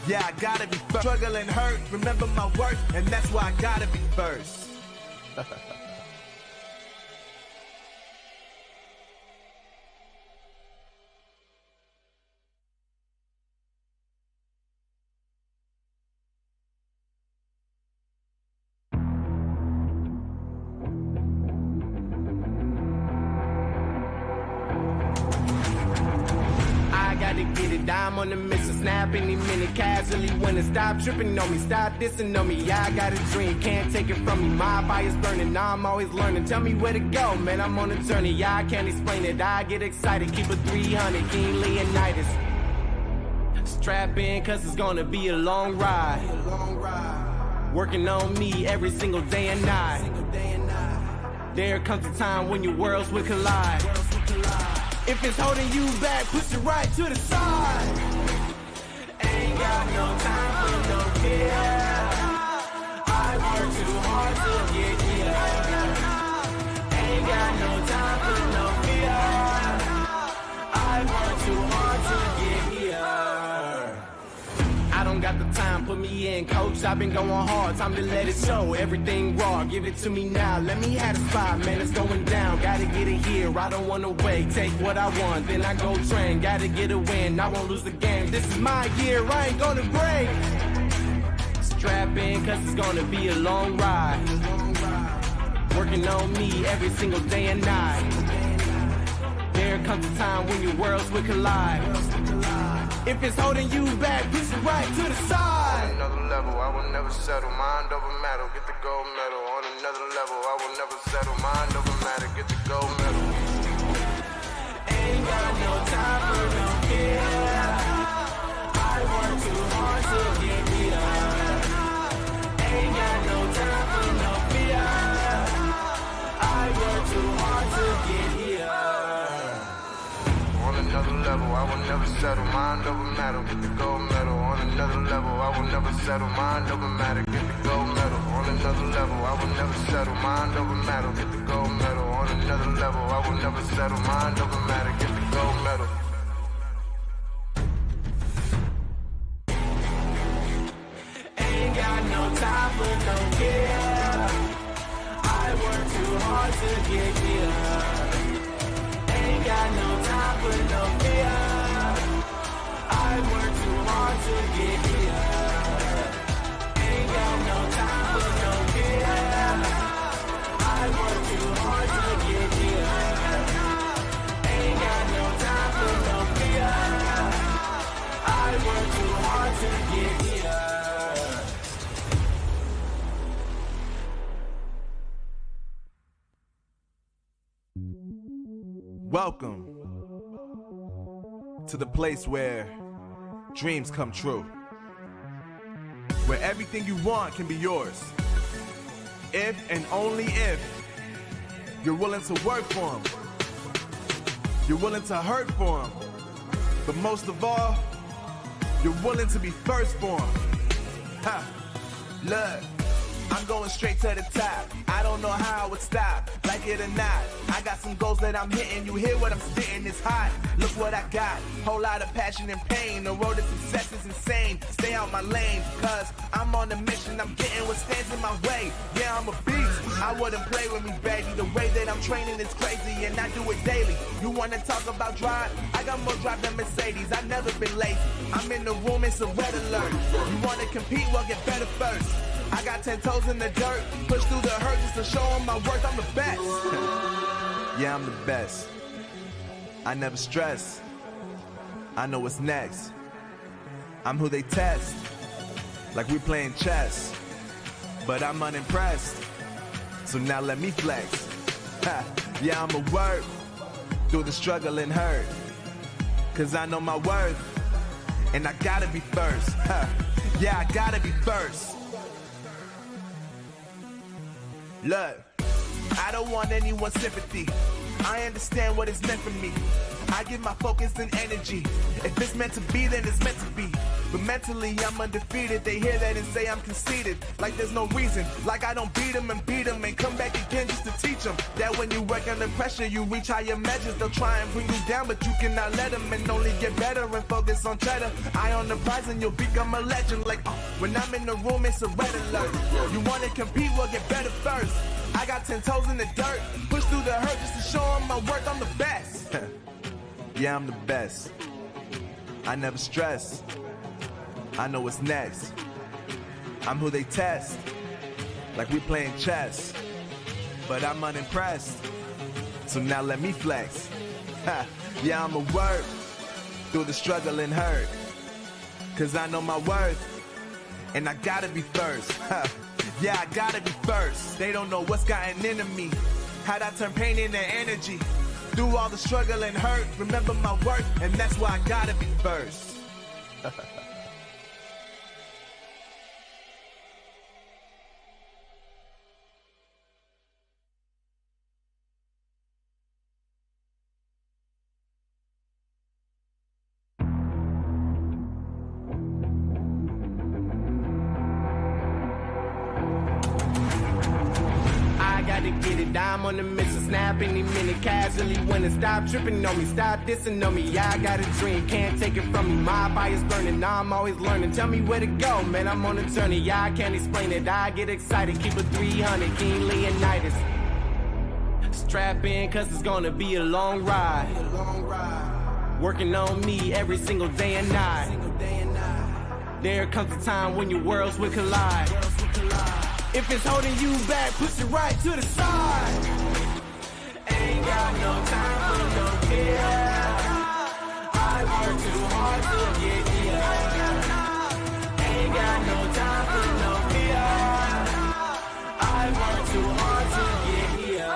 Yeah, I gotta be first. Struggle and hurt, remember my worth, and that's why I gotta be first. I'm on the mission, snap any minute, casually winning. Stop tripping on me, stop dissing on me. Yeah, I got a dream, can't take it from me. My fire's burning, now I'm always learning. Tell me where to go, man, I'm on a journey. Yeah, I can't explain it, I get excited. Keep a 300, King Leonidas. Strap in, cause it's gonna be a long ride. Working on me every single day and night. There comes a time when your worlds will collide. If it's holding you back, push it right to the side. Ain't got no time for no fear. I work too hard to get here. Ain't got no time for no fear. I work too hard to get here. I don't got the time, put me in, coach. I've been going hard, time to let it show. Everything raw, give it to me now. Let me have the spot, man, it's going down. Gotta get it here, I don't wanna wait. Take what I want, then I go train. Gotta get a win, I won't lose the game. This is my year, I ain't gonna break. Strap in, cause it's gonna be a long ride. Working on me every single day and night. There comes a time when your worlds will collide. If it's holding you back, push it right to the side. On another level, I will never settle. Mind over matter, get the gold medal. On another level, I will never settle. Mind over matter, get the gold medal. Ain't got no time for no fear. I work too hard to get here. Ain't got no time for no fear. I work too hard to get here. On another level, I will never settle. Mind over matter, get the gold medal. On another level, I will never settle. Mind over matter, get the gold medal. On another level, I will never settle. Mind over matter, get the gold medal. On another level, I will never settle. Mind over matter, get the gold medal. Ain't got no time for no fear. I work too hard to get here. Ain't got no time for no fear. I work too hard to get here. Ain't got no time for no fear. I work too hard to get here. Ain't got no time for no fear. I work too hard to get here. Welcome to the place where dreams come true, where everything you want can be yours, if and only if you're willing to work for them, you're willing to hurt for them, but most of all, you're willing to be first for them. Ha! Look, I'm going straight to the top. I don't know how I would stop, like it or not. I got some goals that I'm hitting. You hear what I'm spitting? It's hot. Look what I got. Whole lot of passion and pain. The road to success is insane. Stay out my lane, cause I'm on a mission. I'm getting what stands in my way. Yeah, I'm a beast. I wouldn't play with me, baby. The way that I'm training is crazy, and I do it daily. You wanna talk about drive? I got more drive than Mercedes. I've never been lazy. I'm in the room, it's a red alert. You wanna compete? Well, get better first. I got 10 toes in the dirt, push through the hurt just to show them my worth. I'm the best. Yeah, I'm the best. I never stress. I know what's next. I'm who they test, like we playing chess. But I'm unimpressed, so now let me flex. Yeah, I'ma work through the struggle and hurt, cause I know my worth, and I gotta be first. Yeah, I gotta be first. Look, I don't want anyone's sympathy. I understand what it's meant for me. I give my focus and energy. If it's meant to be, then it's meant to be. But mentally, I'm undefeated. They hear that and say I'm conceited. Like there's no reason. Like I don't beat them and come back again just to teach them that when you work under pressure, you reach higher measures. They'll try and bring you down, but you cannot let them, and only get better and focus on cheddar. Eye on the prize and you'll become a legend. Like when I'm in the room, it's a red alert. You want to compete, well, get better first. I got 10 toes in the dirt. Push through the hurt just to show them my worth. I'm the best. Yeah, I'm the best. I never stress. I know what's next. I'm who they test. Like we playing chess. But I'm unimpressed. So now let me flex. Yeah, I'ma work through the struggle and hurt. Cause I know my worth. And I gotta be first. Yeah, I gotta be first. They don't know what's gotten into me. How'd I turn pain into energy? Through all the struggle and hurt, remember my worth, and that's why I gotta be first. Get it, I'm on the mission, snap any minute, casually winning. Stop tripping on me, stop dissing on me. Yeah, I got a dream, can't take it from me. My fire's burning, I'm always learning. Tell me where to go, man, I'm on a journey. Yeah, I can't explain it, I get excited. Keep it 300, King Leonidas. Strap in, cause it's gonna be a long ride. Working on me every single day and night. There comes a time when your worlds will collide. If it's holding you back, push it right to the side. Ain't got no time for no fear. I work too hard to get here. Ain't got no time for no fear. I work too hard to get here.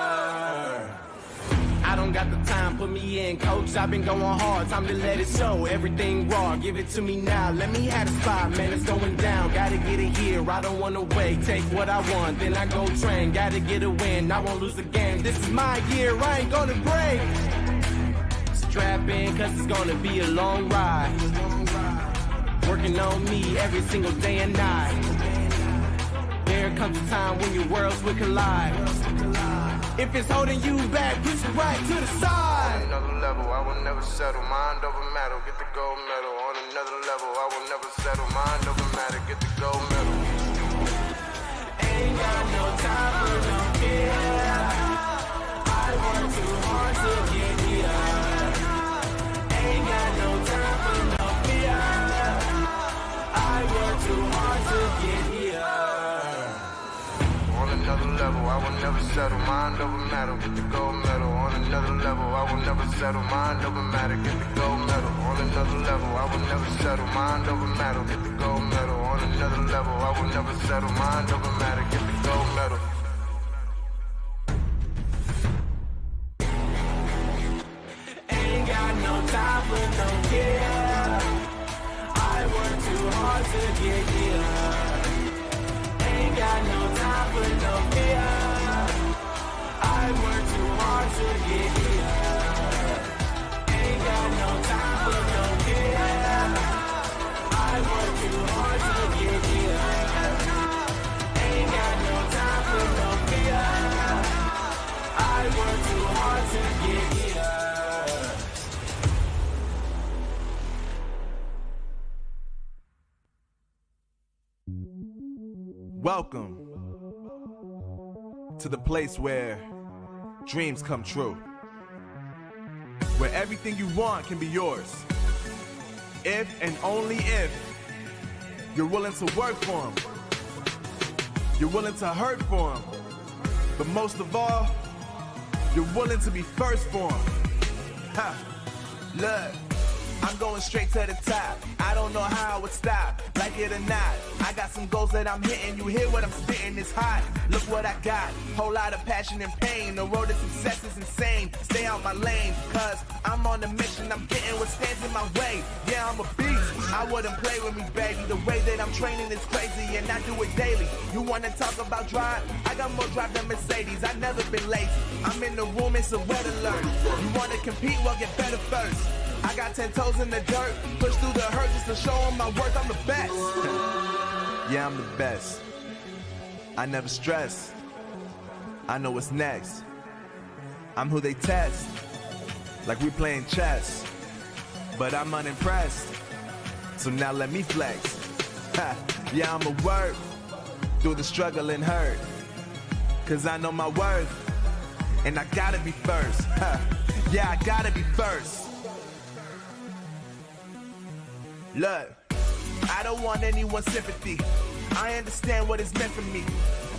I don't got the time, put me in, coach. I've been going hard, time to let it show. Everything raw, give it to me now. Let me have the spot, man, it's going down. Gotta get it here, I don't wanna wait. Take what I want, then I go train. Gotta get a win, I won't lose again. This is my year, I ain't gonna break. Strap in, cause it's gonna be a long ride. Working on me every single day and night. There comes a time when your worlds will collide. If it's holding you back, push it right to the side. On another level, I will never settle. Mind over matter, get the gold medal. On another level, I will never settle. Mind over matter, get the gold medal. Ain't got no time for no fear. I work too hard to get here. Ain't got no time for no fear. I work too hard to get here. On another level, I will never settle. Mind over matter, get the gold medal. On another level, I will never settle. Mind over matter, get the gold medal. On another level, I will never settle. Mind over matter, get the gold medal. On another level, I will never settle. Mind over matter, get the gold medal. Ain't got no time for no care. I work too hard to get here. Ain't got no time for no fear. I work too hard to get here. Ain't got no time for no fear. I work too hard to get here. Ain't got no time for no fear. I work too hard to get here. Welcome to the place where dreams come true. Where everything you want can be yours. If and only if you're willing to work for them. You're willing to hurt for them. But most of all, you're willing to be first for them. Look, I'm going straight to the top. I don't know how I would stop. Like it or not. I got some goals that I'm hitting. You hear what I'm spitting? It's hot. Look what I got. Whole lot of passion and pain. The road to success is insane. Stay out my lane, cause I'm on a mission. I'm getting what stands in my way. Yeah, I'm a beast. I wouldn't play with me, baby. The way that I'm training is crazy, and I do it daily. You wanna talk about drive? I got more drive than Mercedes. I've never been lazy. I'm in the room, it's a red alert. You wanna compete? Well, get better first. I got 10 toes in the dirt. Push through the hurt just to show them my worth. I'm the best. Yeah, I'm the best. I never stress. I know what's next. I'm who they test. Like we playing chess. But I'm unimpressed. So now let me flex. Ha, yeah, I'ma work through the struggle and hurt. Cause I know my worth. And I gotta be first. Ha, yeah, I gotta be first. Look, I don't want anyone's sympathy. I understand what is meant for me.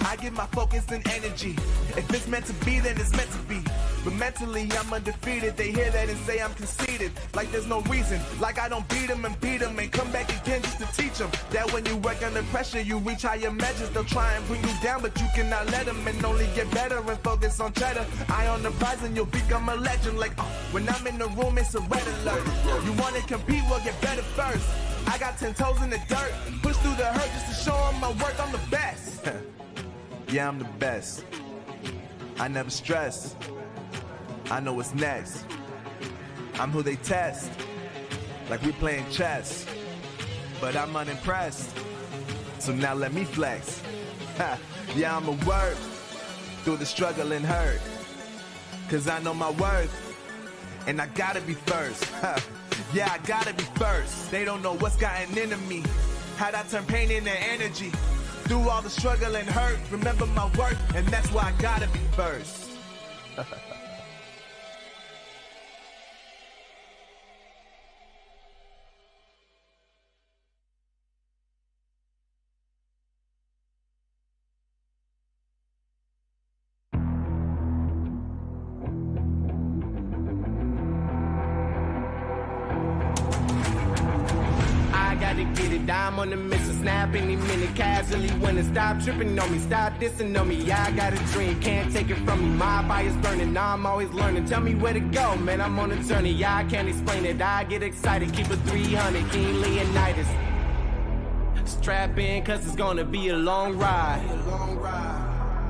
I give my focus and energy. If it's meant to be, then it's meant to be. But mentally, I'm undefeated. They hear that and say I'm conceited. Like there's no reason. Like I don't beat them and come back again just to teach them that when you work under pressure, you reach higher measures. They'll try and bring you down, but you cannot let them, and only get better and focus on cheddar. Eye on the prize and you'll become a legend. Like when I'm in the room, it's a red alert. You want to compete? Well, get better first. I got 10 toes in the dirt. Push through the hurt just to show them my work. I'm the best. Yeah, I'm the best. I never stress. I know what's next. I'm who they test. Like we playing chess. But I'm unimpressed. So now let me flex. Ha, yeah, I'ma work through the struggle and hurt. Cause I know my worth. And I gotta be first. Ha, yeah, I gotta be first. They don't know what's gotten into me. How'd I turn pain into energy? Through all the struggle and hurt, remember my worth, and that's why I gotta be first. Get it, I'm on the mission, snap any minute, casually winning. Stop tripping on me, stop dissing on me. Yeah, I got a dream, can't take it from me. My fire's burning, now I'm always learning. Tell me where to go, man, I'm on a journey. Yeah, I can't explain it, I get excited. Keep it 300, King Leonidas. Strap in, cause it's gonna be a long ride.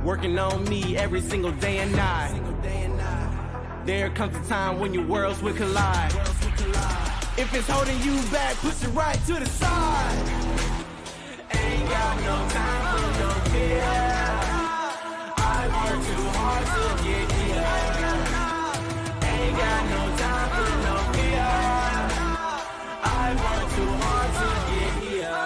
Working on me every single day and night. There comes a time when your worlds will collide. If it's holding you back, push it right to the side. Ain't got no time for no fear. I work too hard to get here. Ain't got no time for no fear. I work too hard to get here.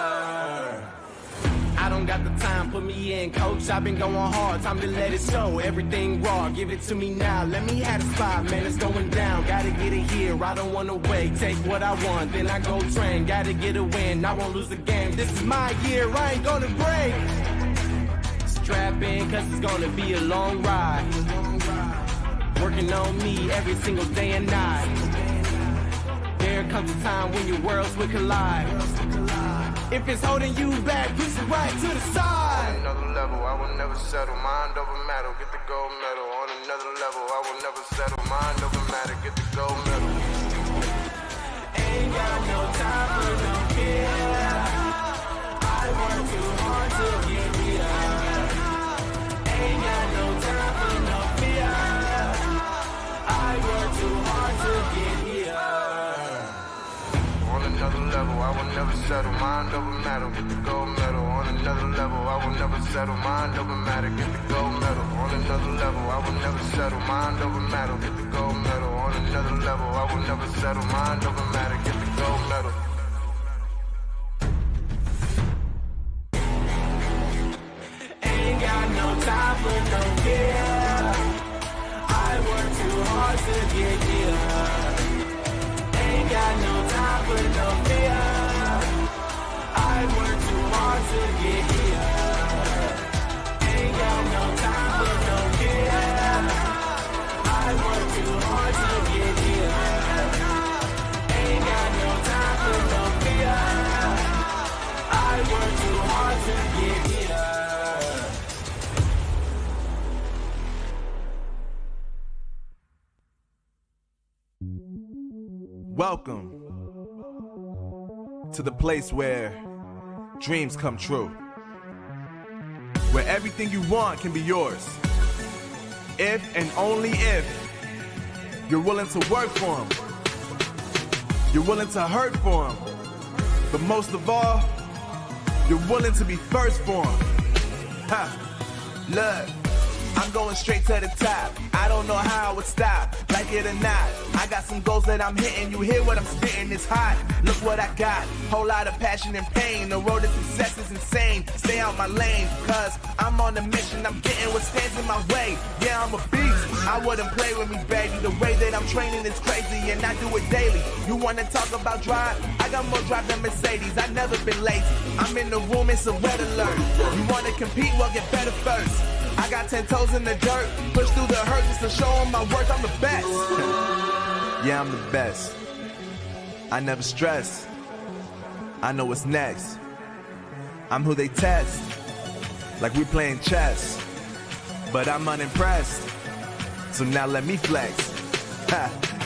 I don't got the time, put me in, coach. I've been going hard, time to let it show. Everything raw, give it to me now. Let me have the spot, man, it's going down. Gotta get it here, I don't wanna wait. Take what I want, then I go train. Gotta get a win, I won't lose the game. This is my year, I ain't gonna break. Strap in, cause it's gonna be a long ride. Working on me every single day and night. There comes a time when your worlds will collide. If it's holding you back, push it right to the side. On another level, I will never settle. Mind over matter, get the gold medal. On another level, I will never settle. Mind over matter, get the gold medal. Ain't got no time for no fear. I work too hard to get here. Ain't got no time for no fear. I work too hard to get here. On another level, I will never settle. Mind over matter, get the gold medal. On another level, I will never settle. Mind over matter, get the gold medal. On another level, I will never settle. Mind over matter, get the gold medal. On another level, I will never settle. Mind over matter, get the gold medal. Ain't got no time for no fear. I work too hard to get here. Ain't got no time for no fear. I work too hard to get here. Ain't got no time for no fear. I work too hard to get here. Ain't got no time for no fear. I Welcome to the place where dreams come true, where everything you want can be yours, if and only if you're willing to work for them, you're willing to hurt for them, but most of all, you're willing to be first for them. Look, I'm going straight to the top. I don't know how I would stop, like it or not. I got some goals that I'm hitting. You hear what I'm spitting? It's hot. Look what I got. Whole lot of passion and pain. The road to success is insane. Stay out my lane, cause I'm on a mission. I'm getting what stands in my way. Yeah, I'm a beast. I wouldn't play with me, baby. The way that I'm training is crazy, and I do it daily. You wanna talk about drive? I got more drive than Mercedes. I've never been lazy. I'm in the room, it's a red alert. You wanna compete? Well, get better first. I got 10 toes in the dirt, push through the hurt just to show them my worth. I'm the best. Yeah, I'm the best. I never stress. I know what's next. I'm who they test, like we playing chess. But I'm unimpressed, so now let me flex.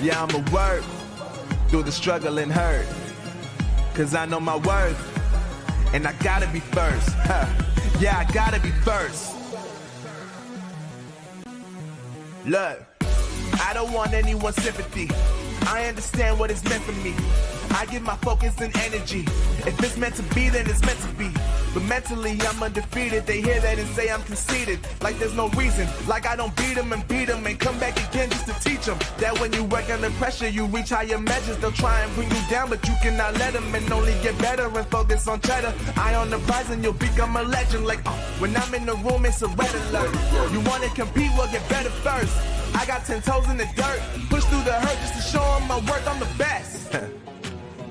Yeah, I'ma work through the struggle and hurt, cause I know my worth, and I gotta be first. Yeah, I gotta be first. Look, I don't want anyone's sympathy. I understand what it's meant for me. I give my focus and energy. If it's meant to be, then it's meant to be. But mentally, I'm undefeated. They hear that and say I'm conceited. Like there's no reason. Like I don't beat them and come back again just to teach them that when you work under pressure, you reach higher measures. They'll try and bring you down, but you cannot let them, and only get better and focus on cheddar. Eye on the prize and you'll become a legend. Like, when I'm in the room, it's a red alert. You wanna compete? Well, get better first. I got 10 toes in the dirt, push through the hurt just to show them my worth. I'm the best.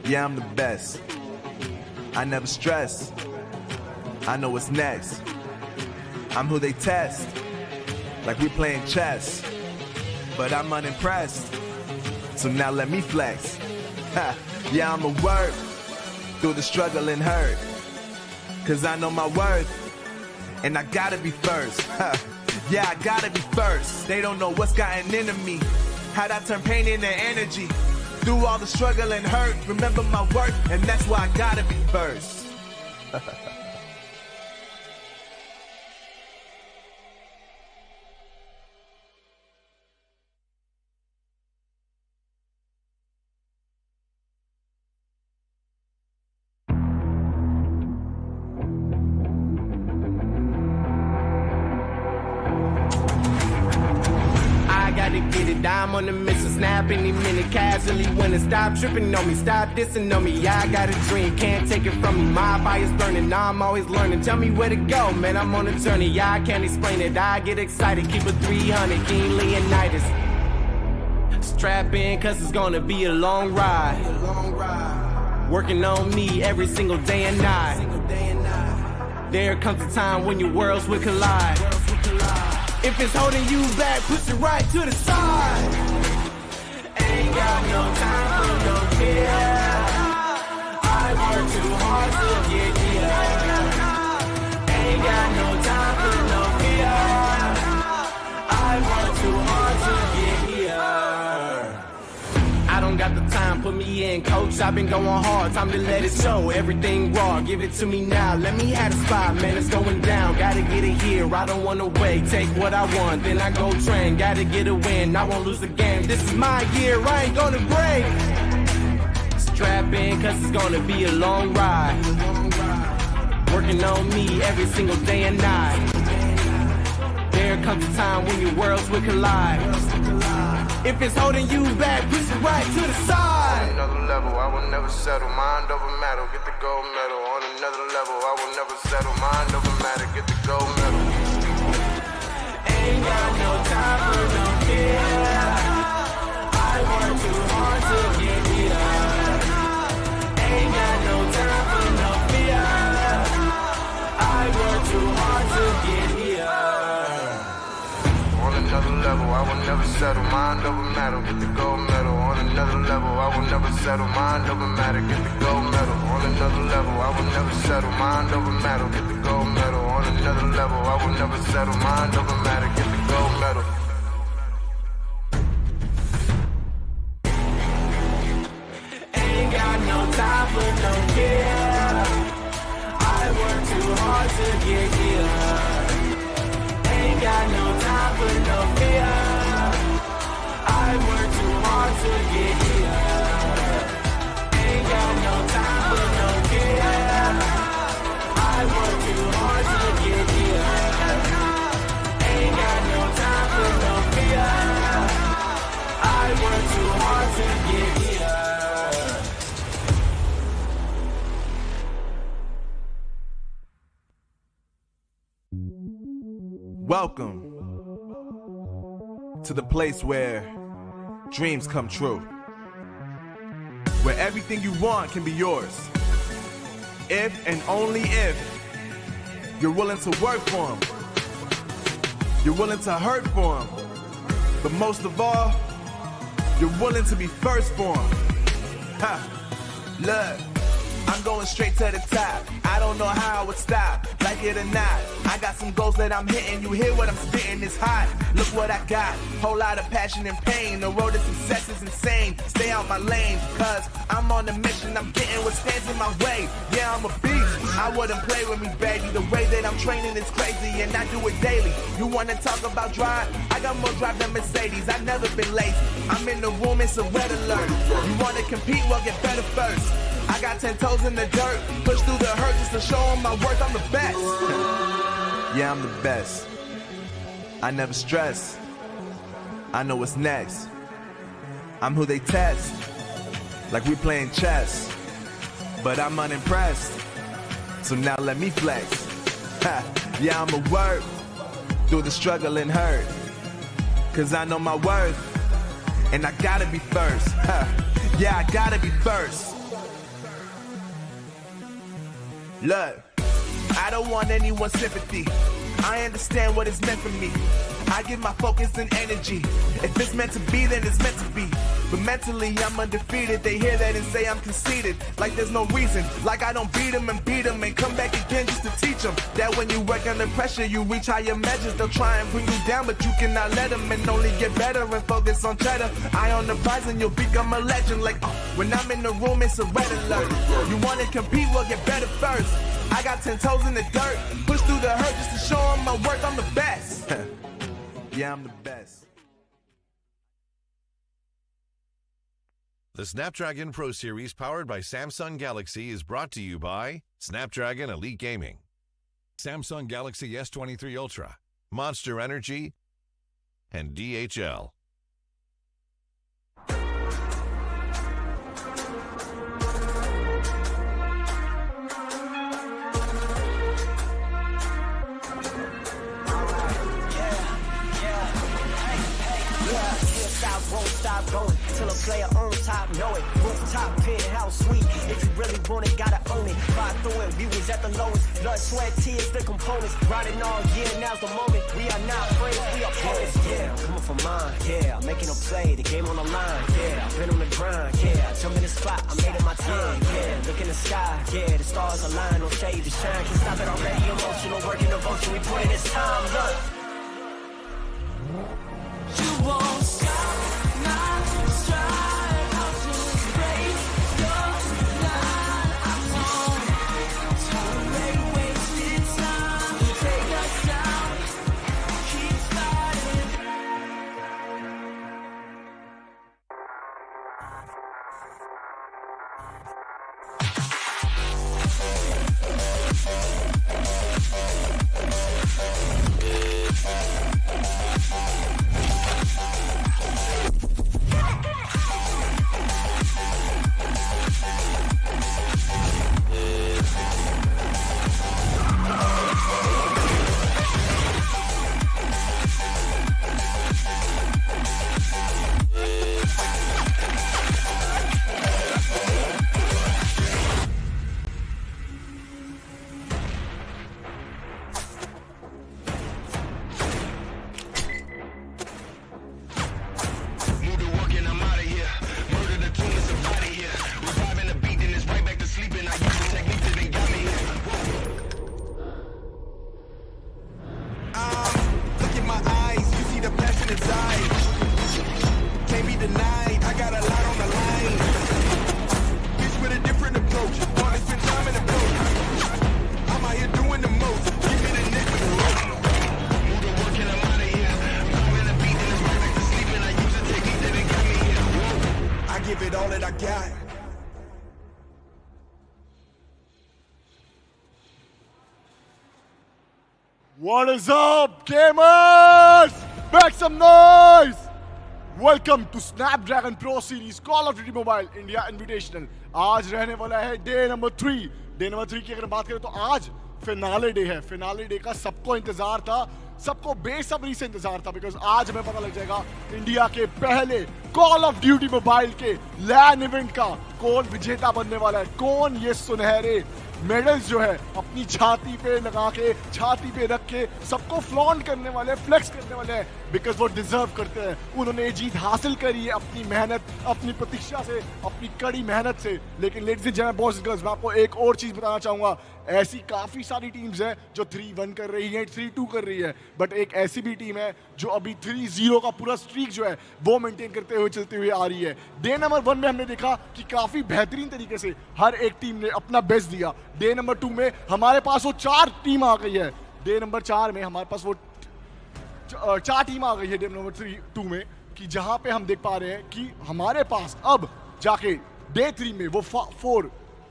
Yeah, I'm the best. I never stress. I know what's next. I'm who they test, like we playing chess. But I'm unimpressed, so now let me flex. Yeah, I'ma work through the struggle and hurt, cause I know my worth, and I gotta be first. Yeah, I gotta be first. They don't know what's gotten into me, how'd I turn pain into energy. Through all the struggle and hurt, remember my worth, and that's why I gotta be first. I'm on the mission, snap any minute, casually winning. Stop tripping on me, stop dissing on me. Yeah, I got a dream, can't take it from me. My fire's burning, now I'm always learning. Tell me where to go, man, I'm on a journey. Yeah, I can't explain it, I get excited. Keep it 300, King Leonidas. Strap in, cause it's gonna be a long ride. Working on me every single day and night. There comes a time when your worlds will collide. If it's holding you back, push it right to the side. Ain't got no time for no fear. I work too hard to get here. Ain't got no time for no fear. I work too hard to get here. I don't got the time, put me in, coach. I've been going hard, time to let it show. Everything raw, give it to me now. Let me have the spot, man, it's going down. Gotta get it here, I don't wanna wait. Take what I want, then I go train. Gotta get a win, I won't lose the game. This is my year, I ain't gonna break. Strap in, cause it's gonna be a long ride. Working on me every single day and night. There comes a time when your worlds will collide. If it's holding you back, push it right to the side. On another level, I will never settle. Mind over matter, get the gold medal. On another level, I will never settle. Mind over matter, get the gold medal. Ain't got no time for no fear. I work too hard to get here. Ain't got no time for no fear. I work too hard to get here. On another level, I will never settle. Mind over matter, get the gold medal. On another level, I will never settle. Mind over matter, get the gold medal. On another level, I will never settle. Mind over matter, get the gold medal. On another level, I will never settle. Mind over matter, get the gold medal. Welcome to the place where dreams come true. Where everything you want can be yours. If and only if you're willing to work for them. You're willing to hurt for them. But most of all, you're willing to be first for them. Ha! Look, I'm going straight to the top. I don't know how I would stop, like it or not. I got some goals that I'm hitting. You hear what I'm spitting? It's hot. Look what I got. Whole lot of passion and pain. The road to success is insane. Stay out my lane, cause I'm on a mission. I'm getting what stands in my way. Yeah, I'm a beast. I wouldn't play with me, baby. The way that I'm training is crazy, and I do it daily. You wanna talk about drive? I got more drive than Mercedes. I've never been lazy. I'm in the room, it's a red alert. You wanna compete? Well, get better first. I got 10 toes in the dirt. Push through the hurt just to show them my worth. I'm the best. Yeah, I'm the best. I never stress. I know what's next. I'm who they test. Like we playing chess. But I'm unimpressed. So now let me flex. Ha. Yeah, I'ma work through the struggle and hurt. Cause I know my worth. And I gotta be first. Ha. Yeah, I gotta be first. Look, I don't want anyone's sympathy. I understand what is meant for me. I give my focus and energy. If it's meant to be, then it's meant to be. But mentally, I'm undefeated. They hear that and say I'm conceited. Like there's no reason. Like I don't beat them and come back again just to teach them that when you work under pressure, you reach higher measures. They'll try and bring you down, but you cannot let them, and only get better and focus on cheddar. Eye on the prize and you'll become a legend. Like when I'm in the room, it's a red alert. You wanna compete? Well, get better first. I got 10 toes in the dirt. Push through the hurt just to show them my worth. I'm the best. Yeah, I'm the best. The Snapdragon Pro Series powered by Samsung Galaxy is brought to you by Snapdragon Elite Gaming, Samsung Galaxy S23 Ultra, Monster Energy, and DHL. Won't stop going till a player on top know it. Rooftop, penthouse suite. If you really want it, gotta own it. Fly through it, we was at the lowest. Blood, sweat, tears, the components. Riding all year, now's the moment. We are not friends, we are opponents. Yeah, I'm coming for mine. Yeah, I'm making a play, the game on the line. Yeah, I've been on the grind. Yeah, I jump in the spot, I made it my time. Yeah, look in the sky. Yeah, the stars align, no shade to shine. Can't stop it already. Emotional, working devotion. We put in this time. Look, you won't stop. What is up, gamers? Make some noise! Welcome to Snapdragon Pro Series Call of Duty Mobile India Invitational. आज रहने वाला है day number 3 की अगर बात करें तो आज फिनाले डे है. फिनाले डे का सबको इंतजार था. सबको बेसब्री से इंतजार था, बिकॉज आज हमें पता लग जाएगा इंडिया के पहले कॉल ऑफ ड्यूटी मोबाइल के लैन इवेंट का कौन विजेता बनने वाला है, कौन ये सुनहरे मेडल्स जो है अपनी छाती पे लगा के, छाती पे रख के सबको फ्लॉन्ट करने वाले, फ्लेक्स करने वाले हैं, बिकॉज वो डिजर्व करते हैं। उन्होंने ये जीत हासिल करी है अपनी मेहनत, अपनी प्रतीक्षा से, अपनी कड़ी मेहनत से। लेकिन ladies and gentleman, boys and girls, मैं आपको एक और चीज बताना चाहूंगा। ऐसी काफी सारी टीम्स हैं जो 3-1 कर रही है, 3-2 कर रही है, बट एक ऐसी भी टीम है जो अभी 3-0 का पूरा स्ट्रीक जो है वो मेंटेन करते हुए चलते हुए आ रही है। डे नंबर 1 में हमने देखा कि काफी बेहतरीन तरीके से हर एक टीम ने अपना बेस्ट दिया। डे नंबर 2 में हमारे पास वो 4 टीम आ गई है। डे नंबर 4 में हमारे पास वो 4 टीम आ गई है डे नंबर 2 में, कि जहां पे हम देख पा रहे हैं कि हमारे पास अब जाके डे 3 में वो 4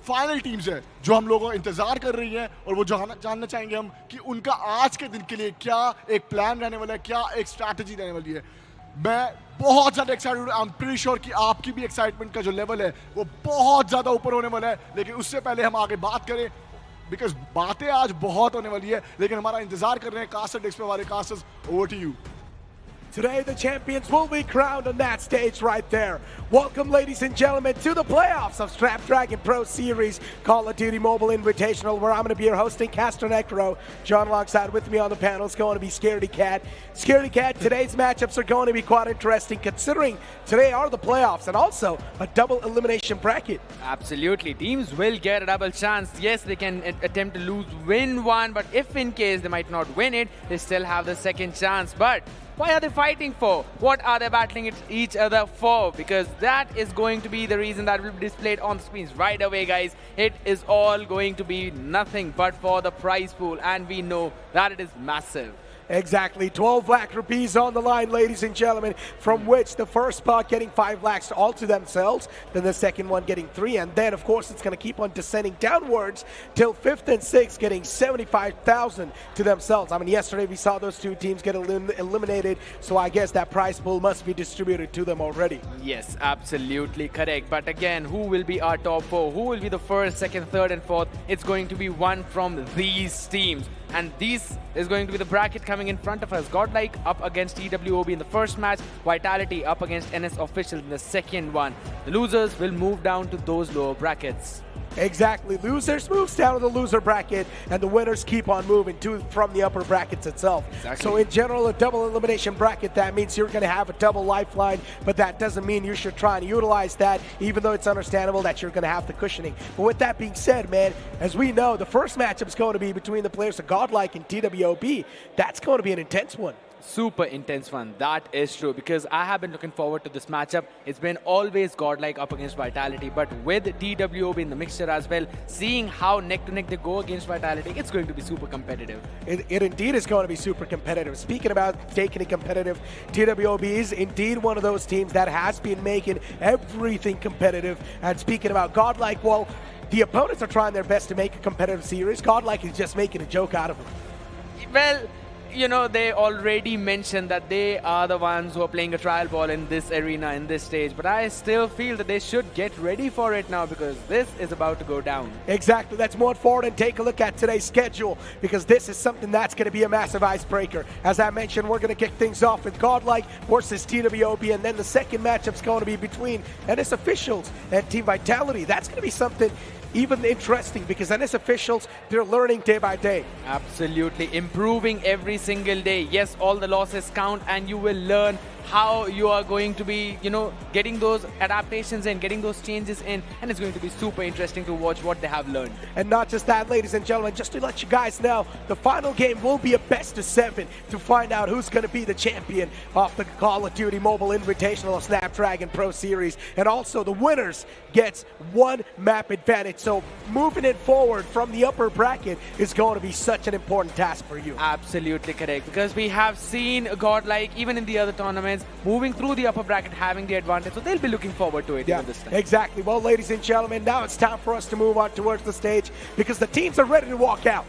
फाइनल टीम्स है जो हम लोगों का इंतजार कर रही हैं, और वो जानना चाहेंगे हम कि उनका आज के दिन के लिए क्या एक प्लान रहने वाला है, क्या एक स्ट्रैटेजी रहने वाली है। मैं बहुत ज़्यादा एक्साइटेड हूँ। आई एम प्रीटी श्योर कि आपकी भी एक्साइटमेंट का जो लेवल है वो बहुत ज़्यादा ऊपर होने वाला है। लेकिन उससे पहले हम आगे बात करें, बिकॉज बातें आज बहुत होने वाली है, लेकिन हमारा इंतजार कर रहे हैं कास्टर डेस्क पे हमारे casters. Over to you. Today, the champions will be crowned on that stage right there. Welcome, ladies and gentlemen, to the playoffs of Snapdragon Pro Series Call of Duty Mobile Invitational, where I'm going to be your hosting, Caster Necro. John alongside with me on the panel is going to be Scaredy Cat. Scaredy Cat, today's matchups are going to be quite interesting, considering today are the playoffs and also a double elimination bracket. Absolutely. Teams will get a double chance. Yes, they can attempt to win one, but if in case they might not win it, they still have the second chance. But what are they fighting for? What are they battling each other for? Because that is going to be the reason that will be displayed on the screens right away, guys. It is all going to be nothing but for the prize pool, and we know that it is massive. Exactly, 12 lakh rupees on the line, ladies and gentlemen, from which the first spot getting 5 lakhs all to themselves, then the second one getting 3, and then of course it's going to keep on descending downwards till 5th and 6th getting 75,000 to themselves. I mean, yesterday we saw those two teams get eliminated, so I guess that prize pool must be distributed to them already. Yes, absolutely correct. But again, who will be our top 4? Who will be the 1st, 2nd, 3rd and 4th? It's going to be one from these teams. And this is going to be the bracket coming in front of us. GodLiKe up against TWOB in the first match. Vitality up against NS Official in the second one. The losers will move down to those lower brackets. Exactly. Losers moves down to the loser bracket, and the winners keep on moving from the upper brackets itself. Exactly. So in general, a double elimination bracket, that means you're going to have a double lifeline, but that doesn't mean you should try and utilize that, even though it's understandable that you're going to have the cushioning. But with that being said, man, as we know, the first matchup is going to be between the players of GodLiKe and TWOB. That's going to be an intense one. Super intense one. That is true, because I have been looking forward to this matchup. It's been always GodLiKe up against Vitality, but with TWOB in the mixture as well, seeing how neck to neck they go against Vitality, it's going to be super competitive. It indeed is going to be super competitive. Speaking about taking it competitive, TWOB is indeed one of those teams that has been making everything competitive. And speaking about GodLiKe, well, the opponents are trying their best to make a competitive series. GodLiKe is just making a joke out of it. Well, you know, they already mentioned that they are the ones who are playing a trial ball in this arena, in this stage. But I still feel that they should get ready for it now, because this is about to go down. Exactly. Let's move forward and take a look at today's schedule, because this is something that's going to be a massive icebreaker. As I mentioned, we're going to kick things off with GodLiKe versus TWOB, and then the second matchup's going to be between NS Officials and Team Vitality. That's going to be something even interesting, because NS Officials, they're learning day by day. Absolutely. Improving every single day. Yes, all the losses count, and you will learn how you are going to be, you know, getting those adaptations in, getting those changes in, and it's going to be super interesting to watch what they have learned. And not just that, ladies and gentlemen, just to let you guys know, the final game will be a best of 7 to find out who's going to be the champion of the Call of Duty Mobile Invitational Snapdragon Pro Series. And also the winners gets 1 map advantage. So moving it forward from the upper bracket is going to be such an important task for you. Absolutely correct, because we have seen GodLiKe even in the other tournaments moving through the upper bracket, having the advantage, so they'll be looking forward to it even this time. Exactly. Well, ladies and gentlemen, now it's time for us to move on towards the stage, because the teams are ready to walk out.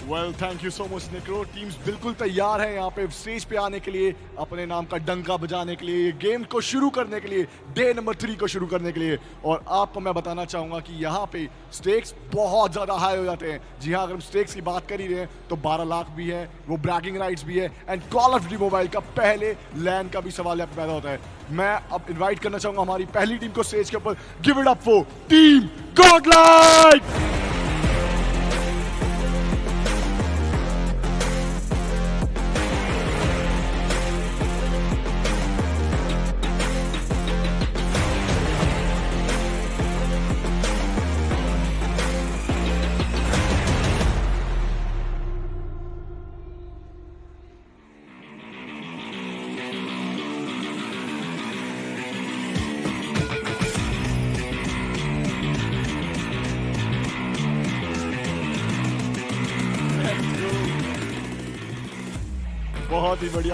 Well thank you so much निक्रो। Teams बिल्कुल तैयार हैं यहाँ पे stage पे आने के लिए, अपने नाम का डंका बजाने के लिए, गेम को शुरू करने के लिए, डे नंबर 3 को शुरू करने के लिए। और आपको मैं बताना चाहूँगा कि यहाँ पे स्टेक्स बहुत ज़्यादा हाई हो जाते हैं। जी हाँ, अगर हम स्टेक्स की बात कर ही रहे हैं तो 12 लाख भी है, वो ब्रैगिंग राइट्स भी है, and call of duty mobile का पहले लैंड का भी सवाल यहाँ पे पैदा होता है। मैं अब इन्वाइट करना चाहूँगा हमारी पहली टीम को स्टेज के ऊपर। Give it up for team Godlike.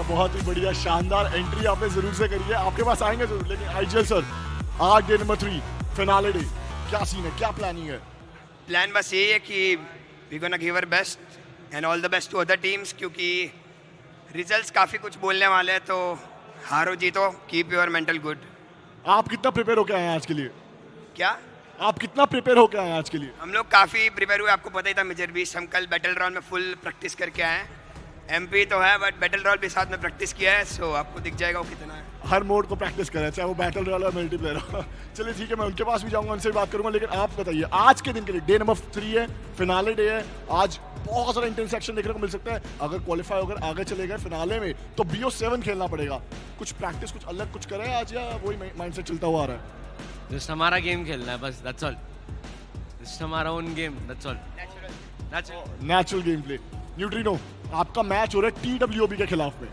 बहुत ही बढ़िया शानदार एंट्री आपने जरूर से करी है। आपके पास आएंगे जरूर, लेकिन आईजीएल सर आज डे नंबर 3 फिनाले डे, क्या सीन है, क्या प्लानिंग है? प्लान बस यही है कि we gonna give our best and all the best to other teams, क्योंकि रिजल्ट्स काफ़ी कुछ बोलने वाले हैं, तो हारो जीतो, कीप योर मेंटल गुड। आप कितना प्रिपेयर होके आए हैं आज के लिए? क्या आप कितना प्रिपेयर होके आए हैं आज के लिए? हम लोग काफ़ी प्रिपेयर हुए, आपको पता ही था मेजर बीस। हम कल बैटल ग्राउंड में फुल प्रैक्टिस करके आए हैं। एमपी तो है बट बैटल रॉयल भी साथ में प्रैक्टिस किया है, सो आपको दिख जाएगा वो कितना है। हर मोड को प्रैक्टिस करें, चाहे वो बैटल रॉयल या मल्टीप्लेयर हो। चलिए ठीक है, मैं उनके पास भी जाऊंगा, उनसे भी बात करूंगा। लेकिन आप बताइए, आज के दिन के लिए डे नंबर 3 है, फिनाले डे है, आज बहुत सारा इंटेंस एक्शन देखने को मिल सकता है। अगर क्वालिफाई होकर आगे चले गए फिनाले में तो BO7 खेलना पड़ेगा। कुछ प्रैक्टिस, कुछ अलग कुछ करें आज, या वही माइंडसेट चलता हुआ आ रहा है? जस्ट हमारा गेम खेलना है बस, दैट्स ऑल। जस्ट हमारा own game, that's all. Natural game play. Neutrino, आपका मैच हो रहा है TWOB के खिलाफ में,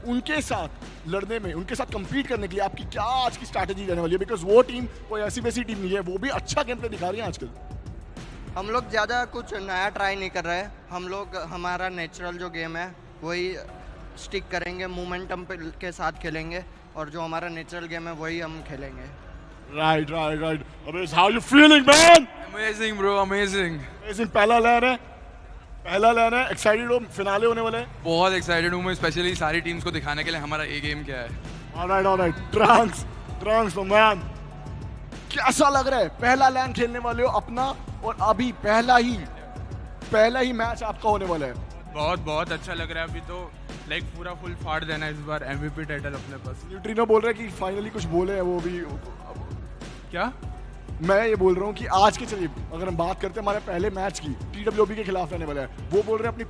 उनके साथ लड़ने में, उनके साथ compete करने के लिए आपकी क्या आज की स्ट्रैटेजी रहने वाली है? बिकॉज वो टीम कोई ऐसी वैसी टीम नहीं है, वो भी अच्छा गेम प्ले दिखा रही है आजकल। हम लोग ज़्यादा कुछ नया ट्राई नहीं कर रहे हैं। हम लोग हमारा नेचुरल जो गेम है वही स्टिक करेंगे, मोमेंटम के साथ खेलेंगे, और जो हमारा नेचुरल गेम है वही हम खेलेंगे। Right right right. अबे how you feeling man? Amazing bro, amazing. पहला लैन है, एक्साइटेड हो? फिनाले होने वाला है। बहुत एक्साइटेड हूँ मैं, स्पेशली सारी टीम्स को दिखाने के लिए हमारा ये गेम क्या है। ऑलराइट। ट्रंक्स मैन, कैसा लग रहा है? पहला लैन खेलने वाले हो अपना, और अभी पहला ही मैच आपका होने वाला है। बहुत अच्छा लग रहा है अभी तो, लाइक पूरा फुल फाड़ देना इस बार, MVP टाइटल अपने पास। न्यूट्रिनो बोल रहा है कि फाइनली कुछ बोले हैं वो भी। क्या? मैं ये बोल रहा हूँ कि आज के, चलिए अगर हम बात करते हैं हमारे पहले मैच की, TWOB के खिलाफ रहने वाला है, वो बोल रहे हैं अपनी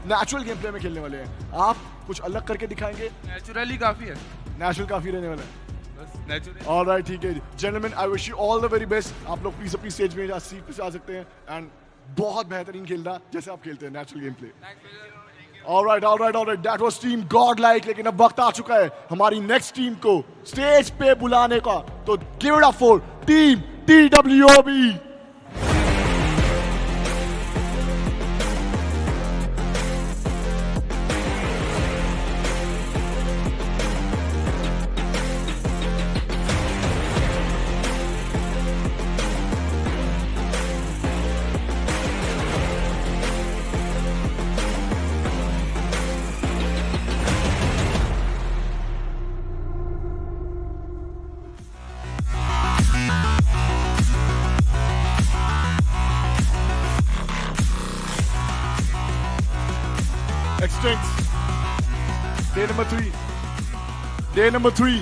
नेचुरल गेम प्ले में खेलने वाले हैं। आप कुछ अलग करके दिखाएंगे? नेचुरली काफ़ी है, नेचुरल काफ़ी रहने वाला है बस नेचुरल। ऑलराइट, ठीक है gentleman, I wish you all the very best. आप लोग प्लीज अपनी स्टेज में सीट पे से आ सकते हैं, एंड बहुत बेहतरीन खेलना जैसे आप खेलते हैं, natural game play. Alright, that was team Godlike. लेकिन अब वक्त आ चुका है हमारी नेक्स्ट टीम को स्टेज पे बुलाने का, तो give it up for team TWOB। Day number 3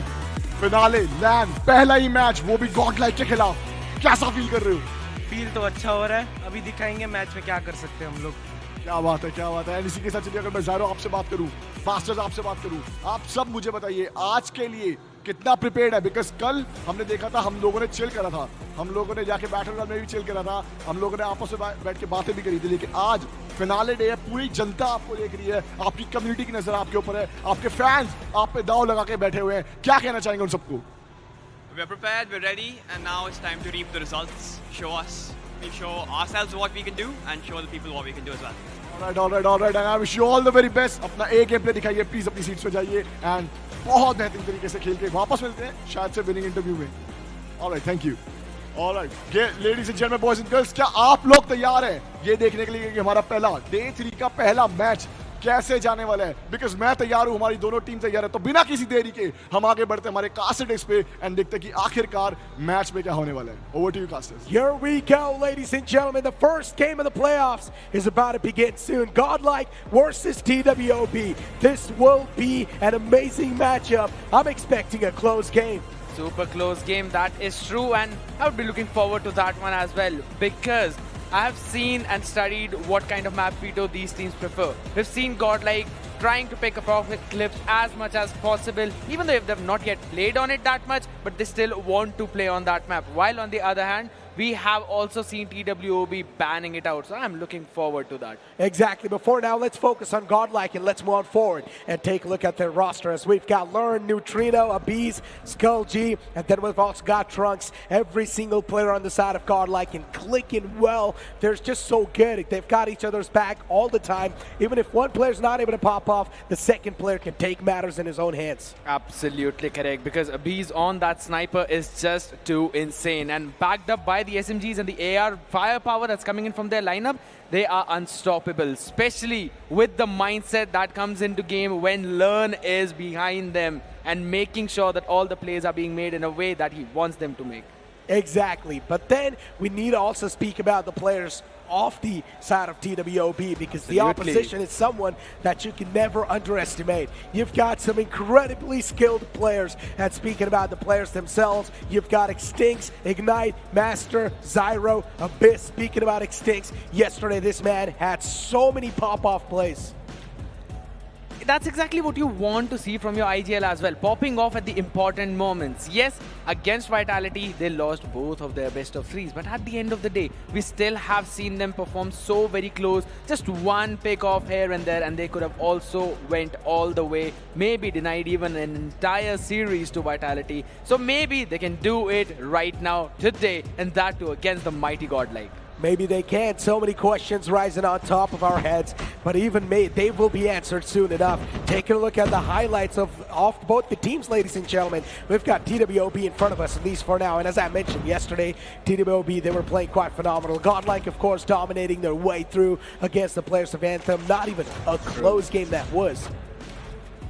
finale land, पहला ही मैच, वो भी गॉडलाइक के खिलाफ। कैसा फील कर रहे हो? फील तो अच्छा हो रहा है, अभी दिखाएंगे मैच में क्या कर सकते हैं हम लोग। क्या बात है। इसी के साथ चलिए, अगर मैं ज़ारो आपसे बात करूं, मास्टर्स आपसे बात करूं, आप सब मुझे बताइए आज के लिए कितना प्रिपेयर्ड है? बिकॉज कल हमने देखा था, हम लोगों ने चिल करा था, हम लोगों ने जाके बैटल ग्राउंड में भी चिल करा था, हम लोगों ने आपस में बैठ के बातें भी करी थी। लेकिन आज फिनाले डे है, पूरी जनता आपको देख रही है, आपकी कम्युनिटी की नजर आपके ऊपर है, आपके फैंस आप पे दाव लगा के बैठे हुए हैं। क्या कहना चाहेंगे उन सबको? We're prepared, we're ready, and now it's time to reap the results. Show ourselves what we can do, and show the people what we can do as well. Alright, and I wish you all the very best. अपना एक game play दिखाइए, please अपनी seats पे जाइए, and बहुत बेहतरीन तरीके से खेल के वापस मिलते हैं शायद से विनिंग इंटरव्यू में। Alright, thank you. Alright, ladies and gentlemen, boys and girls, क्या आप लोग तैयार हैं ये देखने के लिए कि हमारा पहला डे 3 का पहला मैच कैसे जाने वाला है? बिकॉज मैं तैयार हूं, हमारी दोनों टीम तैयार है, तो बिना किसी देरी के हम आगे बढ़ते हैं हमारे कास्टर्स पे एंड देखते हैं कि आखिरकार मैच में क्या होने वाला है. Over to you, Casters. Here we go, ladies and gentlemen. The first game of the playoffs is about to begin soon. GodLiKe versus TWOB. This will be an amazing matchup. I'm expecting a close game. Super close game, that is true, and I would be looking forward to that one as well, because I have seen and studied what kind of map veto these teams prefer. We've seen GodLiKe trying to pick appropriate clips as much as possible, even though they've not yet played on it that much, but they still want to play on that map. While on the other hand, we have also seen TWOB banning it out, so I'm looking forward to that. Exactly. Before now, let's focus on GodLiKe and let's move on forward and take a look at their roster, as we've got Learn, Neutrino, Abiz, Skull G, and then we've also got Trunks. Every single player on the side of GodLiKe and clicking well. They're just so good. They've got each other's back all the time. Even if one player's not able to pop off, the second player can take matters in his own hands. Absolutely correct, because Abiz on that sniper is just too insane, and backed up by the SMGs and the AR firepower that's coming in from their lineup, they are unstoppable, especially with the mindset that comes into game when Learn is behind them and making sure that all the plays are being made in a way that he wants them to make. Exactly. But then we need to also speak about the players off the side of TWOB, because the opposition is someone that you can never underestimate. You've got some incredibly skilled players, and speaking about the players themselves, you've got Extinx, Ignite, Master, Zyro, Abyss. Speaking about Extinx, yesterday this man had so many pop-off plays. That's exactly what you want to see from your IGL as well, popping off at the important moments. Yes, against Vitality, they lost both of their best of threes, but at the end of the day, we still have seen them perform so very close, just one pick off here and there, and they could have also went all the way, maybe denied even an entire series to Vitality. So maybe they can do it right now, today, and that too against the mighty GodLiKe. Maybe they can. So many questions rising on top of our heads, but even they will be answered soon enough. Taking a look at the highlights of both the teams, ladies and gentlemen. We've got TWOB in front of us, at least for now. And as I mentioned yesterday, TWOB, they were playing quite phenomenal. GodLiKe, of course, dominating their way through against the players of Anthem. Not even a close game that was.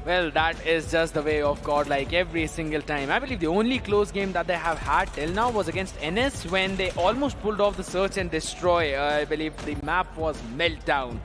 Well, that is just the way of GodLiKe every single time. I believe the only close game that they have had till now was against NS, when they almost pulled off the search and destroy. I believe the map was Meltdown.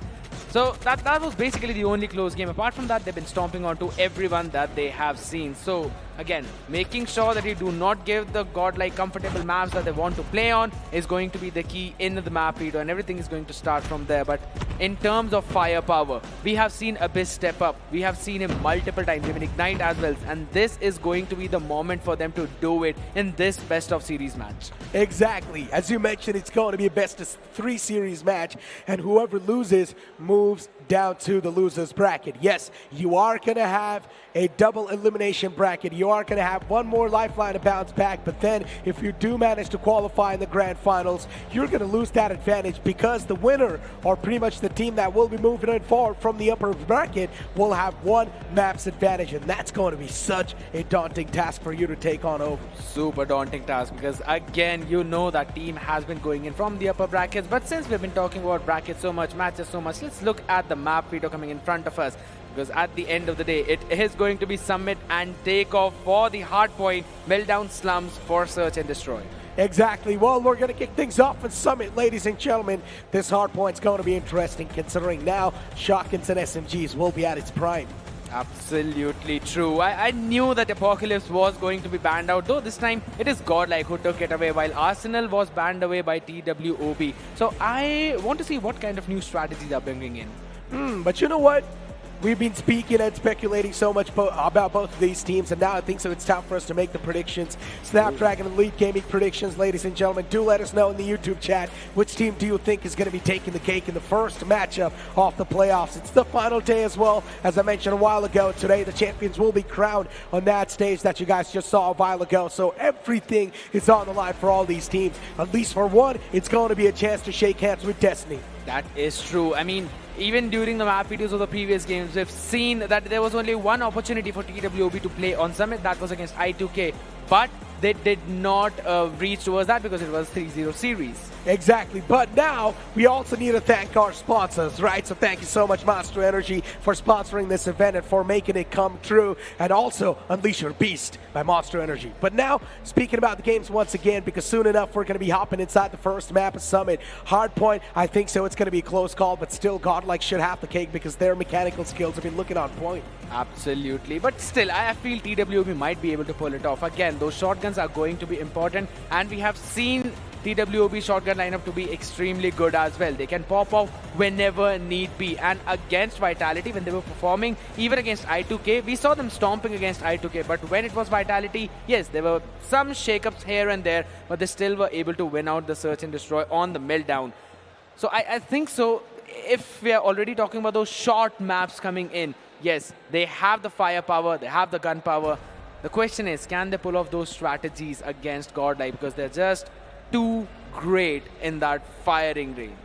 So that was basically the only close game. Apart from that, they've been stomping onto everyone that they have seen. So again, making sure that you do not give the GodLiKe comfortable maps that they want to play on is going to be the key in the map reader, and everything is going to start from there. But in terms of firepower, we have seen Abyss step up. We have seen him multiple times, even Ignite as well. And this is going to be the moment for them to do it in this best of series match. Exactly. As you mentioned, it's going to be a best of 3 series match, and whoever loses moves down to the losers bracket. Yes, you are going to have a double elimination bracket. You are going to have one more lifeline to bounce back, but then if you do manage to qualify in the grand finals, you're going to lose that advantage, because the winner, or pretty much the team that will be moving in forward from the upper bracket, will have one map's advantage, and that's going to be such a daunting task for you to take on over. Super daunting task, because again, you know that team has been going in from the upper brackets. But since we've been talking about brackets so much, matches so much, let's look at the map video coming in front of us, because at the end of the day, it is going to be Summit and Takeoff for the hardpoint, Meltdown Slums for Search and Destroy. Exactly. Well, we're going to kick things off with Summit, ladies and gentlemen. This hardpoint's going to be interesting, considering now shotguns and SMGs will be at its prime. Absolutely true. I knew that Apocalypse was going to be banned out, though this time it is GodLiKe who took it away, while Arsenal was banned away by TWOB. So I want to see what kind of new strategies they're bringing in. But you know what? We've been speaking and speculating so much about both of these teams, and now I think so it's time for us to make the predictions. Snapdragon Elite Gaming predictions, ladies and gentlemen. Do let us know in the YouTube chat, which team do you think is going to be taking the cake in the first matchup off the playoffs. It's the final day as well. As I mentioned a while ago, today the champions will be crowned on that stage that you guys just saw a while ago. So everything is on the line for all these teams. At least for one, it's going to be a chance to shake hands with Destiny. That is true. I mean, even during the map videos of the previous games, we've seen that there was only one opportunity for TWOB to play on Summit. That was against I2K. But they did not reach towards that because it was 3-0 series. Exactly, but now we also need to thank our sponsors, right? So thank you so much, Monster Energy, for sponsoring this event and for making it come true, and also Unleash Your Beast by Monster Energy. But now, speaking about the games once again, because soon enough we're going to be hopping inside the first map of Summit. Hardpoint, I think so, it's going to be a close call, but still GodLiKe should have the cake because their mechanical skills have been looking on point. Absolutely, but still, I feel TWB might be able to pull it off. Again, those shotguns are going to be important, and we have seen TWB shotgun lineup to be extremely good as well. They can pop off whenever need be. And against Vitality, when they were performing, even against I2K, we saw them stomping against I2K. But when it was Vitality, yes, there were some shakeups here and there, but they still were able to win out the search and destroy on the meltdown. So I think so, if we are already talking about those short maps coming in, yes, they have the firepower, they have the gunpower. The question is, can they pull off those strategies against GodLiKe? Because they're just too great in that firing range.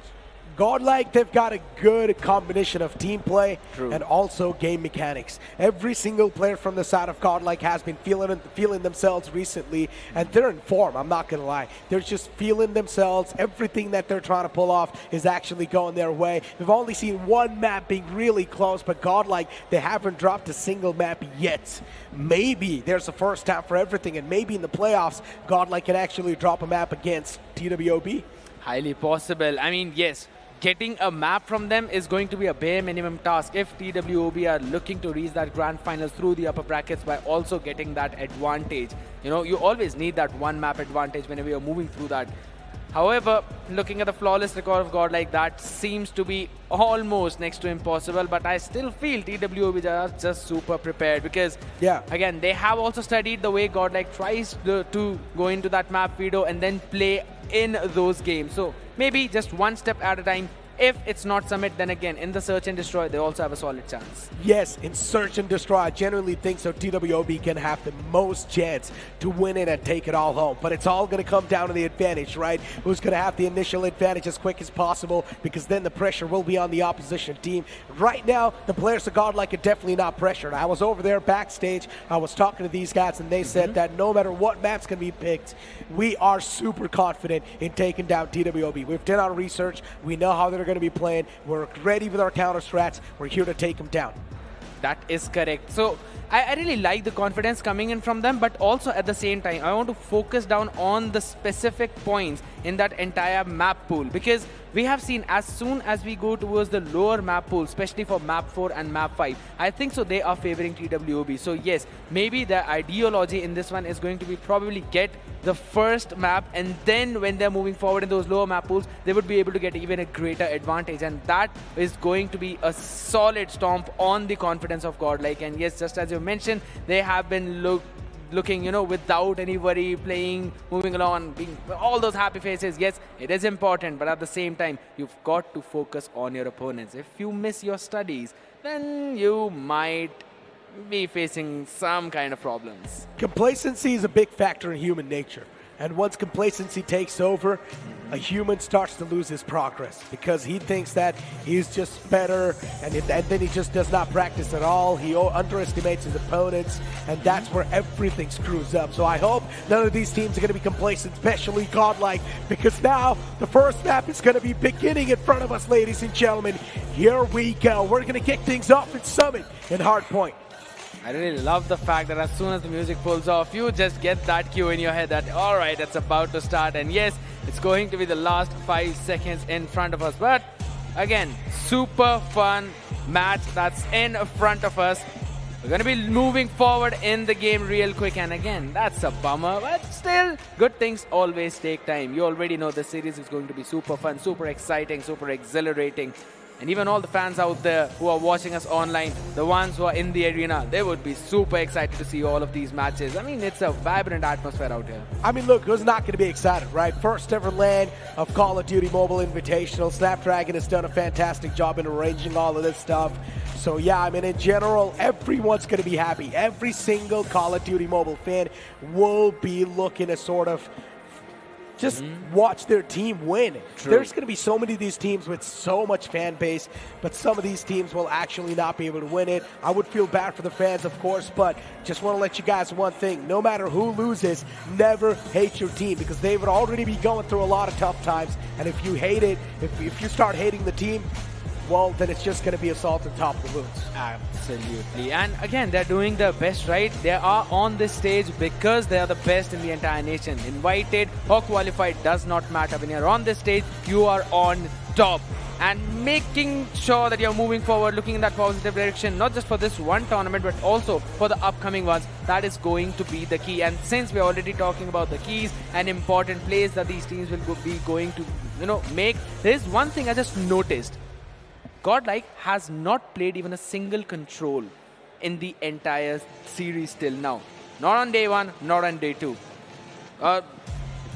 GodLiKe, they've got a good combination of team play and also game mechanics. Every single player from the side of GodLiKe has been feeling themselves recently, and they're in form, I'm not going to lie. They're just feeling themselves. Everything that they're trying to pull off is actually going their way. We've only seen one map being really close, but GodLiKe, they haven't dropped a single map yet. Maybe there's a first time for everything, and maybe in the playoffs, GodLiKe can actually drop a map against TWB. Highly possible. I mean, yes, getting a map from them is going to be a bare minimum task if TWOB are looking to reach that grand finals through the upper brackets by also getting that advantage. You know, you always need that one map advantage whenever you're moving through that. However, looking at the flawless record of GodLiKe, that seems to be almost next to impossible, but I still feel TWOB are just super prepared because, again, they have also studied the way GodLiKe tries to go into that map window and then play in those games. So maybe just one step at a time. If it's not Summit, then again, in the Search and Destroy, they also have a solid chance. Yes, in Search and Destroy, I genuinely think so. TWOB can have the most chance to win it and take it all home. But it's all going to come down to the advantage, right? Who's going to have the initial advantage as quick as possible, because then the pressure will be on the opposition team. Right now, the players of GodLiKe are definitely not pressured. I was over there backstage. I was talking to these guys, and they said that no matter what maps can be picked, we are super confident in taking down TWOB. We've done our research. We know how they're going to be playing. We're ready with our counter strats. We're here to take them down. That is correct. So I really like the confidence coming in from them, but also at the same time, I want to focus down on the specific points in that entire map pool, because we have seen as soon as we go towards the lower map pool, especially for map 4 and map 5, I think so they are favoring TWOB. So yes, maybe the ideology in this one is going to be probably get the first map, and then when they're moving forward in those lower map pools, they would be able to get even a greater advantage, and that is going to be a solid stomp on the confidence of GodLiKe. And yes, just as you mentioned, they have been looking, you know, without any worry, playing, moving along, being all those happy faces. Yes, it is important, but at the same time, you've got to focus on your opponents. If you miss your studies, then you might be facing some kind of problems. Complacency is a big factor in human nature. And once complacency takes over, a human starts to lose his progress because he thinks that he's just better, and then he just does not practice at all. He underestimates his opponents, and that's where everything screws up. So I hope none of these teams are going to be complacent, especially GodLiKe, because now the first map is going to be beginning in front of us, ladies and gentlemen. Here we go. We're going to kick things off at Summit in Hardpoint. I really love the fact that as soon as the music pulls off, you just get that cue in your head that, all right, it's about to start. And yes, it's going to be the last 5 seconds in front of us. But again, super fun match that's in front of us. We're going to be moving forward in the game real quick. And again, that's a bummer, but still, good things always take time. You already know the series is going to be super fun, super exciting, super exhilarating. And even all the fans out there who are watching us online, the ones who are in the arena, they would be super excited to see all of these matches. I mean, it's a vibrant atmosphere out here. I mean, look, who's not going to be excited, right? First ever LAN of Call of Duty Mobile Invitational. Snapdragon has done a fantastic job in arranging all of this stuff. So yeah, I mean, in general, everyone's going to be happy. Every single Call of Duty Mobile fan will be looking to sort of just watch their team win. There's going to be so many of these teams with so much fan base, but some of these teams will actually not be able to win it. I would feel bad for the fans, of course, but just want to let you guys one thing. No matter who loses, never hate your team, because they would already be going through a lot of tough times. And if you hate it, if you start hating the team, well, then it's just going to be assault on top of the boots. Absolutely. And again, they're doing their best, right? They are on this stage because they are the best in the entire nation. Invited or qualified does not matter. When you're on this stage, you are on top. And making sure that you're moving forward, looking in that positive direction, not just for this one tournament, but also for the upcoming ones, that is going to be the key. And since we're already talking about the keys and important plays that these teams will be going to, make, there is one thing I just noticed. GodLiKe has not played even a single control in the entire series till now. Not on day one, not on day two.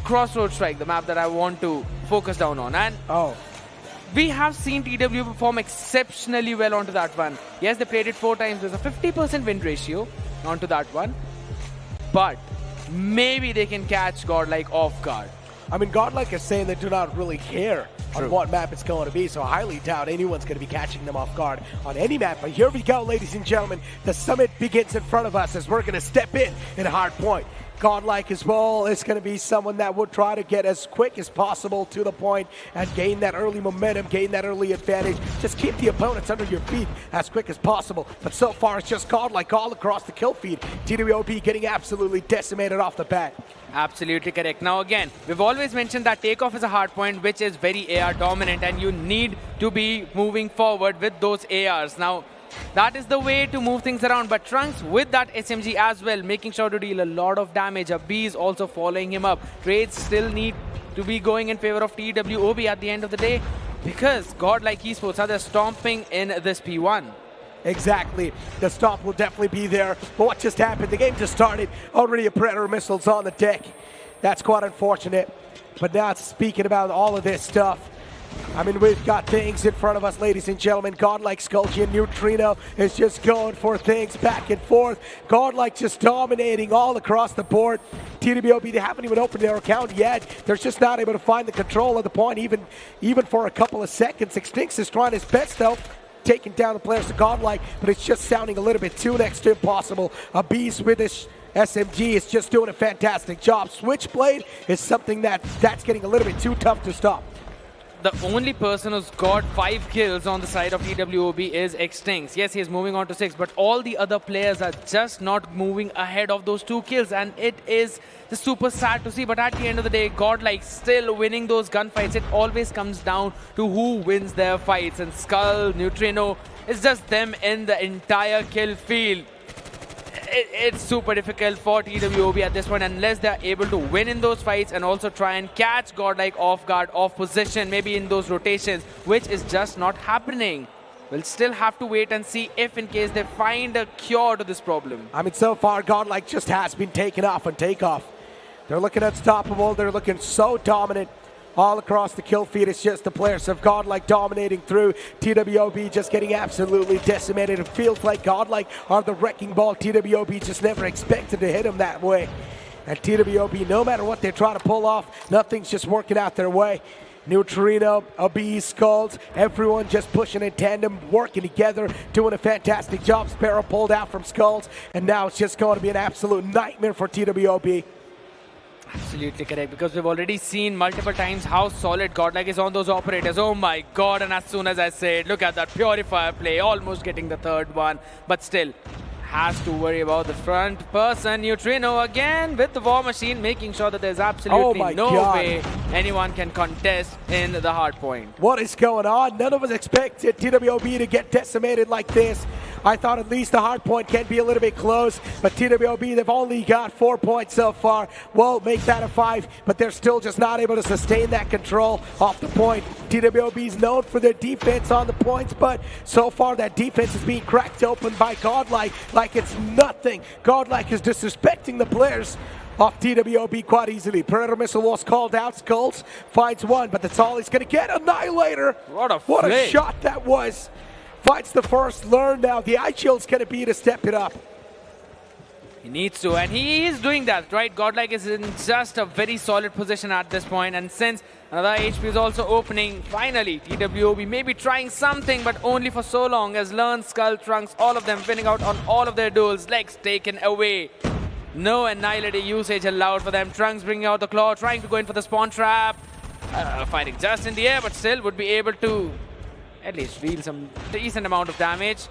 Crossroad Strike, the map that I want to focus down on. And we have seen TWO perform exceptionally well onto that one. Yes, they played it 4 times. There's a 50% win ratio onto that one. But maybe they can catch GodLiKe off guard. I mean, GodLiKe is saying they do not really care on what map it's going to be, so I highly doubt anyone's going to be catching them off guard on any map. But here we go, ladies and gentlemen. The summit begins in front of us as we're going to step in hard point. GodLiKe as well is going to be someone that would try to get as quick as possible to the point and gain that early momentum, gain that early advantage. Just keep the opponents under your feet as quick as possible. But so far, it's just GodLiKe all across the kill feed. TWOB getting absolutely decimated off the bat. Absolutely correct. Now again, we've always mentioned that takeoff is a hard point, which is very AR dominant, and you need to be moving forward with those ARs. Now, that is the way to move things around, but Trunks with that SMG as well, making sure to deal a lot of damage. A B is also following him up. Trades still need to be going in favor of TWOB at the end of the day, because GodLiKe Esports are stomping in this P1. Exactly. The stomp will definitely be there. But what just happened? The game just started. Already a Predator missile's on the deck. That's quite unfortunate. But now speaking about all of this stuff, I mean, we've got things in front of us, ladies and gentlemen. GodLiKe, Skulky, and Neutrino is just going for things back and forth. GodLiKe just dominating all across the board. TWOB, they haven't even opened their account yet. They're just not able to find the control of the point, even for a couple of seconds. Extinx is trying his best, though, taking down the players of GodLiKe, but it's just sounding a little bit too next to impossible. A beast with this SMG is just doing a fantastic job. Switchblade is something that's getting a little bit too tough to stop. The only person who's got 5 kills on the side of TWOB is Extinx. Yes, he's moving on to 6, but all the other players are just not moving ahead of those 2 kills, and it is just super sad to see. But at the end of the day, GodLiKe still winning those gunfights. It always comes down to who wins their fights, and Skull, Neutrino, it's just them in the entire kill field. It's super difficult for TWOB at this point unless they're able to win in those fights and also try and catch GodLiKe off guard, off position, maybe in those rotations, which is just not happening. We'll still have to wait and see if in case they find a cure to this problem. I mean, so far, GodLiKe just has been taken off on takeoff. They're looking unstoppable. They're looking so dominant. All across the kill feed, it's just the players of GodLiKe dominating through. TWOB just getting absolutely decimated. It feels like GodLiKe are the wrecking ball. TWOB just never expected to hit them that way. And TWOB, no matter what they're trying to pull off, nothing's just working out their way. Neutrino, AB, Skulls, everyone just pushing in tandem, working together, doing a fantastic job. Sparrow pulled out from Skulls, and now it's just going to be an absolute nightmare for TWOB. Absolutely correct, because we've already seen multiple times how solid GodLiKe is on those operators. Oh my god, and as soon as I said, look at that Purifier play, almost getting the 3rd one, but still has to worry about the front person. Neutrino again with the War Machine, making sure that there's absolutely no way anyone can contest in the hard point. What is going on? None of us expected TWOB to get decimated like this. I thought at least the hard point can be a little bit close, but TWOB, they've only got 4 points so far. Well, make that a 5, but they're still just not able to sustain that control off the point. TWOB is known for their defense on the points, but so far that defense is being cracked open by GodLiKe like it's nothing. GodLiKe is disrespecting the players off TWOB quite easily. Predator missile was called out. Skulls finds one, but that's all he's going to get. Annihilator. What a shot that was. Fights the first, learn now. The eye shield's going to be to step it up. He needs to, and he is doing that, right? GodLiKe is in just a very solid position at this point, and since another HP is also opening, finally, TWOB may be trying something, but only for so long as Learn, Skull, Trunks, all of them winning out on all of their duels. Legs taken away. No Annihilator usage allowed for them. Trunks bringing out the claw, trying to go in for the spawn trap. Fighting just in the air, but still would be able to at least deal some decent amount of damage.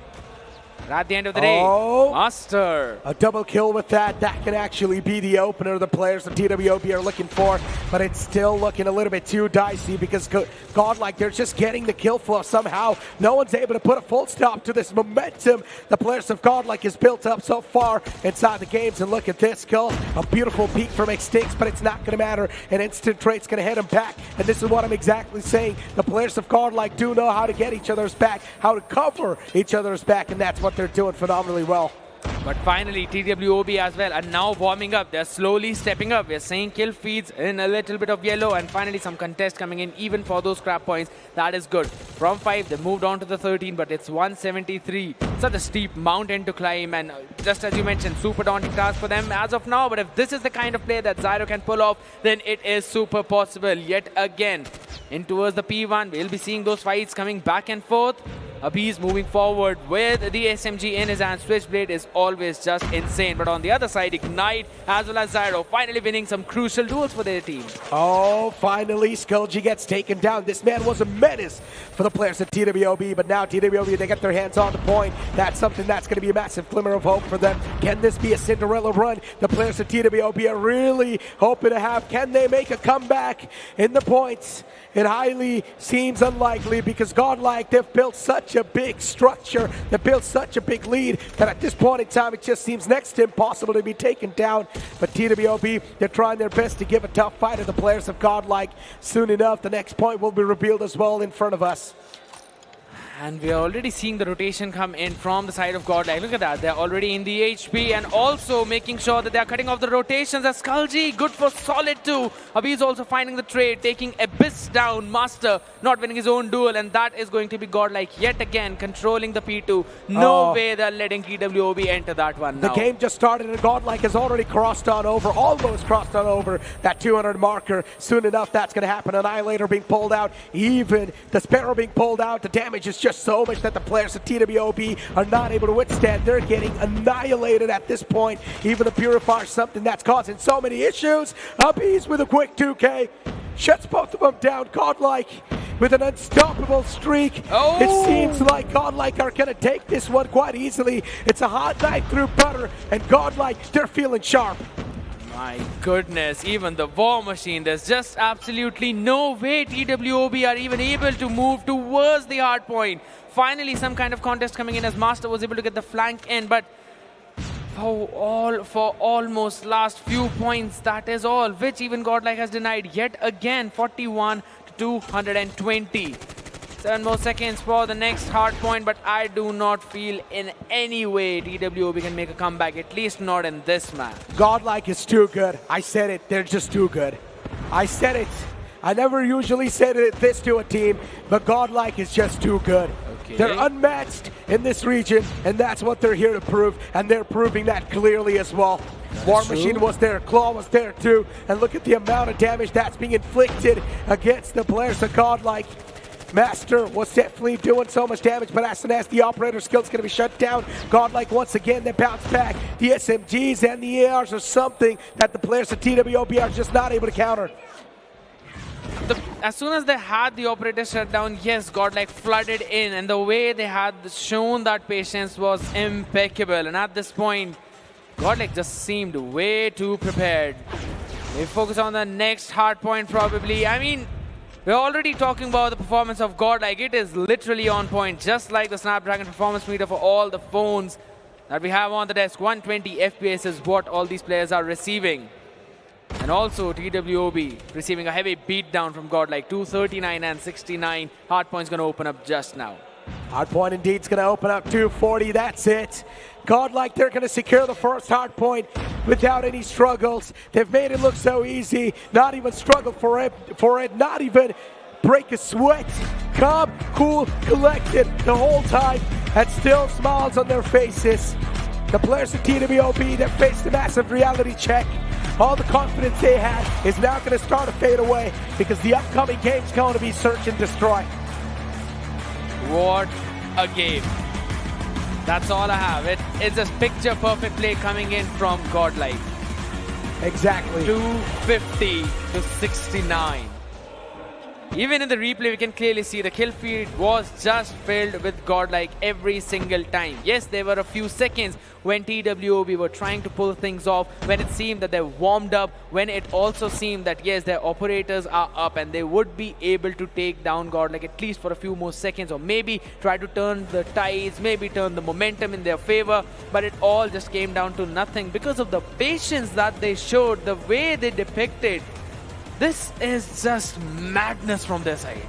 But at the end of the day, Master. A double kill with that. That can actually be the opener the players of TWOB are looking for, but it's still looking a little bit too dicey because GodLiKe, they're just getting the kill flow somehow. No one's able to put a full stop to this momentum the players of GodLiKe has built up so far inside the games. And look at this kill. A beautiful peek from Extinct, but it's not going to matter. An instant trade's going to hit him back. And this is what I'm exactly saying. The players of GodLiKe do know how to get each other's back, how to cover each other's back, and that's what they're doing phenomenally well. But finally, TWOB as well are now warming up. They're slowly stepping up. We're seeing kill feeds in a little bit of yellow, and finally some contest coming in even for those scrap points. That is good. From 5, they moved on to the 13, but it's 173. Such a steep mountain to climb, and just as you mentioned, super daunting task for them as of now. But if this is the kind of play that Zyro can pull off, then it is super possible. Yet again, in towards the P1, we'll be seeing those fights coming back and forth. Abiz moving forward with the SMG in his hand. Switchblade is always just insane. But on the other side, Ignite as well as Zyro finally winning some crucial duels for their team. Oh, finally, Skullji gets taken down. This man was a menace for the players at TWOB, but now TWOB, they get their hands on the point. That's something that's going to be a massive glimmer of hope for them. Can this be a Cinderella run? The players at TWOB are really hoping to have. Can they make a comeback in the points? It highly seems unlikely because GodLiKe, they've built such a big structure, they've built such a big lead that at this point in time it just seems next to impossible to be taken down. But TWOB, they're trying their best to give a tough fight to the players of GodLiKe. Soon enough, the next point will be revealed as well in front of us. And we are already seeing the rotation come in from the side of GodLiKe. Look at that. They're already in the HP and also making sure that they're cutting off the rotations. As Skullji, good for solid 2. Abiz also finding the trade, taking Abyss down. Master not winning his own duel, and that is going to be GodLiKe yet again controlling the P2. No way they're letting TWOB enter that one now. The game just started and GodLiKe has already crossed on over, almost crossed on over that 200 marker. Soon enough, that's going to happen. Annihilator being pulled out, even the Sparrow being pulled out. The damage is just so much that the players of TWOB are not able to withstand. They're getting annihilated at this point. Even the Purifier, something that's causing so many issues. Abiz with a quick 2K. Shuts both of them down. GodLiKe with an unstoppable streak. It seems like GodLiKe are going to take this one quite easily. It's a hot knife through butter, and GodLiKe, they're feeling sharp. My goodness, even the War Machine, there's just absolutely no way TWOB are even able to move towards the hard point. Finally, some kind of contest coming in as Master was able to get the flank in, but for almost last few points, that is all, which even GodLiKe has denied yet again. 41 to 220. 7 more seconds for the next hard point, but I do not feel in any way TWOB can make a comeback, at least not in this match. GodLiKe is too good. I said it, they're just too good. I said it. I never usually say this to a team, but GodLiKe is just too good. Okay. They're unmatched in this region, and that's what they're here to prove, and they're proving that clearly as well. War Machine was there, Claw was there too, and look at the amount of damage that's being inflicted against the players of GodLiKe. Master was definitely doing so much damage, but as soon as the operator skill is going to be shut down, GodLiKe once again, they bounce back. The SMGs and the ARs are something that the players of TWOB are just not able to counter. As soon as they had the operator shut down, yes, GodLiKe flooded in, and the way they had shown that patience was impeccable. And at this point, GodLiKe just seemed way too prepared. They focus on the next hard point probably. I mean, we're already talking about the performance of GodLiKe. It is literally on point, just like the Snapdragon performance meter for all the phones that we have on the desk. 120 FPS is what all these players are receiving. And also TWOB receiving a heavy beatdown from GodLiKe. 239 and 69. Hardpoint's going to open up just now. Hardpoint indeed is going to open up 240. That's it. GodLiKe, they're going to secure the first hardpoint without any struggles. They've made it look so easy. Not even struggle for it. Not even break a sweat. Calm, cool, collected the whole time, and still smiles on their faces. The players of TWOB that faced a massive reality check, all the confidence they had is now going to start to fade away because the upcoming game is going to be search and destroy. What a game. That's all I have. It's a picture perfect play coming in from GodLiKe. Exactly. 250 to 69. Even in the replay, we can clearly see the kill feed was just filled with GodLiKe every single time. Yes, there were a few seconds when TWOB were trying to pull things off, when it seemed that they warmed up, when it also seemed that, yes, their operators are up and they would be able to take down GodLiKe at least for a few more seconds, or maybe try to turn the tides, maybe turn the momentum in their favor. But it all just came down to nothing because of the patience that they showed, the way they depicted. This is just madness from their side.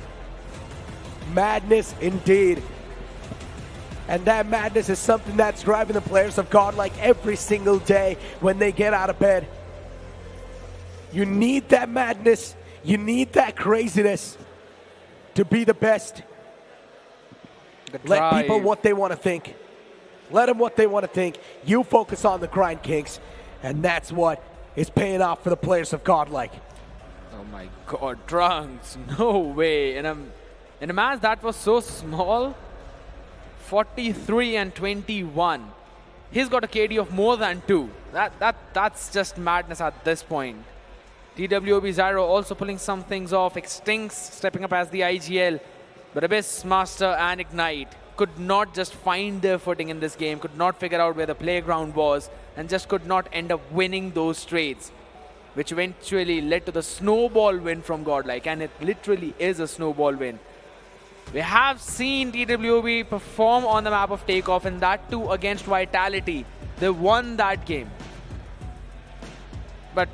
Madness indeed. And that madness is something that's driving the players of GodLiKe every single day when they get out of bed. You need that madness. You need that craziness to be the best. Let people what they want to think. Let them what they want to think. You focus on the grind, Kings. And that's what is paying off for the players of GodLiKe. Oh my god, Trunks, no way. In a match that was so small, 43 and 21. He's got a KD of more than 2. That's just madness at this point. TWOB Zyro also pulling some things off. Extincts stepping up as the IGL. But Abyss, Master and Ignite could not just find their footing in this game, could not figure out where the playground was, and just could not end up winning those trades, which eventually led to the snowball win from GodLiKe, and it literally is a snowball win. We have seen TWOB perform on the map of Takeoff, and that too against Vitality. They won that game. But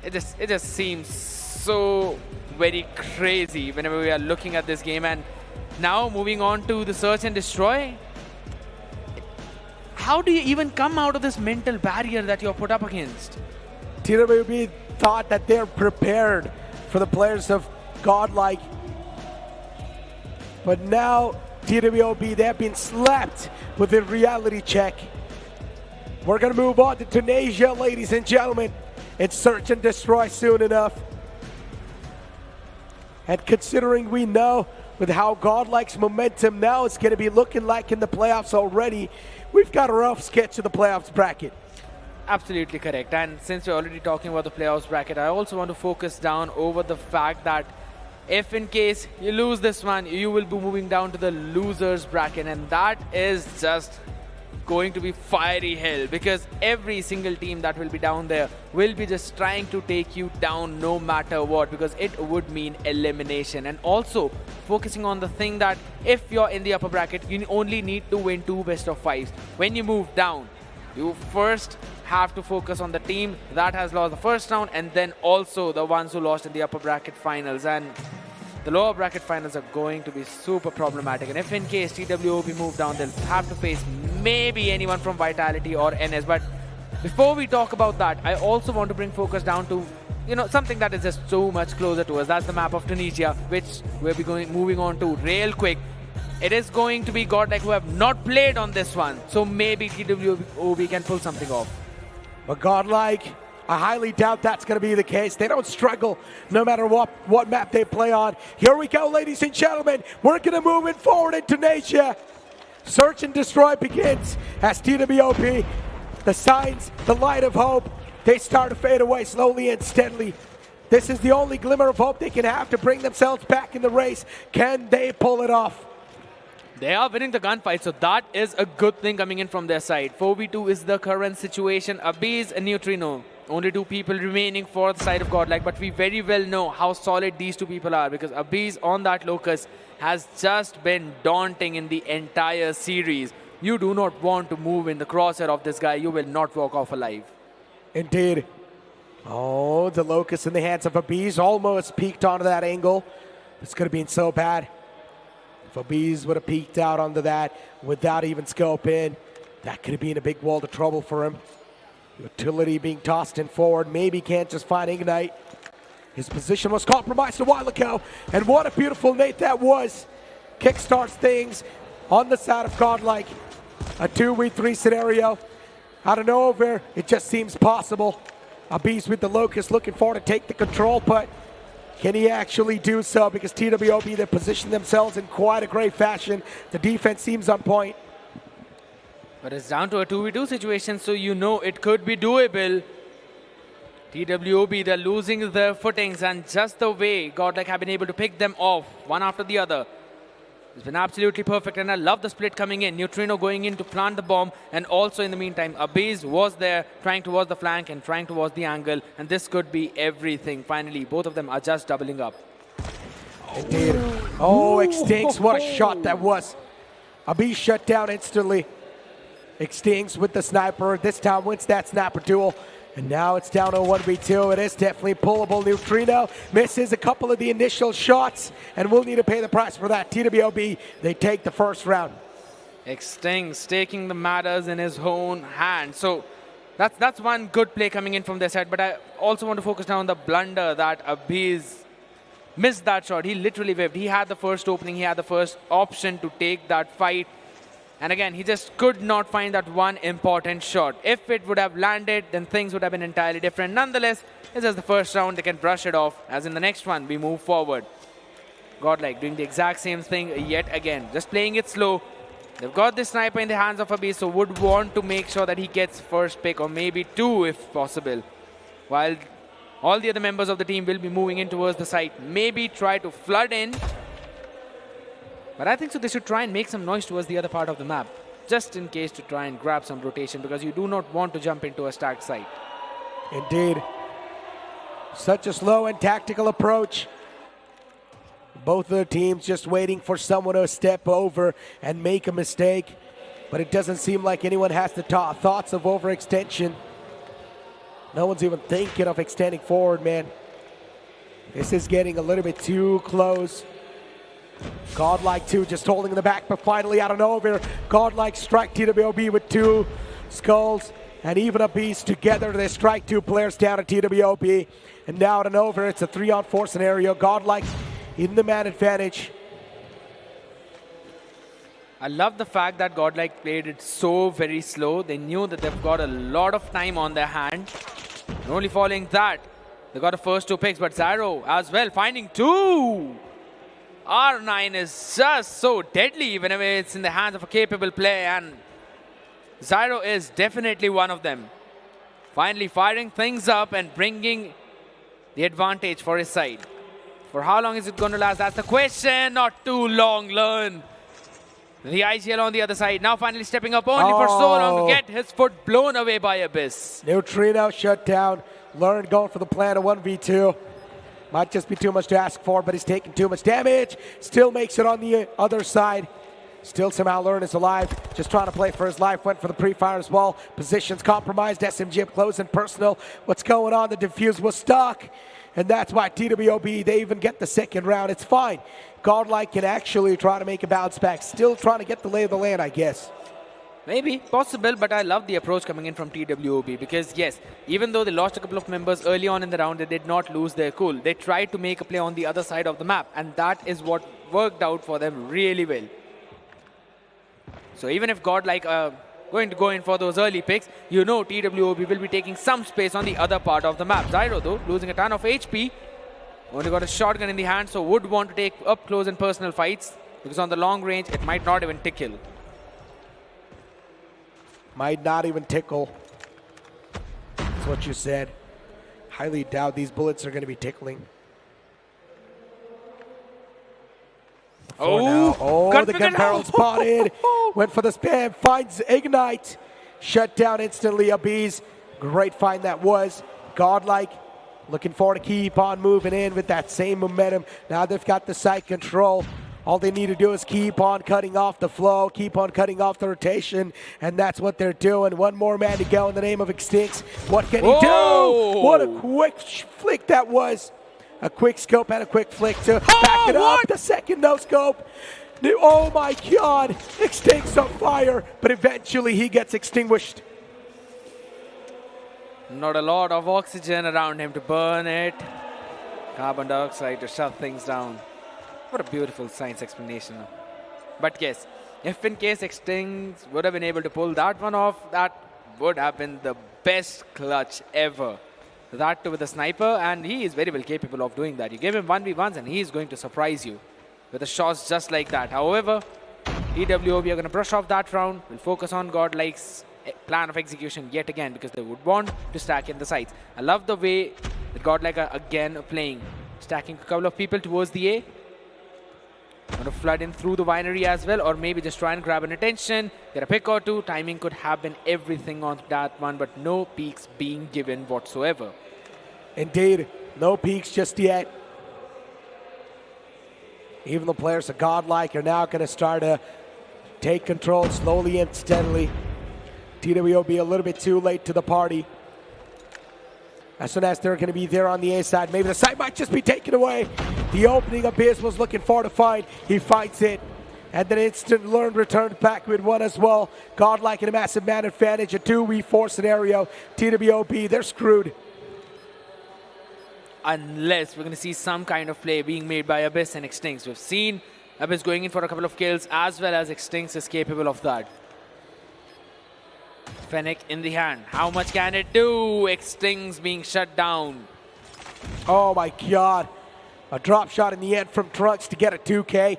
it just seems so very crazy whenever we are looking at this game. And now moving on to the search and destroy. How do you even come out of this mental barrier that you're put up against? TWOB thought that they're prepared for the players of GodLiKe. But now, TWOB, they have been slapped with a reality check. We're going to move on to Tunisia, ladies and gentlemen. It's search and destroy soon enough. And considering we know with how GodLiKe's momentum now is going to be looking like in the playoffs already, we've got a rough sketch of the playoffs bracket. Absolutely correct. And since we're already talking about the playoffs bracket, I also want to focus down over the fact that if in case you lose this one, you will be moving down to the losers bracket, and that is just going to be fiery hell, because every single team that will be down there will be just trying to take you down no matter what, because it would mean elimination. And also focusing on the thing that if you're in the upper bracket, you only need to win 2 best-of-5s. When you move down, you first have to focus on the team that has lost the first round, and then also the ones who lost in the upper bracket finals. And the lower bracket finals are going to be super problematic. And if in case TWOB move down, they'll have to face maybe anyone from Vitality or NS. But before we talk about that, I also want to bring focus down to, you know, something that is just so much closer to us. That's the map of Tunisia, which we'll be moving on to real quick. It is going to be GodLiKe who have not played on this one, so maybe TWOB can pull something off. But GodLiKe, I highly doubt that's going to be the case. They don't struggle no matter what map they play on. Here we go, ladies and gentlemen. We're going to move it forward in Tunisia. Search and destroy begins as TWOB, the signs, the light of hope, they start to fade away slowly and steadily. This is the only glimmer of hope they can have to bring themselves back in the race. Can they pull it off? They are winning the gunfight, so that is a good thing coming in from their side. 4v2 is the current situation. Abyss and Neutrino, only 2 people remaining for the side of GodLiKe, but we very well know how solid these 2 people are, because Abyss on that Locust has just been daunting in the entire series. You do not want to move in the crosshair of this guy. You will not walk off alive. Indeed. Oh, the Locust in the hands of Abyss almost peeked onto that angle. It's going to be so bad. If Abyss would have peeked out onto that without even scope in, that could have been a big wall of trouble for him. Utility being tossed in forward. Maybe can't just find Ignite. His position was compromised a while ago. And what a beautiful nade that was. Kickstarts things on the side of GodLiKe. A 2v3 scenario. Out of nowhere, it just seems possible. Abiz with the Locust looking forward to take the control, but can he actually do so? Because TWOB, they position themselves in quite a great fashion. The defense seems on point. But it's down to a 2v2 situation, so you know it could be doable. TWOB, they're losing their footings, and just the way GodLiKe have been able to pick them off one after the other, it's been absolutely perfect, and I love the split coming in. Neutrino going in to plant the bomb, and also in the meantime, Abiz was there trying towards the flank and trying towards the angle, and this could be everything. Finally, both of them are just doubling up. Indeed. Oh, Extinct, what a shot that was. Abiz shut down instantly. Extinct with the sniper. This time wins that sniper duel. And now it's down to 1v2. It is definitely pullable. Neutrino misses a couple of the initial shots and will need to pay the price for that. TWOB, they take the first round. Extinct taking the matters in his own hand. So that's one good play coming in from their side. But I also want to focus now on the blunder that Abiz missed that shot. He literally whiffed. He had the first opening. He had the first option to take that fight. And again, he just could not find that one important shot. If it would have landed, then things would have been entirely different. Nonetheless, this is the first round. They can brush it off. As in the next one, we move forward. GodLiKe doing the exact same thing yet again. Just playing it slow. They've got this sniper in the hands of Abiz, so would want to make sure that he gets first pick, or maybe two if possible. While all the other members of the team will be moving in towards the site. Maybe try to flood in. But I think so they should try and make some noise towards the other part of the map, just in case to try and grab some rotation, because you do not want to jump into a stacked site. Indeed. Such a slow and tactical approach. Both of the teams just waiting for someone to step over and make a mistake. But it doesn't seem like anyone has the thoughts of overextension. No one's even thinking of extending forward, man. This is getting a little bit too close. GodLiKe too, just holding in the back, but finally out of nowhere, GodLiKe strike TWOB with two skulls, and even Abiz together, they strike two players down at TWOB, and now out of nowhere, it's a 3-on-4 scenario. GodLiKe in the man advantage. I love the fact that GodLiKe played it so very slow. They knew that they've got a lot of time on their hand. And only following that, they got the first two picks, but Zyro as well finding two. R9 is just so deadly whenever it's in the hands of a capable player, and Zyro is definitely one of them. Finally firing things up and bringing the advantage for his side. For how long is it going to last? That's the question. Not too long, Learn. The IGL on the other side, now finally stepping up only for so long to get his foot blown away by Abyss. Neutrino shut down. Learn going for the plan of 1v2. Might just be too much to ask for, but he's taking too much damage. Still makes it on the other side. Still somehow Learn is alive. Just trying to play for his life. Went for the pre-fire as well. Positions compromised. SMG up close and personal. What's going on? The defuse was stuck. And that's why TWOB, they even get the second round. It's fine. GodLiKe can actually try to make a bounce back. Still trying to get the lay of the land, I guess. Maybe, possible, but I love the approach coming in from TWOB because, yes, even though they lost a couple of members early on in the round, they did not lose their cool. They tried to make a play on the other side of the map, and that is what worked out for them really well. So even if GodLiKe are going to go in for those early picks, you know TWOB will be taking some space on the other part of the map. Zyro, though, losing a ton of HP. Only got a shotgun in the hand, so would want to take up close and personal fights because on the long range, it might not even tickle. Might not even tickle. That's what you said. Highly doubt these bullets are going to be tickling. Oh, the gun barrel spotted. Went for the spam. Finds Ignite. Shut down instantly. Abiz. Great find that was. GodLiKe looking forward to keep on moving in with that same momentum. Now they've got the site control. All they need to do is keep on cutting off the flow, keep on cutting off the rotation, and that's what they're doing. One more man to go in the name of Extinct. What can he do? What a quick flick that was. A quick scope and a quick flick to back it up. The second no scope. Oh my God. Extinct's on fire, but eventually he gets extinguished. Not a lot of oxygen around him to burn it. Carbon dioxide to shut things down. What a beautiful science explanation. But yes, if in case Extinct would have been able to pull that one off, that would have been the best clutch ever. That too with a sniper, and he is very well capable of doing that. You give him 1v1s and he is going to surprise you with the shots just like that. However, TWOB are going to brush off that round. We'll focus on GodLiKe's plan of execution yet again because they would want to stack in the sides. I love the way that GodLiKe are again playing. Stacking a couple of people towards the A. Going to flood in through the winery as well, or maybe just try and grab an attention. Get a pick or two. Timing could have been everything on that one, but no peeks being given whatsoever. Indeed, no peeks just yet. Even the players of GodLiKe are now going to start to take control slowly and steadily. TWOB a little bit too late to the party. As soon as they're going to be there on the A side, maybe the side might just be taken away. The opening Abyss was looking for to find. He fights it. And then instant learn returned back with one as well. GodLiKe in a massive man advantage, a 2v4 scenario. TWOB, they're screwed. Unless we're going to see some kind of play being made by Abyss and Extinct. We've seen Abyss going in for a couple of kills as well as Extinct is capable of that. Fennec in the hand. How much can it do? Extinct's being shut down. Oh my God. A drop shot in the end from Trunks to get a 2K.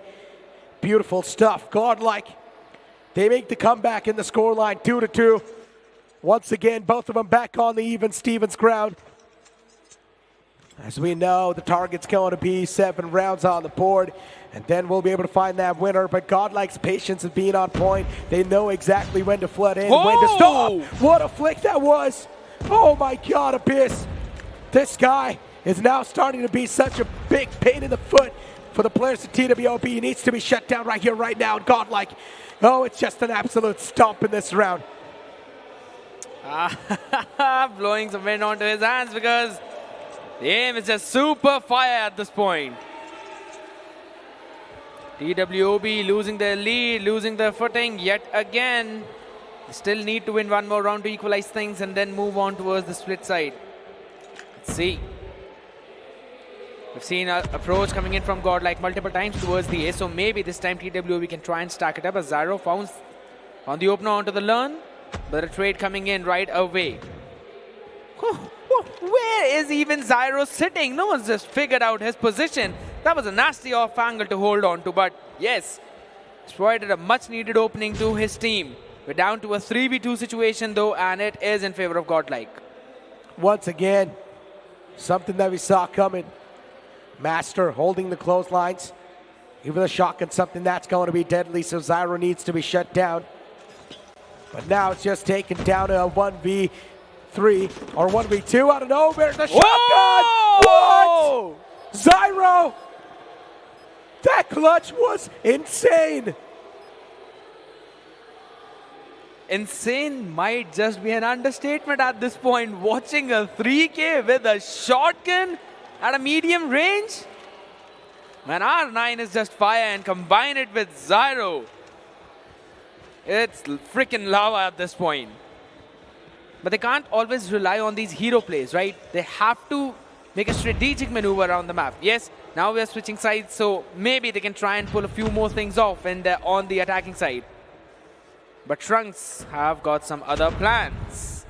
Beautiful stuff. GodLiKe, they make the comeback in the scoreline 2-2. Once again, both of them back on the even Stevens ground. As we know, the target's going to be 7 rounds on the board, and then we'll be able to find that winner. But GodLiKe's patience is being on point. They know exactly when to flood in, when to stop. What a flick that was. Oh my God, Abyss. This guy is now starting to be such a big pain in the foot for the players of TWOB. He needs to be shut down right here, right now. And GodLiKe, oh, it's just an absolute stomp in this round. Blowing some wind onto his hands because the aim is just super fire at this point. TWOB losing their lead, losing their footing yet again. They still need to win one more round to equalize things and then move on towards the split side. Let's see. We've seen an approach coming in from GodLiKe multiple times towards the A, so maybe this time TWOB can try and stack it up as Zyro founds on the opener onto the learn, but a trade coming in right away. Where is even Zyro sitting? No one's just figured out his position. That was a nasty off angle to hold on to, but yes, it's provided a much needed opening to his team. We're down to a 3v2 situation though, and it is in favor of GodLiKe. Once again, something that we saw coming. Master holding the clotheslines. Even the shotgun, something that's going to be deadly, so Zyro needs to be shut down. But now it's just taken down to a 1v3 or 1v2 out of nowhere. The shotgun! What? Zyro! That clutch was insane. Insane might just be an understatement at this point. Watching a 3K with a shotgun at a medium range. Man, R9 is just fire, and combine it with Zyro. It's freaking lava at this point. But they can't always rely on these hero plays, right? They have to make a strategic maneuver around the map. Yes, now we are switching sides, so maybe they can try and pull a few more things off on the attacking side. But Trunks have got some other plans.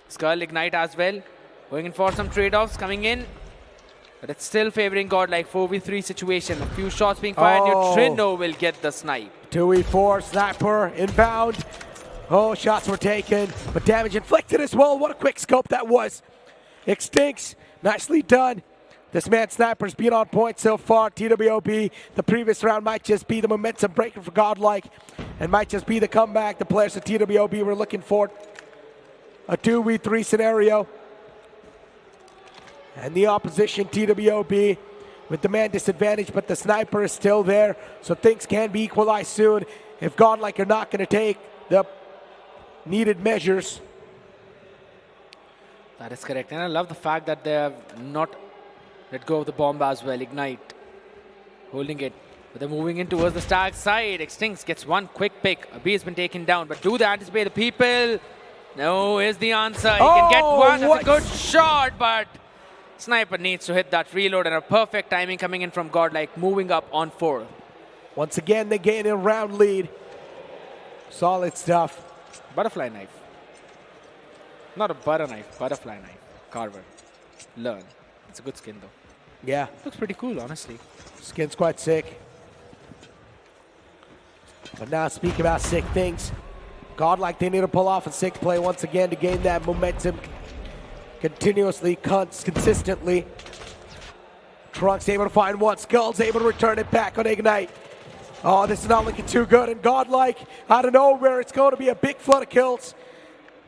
Skull Ignite as well. Going in for some trade-offs coming in. But it's still favoring GodLiKe 4v3 situation. A few shots being fired. Neutrino will get the snipe. 2v4, sniper, inbound. Oh, shots were taken, but damage inflicted as well. What a quick scope that was. Extincts, nicely done. This man Sniper's been on point so far. TWOB, the previous round might just be the momentum breaker for GodLiKe and might just be the comeback the players of TWOB were looking for. A 2v3 scenario. And the opposition, TWOB, with the man disadvantage, but the sniper is still there, so things can be equalized soon if GodLiKe are not going to take the needed measures. That is correct, and I love the fact that they have not let go of the bomb as well. Ignite, holding it, but they're moving in towards the Stag side. Extinct gets one quick pick. A B has been taken down, but do they anticipate the people? No, is the answer. He can get one. That's a good shot, but Sniper needs to hit that reload, and a perfect timing coming in from GodLiKe, moving up on 4. Once again, they gain a round lead. Solid stuff. Butterfly knife. Not a butter knife, butterfly knife. Carver. Learn. It's a good skin though. Yeah. Looks pretty cool, honestly. Skin's quite sick. But now, speaking about sick things, GodLiKe, they need to pull off a sick play once again to gain that momentum continuously, consistently. Trunks able to find one. Skull's able to return it back on Ignite. Oh, this is not looking too good. And GodLiKe, out of nowhere, it's going to be a big flood of kills.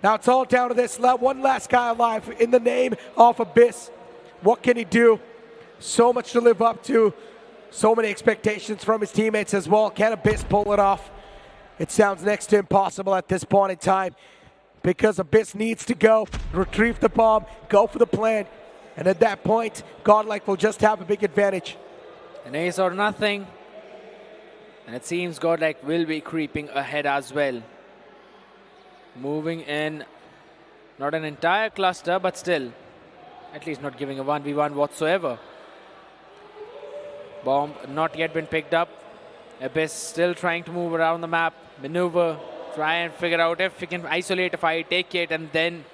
Now it's all down to this one last guy alive in the name of Abyss. What can he do? So much to live up to. So many expectations from his teammates as well. Can Abyss pull it off? It sounds next to impossible at this point in time, because Abyss needs to go, retrieve the bomb, go for the plant, and at that point, GodLiKe will just have a big advantage. An ace or nothing, and it seems GodLiKe will be creeping ahead as well. Moving in, not an entire cluster, but still, at least not giving a 1v1 whatsoever. Bomb not yet been picked up. Abyss still trying to move around the map, maneuver, try and figure out if he can isolate a fight, take it, and then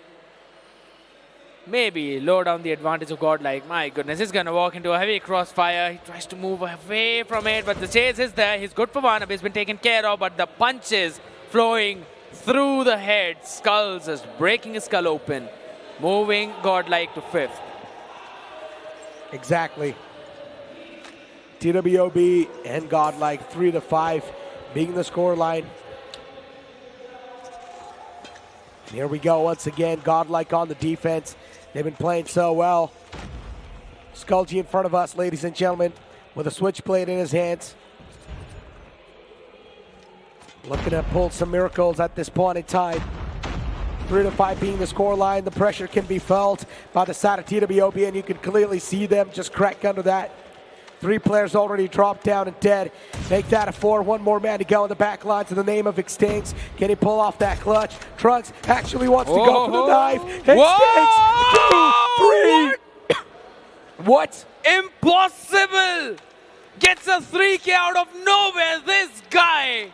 maybe lower down the advantage of GodLiKe. My goodness, he's going to walk into a heavy crossfire. He tries to move away from it, but the chase is there. He's good for one. Abyss been taken care of, but the punches flowing through the head. Skulls just breaking his skull open. Moving GodLiKe to 5th. Exactly. TWOB and GodLiKe 3-5 being the scoreline. Here we go once again. GodLiKe on the defense. They've been playing so well. Skullgy in front of us, ladies and gentlemen, with a switchblade in his hands. Looking to pull some miracles at this point in time. 3-5 being the scoreline. The pressure can be felt by the side of TWOB, and you can clearly see them just crack under that. 3 players already dropped down and dead. Make that a 4. One more man to go in the back lines in the name of Extinct. Can he pull off that clutch? Trunks actually wants to go for the knife. Extinct, 2, 3. What? Impossible! Gets a 3K out of nowhere. This guy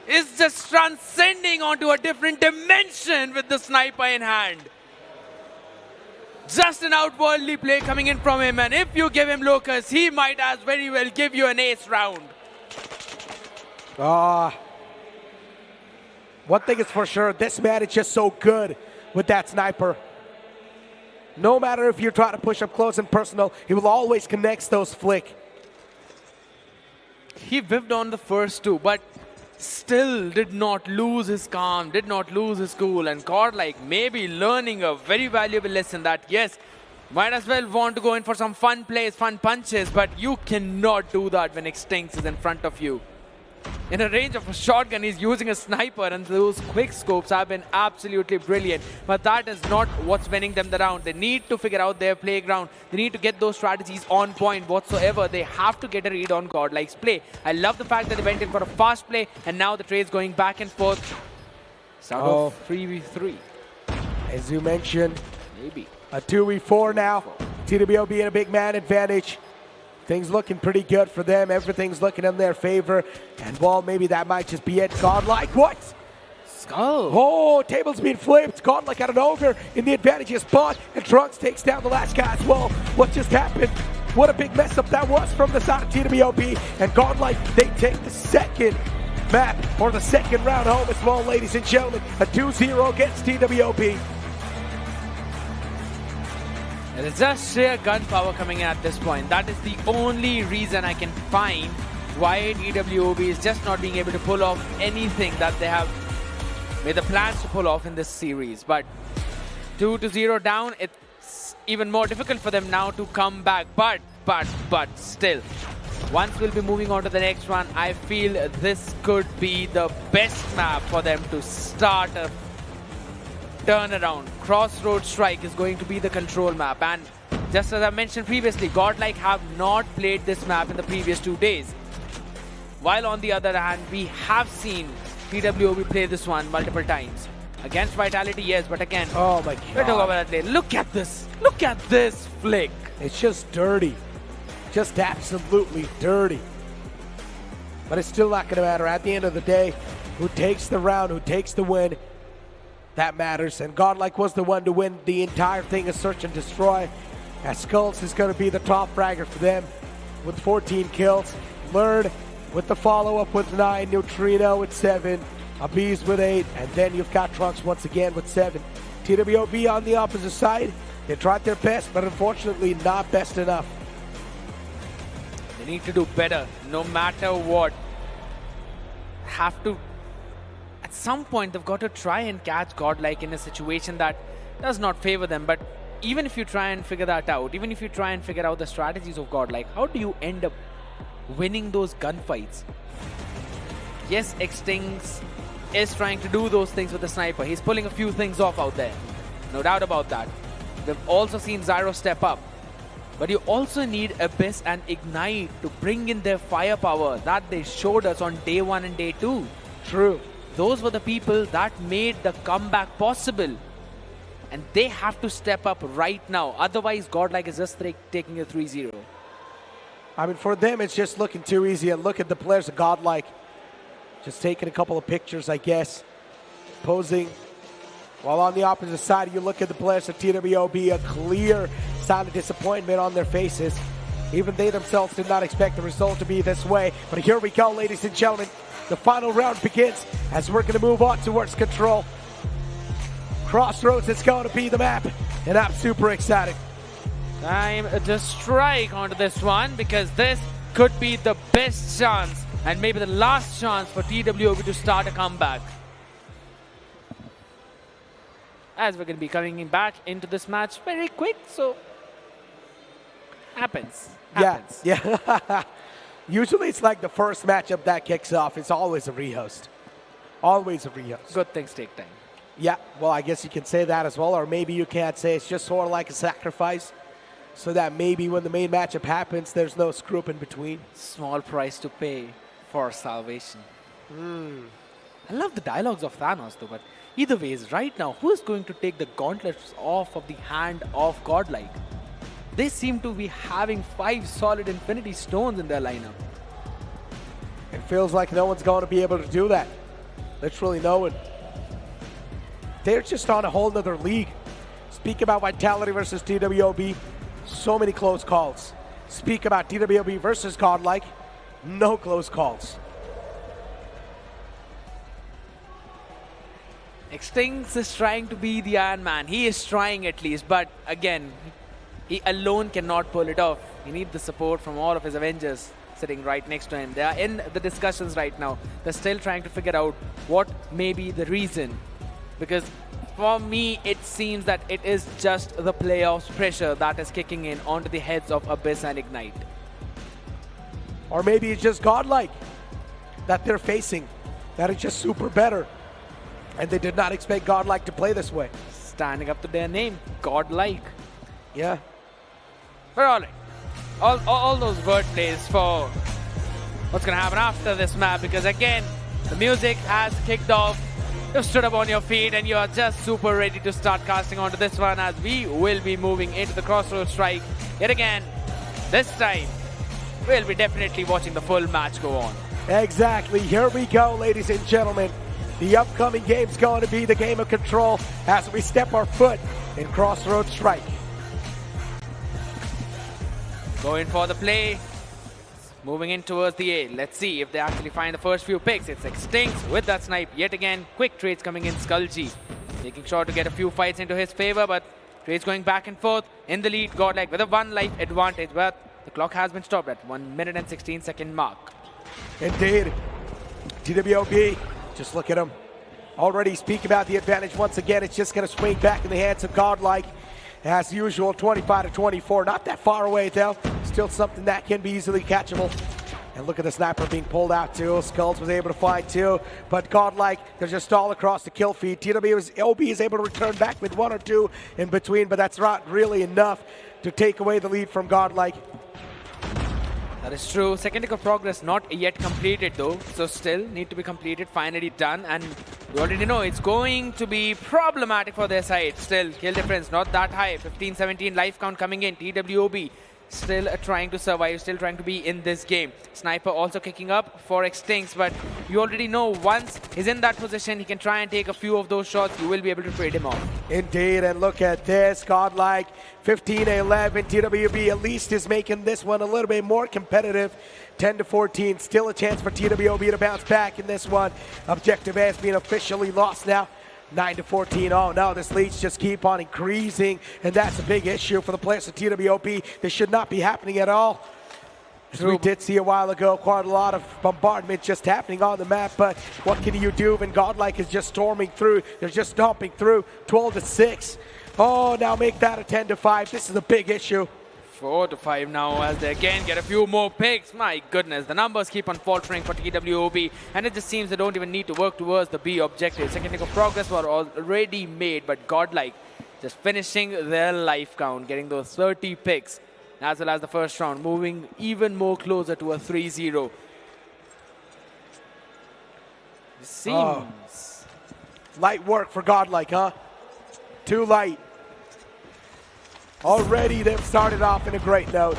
is just transcending onto a different dimension with the sniper in hand. Just an outworldly play coming in from him, and if you give him Locust, he might as very well give you an ace round. One thing is for sure, this man is just so good with that sniper. No matter if you try to push up close and personal, he will always connect those flick. He whiffed on the first 2, but still did not lose his calm, did not lose his cool, and GodLiKe maybe learning a very valuable lesson that yes, might as well want to go in for some fun plays, fun punches, but you cannot do that when Extinct is in front of you. In a range of a shotgun, he's using a sniper, and those quick scopes have been absolutely brilliant. But that is not what's winning them the round. They need to figure out their playground. They need to get those strategies on point whatsoever. They have to get a read on GodLiKe's play. I love the fact that they went in for a fast play, and now the trade's going back and forth. Sound of 3v3. As you mentioned, maybe a 2v4 now. TWOB in a big man advantage. Things looking pretty good for them. Everything's looking in their favor. And well, maybe that might just be it. GodLiKe, what? Skull. Oh, table's been flipped. GodLiKe out and over in the advantageous spot. And Trunks takes down the last guy as well. What just happened? What a big mess up that was from the side of TWOB. And GodLiKe, they take the second map or the second round home as well, ladies and gentlemen. A 2-0 against TWOB. It is just sheer gunpowder coming in at this point. That is the only reason I can find why TWOB is just not being able to pull off anything that they have made the plans to pull off in this series. But 2-0 down, it's even more difficult for them now to come back. But still, once we'll be moving on to the next one, I feel this could be the best map for them to start a turnaround. Crossroads Strike is going to be the control map, and just as I mentioned previously, GodLiKe have not played this map in the previous 2 days. While on the other hand, we have seen TWOB play this one multiple times. Against Vitality, yes, but again, oh my God. Look at this. Look at this flick. It's just dirty. Just absolutely dirty. But it's still not going to matter. At the end of the day, who takes the round, who takes the win, that matters. And GodLiKe was the one to win the entire thing of Search and Destroy. As Skulls is going to be the top fragger for them with 14 kills. Lurd with the follow-up with 9, Neutrino with 7, Abiz with 8, and then you've got Trunks once again with 7. TWOB on the opposite side, they tried their best, but unfortunately not best enough. They need to do better, no matter what. At some point, they've got to try and catch GodLiKe in a situation that does not favor them. But even if you try and figure that out, even if you try and figure out the strategies of GodLiKe, how do you end up winning those gunfights? Yes, Xtings is trying to do those things with the sniper. He's pulling a few things off out there. No doubt about that. We've also seen Zyro step up. But you also need Abyss and Ignite to bring in their firepower that they showed us on day 1 and day 2. True. Those were the people that made the comeback possible. And they have to step up right now. Otherwise, GodLiKe is just taking a 3-0. I mean, for them, it's just looking too easy. And look at the players of GodLiKe. Just taking a couple of pictures, I guess. Posing. While on the opposite side, you look at the players of TWOB, a clear sign of disappointment on their faces. Even they themselves did not expect the result to be this way. But here we go, ladies and gentlemen. The final round begins as we're going to move on towards Control. Crossroads is going to be the map, and I'm super excited. Time to strike onto this one, because this could be the best chance and maybe the last chance for TWOB to start a comeback. As we're going to be coming back into this match very quick, so happens. Yeah. Usually it's like the first matchup that kicks off. It's always a rehost. Always a rehost. Good things take time. Yeah, well, I guess you can say that as well, or maybe you can't say it's just sort of like a sacrifice, so that maybe when the main matchup happens, there's no screw up in between. Small price to pay for salvation. I love the dialogues of Thanos, though, but either ways, right now, who is going to take the gauntlets off of the hand of GodLiKe? They seem to be having 5 solid Infinity Stones in their lineup. It feels like no one's going to be able to do that. Literally no one. They're just on a whole nother league. Speak about Vitality versus TWOB, so many close calls. Speak about TWOB versus GodLiKe, no close calls. Xtings is trying to be the Iron Man. He is trying at least, but again, he alone cannot pull it off. He needs the support from all of his Avengers sitting right next to him. They are in the discussions right now. They're still trying to figure out what may be the reason. Because for me, it seems that it is just the playoffs pressure that is kicking in onto the heads of Abyss and Ignite. Or maybe it's just GodLiKe that they're facing, that is just super better. And they did not expect GodLiKe to play this way. Standing up to their name, GodLiKe. Yeah. But all those word plays for what's going to happen after this map, because again, the music has kicked off. You've stood up on your feet and you are just super ready to start casting onto this one, as we will be moving into the Crossroads strike yet again. This time, we'll be definitely watching the full match go on. Exactly. Here we go, ladies and gentlemen. The upcoming game's going to be the game of Control as we step our foot in Crossroads strike. Going for the play. Moving in towards the A. Let's see if they actually find the first few picks. It's Xtings with that snipe yet again. Quick trades coming in. Skullji making sure to get a few fights into his favor, but trades going back and forth. In the lead, GodLiKe with a 1 life advantage, but the clock has been stopped at 1 minute and 16-second mark. Indeed. TWOB, just look at him. Already speak about the advantage once again. It's just going to swing back in the hands of GodLiKe. As usual, 25-24. Not that far away, though. Still something that can be easily catchable. And look at the sniper being pulled out, too. Skulls was able to find, too. But GodLiKe, they're just all across the kill feed. TWOB is able to return back with 1 or 2 in between, but that's not really enough to take away the lead from GodLiKe. That is true. Second tick of progress not yet completed, though. So still need to be completed, finally done. And we already know it's going to be problematic for their side. Still, kill difference not that high. 15-17 life count coming in. TWOB still trying to survive, still trying to be in this game. Sniper also kicking up for Extincts, but you already know once he's in that position, he can try and take a few of those shots. You will be able to trade him off. Indeed, and look at this, GodLiKe 15-11. TWB at least is making this one a little bit more competitive. 10-14, still a chance for TWB to bounce back in this one. Objective A has been officially lost now. 9-14. Oh no, this leads just keep on increasing, and that's a big issue for the players of TWB. This should not be happening at all. As we did see a while ago, quite a lot of bombardment just happening on the map, but what can you do when GodLiKe is just storming through? They're just stomping through. 12-6. Oh, now make that a 10-5. This is a big issue. 4-5 now as they again get a few more picks. My goodness, the numbers keep on faltering for TWB, and it just seems they don't even need to work towards the B objective. Second tick of progress were already made, but GodLiKe just finishing their life count, getting those 30 picks, as well as the first round, moving even more closer to a 3-0. It seems... Light work for GodLiKe, huh? Too light. Already they've started off in a great note.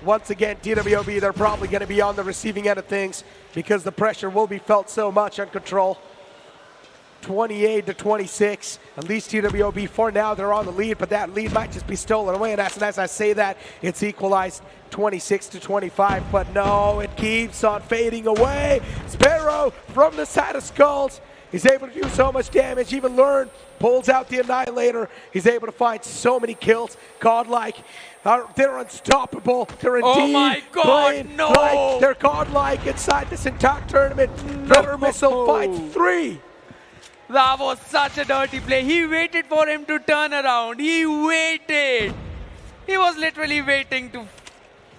Once again, TWB, they're probably going to be on the receiving end of things because the pressure will be felt so much on Control. 28-26. At least TWB, for now, they're on the lead, but that lead might just be stolen away. And as I say that, it's equalized 26-25. But no, it keeps on fading away. Sparrow from the side of Skulls. He's able to do so much damage. Even Learn pulls out the Annihilator. He's able to find so many kills. GodLiKe, they're unstoppable. They're indeed oh my God, no! Like they're GodLiKe inside this entire tournament. Predator Missile finds 3. That was such a dirty play. He waited for him to turn around. He waited. He was literally waiting to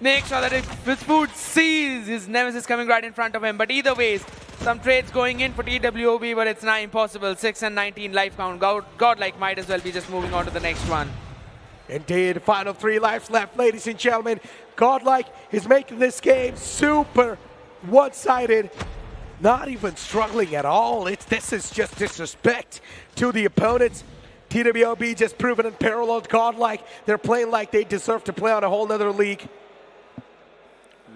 make sure that if Fitzfood sees his nemesis coming right in front of him. But either ways, some trades going in for TWB, but it's now impossible. 6 and 19 life count. GodLiKe might as well be just moving on to the next one. Indeed, final 3 lives left, ladies and gentlemen. GodLiKe is making this game super one-sided. Not even struggling at all. This is just disrespect to the opponents. TWB just proven unparalleled. GodLiKe, they're playing like they deserve to play on a whole nother league.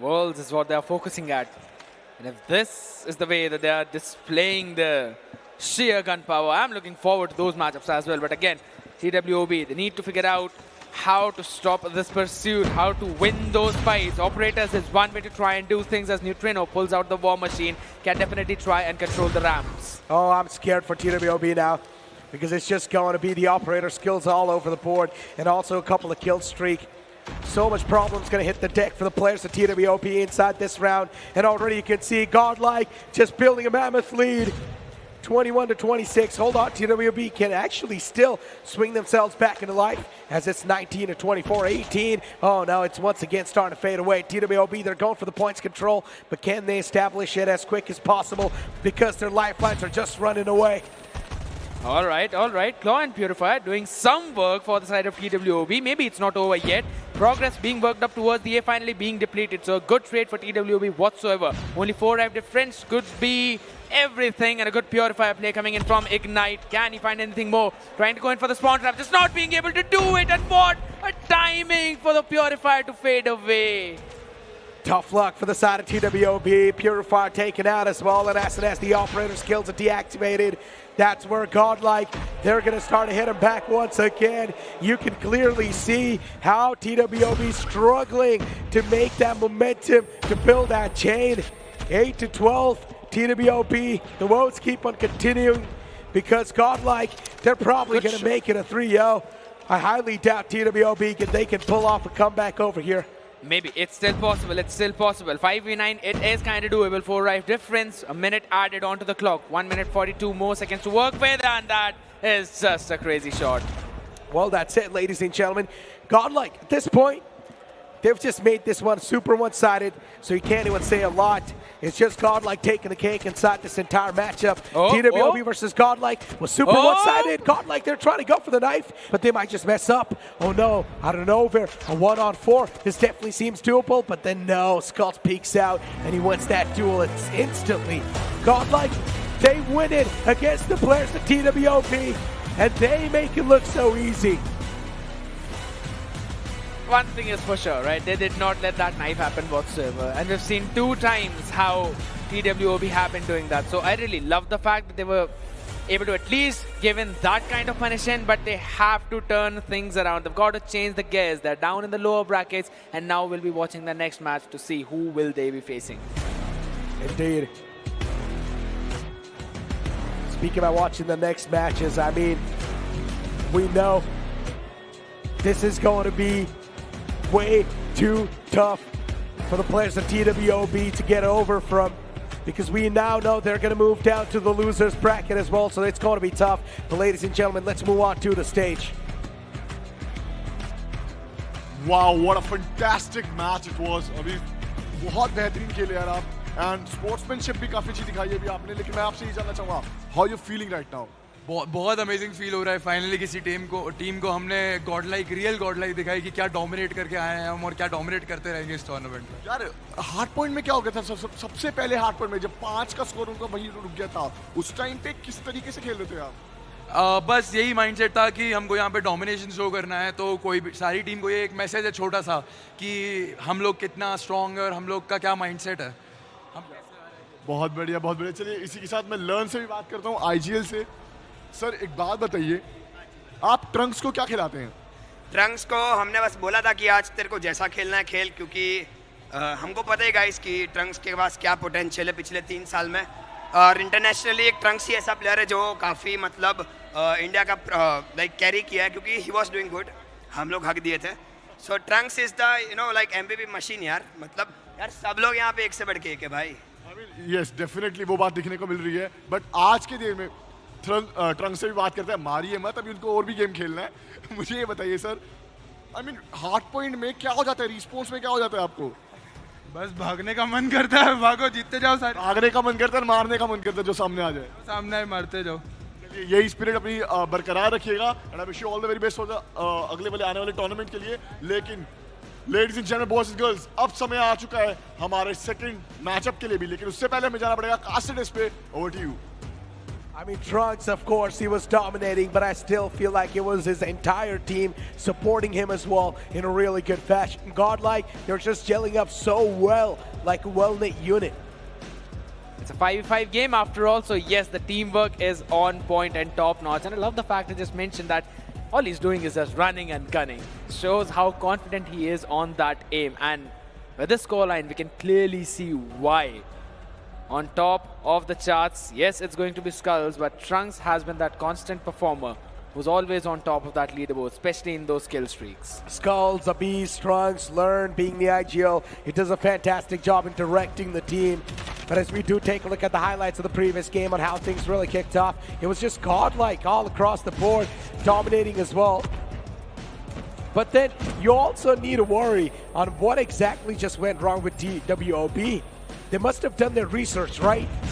Worlds is what they're focusing at. And if this is the way that they are displaying the sheer gunpowder, I'm looking forward to those matchups as well. But again, TWB, they need to figure out how to stop this pursuit, how to win those fights. Operators is one way to try and do things, as Neutrino pulls out the War Machine, can definitely try and control the ramps. Oh, I'm scared for TWB now, because it's just going to be the operator skills all over the board, and also a couple of kill streak. So much problems going to hit the deck for the players of TWB inside this round, and already you can see GodLiKe just building a mammoth lead. 21-26. Hold on, TWB can actually still swing themselves back into life as it's 19-24, 18. Oh no, it's once again starting to fade away. TWB, they're going for the points control, but can they establish it as quick as possible because their lifelines are just running away? All right. Claw and Purifier doing some work for the side of TWB. Maybe it's not over yet. Progress being worked up towards the A finally being depleted. So a good trade for TWB whatsoever. Only 4 life difference could be everything, and a good Purifier play coming in from Ignite. Can he find anything more? Trying to go in for the spawn trap, just not being able to do it. And what a timing for the Purifier to fade away. Tough luck for the side of TWB. Purifier taken out as well, and as the operator skills are deactivated, that's where GodLiKe, they're going to start to hit him back once again. You can clearly see how TWB struggling to make that momentum, to build that chain. 8-12, TWB, the woes keep on continuing because GodLiKe, they're probably going to make it a 3-0. I highly doubt TWB they can pull off a comeback over here. Maybe. It's still possible. 5v9, it is kind of doable. 4 life difference, a minute added onto the clock. 1 minute 42 more seconds to work with, and that is just a crazy shot. Well, that's it, ladies and gentlemen. GodLiKe, at this point, they've just made this one super one-sided, so you can't even say a lot. It's just GodLiKe taking the cake inside this entire matchup. TWB versus GodLiKe was super one-sided. GodLiKe, they're trying to go for the knife, but they might just mess up. Oh no, out of nowhere, a 1-on-4. This definitely seems doable, but then no, Skulls peeks out, and he wins that duel instantly. GodLiKe, they win it against the players of TWB, and they make it look so easy. one thing is for sure, right? They did not let that knife happen whatsoever. And we've seen 2 times how TWOB have been doing that. So I really love the fact that they were able to at least give in that kind of punishment, but they have to turn things around. They've got to change the gears. They're down in the lower brackets, and now we'll be watching the next match to see who will they be facing. Indeed. Speaking about watching the next matches, I mean, we know this is going to be way too tough for the players of TWOB to get over from, because we now know they're going to move down to the losers bracket as well, so it's going to be tough. But ladies and gentlemen, let's move on to the stage. Wow, what a fantastic match it was. अभी बहुत बेहतरीन खेले यार आप, and sportsmanship भी काफी अच्छी दिखाई है अभी आपने, लेकिन मैं आपसे ये जानना चाहूँगा, how you feeling right now? बहुत अमेजिंग फील हो रहा है. फाइनली किसी टीम को हमने गॉडलाइक, रियल गॉडलाइक दिखाई कि क्या डोमिनेट करके आए हैं हम और क्या डोमिनेट करते रहेंगे इस टूर्नामेंट में. यार हार्ड पॉइंट में क्या हो गया था सबसे पहले हार्ड पॉइंट में जब 5 का स्कोर उनका वहीं रुक गया था, उस टाइम पे किस तरीके से खेल रहे थे आप? बस यही माइंडसेट था कि हमको यहाँ पे डोमिनेशन शो करना है, तो कोई भी सारी टीम को ये एक मैसेज है छोटा सा कि हम लोग कितना स्ट्रॉन्ग है और हम लोग का क्या माइंडसेट है. बहुत बढ़िया, बहुत बढ़िया. चलिए इसी के साथ मैं लर्न से भी बात करता हूँ, आईजीएल से. सर एक बात बताइए, आप ट्रंक्स को क्या खिलाते हैं? ट्रंक्स को हमने बस बोला था कि आज तेरे को जैसा खेलना है खेल, क्योंकि हमको पता है गाइस कि ट्रंक्स के पास क्या पोटेंशियल है पिछले 3 साल में. और इंटरनेशनली एक ट्रंक्स ही ऐसा प्लेयर है जो काफ़ी मतलब इंडिया का लाइक कैरी किया है, क्योंकि ही वॉज डूइंग गुड. हम लोग हक दिए थे. So Trunks is the like MVP machine यार. मतलब यार सब लोग यहाँ पे एक से बढ़ के एक है भाई. यस डेफिनेटली वो बात दिखने को मिल रही है, बट आज के दिन में ट्रंक से भी बात करते हैं, मारिए मत, अभी उनको और भी गेम खेलना है. मुझे ये बताइए sir, I mean hard point में क्या हो जाता है, रिस्पॉन्स में क्या हो जाता है आपको? बस भागने का मन करता है, भागो जीतते जाओ सारे. भागने का मन करता है, मारने का मन करता है, जो सामने आ जाए सामने मारते जाओ. यही स्पिरिट अपनी बरकरार रखिएगा, and I wish you all the very best for the अगले वाले आने वाले टूर्नामेंट के लिए. लेकिन ladies and gentleman, boys and girls, अब समय आ चुका है हमारे सेकंड मैचअप के लिए भी, लेकिन उससे पहले हमें जाना पड़ेगा कास्टेड पे. Over to you. I mean, Trunks, of course, he was dominating, but I still feel like it was his entire team supporting him as well in a really good fashion. GodLiKe, they're just gelling up so well, like a well-knit unit. It's a 5v5 game after all, so yes, the teamwork is on point and top-notch. And I love the fact I just mentioned that all he's doing is just running and gunning. Shows how confident he is on that aim. And with this scoreline, we can clearly see why. On top of the charts, yes, it's going to be Skulls, but Trunks has been that constant performer who's always on top of that leaderboard, especially in those kill streaks. Skulls, a beast, Trunks, Learn, being the IGL, he does a fantastic job in directing the team. But as we do take a look at the highlights of the previous game on how things really kicked off, it was just GodLiKe all across the board, dominating as well. But then you also need to worry on what exactly just went wrong with TWOB. They must have done their research, right?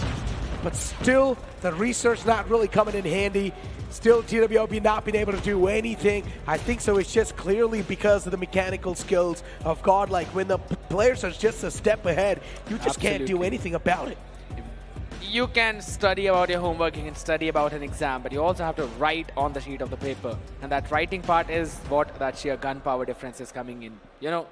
But still, the research not really coming in handy. Still, TWOB not being able to do anything. I think so it's just clearly because of the mechanical skills of GodLiKe. When the players are just a step ahead, you just can't do anything about it. You can study about your homework, you can study about an exam, but you also have to write on the sheet of the paper. And that writing part is what that sheer gun power difference is coming in. You know,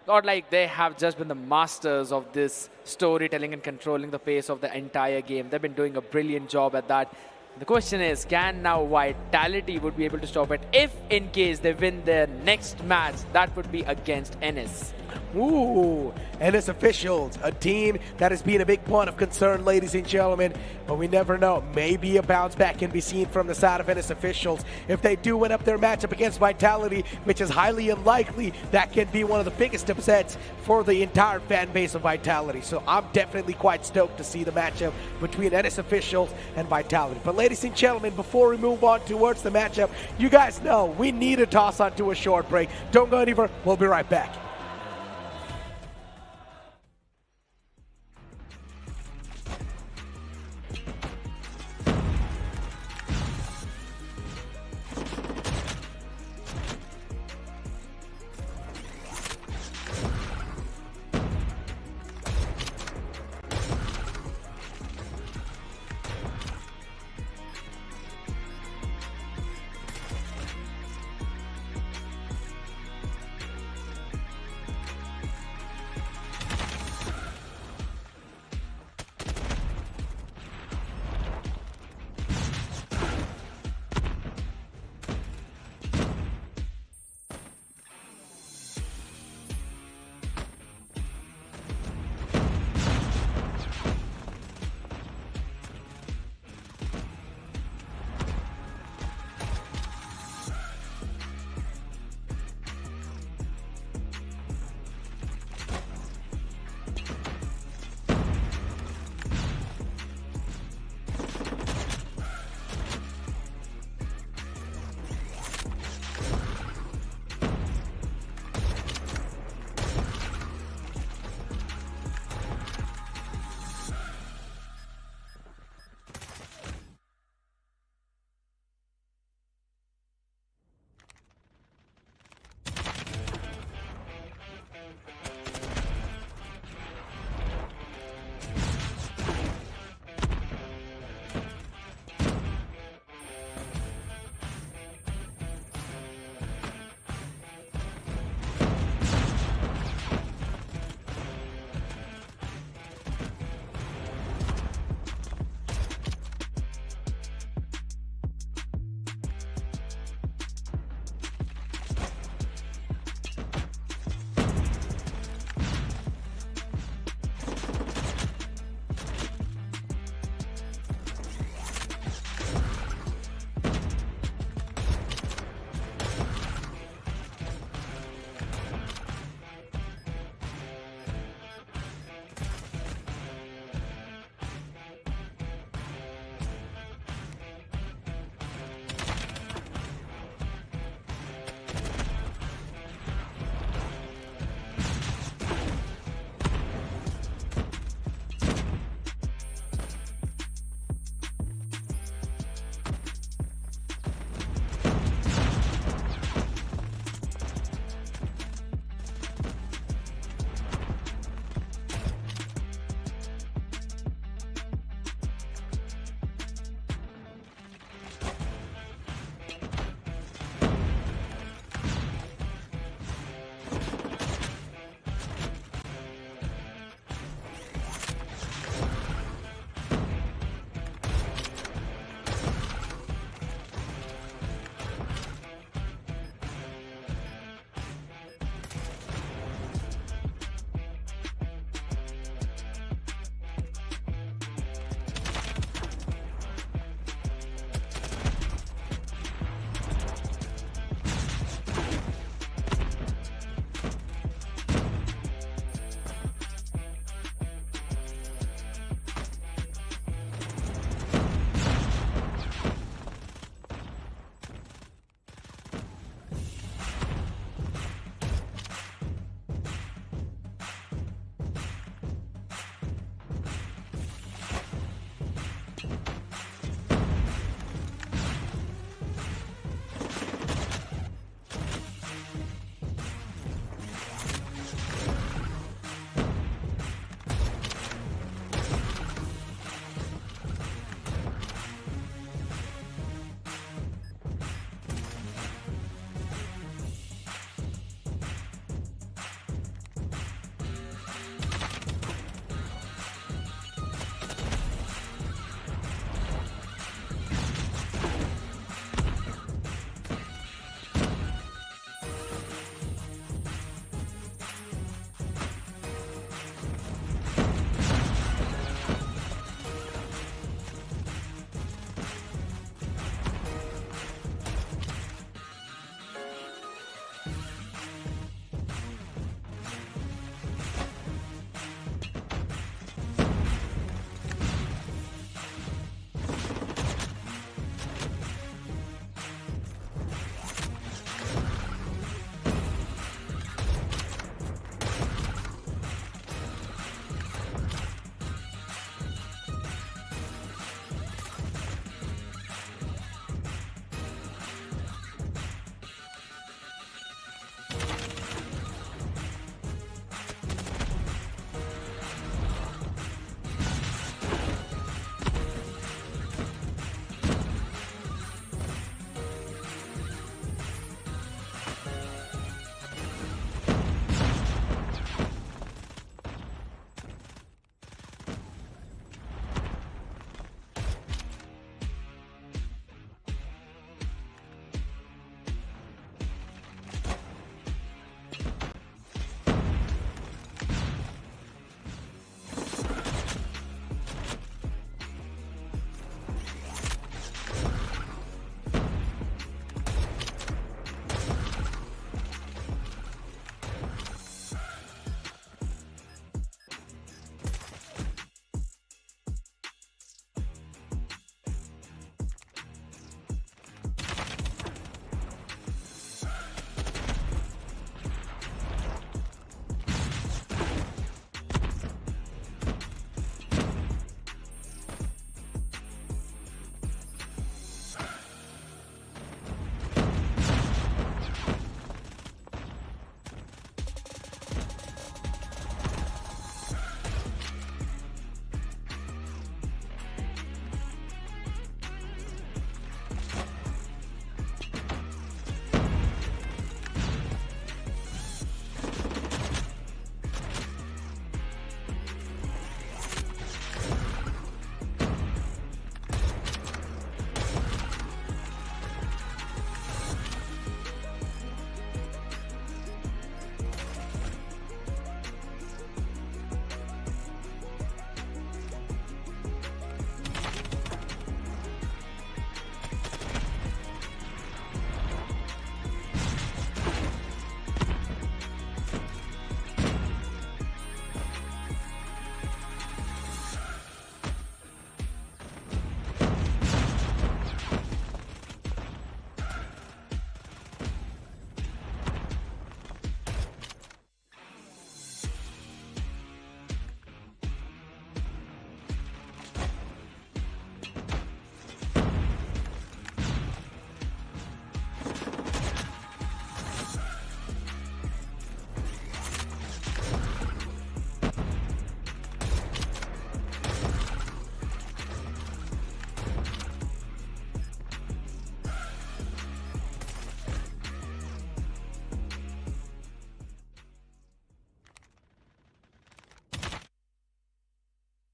GodLiKe, they have just been the masters of this storytelling and controlling the pace of the entire game. They've been doing a brilliant job at that. The question is, can now Vitality would be able to stop it if in case they win their next match? That would be against NS. Ooh, NS Officials, a team that has been a big point of concern, ladies and gentlemen, but we never know. Maybe a bounce back can be seen from the side of NS Officials. If they do win up their matchup against Vitality, which is highly unlikely, that can be one of the biggest upsets for the entire fan base of Vitality. So I'm definitely quite stoked to see the matchup between NS Officials and Vitality. But ladies and gentlemen, before we move on towards the matchup, you guys know we need to toss on to a short break. Don't go anywhere, we'll be right back.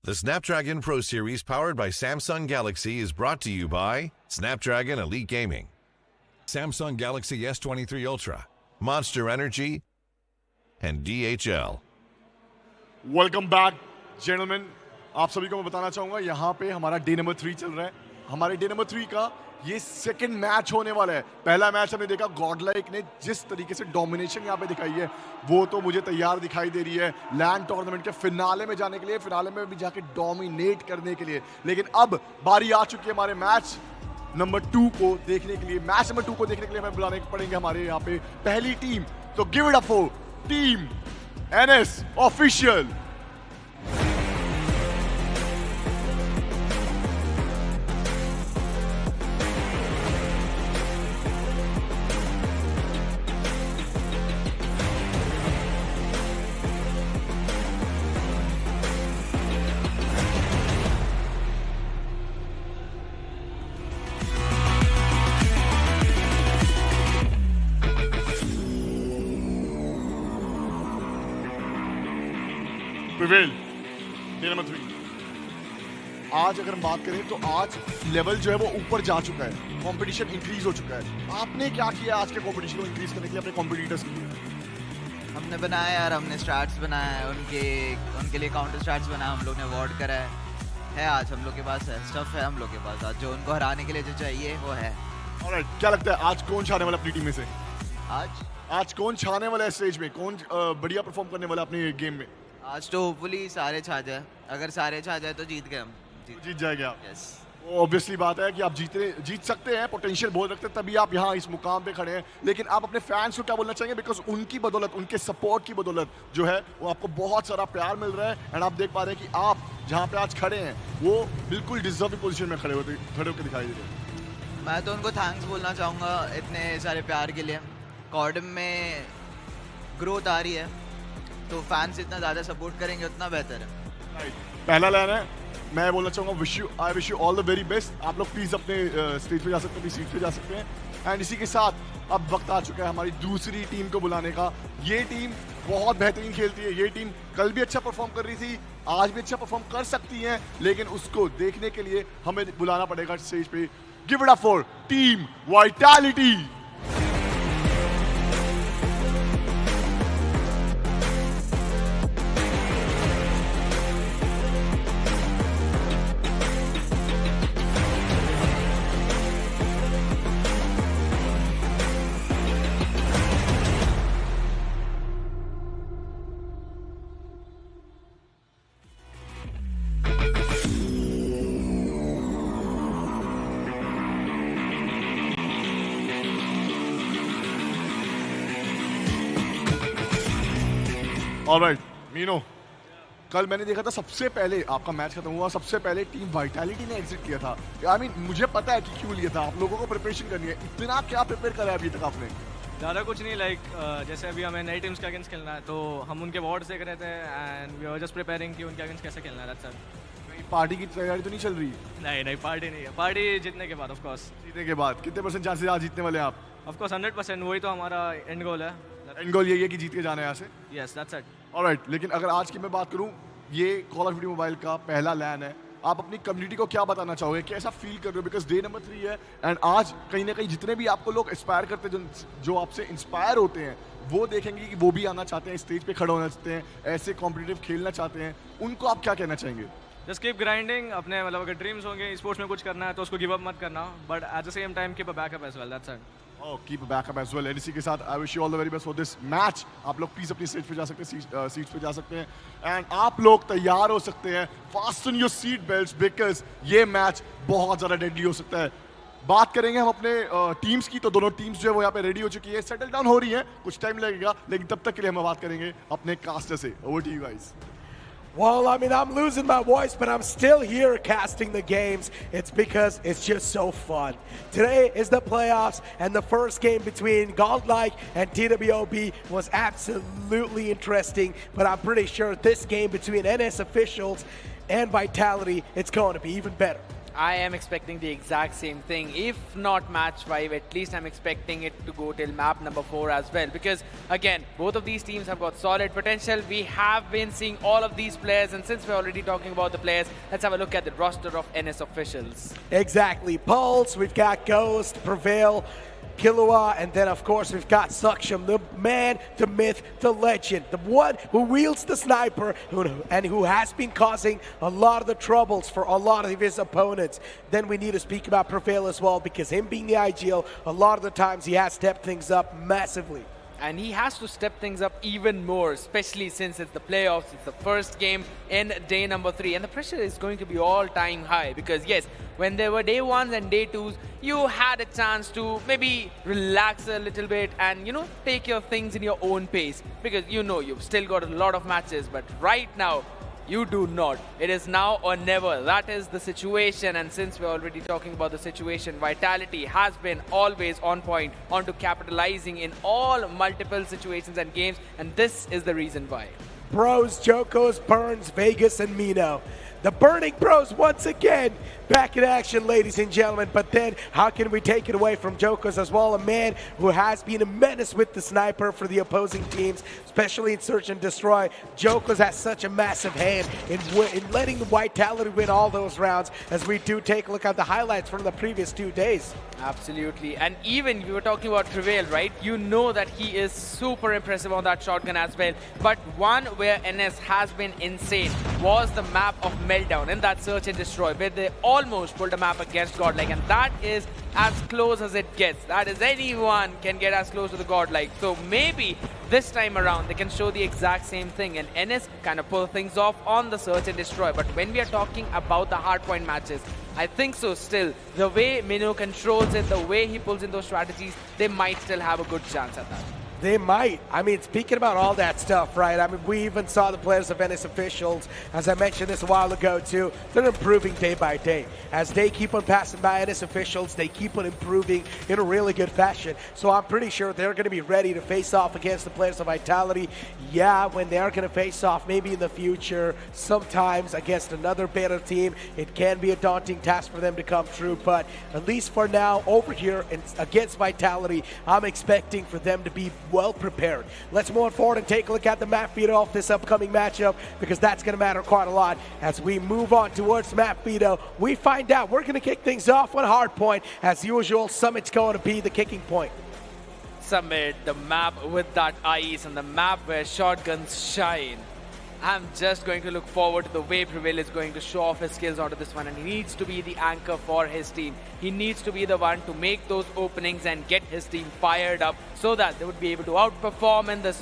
The Snapdragon Pro Series powered by Samsung Galaxy is brought to you by Snapdragon Elite Gaming, Samsung Galaxy S23 Ultra, Monster Energy, and DHL. Welcome back gentleman, आप सभी को मैं बताना चाहूंगा यहाँ पे हमारा day number 3 चल रहा है। हमारे डे नंबर 3 का ये सेकंड मैच होने वाला है। पहला मैच हमने देखा गॉडलाइक ने जिस तरीके से डोमिनेशन यहाँ पे दिखाई है वो तो मुझे तैयार दिखाई दे रही है लैंड टूर्नामेंट के फिनाले में जाने के लिए, फिनाले में भी जाके डोमिनेट करने के लिए। लेकिन अब बारी आ चुकी है हमारे मैच नंबर 2 को देखने के लिए। मैच नंबर 2 को देखने के लिए हमें बुलाने पड़ेंगे हमारे यहाँ पे पहली टीम। तो give it up for team NS official. Prevail day number 3। आज अगर हम बात करें तो आज लेवल जो है वो ऊपर जा चुका है, कंपटीशन इंक्रीज हो चुका है। आपने क्या किया आज के कंपटीशन को इंक्रीज करने के लिए अपने कॉम्पिटिटर्स के लिए? हमने बनाया यार, हमने स्टार्ट्स बनाया है, उनके लिए काउंटर स्टार्ट्स बनाया, हम लोग ने अवार्ड करा है आज हम लोग के पास है, स्टफ है हम लोग के पास आज जो उनको हराने के लिए जो चाहिए वो है। ऑलराइट, क्या लगता है आज कौन छाने वाला अपनी टीम में से? आज कौन छाने वाला है स्टेज में? कौन बढ़िया परफॉर्म करने वाला अपने गेम में? आज तो होपफुली सारे छा जाए, अगर सारे छा जाए तो जीत गए हम। जीत जाएंगे आप? यस। ऑब्वियसली बात है कि आप जीत सकते हैं, पोटेंशियल बहुत रखते हैं, तभी आप यहाँ इस मुकाम पे खड़े हैं। लेकिन आप अपने फैंस को क्या बोलना चाहेंगे? बिकॉज उनकी बदौलत, उनके सपोर्ट की बदौलत जो है वो आपको बहुत सारा प्यार मिल रहा है। एंड आप देख पा रहे हैं कि आप जहाँ पे आज खड़े हैं वो बिल्कुल डिजर्विंग पोजिशन में खड़े होकर दिखाई दे रहे हैं। मैं तो उनको थैंक्स बोलना चाहूँगा इतने सारे प्यार के लिए। कॉर्डम में ग्रोथ आ रही है तो फैंस इतना ज़्यादा सपोर्ट करेंगे उतना बेहतर है। पहला लाइन है, मैं बोलना चाहूँगा I wish you all the very best. आप लोग प्लीज़ अपने स्टेज पे जा सकते हैं, अपनी सीट पे जा सकते हैं। एंड इसी के साथ अब वक्त आ चुका है हमारी दूसरी टीम को बुलाने का। ये टीम बहुत बेहतरीन खेलती है। ये टीम कल भी अच्छा परफॉर्म कर रही थी, आज भी अच्छा परफॉर्म कर सकती है, लेकिन उसको देखने के लिए हमें बुलाना पड़ेगा स्टेज पे। Give it up for team Vitality. Alright मीनो, कल मैंने देखा था सबसे पहले आपका मैच खत्म हुआ, सबसे पहले टीम वाइटैलिटी ने एग्जिट किया था। आई मीन मुझे पता है कि क्यों लिया था, आप लोगों को प्रिपरेशन करनी है। इतना क्या प्रिपेयर करा है अभी तक आपने? ज़्यादा कुछ नहीं, लाइक जैसे अभी हमें नई टीम्स के अगेंस्ट खेलना है तो हम उनके वार्ड्स देख रहे थे and we were just preparing कि उनके अगेंस्ट कैसे खेलना है। That's it. पार्टी की तैयारी तो नहीं चल रही? नहीं पार्टी नहीं है, पार्टी जीतने के बाद ऑफ कोर्स। जीतने के बाद कितने % चांसेस आज जीतने वाले आप? ऑफ कोर्स 100%, वही तो हमारा एंड गोल है। एंड गोल यही है कि जीत के जाना है यहाँ से? Yes, that's it. ऑलराइट, लेकिन अगर आज की मैं बात करूं, ये कॉल ऑफ ड्यूटी मोबाइल का पहला लैन है। आप अपनी कम्युनिटी को क्या बताना चाहोगे, कैसा फील कर रहे हो? बिकॉज डे नंबर 3 है एंड आज कहीं ना कहीं जितने भी आपको लोग इंस्पायर करते हैं, जो आपसे इंस्पायर होते हैं, वो देखेंगे कि वो भी आना चाहते हैं, स्टेज पे खड़े होना चाहते हैं, ऐसे कॉम्पिटिटिव खेलना चाहते हैं। उनको आप क्या कहना चाहेंगे? Just keep grinding. अपने मतलब अगर ड्रीम्स होंगे स्पोर्ट्स में कुछ करना है तो उसको गिव अप मत करना, but at the same time keep a backup as well. That's it. Oh, keep a backup as well. And इसी के साथ I wish you all the very best for this match. आप लोग please अपनी stage पे जा सकते हैं, सीट्स पे जा सकते हैं, एंड आप लोग तैयार हो सकते हैं। Fasten your seat belts because ये मैच बहुत ज़्यादा डेडली हो सकता है। बात करेंगे हम अपने टीम्स की, तो दोनों टीम्स जो है वो यहाँ पे रेडी हो चुकी है, सेटल डाउन हो रही है, कुछ टाइम लगेगा, लेकिन तब तक के लिए हम बात करेंगे अपने कास्टर से। Over to you guys. Well, I mean, I'm losing my voice, but I'm still here casting the games. It's because it's just so fun. Today is the playoffs, and the first game between GodLiKe and TWOB was absolutely interesting, but I'm pretty sure this game between NS officials and Vitality, it's going to be even better. I am expecting the exact same thing. If not match 5, at least I'm expecting it to go till map number 4 as well. Because again, both of these teams have got solid potential. We have been seeing all of these players, and since we're already talking about the players, let's have a look at the roster of NS officials. Exactly. Pulse, we've got Ghost, Prevail, Killua, and then of course we've got Saksham, the man, the myth, the legend, the one who wields the sniper and who has been causing a lot of the troubles for a lot of his opponents. Then we need to speak about Prevail as well, because him being the IGL, a lot of the times he has stepped things up massively. And he has to step things up even more, especially since it's the playoffs, it's the first game in day number 3, and the pressure is going to be all-time high. Because yes, when there were day 1s and day 2s, you had a chance to maybe relax a little bit and, you know, take your things in your own pace, because you know you've still got a lot of matches. But right now, you do not. It is now or never. That is the situation. And since we're already talking about the situation, Vitality has been always on point, onto capitalizing in all multiple situations and games. And this is the reason why. Bros, Jokos, Burns, Vegas, and Mino. The Burning Bros once again back in action, ladies and gentlemen. But then how can we take it away from Jokos as well? A man who has been a menace with the sniper for the opposing teams, especially in Search and Destroy. Jokos has such a massive hand in letting the Vitality win all those rounds, as we do take a look at the highlights from the previous 2 days. Absolutely. And even we were talking about Prevail, right? You know that he is super impressive on that shotgun as well. But one where NS has been insane was the map of Meltdown in that Search and Destroy, where they almost pulled a map against GodLiKe, and that is as close as it gets. That is, anyone can get as close to the GodLiKe. So maybe this time around they can show the exact same thing, and NS kind of pull things off on the Search and Destroy. But when we are talking about the hardpoint matches, I think so still, the way Mino controls it, the way he pulls in those strategies, they might still have a good chance at that. They might. I mean, speaking about all that stuff, right? I mean, we even saw the players of NS officials, as I mentioned this a while ago too, they're improving day by day. As they keep on passing by NS officials, they keep on improving in a really good fashion. So I'm pretty sure they're going to be ready to face off against the players of Vitality. Yeah, when they're going to face off, maybe in the future, sometimes against another better team, it can be a daunting task for them to come through. But at least for now, over here against Vitality, I'm expecting for them to be well prepared. Let's move forward and take a look at the map veto of this upcoming matchup, because that's going to matter quite a lot. As we move on towards map veto, we find out we're going to kick things off on hardpoint. As usual, Summit's going to be the kicking point. Summit, the map with that ice and the map where shotguns shine. I'm just going to look forward to the way Prevail is going to show off his skills onto this one, and he needs to be the anchor for his team. He needs to be the one to make those openings and get his team fired up so that they would be able to outperform in the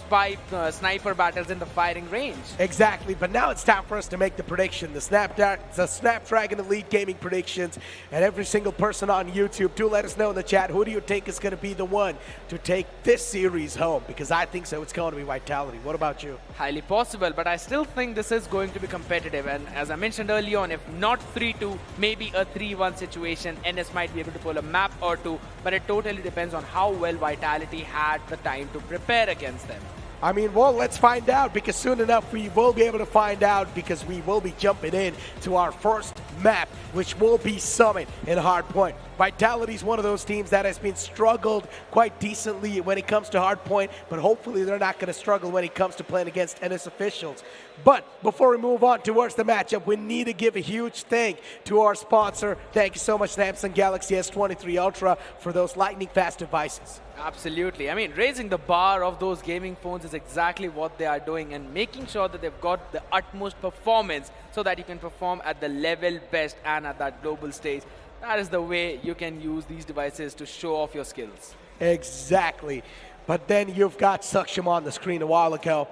sniper battles in the firing range. Exactly, but now it's time for us to make the prediction, the Snapdragon Elite Gaming predictions. And every single person on YouTube, do let us know in the chat, who do you think is going to be the one to take this series home? Because I think so, it's going to be Vitality. What about you? Highly possible, but I still think this is going to be competitive. And as I mentioned early on, if not 3-2, maybe a 3-1 situation, NS might be able to pull a map or two, but it totally depends on how well Vitality had the time to prepare against them. I mean, well, let's find out, because soon enough we will be able to find out, because we will be jumping in to our first map, which will be Summit in Hardpoint. Vitality is one of those teams that has been struggled quite decently when it comes to Hardpoint, but hopefully they're not going to struggle when it comes to playing against NS officials. But before we move on towards the matchup, we need to give a huge thank to our sponsor. Thank you so much, Samsung Galaxy S23 Ultra, for those lightning-fast devices. Absolutely. I mean, raising the bar of those gaming phones is exactly what they are doing, and making sure that they've got the utmost performance so that you can perform at the level best and at that global stage. That is the way you can use these devices to show off your skills. Exactly. But then you've got Saksham on the screen a while ago.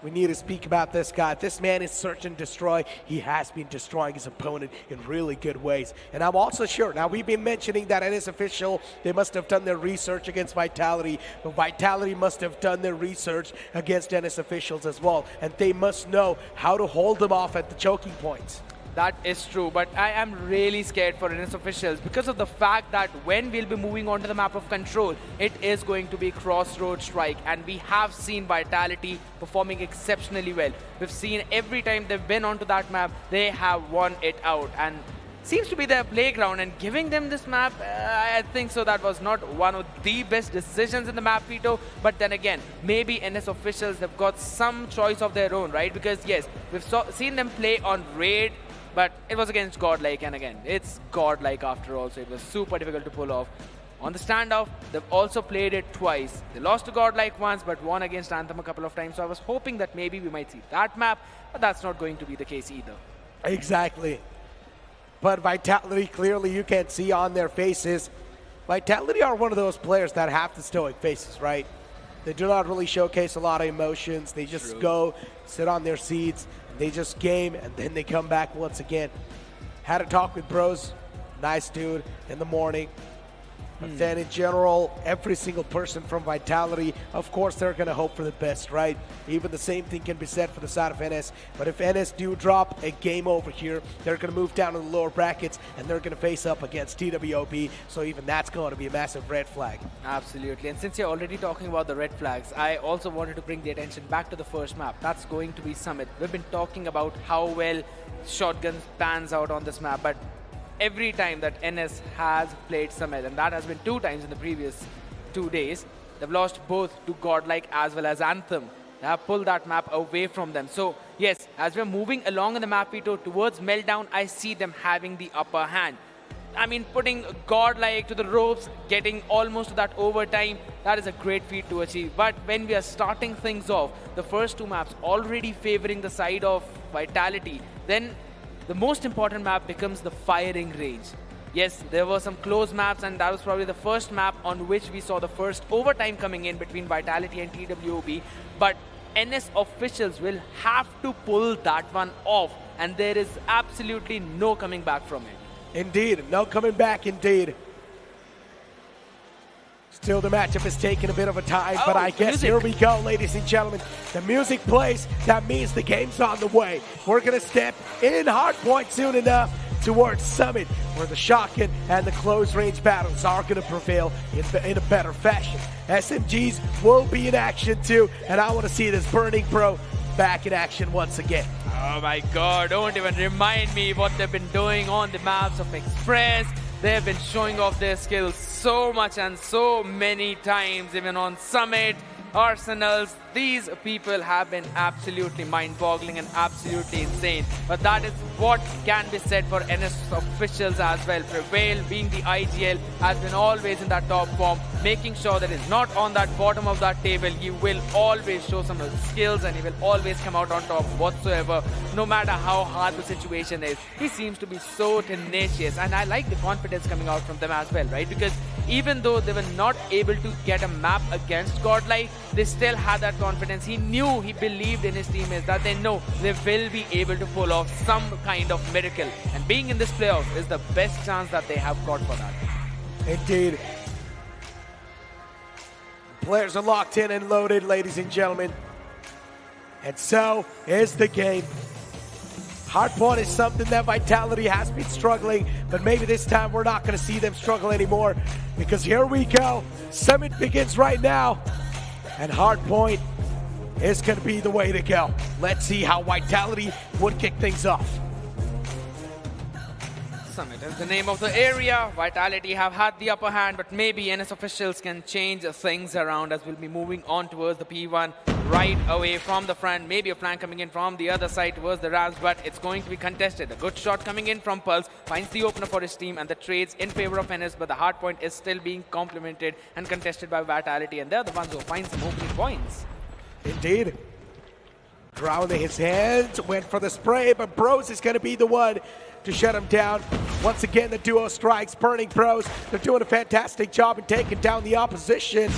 We need to speak about this guy. This man is Search and Destroy. He has been destroying his opponent in really good ways. And I'm also sure, now we've been mentioning that NS official, they must have done their research against Vitality, but Vitality must have done their research against NS officials as well. And they must know how to hold them off at the choking points. That is true, but I am really scared for NS officials because of the fact that when we'll be moving on to the map of Control, it is going to be Crossroad Strike, and we have seen Vitality performing exceptionally well. We've seen every time they've been onto that map, they have won it out, and seems to be their playground, and giving them this map, I think so that was not one of the best decisions in the map veto. But then again, maybe NS officials have got some choice of their own, right? Because yes, we've seen them play on Raid, but it was against GodLiKe, and again, it's GodLiKe after all, so it was super difficult to pull off. On the standoff, they've also played it twice. They lost to GodLiKe once, but won against Anthem a couple of times. So I was hoping that maybe we might see that map, but that's not going to be the case either. Exactly. But Vitality, clearly you can see on their faces. Vitality are one of those players that have the stoic faces, right? They do not really showcase a lot of emotions. They just go, sit on their seats, they just game, and then they come back once again. Had a talk with Bros, nice dude, in the morning. But then in general, every single person from Vitality, of course they're going to hope for the best, right? Even the same thing can be said for the side of NS. But if NS do drop a game over here, they're going to move down to the lower brackets and they're going to face up against TWOB. So even that's going to be a massive red flag. Absolutely. And since you're already talking about the red flags, I also wanted to bring the attention back to the first map. That's going to be Summit. We've been talking about how well Shotgun pans out on this map, but every time that NS has played Summit, and that has been 2 times in the previous 2 days, they've lost both to GodLiKe as well as Anthem. They have pulled that map away from them. So yes, as we're moving along in the map veto towards Meltdown, I see them having the upper hand. I mean, putting GodLiKe to the ropes, getting almost to that overtime, that is a great feat to achieve. But when we are starting things off, the first 2 maps already favoring the side of Vitality, then the most important map becomes the firing range. Yes, there were some close maps, and that was probably the first map on which we saw the first overtime coming in between Vitality and TWOB. But NS officials will have to pull that one off, and there is absolutely no coming back from it. Indeed, no coming back indeed. Still, the matchup is taking a bit of a time, but I guess here we go, ladies and gentlemen. The music plays. That means the game's on the way. We're going to step in hardpoint soon enough towards Summit, where the shotgun and the close-range battles are going to prevail in a better fashion. SMGs will be in action too, and I want to see this Burning Bro back in action once again. Oh my god, don't even remind me what they've been doing on the maps of Express. They've been showing off their skills so much and so many times, even on Summit, Arsenals. These people have been absolutely mind-boggling and absolutely insane. But that is what can be said for NS officials as well. Prevail, being the IGL, has been always in that top form, making sure that it's not on that bottom of that table. He will always show some skills and he will always come out on top whatsoever, no matter how hard the situation is. He seems to be so tenacious, and I like the confidence coming out from them as well, right? Because even though they were not able to get a map against GodLiKe, they still had that confidence. He knew, he believed in his teammates that they know they will be able to pull off some kind of miracle. And being in this playoff is the best chance that they have got for that. Indeed. Players are locked in and loaded, ladies and gentlemen. And so is the game. Hardpoint is something that Vitality has been struggling, but maybe this time we're not going to see them struggle anymore, because here we go. Summit begins right now, and Hardpoint is going to be the way to go. Let's see how Vitality would kick things off. Summit is the name of the area. Vitality have had the upper hand, but maybe NS officials can change things around as we'll be moving on towards the P1 right away from the front. Maybe a flank coming in from the other side towards the Rams, but it's going to be contested. A good shot coming in from Pulse finds the opener for his team, and the trades in favor of NS, but the hard point is still being complemented and contested by Vitality, and they're the ones who find some opening points. Indeed. Grounding his hands, went for the spray, but Bros is going to be the one to shut him down. Once again, the duo strikes. Burning Bros, they're doing a fantastic job in taking down the opposition.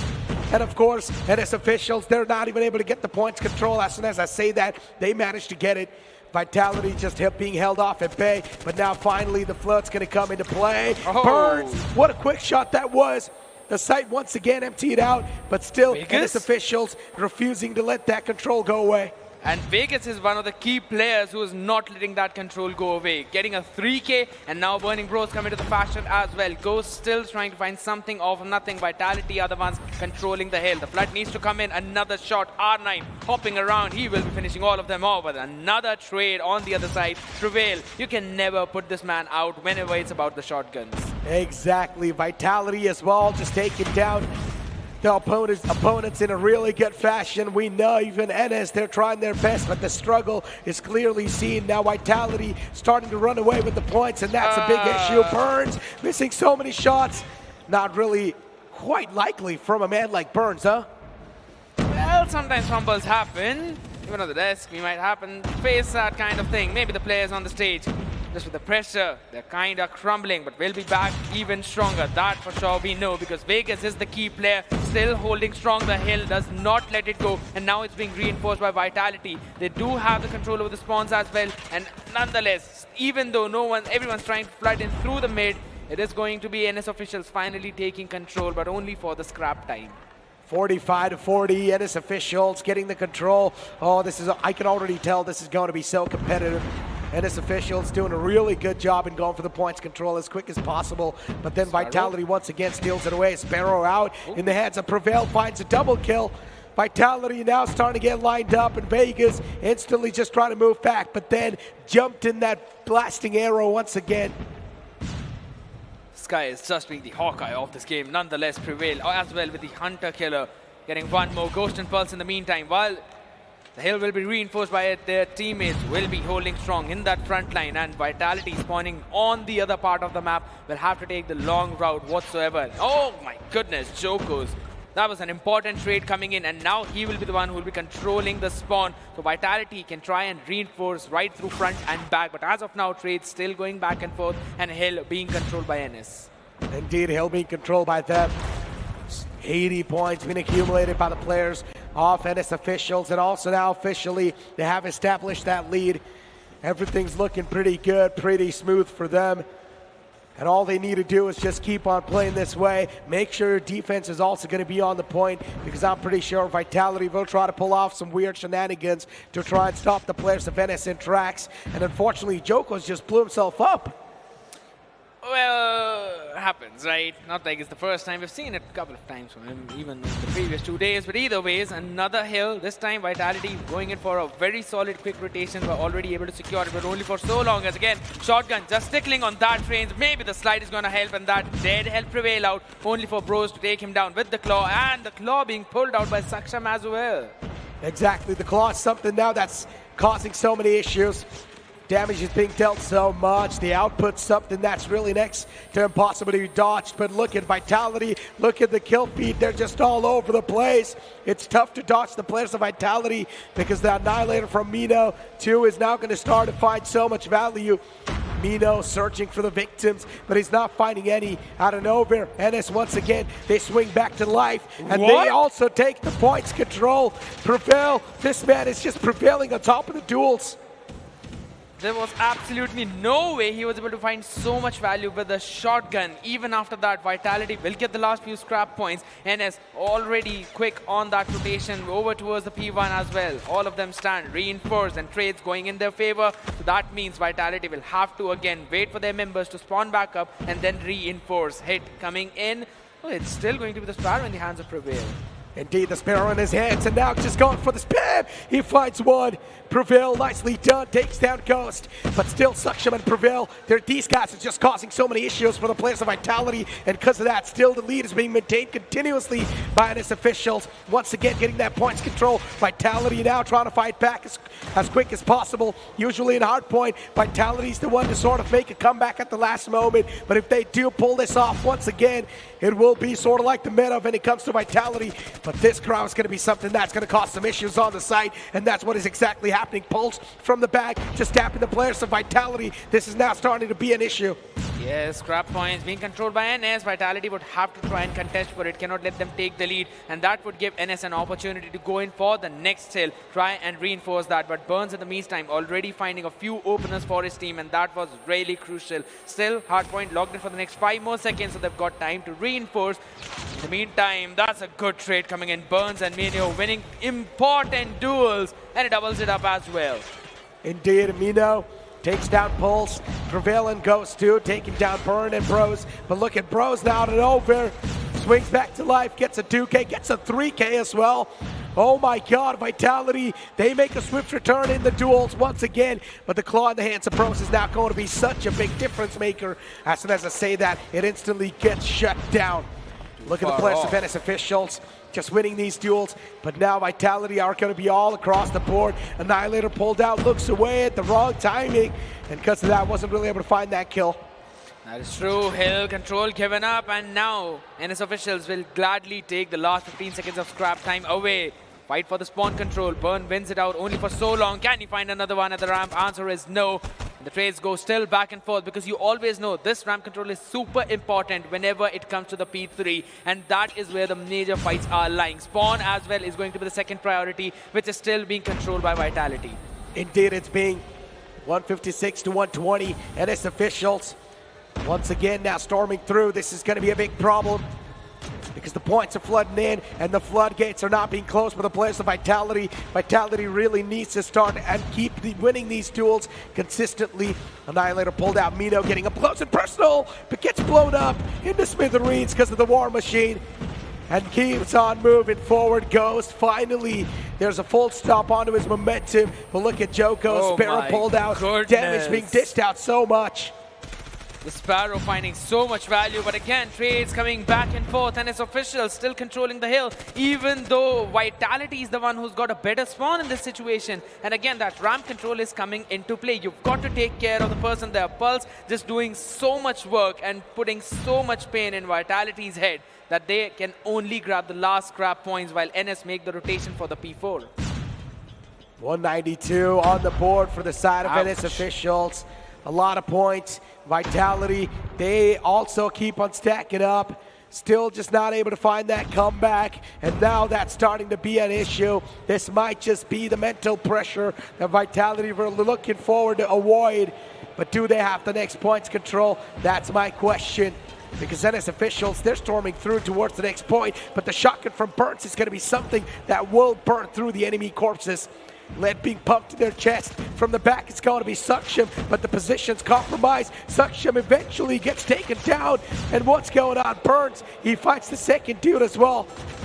And of course, NS officials, they're not even able to get the points control. As soon as I say that, they managed to get it. Vitality just being held off at bay, but now finally the flood's going to come into play. Burns, what a quick shot that was. The site once again emptied out, but still NS officials refusing to let that control go away. And Vegas is one of the key players who is not letting that control go away. Getting a 3K, and now Burning Bros come into the fashion as well. Ghost still trying to find something off nothing. Vitality are the ones controlling the hill. The flood needs to come in. Another shot. R9 hopping around. He will be finishing all of them off. But another trade on the other side. Prevail. You can never put this man out whenever it's about the shotguns. Exactly. Vitality as well, just taking down the opponents in a really good fashion. We know even NS, they're trying their best, but the struggle is clearly seen. Now Vitality starting to run away with the points, and that's a big issue. Burns missing so many shots. Not really quite likely from a man like Burns, huh? Well, sometimes fumbles happen. Even on the desk, we might face that kind of thing. Maybe the players on the stage, just with the pressure, they're kind of crumbling, but we'll be back even stronger. That for sure we know, because Vegas is the key player, still holding strong. The hill does not let it go, and now it's being reinforced by Vitality. They do have the control over the spawns as well, and nonetheless, even though everyone's trying to flood in through the mid, it is going to be NS officials finally taking control, but only for the scrap time. 45-40, NS officials getting the control. Oh, I can already tell this is going to be so competitive. NS officials doing a really good job in going for the points control as quick as possible. But then Vitality once again steals it away. Sparrow out in the hands of Prevail, finds a double kill. Vitality now starting to get lined up, and Vegas instantly just trying to move back, but then jumped in that blasting arrow once again. Sky is just being the Hawkeye of this game. Nonetheless, Prevail as well with the Hunter Killer. Getting one more Ghost and Pulse in the meantime. While the hill will be reinforced by it, their teammates will be holding strong in that front line, and Vitality spawning on the other part of the map will have to take the long route whatsoever. Oh my goodness, Jokos. That was an important trade coming in, and now he will be the one who will be controlling the spawn. So Vitality can try and reinforce right through front and back, but as of now, trades still going back and forth, and Hill being controlled by NS. Indeed, Hill being controlled by them. 80 points being accumulated by the players of NS officials, and also now officially they have established that lead. Everything's looking pretty good, pretty smooth for them. And all they need to do is just keep on playing this way. Make sure defense is also going to be on the point, because I'm pretty sure Vitality will try to pull off some weird shenanigans to try and stop the players of NS in tracks. And unfortunately, Joko's just blew himself up. Well, it happens, right? Not like it's the first time. We've seen it a couple of times from him, even in the previous 2 days. But either ways, another hill. This time, Vitality going in for a very solid quick rotation. We're already able to secure it, but only for so long. As again, shotgun just tickling on that range. Maybe the slide is going to help, and that did help Prevail out. Only for Bros to take him down with the claw, and the claw being pulled out by Saksham as well. Exactly. The claw is something now that's causing so many issues. Damage is being dealt so much. The output's something that's really next to impossible to be dodged. But look at Vitality. Look at the kill feed. They're just all over the place. It's tough to dodge the players of Vitality, because the Annihilator from Mino, too, is now going to start to find so much value. Mino searching for the victims, but he's not finding any. Out of nowhere, NS once again, they swing back to life, and they also take the points control. Prevail, this man is just prevailing on top of the duels. There was absolutely no way he was able to find so much value with the shotgun. Even after that, Vitality will get the last few scrap points. NS already quick on that rotation over towards the P1 as well. All of them stand reinforced, and trades going in their favor. So that means Vitality will have to again wait for their members to spawn back up and then reinforce. Hit coming in. Oh, it's still going to be the Sparrow in the hands of Prevail. Indeed, the Sparrow in his hands, and now just going for the spam. He finds one. Prevail, nicely done, takes down Ghost. But still, Saksham and Prevail, these guys are just causing so many issues for the players of Vitality. And because of that, still the lead is being maintained continuously by NS officials. Once again, getting that points control. Vitality now trying to fight back as quick as possible. Usually in hardpoint, Vitality's the one to sort of make a comeback at the last moment. But if they do pull this off once again, it will be sort of like the meta when it comes to Vitality. But this crowd is going to be something that's going to cause some issues on the site, and that's what is exactly happening. Pulse from the back, just tapping the players of Vitality. This is now starting to be an issue. Yes, scrap points being controlled by NS. Vitality would have to try and contest for it, cannot let them take the lead, and that would give NS an opportunity to go in for the next hill, try and reinforce that. But Burns in the meantime already finding a few openers for his team, and that was really crucial. Still, hardpoint logged in for the next 5 more seconds, so they've got time to reinforce. In the meantime, that's a good trade it coming in. Burns and Mino winning important duels, and it doubles it up as well. Indeed, Mino takes down Pulse. Prevail and Ghost too, taking down Burn and Bros. But look at Bros now and over. Swings back to life, gets a 2K, gets a 3K as well. Oh my god, Vitality, they make a swift return in the duels once again, but the claw in the hands of Bros is now going to be such a big difference maker. As soon as I say that, it instantly gets shut down. Look at the players of NS officials just winning these duels, but now Vitality are going to be all across the board. Annihilator pulled out, looks away at the wrong timing, and because of that, wasn't really able to find that kill. That is true. Hill control given up, and now NS officials will gladly take the last 15 seconds of scrap time away. Fight for the spawn control. Burn wins it out only for so long. Can he find another one at the ramp? Answer is no. The trades go still back and forth because you always know this ramp control is super important whenever it comes to the P3, and that is where the major fights are lying. Spawn as well is going to be the second priority, which is still being controlled by Vitality. Indeed, it's being 156 to 120. NS officials once again now storming through. This is going to be a big problem because the points are flooding in and the floodgates are not being closed for the players of Vitality. Vitality really needs to start and keep winning these duels consistently. Annihilator pulled out Mino, getting up close and personal, but gets blown up into smithereens because of the War Machine. And keeps on moving forward. Ghost, finally, there's a full stop onto his momentum. But look at Joko, Sparrow pulled out, damage being dished out so much. The Sparrow finding so much value, but again, trades coming back and forth, and his officials still controlling the hill, even though Vitality is the one who's got a better spawn in this situation. And again, that ramp control is coming into play. You've got to take care of the person there. Pulse just doing so much work and putting so much pain in Vitality's head that they can only grab the last scrap points while NS make the rotation for the P4. 192 on the board for the side of NS officials. A lot of points. Vitality, they also keep on stacking up. Still just not able to find that comeback. And now that's starting to be an issue. This might just be the mental pressure that Vitality were looking forward to avoid. But do they have the next points control? That's my question. Because NS officials, they're storming through towards the next point. But the shotgun from Burns is going to be something that will burn through the enemy corpses. Lead being pumped to their chest. From the back, it's going to be Saksham, but the position's compromised. Saksham eventually gets taken down. And what's going on? Burns, he fights the second dude as well.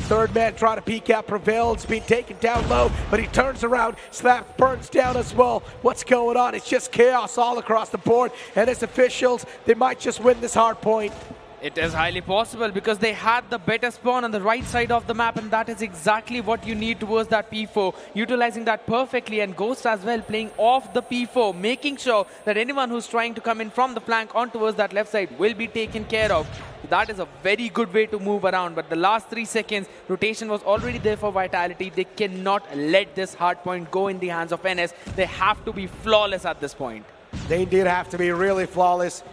Third man trying to peek out. Prevail's being taken down low, but he turns around, slaps Burns down as well. What's going on? It's just chaos all across the board. And as officials, they might just win this hard point. It is highly possible because they had the better spawn on the right side of the map, and that is exactly what you need towards that P4. Utilizing that perfectly, and Ghost as well playing off the P4, making sure that anyone who's trying to come in from the flank on towards that left side will be taken care of. That is a very good way to move around, but the last 3 seconds, rotation was already there for Vitality. They cannot let this hard point go in the hands of NS. They have to be flawless at this point. They indeed have to be really flawless.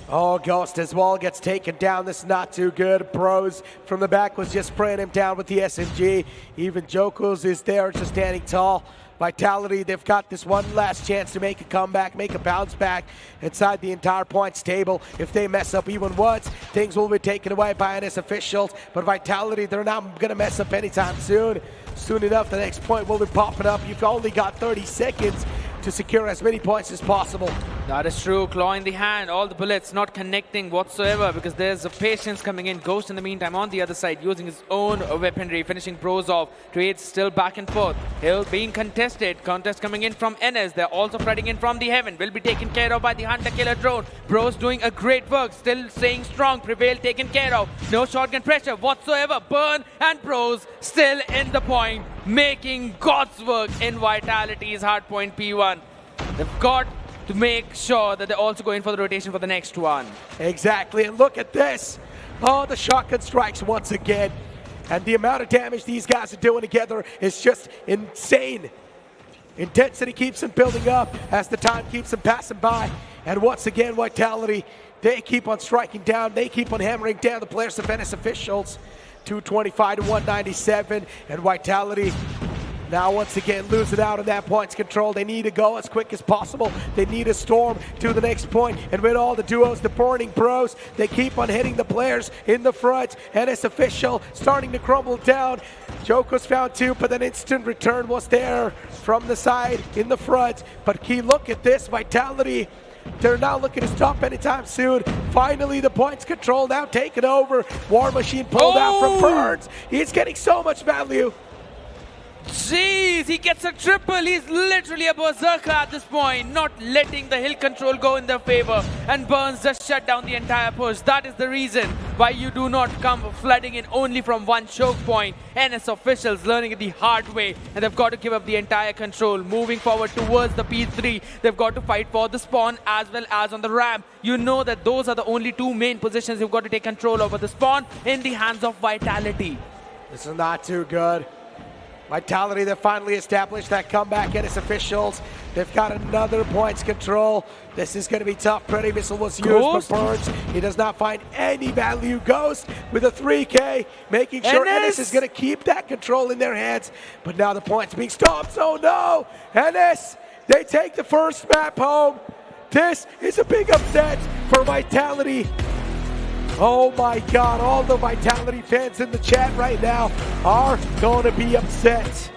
Oh, Ghost as well gets taken down. This is not too good. Bros from the back was just spraying him down with the SMG. Even Jokos is there just standing tall. Vitality, they've got this one last chance to make a comeback, make a bounce back inside the entire points table. If they mess up even once, things will be taken away by NS officials. But Vitality, they're not going to mess up anytime soon. Soon enough, the next point will be popping up. You've only got 30 seconds to secure as many points as possible. That is true. Claw in the hand, all the bullets not connecting whatsoever because there's a patience coming in. Ghost in the meantime on the other side using his own weaponry, finishing Bros off. Trades still back and forth. Hill being contested. Contest coming in from NS. They're also flooding in from the heaven. Will be taken care of by the Hunter Killer drone. Bros doing a great work. Still staying strong. Prevail taken care of. No shotgun pressure whatsoever. Burn and Bros still in the point, making God's work in Vitality's hardpoint P1. They've got to make sure that they're also going for the rotation for the next one. Exactly, and look at this. Oh, the shotgun strikes once again. And the amount of damage these guys are doing together is just insane. Intensity keeps them building up as the time keeps them passing by. And once again, Vitality, they keep on striking down. They keep on hammering down the players of NS officials. 225 to 197, and Vitality Now once again losing out on that points control. They need to go as quick as possible. They need to storm to the next point. And with all the duos, the burning bros, they keep on hitting the players in the front. And it's official, starting to crumble down. Joko's found two, but an instant return was there from the side in the front. But key, look at this Vitality. They're not looking to stop anytime soon. Finally, the points control now taken over. War Machine pulled out from Burns. He's getting so much value. Jeez, he gets a triple. He's literally a berserker at this point, not letting the hill control go in their favor. And Burns just shut down the entire push. That is the reason why you do not come flooding in only from one choke point. NS officials learning it the hard way, and they've got to give up the entire control. Moving forward towards the P3, they've got to fight for the spawn as well as on the ramp. You know that those are the only two main positions you've got to take control over. The spawn in the hands of Vitality. This is not too good. Vitality, they finally established that comeback at its officials. They've got another points control. This is going to be tough. Pretty Missile was used, but Burns, he does not find any value. Ghost with a 3K, making sure NS is going to keep that control in their hands. But now the points being stopped. Oh no! NS, they take the first map home. This is a big upset for Vitality. Oh my God, all the Vitality fans in the chat right now are going to be upset.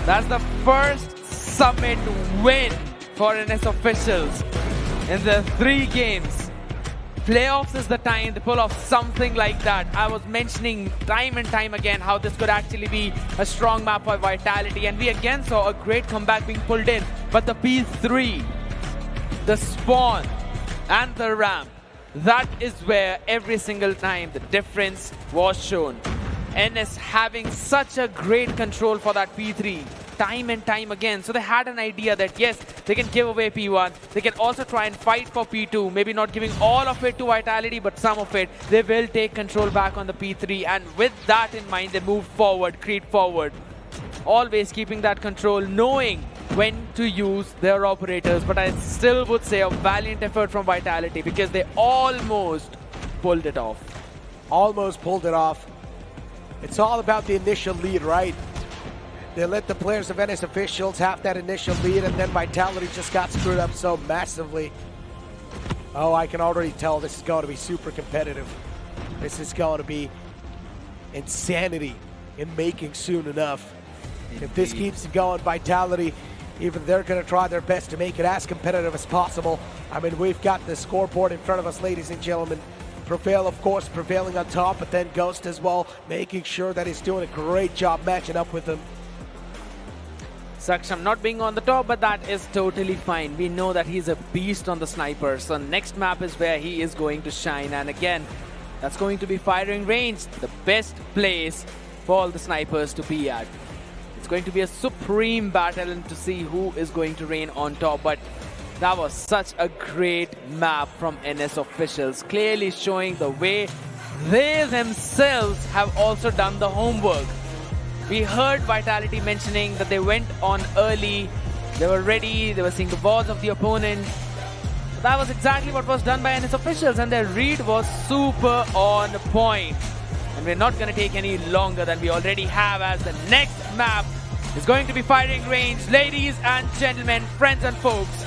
That's the first Summit win for NS officials in the 3 games. Playoffs is the time to pull off something like that. I was mentioning time and time again how this could actually be a strong map for Vitality, and we again saw a great comeback being pulled in. But the P3, the spawn, and the ramp, that is where every single time the difference was shown. NS having such a great control for that P3 time and time again. So they had an idea that yes, they can give away P1. They can also try and fight for P2. Maybe not giving all of it to Vitality, but some of it. They will take control back on the P3. And with that in mind, they move forward, creep forward. Always keeping that control, knowing when to use their operators. But I still would say a valiant effort from Vitality because they almost pulled it off. Almost pulled it off. It's all about the initial lead, right? They let the players of NS officials have that initial lead, and then Vitality just got screwed up so massively. Oh, I can already tell this is going to be super competitive. This is going to be insanity in making soon enough. Indeed. If this keeps going, Vitality, even they're going to try their best to make it as competitive as possible. I mean, we've got the scoreboard in front of us, ladies and gentlemen. Prevail, of course, prevailing on top, but then Ghost as well, making sure that he's doing a great job matching up with them. Saksham not being on the top, but that is totally fine. We know that he's a beast on the sniper, so next map is where he is going to shine. And again, that's going to be firing range, the best place for all the snipers to be at. It's going to be a supreme battle and to see who is going to reign on top. But that was such a great map from NS officials, clearly showing the way they themselves have also done the homework. We heard Vitality mentioning that they went on early, they were ready, they were seeing the balls of the opponent. But that was exactly what was done by NS officials, and their read was super on point. And we're not going to take any longer than we already have, as the next map is going to be firing range. Ladies and gentlemen, friends and folks,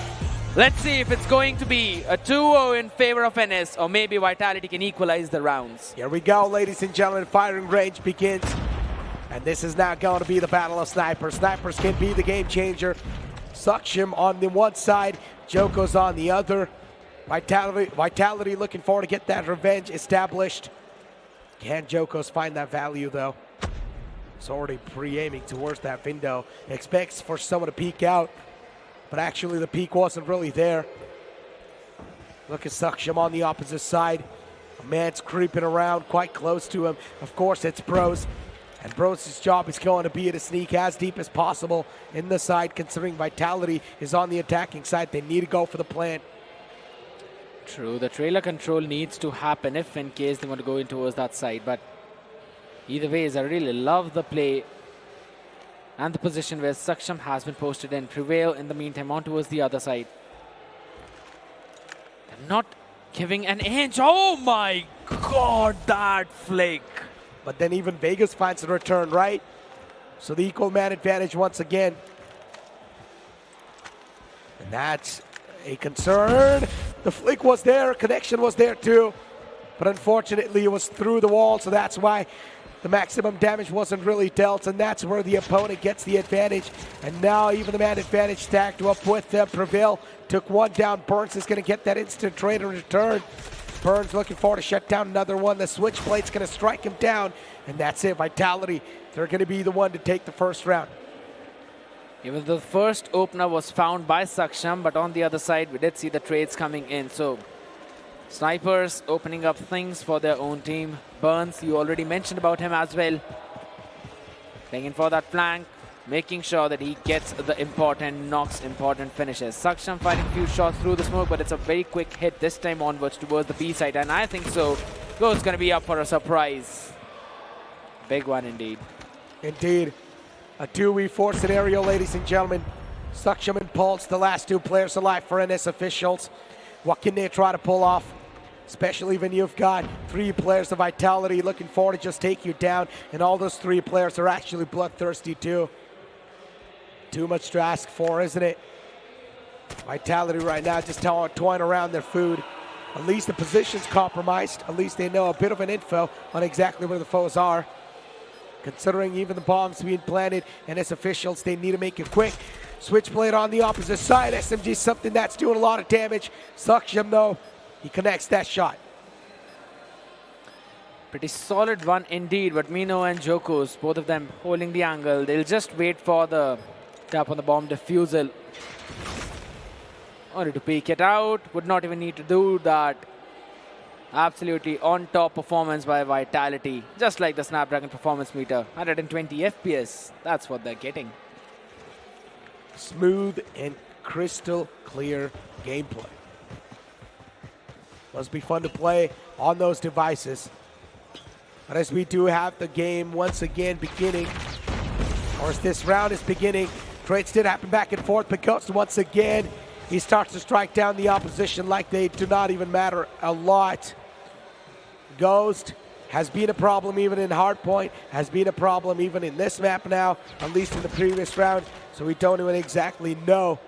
let's see if it's going to be a 2-0 in favor of NS, or maybe Vitality can equalize the rounds. Here we go, ladies and gentlemen. Firing range begins. And this is now going to be the battle of snipers. Snipers can be the game changer. Saksham on the one side, Joko's on the other. Vitality looking forward to get that revenge established. Can Jokos find that value, though? It's already pre-aiming towards that window. Expects for someone to peek out, but actually the peek wasn't really there. Look at Saksham on the opposite side. A man's creeping around quite close to him. Of course, it's Bros. And Bros' job is going to be to sneak as deep as possible in the side, considering Vitality is on the attacking side. They need to go for the plant. True, the trailer control needs to happen if in case they want to go in towards that side. But either ways, I really love the play and the position where Saksham has been posted in. Prevail in the meantime on towards the other side. They're not giving an inch. Oh my God, that flick. But then even Vegas finds a return, right? So the equal man advantage once again. And that's a concern. The flick was there, connection was there too. But unfortunately, it was through the wall, so that's why the maximum damage wasn't really dealt, and that's where the opponent gets the advantage. And now even the man advantage stacked up with Prevail. Took one down. Burns is going to get that instant trade in return. Burns looking forward to shut down another one. The Switchblade's going to strike him down, and that's it. Vitality, they're going to be the one to take the first round. Even the first opener was found by Saksham, but on the other side, we did see the trades coming in. So Snipers opening up things for their own team. Burns, you already mentioned about him as well. Playing in for that flank, making sure that he gets the important knocks, important finishes. Saksham fighting a few shots through the smoke, but it's a very quick hit this time onwards towards the B side. And I think so, Go's going to be up for a surprise. Big one indeed. Indeed. A 2v4 scenario, ladies and gentlemen. Saksham and Pulse, the last two players alive for NS officials. What can they try to pull off? Especially when you've got three players of Vitality looking forward to just take you down, and all those three players are actually bloodthirsty too. Too much to ask for, isn't it? Vitality right now just toying around their food. At least the position's compromised. At least they know a bit of an info on exactly where the foes are. Considering even the bombs being planted, and as officials, they need to make it quick. Switchblade on the opposite side. SMG, something that's doing a lot of damage. Saksham, though, he connects that shot. Pretty solid one indeed, but Mino and Jokos, both of them holding the angle. They'll just wait for the tap on the bomb defusal. Only to peek it out. Would not even need to do that. Absolutely on top performance by Vitality. Just like the Snapdragon performance meter. 120 FPS. That's what they're getting. Smooth and crystal clear gameplay. Must be fun to play on those devices. But as we do have the game once again beginning, or as this round is beginning, trades did happen back and forth, but Ghost once again, he starts to strike down the opposition like they do not even matter a lot. Ghost has been a problem even in Hardpoint, has been a problem even in this map now, at least in the previous round, so we don't even exactly know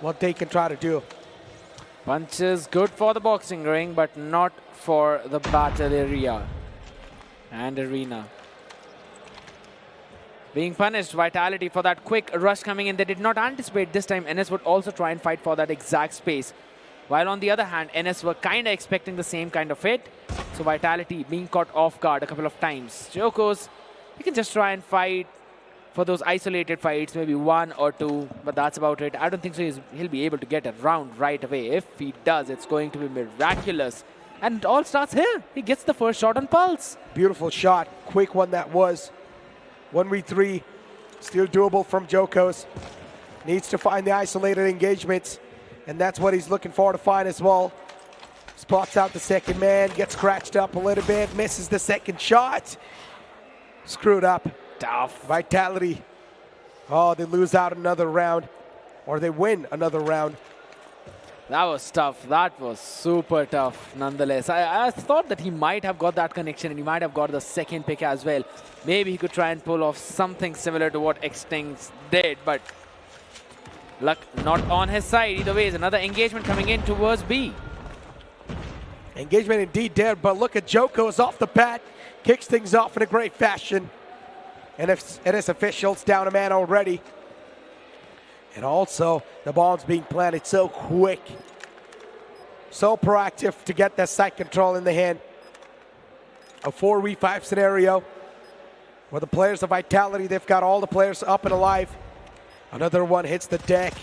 what they can try to do. Punches good for the boxing ring, but not for the battle area and arena. Being punished, Vitality, for that quick rush coming in. They did not anticipate this time. NS would also try and fight for that exact space. While on the other hand, NS were kind of expecting the same kind of hit. So Vitality being caught off guard a couple of times. Jokos, he can just try and fight for those isolated fights, maybe one or two, but that's about it. I don't think so he'll be able to get a round right away. If he does, it's going to be miraculous. And it all starts here. He gets the first shot on Pulse. Beautiful shot. Quick one that was. 1v3. Still doable from Jokos. Needs to find the isolated engagements. And that's what he's looking for to find as well. Spots out the second man. Gets scratched up a little bit. Misses the second shot. Screwed up. Tough. Vitality. Oh, they lose out another round. Or they win another round. That was tough. That was super tough nonetheless. I thought that he might have got that connection and he might have got the second pick as well. Maybe he could try and pull off something similar to what Extinct did, but luck not on his side. Either way, another engagement coming in towards B. Engagement indeed there, but look at Jokos off the bat. Kicks things off in a great fashion. And if NS officials down a man already. And also, the bomb's being planted so quick. So proactive to get that site control in the hand. A 4v5 scenario where the players of Vitality, they've got all the players up and alive. Another one hits the deck.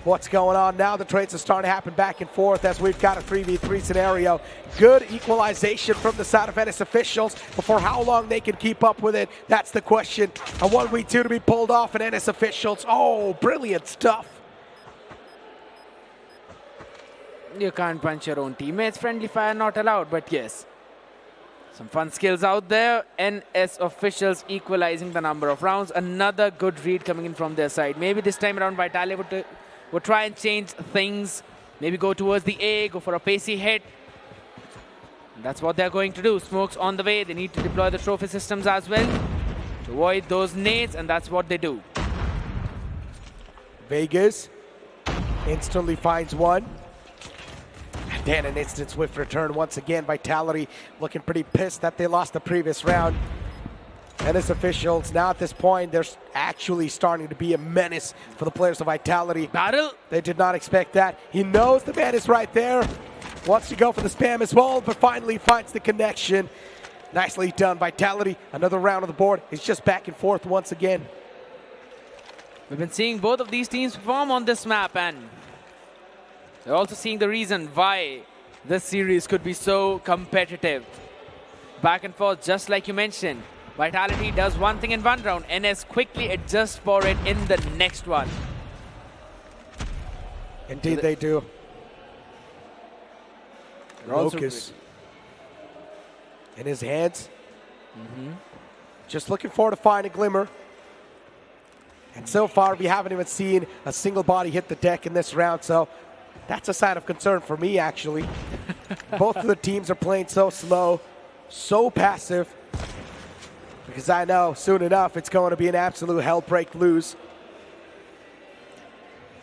What's going on now? The trades are starting to happen back and forth as we've got a 3v3 scenario. Good equalization from the side of NS officials, but for how long they can keep up with it, that's the question. A 1v2 to be pulled off and NS officials. Oh, brilliant stuff. You can't punch your own teammates. Friendly fire not allowed, but yes. Some fun skills out there. NS officials equalizing the number of rounds. Another good read coming in from their side. Maybe this time around Vitality would try and change things. Maybe go towards the A, go for a pacey hit. That's what they're going to do. Smokes on the way. They need to deploy the trophy systems as well. to avoid those nades, and that's what they do. Vegas instantly finds one. And then an instant swift return once again. Vitality looking pretty pissed that they lost the previous round. And as officials, now at this point, there's actually starting to be a menace for the players of Vitality. Battle. They did not expect that. He knows the man is right there. Wants to go for the spam as well, but finally finds the connection. Nicely done, Vitality. Another round on the board. It's just back and forth once again. We've been seeing both of these teams perform on this map, and we're also seeing the reason why this series could be so competitive. Back and forth, just like you mentioned. Vitality does one thing in one round. NS quickly adjusts for it in the next one. Indeed they do. Locus in his hands. Just looking forward to find a glimmer. And so far, we haven't even seen a single body hit the deck in this round, so that's a sign of concern for me, actually. Both of the teams are playing so slow, so passive, because I know soon enough it's going to be an absolute hell break loose.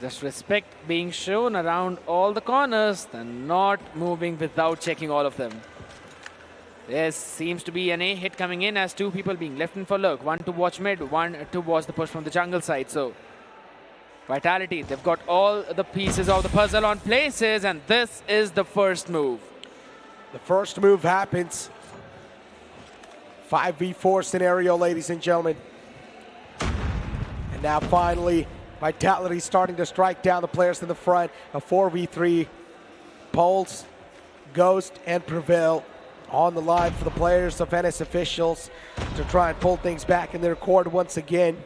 Just respect being shown around all the corners and not moving without checking all of them. There seems to be an A hit coming in as two people being left in for look. One to watch mid, one to watch the push from the jungle side. So Vitality, they've got all the pieces of the puzzle on places, and this is the first move. The first move happens. 5v4 scenario, ladies and gentlemen. And now finally, Vitality starting to strike down the players in the front. A 4v3. Pulse, Ghost, and Prevail on the line for the players of NS officials to try and pull things back in their court once again.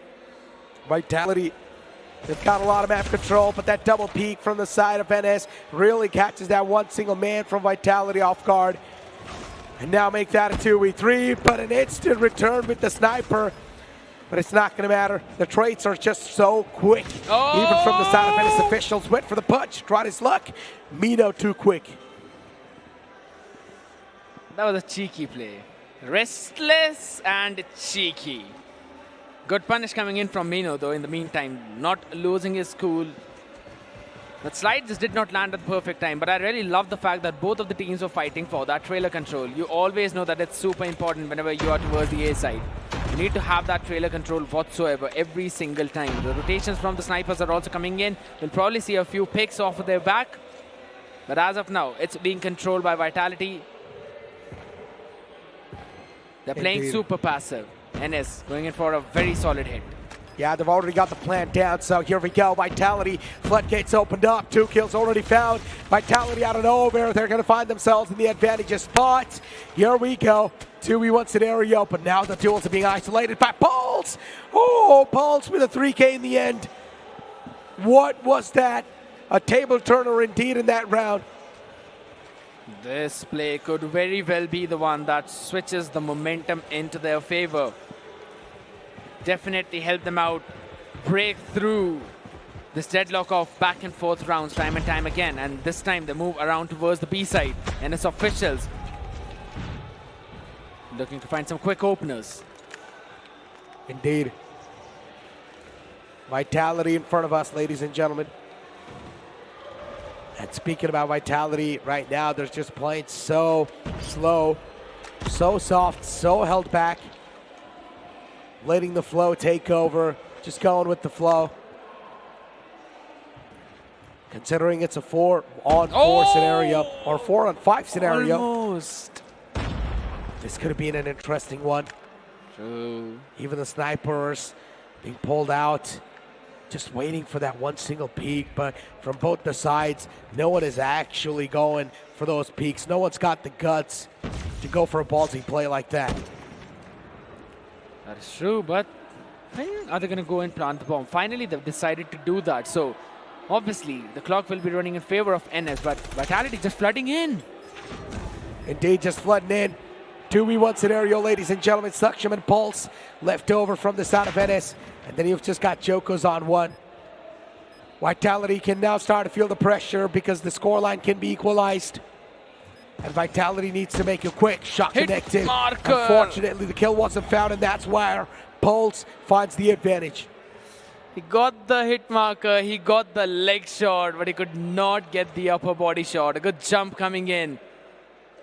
Vitality, they've got a lot of map control, but that double peek from the side of NS really catches that one single man from Vitality off guard. And now make that a 2v3, but an instant return with the sniper. But it's not going to matter. The traits are just so quick. Even from the side of NS officials, went for the punch, tried his luck. Mino too quick. That was a cheeky play. Restless and cheeky. Good punish coming in from Mino, though, in the meantime. Not losing his cool. That slide just did not land at the perfect time, but I really love the fact that both of the teams were fighting for that trailer control. You always know that it's super important whenever you are towards the A side. You need to have that trailer control whatsoever every single time. The rotations from the snipers are also coming in. We'll probably see a few picks off of their back. But as of now, it's being controlled by Vitality. They're playing super passive. NS going in for a very solid hit. Yeah, they've already got the plan down, so here we go. Vitality, floodgates opened up, 2 kills already found. Vitality out of nowhere, they're going to find themselves in the advantageous spot. Here we go, 2v1 scenario, but now the duels are being isolated by Pulse. Oh, Pulse with a 3K in the end. What was that? A table turner indeed in that round. This play could very well be the one that switches the momentum into their favor. Definitely help them out, break through this deadlock of back and forth rounds time and time again. And this time they move around towards the B side. NS officials looking to find some quick openers. Indeed. Vitality in front of us, ladies and gentlemen. And speaking about Vitality right now, they're just playing so slow, so soft, so held back. Letting the flow take over, just going with the flow. Considering it's a 4-on-4 scenario, or 4-on-5 scenario. Almost. This could have been an interesting one. True. Even the snipers being pulled out, just waiting for that one single peek, but from both the sides, no one is actually going for those peaks. No one's got the guts to go for a ballsy play like that. That is true, but when are they going to go and plant the bomb? Finally, they've decided to do that. So, obviously, the clock will be running in favor of NS, but Vitality just flooding in. Indeed, just flooding in. 2v1 scenario, ladies and gentlemen. Suction and Pulse left over from the side of NS. And then you've just got Jokos on one. Vitality can now start to feel the pressure because the scoreline can be equalized. And Vitality needs to make it quick. Shot Hit connected. marker. Unfortunately, the kill wasn't found, and that's where Pulse finds the advantage. He got the hit marker, he got the leg shot, but he could not get the upper body shot. A good jump coming in.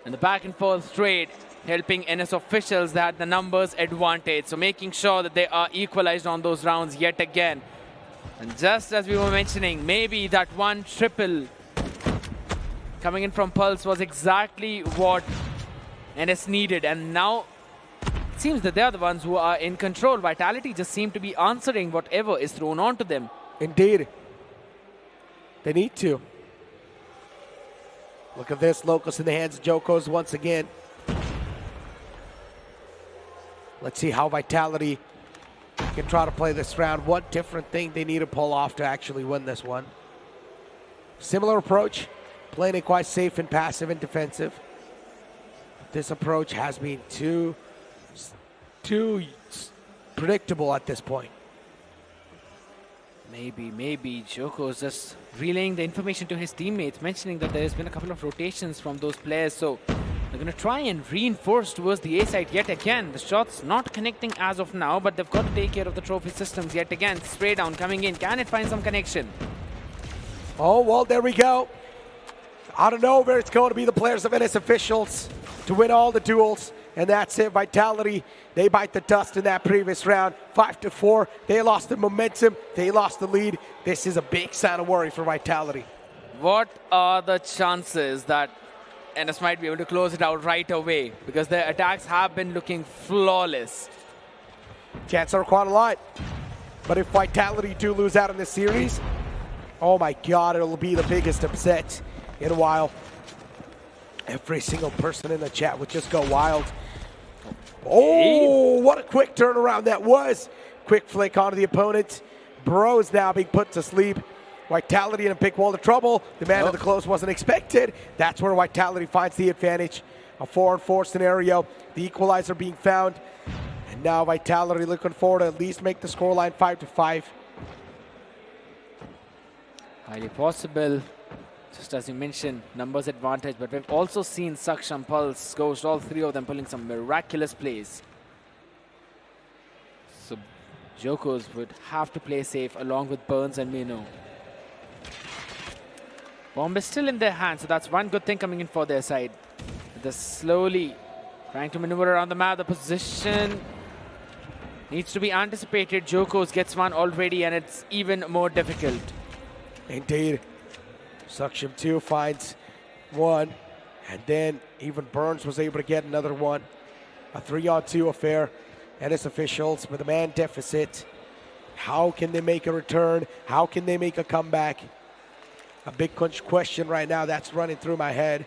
And the back and forth trade helping NS officials that the numbers advantage. So making sure that they are equalized on those rounds yet again. And just as we were mentioning, maybe that one triple coming in from Pulse was exactly what NS needed. And now it seems that they are the ones who are in control. Vitality just seem to be answering whatever is thrown onto them. Indeed. They need to. Look at this. Locos in the hands of Jokos once again. Let's see how Vitality can try to play this round. What different thing they need to pull off to actually win this one. Similar approach. Playing it quite safe and passive and defensive. This approach has been too predictable at this point. Maybe Joko's just relaying the information to his teammates, mentioning that there's been a couple of rotations from those players. So they're going to try and reinforce towards the A side yet again. The shot's not connecting as of now, but they've got to take care of the trophy systems yet again. Spray down coming in. Can it find some connection? Oh, well, there we go. I don't know where it's going to be the players of NS officials to win all the duels. And that's it. Vitality, they bite the dust in that previous round. 5-4. They lost the momentum. They lost the lead. This is a big sign of worry for Vitality. What are the chances that NS might be able to close it out right away? Because their attacks have been looking flawless. Chances are quite a lot. But if Vitality do lose out in this series, oh my God, it'll be the biggest upset in a while. Every single person in the chat would just go wild. Oh, what a quick turnaround that was. Quick flick onto the opponent. Bros now being put to sleep. Vitality in a big wall of trouble. The man of the close wasn't expected. That's where Vitality finds the advantage. A 4-on-4 scenario. The equalizer being found. And now Vitality looking forward to at least make the scoreline 5-5. Highly possible. Just as you mentioned, numbers advantage, but we've also seen Saksham, Pulse, Ghost, all three of them pulling some miraculous plays. So Jokos would have to play safe along with Burns and Mino. Bomb is still in their hands, so that's one good thing coming in for their side. They're slowly trying to maneuver around the map. The position needs to be anticipated. Jokos gets one already, and it's even more difficult. Indeed. Saksham 2 finds one, and then even Burns was able to get another one. A 3-on-2 affair. NS officials with a man deficit. How can they make a return? How can they make a comeback? A big question right now that's running through my head.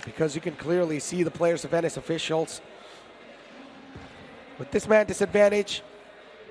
Because you can clearly see the players of NS officials. With this man disadvantage,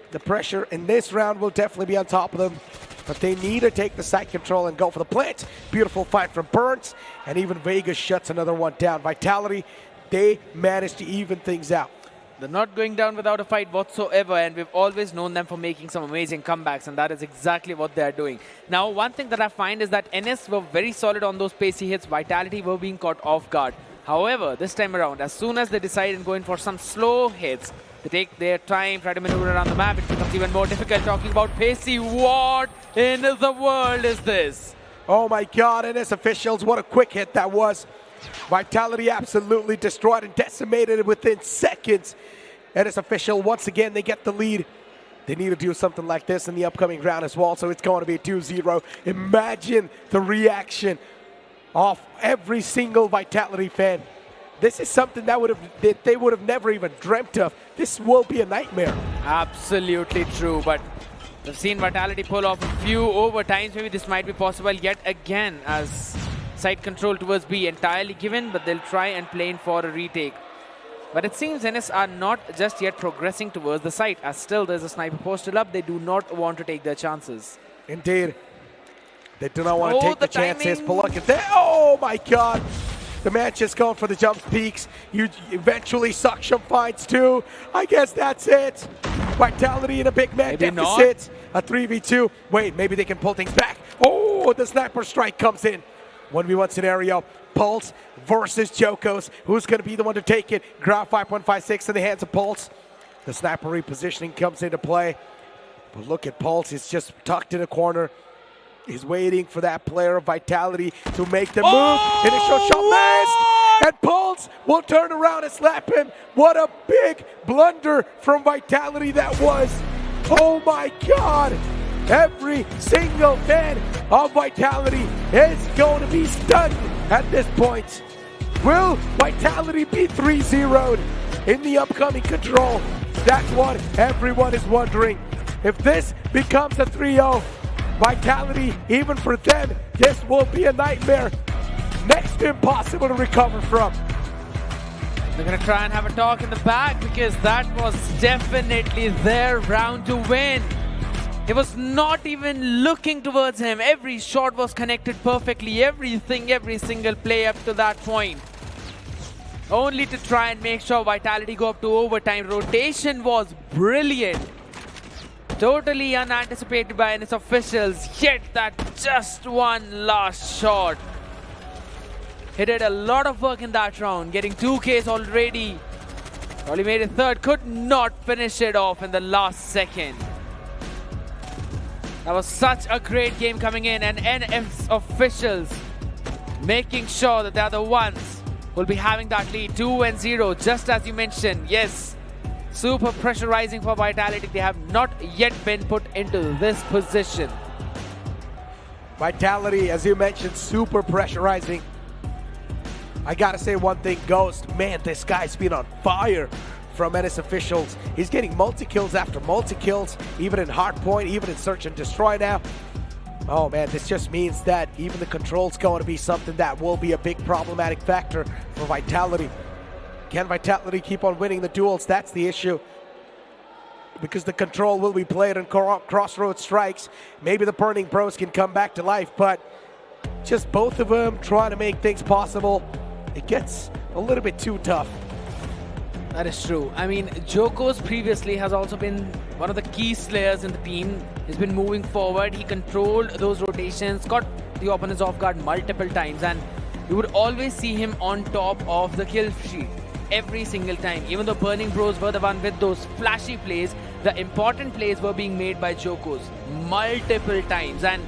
the pressure in this round will definitely be on top of them. But they need to take the side control and go for the plant. Beautiful fight from Burns. And even Vegas shuts another one down. Vitality, they managed to even things out. They're not going down without a fight whatsoever, and we've always known them for making some amazing comebacks, and that is exactly what they're doing. Now, one thing that I find is that NS were very solid on those pacey hits. Vitality were being caught off guard. However, this time around, as soon as they decide and go in for some slow hits, they take their time, try to maneuver around the map. It becomes even more difficult. Talking about pacey, what in the world is this? Oh my God, NS officials, what a quick hit that was. Vitality absolutely destroyed and decimated within seconds. NS official, once again, they get the lead. They need to do something like this in the upcoming round as well, so it's going to be a 2-0. Imagine the reaction of every single Vitality fan. This is something that they would have never even dreamt of. This will be a nightmare. Absolutely true, but we've seen Vitality pull off a few overtimes. Maybe this might be possible yet again as side control towards B entirely given, but they'll try and play in for a retake. But it seems NS are not just yet progressing towards the site, as still there's a sniper posted up. They do not want to take their chances. Indeed. They do not want to take the chances. But look at that. Oh my God. The man just going for the jump peaks. You eventually Saksham finds two. I guess that's it. Vitality in a big man deficit. A 3v2. Wait, maybe they can pull things back. Oh, the sniper strike comes in. 1v1 scenario. Pulse versus Jokos. Who's going to be the one to take it? Ground 5.56 in the hands of Pulse. The sniper repositioning comes into play. But look at Pulse. He's just tucked in a corner. He's waiting for that player of Vitality to make the move. Initial shot missed. And Pulse will turn around and slap him. What a big blunder from Vitality that was. Oh my God. Every single fan of Vitality is going to be stunned at this point. Will Vitality be 3-0'd in the upcoming Control? That's what everyone is wondering. If this becomes a 3-0, Vitality, even for them, this will be a nightmare. Next to impossible to recover from. They're going to try and have a talk in the back because that was definitely their round to win. He was not even looking towards him. Every shot was connected perfectly. Every single play up to that point. Only to try and make sure Vitality go up to overtime. Rotation was brilliant. Totally unanticipated by NS officials. Yet that just one last shot. He did a lot of work in that round. Getting 2 Ks already. Probably made it third. Could not finish it off in the last second. That was such a great game coming in, and NS officials making sure that they're the ones who will be having that lead. 2-0, just as you mentioned. Yes, super pressurizing for Vitality. They have not yet been put into this position. Vitality, as you mentioned, super pressurizing. I gotta say one thing, Ghost, man, this guy's been on fire from NS officials. He's getting multi-kills after multi-kills, even in hardpoint, even in search and destroy now. Oh man, this just means that even the Control's going to be something that will be a big problematic factor for Vitality. Can Vitality keep on winning the duels? That's the issue. Because the Control will be played on crossroads strikes. Maybe the Burning Bros can come back to life, but just both of them trying to make things possible, it gets a little bit too tough. That is true. I mean, Jokos previously has also been one of the key slayers in the team. He's been moving forward. He controlled those rotations, got the opponents off guard multiple times, and you would always see him on top of the kill sheet every single time. Even though Burning Bros were the one with those flashy plays, the important plays were being made by Jokos multiple times. And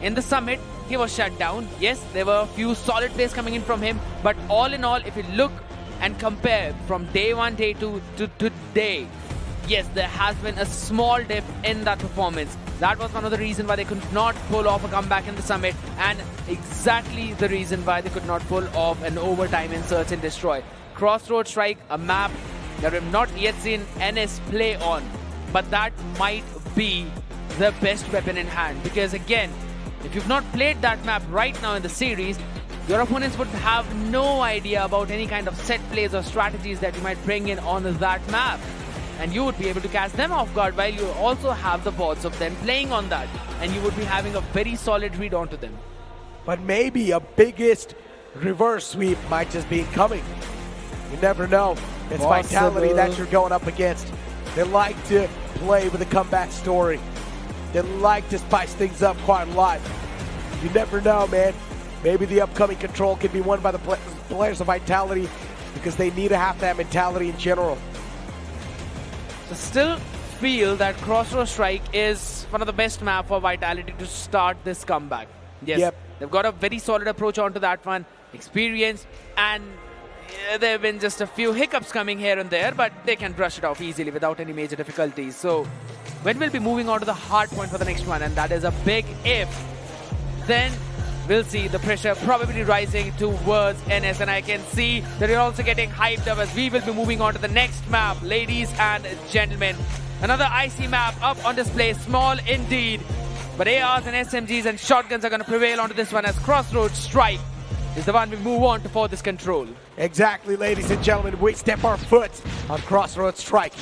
in the summit, he was shut down. Yes, there were a few solid plays coming in from him, but all in all, if you look and compare from day 1, day 2 to today, yes, there has been a small dip in that performance. That was one of the reasons why they could not pull off a comeback in the summit, and exactly the reason why they could not pull off an overtime in Search and Destroy. Crossroad Strike, a map that we've not yet seen NS play on, but that might be the best weapon in hand, because again, if you've not played that map right now in the series, your opponents would have no idea about any kind of set plays or strategies that you might bring in on that map. And you would be able to catch them off guard while you also have the bots of them playing on that. And you would be having a very solid read onto them. But maybe a biggest reverse sweep might just be coming. You never know. It's Vitality that you're going up against. They like to play with a comeback story. They like to spice things up quite a lot. You never know, man. Maybe the upcoming Control can be won by the players of Vitality because they need to have that mentality in general. So still feel that Crossroad Strike is one of the best maps for Vitality to start this comeback. Yes, they've got a very solid approach onto that one, experience, and there have been just a few hiccups coming here and there, but they can brush it off easily without any major difficulties. So when we'll be moving on to the hard point for the next one, and that is a big if, then we'll see the pressure probably rising towards NS, and I can see that you're also getting hyped up as we will be moving on to the next map, ladies and gentlemen. Another icy map up on display, small indeed, but ARs and SMGs and shotguns are going to prevail onto this one as Crossroads Strike is the one we move on to for this Control. Exactly, ladies and gentlemen, we step our foot on Crossroads Strike,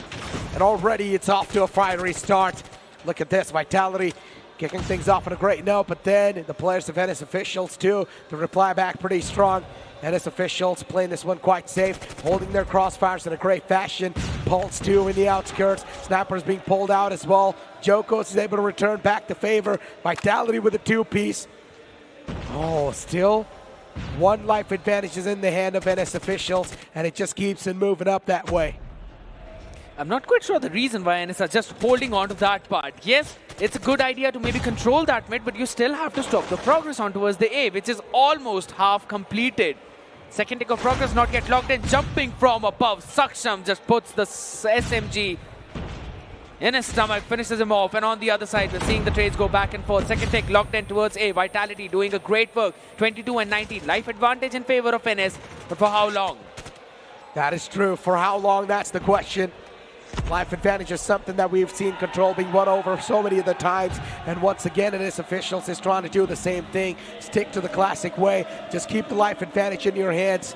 and already it's off to a fiery start. Look at this, Vitality kicking things off on a great note, but then the players of NS officials too, the reply back pretty strong. NS officials playing this one quite safe, holding their crossfires in a great fashion. Pulse too in the outskirts, Snapper's being pulled out as well. Jokos is able to return back to favor. Vitality with a 2-piece. Oh, still One life advantage is in the hand of NS officials, and it just keeps on moving up that way. I'm not quite sure the reason why NS are just holding on to that part. Yes, it's a good idea to maybe control that mid, but you still have to stop the progress on towards the A, which is almost half completed. Second tick of progress not yet locked in. Jumping from above, Saksham just puts the SMG in his stomach, finishes him off, and on the other side, we're seeing the trades go back and forth. Second tick locked in towards A. Vitality doing a great work. 22 and 19. Life advantage in favor of NS, but for how long? That is true. For how long, that's the question. Life advantage is something that we've seen Control being won over so many of the times, and once again NS officials is trying to do the same thing. Stick to the classic way. Just keep the life advantage in your hands.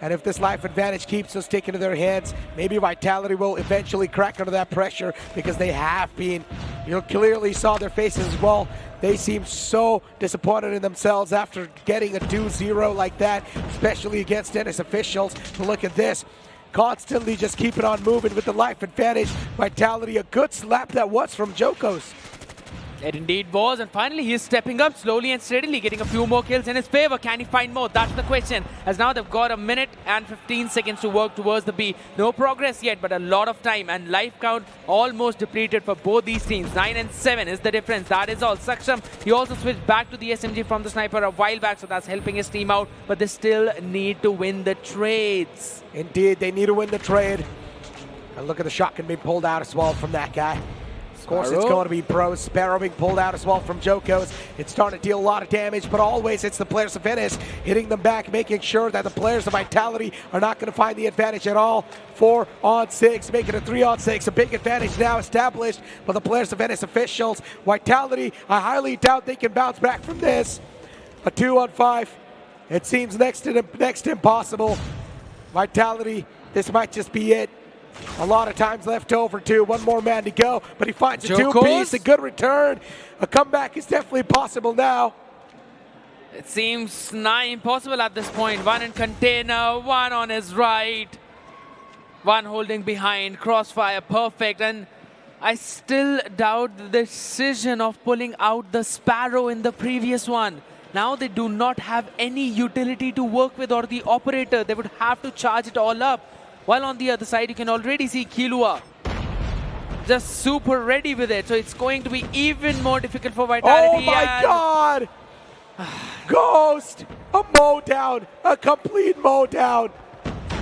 And if this life advantage keeps us sticking to their hands, maybe Vitality will eventually crack under that pressure, because they have been. You clearly saw their faces as well. They seem so disappointed in themselves after getting a 2-0 like that, especially against NS officials. But look at this. Constantly just keep it on moving with the life advantage. Vitality, a good slap that was from Jokos. It indeed was, and finally he is stepping up slowly and steadily, getting a few more kills in his favor. Can he find more? That's the question, as now they've got a minute and 15 seconds to work towards the B. No progress yet, but a lot of time, and life count almost depleted for both these teams. 9 and 7 is the difference, that is all. Saksham, he also switched back to the SMG from the sniper a while back, so that's helping his team out, but they still need to win the trades. Indeed, they need to win the trade. And look at the shotgun being pulled out as well from that guy. Of course, it's going to be Bros. Sparrow being pulled out as well from Jokos. It's starting to deal a lot of damage, but always it's the players of NS hitting them back, making sure that the players of Vitality are not going to find the advantage at all. 4 on 6, making it 3 on 6. A big advantage now established for the players of NS officials. Vitality, I highly doubt they can bounce back from this. A 2 on 5. It seems next to impossible. Vitality, this might just be it. A lot of times left over too. One more man to go, but he finds a two-piece. A good return. A comeback is definitely possible now. It seems nigh impossible at this point. One in container, one on his right. One holding behind. Crossfire, perfect. And I still doubt the decision of pulling out the Sparrow in the previous one. Now they do not have any utility to work with, or the operator. They would have to charge it all up. While on the other side, you can already see Kilua just super ready with it. So it's going to be even more difficult for Vitality. Oh my God! Ghost! A mow down! A complete mow down!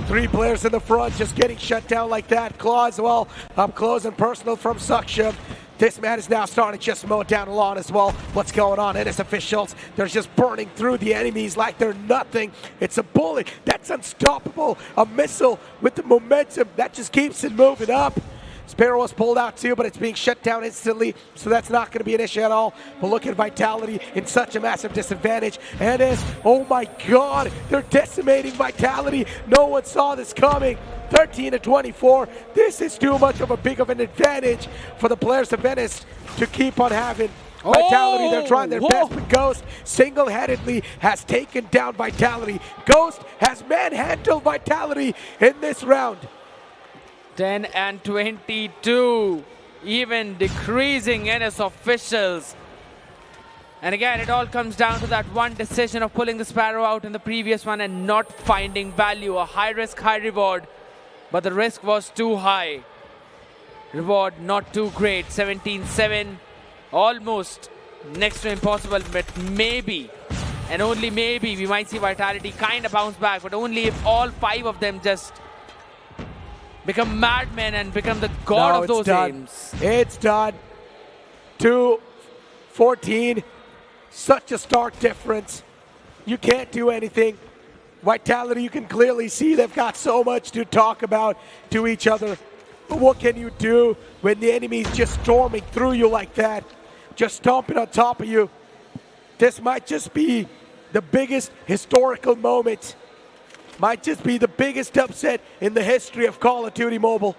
3 players in the front just getting shut down like that. Claw as well, up close and personal from Saksham. This man is now starting to just mow down Alon as well. What's going on? NS officials, they're just burning through the enemies like they're nothing. It's a bullet that's unstoppable. A missile with the momentum that just keeps it moving up. Sparrow was pulled out too, but it's being shut down instantly, so that's not going to be an issue at all. But look at Vitality in such a massive disadvantage. NS, oh my God, they're decimating Vitality. No one saw this coming. 13 to 24. This is too much of a big of an advantage for the players of NS to keep on having. Vitality, they're trying their best, but Ghost single-handedly has taken down Vitality. Ghost has manhandled Vitality in this round. 10 and 22, even decreasing NS officials. And again, it all comes down to that one decision of pulling the Sparrow out in the previous one and not finding value. A high risk, high reward, but the risk was too high. Reward not too great. 17-7, almost next to impossible, but maybe, and only maybe, we might see Vitality kind of bounce back, but only if all 5 of them just become madmen and become the god of those games. It's done. 2-14. Such a stark difference. You can't do anything. Vitality, you can clearly see they've got so much to talk about to each other. But what can you do when the enemy's just storming through you like that? Just stomping on top of you. This might just be the biggest historical moment. Might just be the biggest upset in the history of Call of Duty Mobile.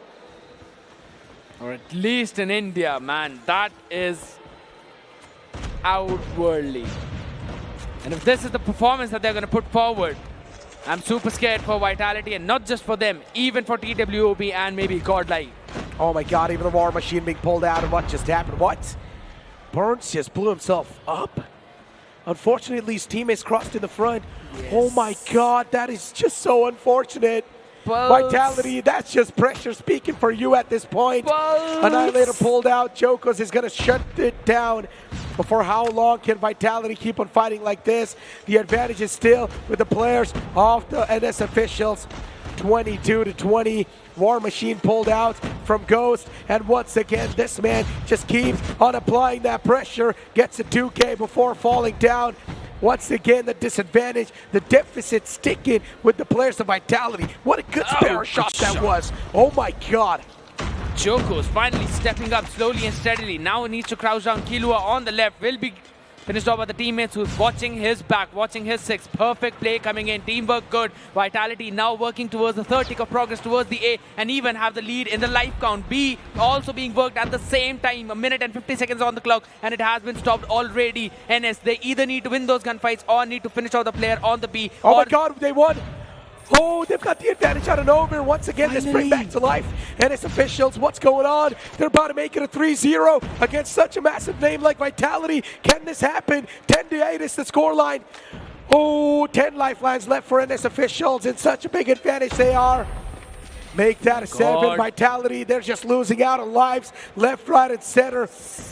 Or at least in India, man. That is outwardly. And if this is the performance that they're going to put forward, I'm super scared for Vitality, and not just for them, even for TWOB and maybe GodLiKe. Oh my God, even the War Machine being pulled out, and what just happened? What? Burns just blew himself up. Unfortunately, his teammates crossed in the front. Oh my God, that is just so unfortunate. Vitality, that's just pressure speaking for you at this point. Annihilator pulled out. Jokos is going to shut it down. But for how long can Vitality keep on fighting like this? The advantage is still with the players of the NS officials. 22-20. War Machine pulled out from Ghost, and once again this man just keeps on applying that pressure, gets a 2K before falling down. Once again the disadvantage, the deficit sticking with the players of Vitality. What a good spare shot that was. Oh my God. Jokos finally stepping up slowly and steadily. Now he needs to crouch down. Killua on the left will be finished off by the teammates who's watching his back, watching his six. Perfect play coming in. Teamwork good. Vitality now working towards the third tick of progress towards the A, and even have the lead in the life count. B also being worked at the same time. 1 minute and 50 seconds on the clock, and it has been stopped already. NS, they either need to win those gunfights or need to finish off the player on the B. Oh my God, they won. Oh, they've got the advantage out of nowhere. Once again, they spring back to life. NS officials, what's going on? They're about to make it a 3-0 against such a massive name like Vitality. Can this happen? 10-8 is the scoreline. Oh, 10 lifelines left for NS officials, and such a big advantage they are. Make that a 7. Vitality, they're just losing out on lives left, right, and center.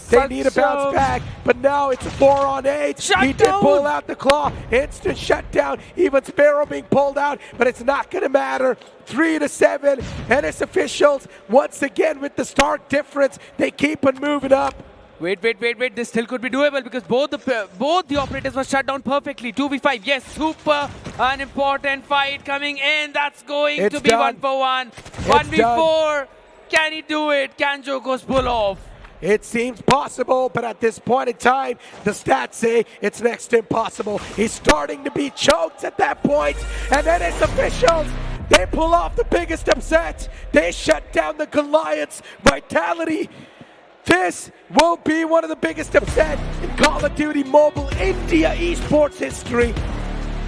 They need to bounce back, but now it's a 4-on-8. He did pull out the claw. Instant shutdown. Even Sparrow being pulled out, but it's not going to matter. 3-7. NS officials, once again with the stark difference, they keep on moving up. Wait. This still could be doable because both the operators were shut down perfectly. 2v5. Yes, super an important fight coming in. That's going to be done. 1-for-1. 1v4. Can he do it? Can Jokos pull off? It seems possible, but at this point in time, the stats say it's next to impossible. He's starting to be choked at that point, and then it's officials. They pull off the biggest upset. They shut down the Goliaths. Vitality. This will be one of the biggest upsets in Call of Duty Mobile India esports history.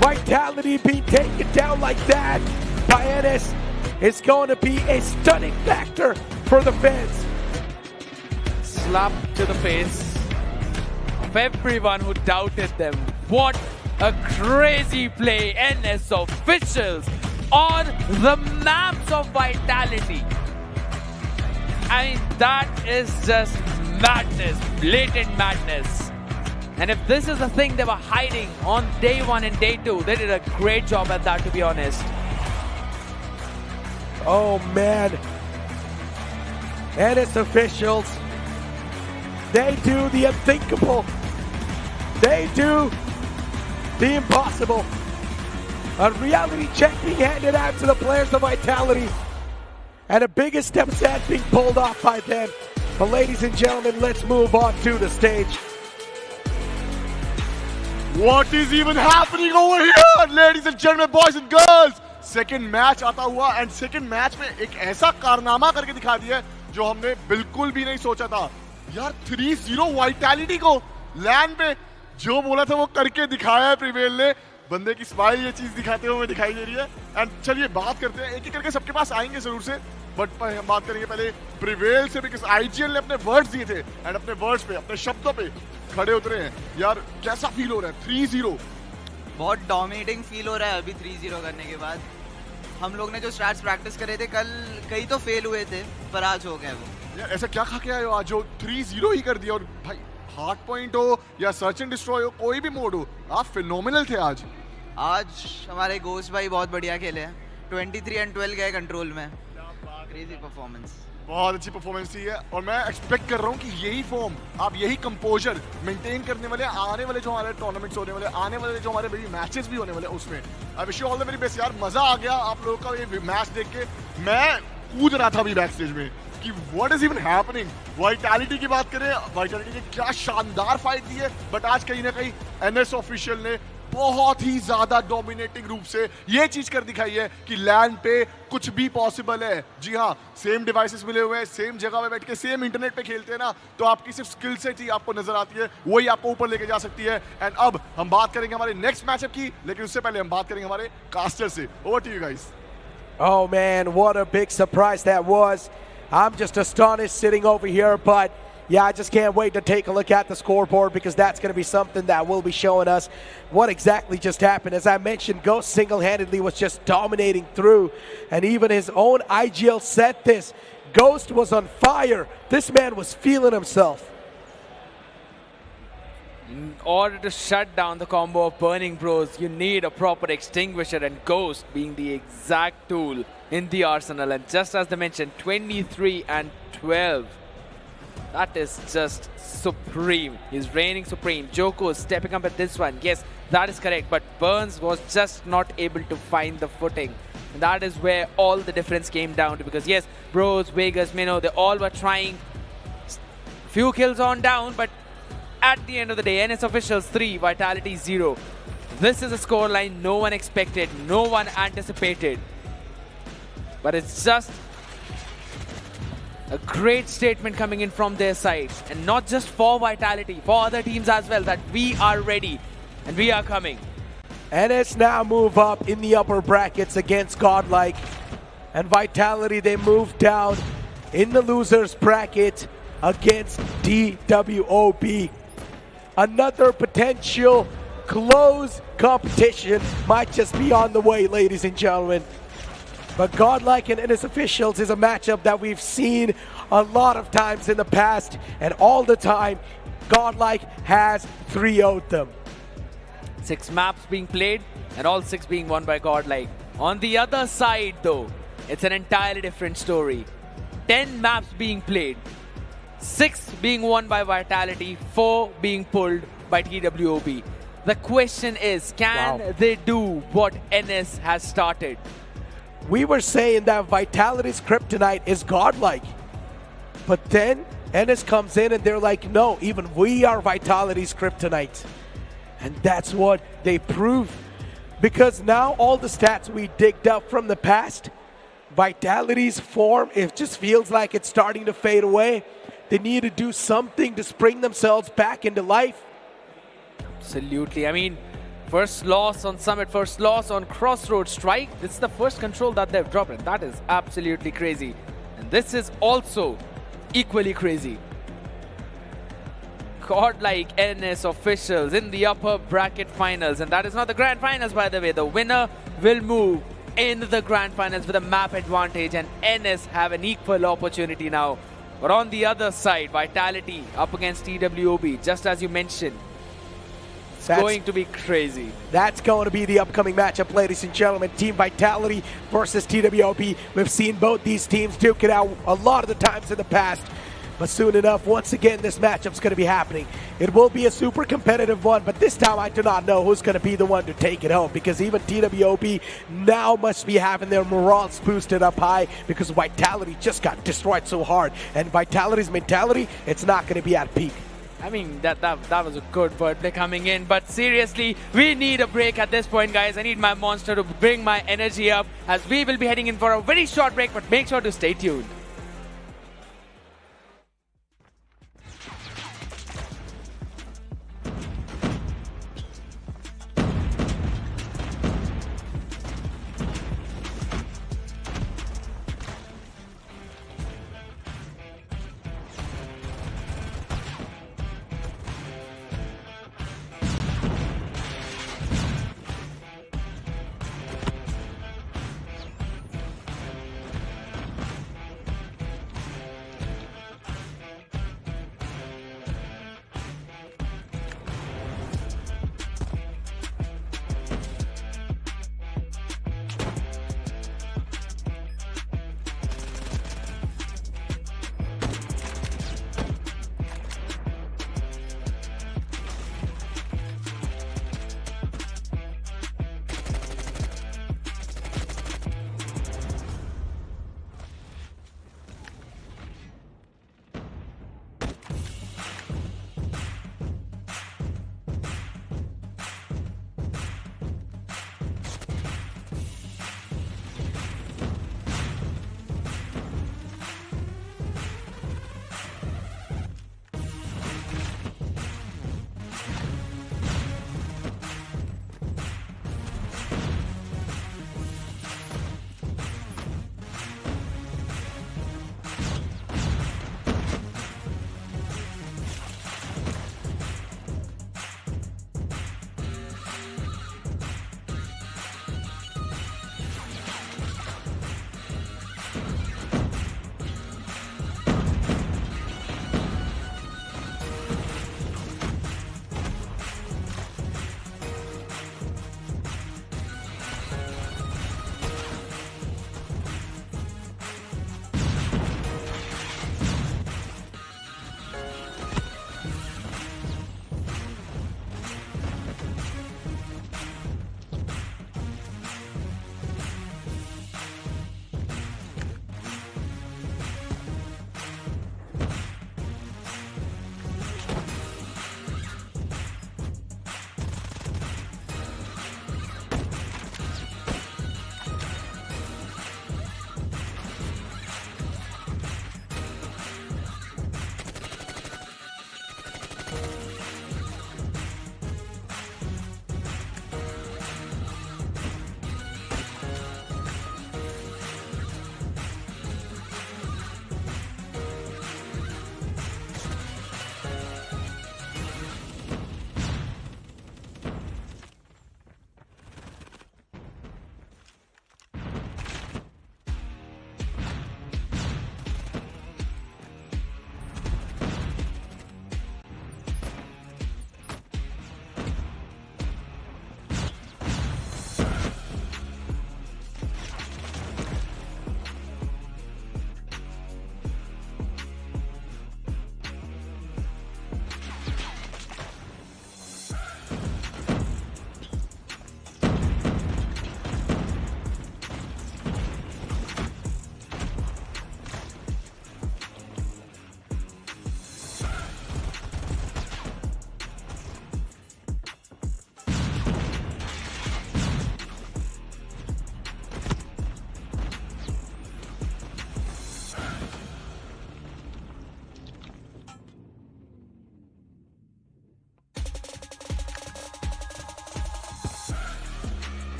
Vitality being taken down like that by NS is going to be a stunning factor for the fans. Slap to the face of everyone who doubted them. What a crazy play. NS officials on the maps of Vitality. I mean, that is just madness, blatant madness. And if this is the thing they were hiding on day 1 and day 2, they did a great job at that, to be honest. Oh man. NS officials, they do the unthinkable. They do the impossible. A reality check being handed out to the players of Vitality. And the biggest upset being pulled off by them. But ladies and gentlemen, let's move on to the stage. What is even happening over here, ladies and gentlemen, boys and girls? Second match आता हुआ, and second match में एक ऐसा कारनामा करके दिखा दिया जो हमने बिल्कुल भी नहीं सोचा था. यार 3-0 वाइटैलिटी को लैंड पे जो बोला था वो करके दिखाया है प्रिवेल ने. बंदे की स्माइल ये चीज दिखाते हुए दिखाई दे रही है. एंड चलिए बात करते हैं, एक एक करके सबके पास आएंगे जरूर से, बट हम बात करेंगे पहले प्रिवेल से, बिकॉज आईजीएल ने अपने वर्ड्स दिए थे एंड अपने वर्ड्स पे, अपने शब्दों पे खड़े उतरे हैं. यार कैसा फील हो रहा है 3-0? बहुत डोमिनेटिंग फील हो रहा है अभी 3-0 करने के बाद. हम लोग ने जो स्ट्रैट्स प्रैक्टिस करे थे कल, कई तो फेल हुए थे पर आज हो गए वो. यार ऐसा क्या खा के आए हो आज जो 3-0 ही कर दिया? और भाई हार्ड पॉइंट हो या सर्च एंड डिस्ट्रॉय हो, कोई भी मोड हो, आप फिनोमिनल थे आज. हमारे गोस्ट भाई बहुत बढ़िया खेले हैं. 23-12 गए कंट्रोल में. क्रेजी परफॉर्मेंस, बहुत अच्छी परफॉर्मेंस थी है. और मैं एक्सपेक्ट कर रहा हूँ कि यही फॉर्म, आप यही कंपोजर मेंटेन करने वाले आने वाले जो हमारे टूर्नामेंट्स होने वाले, आने वाले जो हमारे बड़ी मैचेस भी होने वाले उसमें. I wish you all the very best. यार मजा आ गया आप लोगों का ये मैच देख के. मैं कूद रहा था अभी बैक स्टेज में कि what is even happening. Vitality की बात करें, वाइटैलिटी ने क्या शानदार फाइट दी है, बट आज कहीं ना कहीं एनएस ऑफिशियल ने बहुत ही ज्यादा डोमिनेटिंग रूप से ये चीज कर दिखाई है कि लैंड पे कुछ भी पॉसिबल है. जी हाँ, सेम डिवाइसेस मिले हुए हैं, सेम जगह पे बैठ के सेम इंटरनेट पे खेलते हैं ना, तो आपकी सिर्फ स्किल सेट ही आपको नजर आती है, वही आपको ऊपर लेके जा सकती है. एंड अब हम बात करेंगे हमारे नेक्स्ट मैचअप की, लेकिन उससे पहले हम बात करेंगे हमारे कास्टर से. Over to you guys. Oh man, what a big surprise that was. I'm just astonished sitting over here, but Yeah, I just can't wait to take a look at the scoreboard because that's going to be something that will be showing us what exactly just happened. As I mentioned, Ghost single-handedly was just dominating through, and even his own IGL said this. Ghost was on fire. This man was feeling himself. In order to shut down the combo of Burning Bros, you need a proper extinguisher, and Ghost being the exact tool in the arsenal. And just as they mentioned, 23 and 12. That is just supreme. He's reigning supreme. Joko is stepping up at this one. Yes, that is correct. But Burns was just not able to find the footing. And that is where all the difference came down to. Because yes, Bros, Vegas, Minnow, they all were trying. Few kills on down, but at the end of the day, NS officials 3, Vitality 0. This is a scoreline no one expected, no one anticipated. But it's just a great statement coming in from their side. And not just for Vitality, for other teams as well, that we are ready and we are coming. NS now move up in the upper brackets against GodLiKe. And Vitality, they move down in the losers bracket against TWOB. Another potential close competition might just be on the way, ladies and gentlemen. But GodLiKe and NS officials is a matchup that we've seen a lot of times in the past, and all the time, GodLiKe has 3-0'd them. 6 maps being played, and all 6 being won by GodLiKe. On the other side, though, it's an entirely different story. 10 maps being played, 6 being won by Vitality, 4 being pulled by TWOB. The question is, can they do what NS has started? We were saying that Vitality's kryptonite is GodLiKe. But then NS comes in and they're like, no, even we are Vitality's kryptonite. And that's what they prove. Because now all the stats we digged up from the past, Vitality's form, it just feels like it's starting to fade away. They need to do something to spring themselves back into life. Absolutely. I mean, first loss on Summit, first loss on Crossroads Strike. This is the first control that they've dropped, and that is absolutely crazy. And this is also equally crazy. GodLiKe NS officials in the upper bracket finals, and that is not the grand finals, by the way. The winner will move into the grand finals with a map advantage, and NS have an equal opportunity now. But on the other side, Vitality up against TWOB, just as you mentioned. It's going to be crazy. That's going to be the upcoming matchup, ladies and gentlemen. Team Vitality versus TWOB. We've seen both these teams duke it out a lot of the times in the past. But soon enough, once again, this matchup's going to be happening. It will be a super competitive one, but this time I do not know who's going to be the one to take it home, because even TWOB now must be having their morals boosted up high because Vitality just got destroyed so hard. And Vitality's mentality, it's not going to be at peak. I mean, that was a good wordplay coming in, but seriously, we need a break at this point, guys. I need my monster to bring my energy up, as we will be heading in for a very short break, but make sure to stay tuned.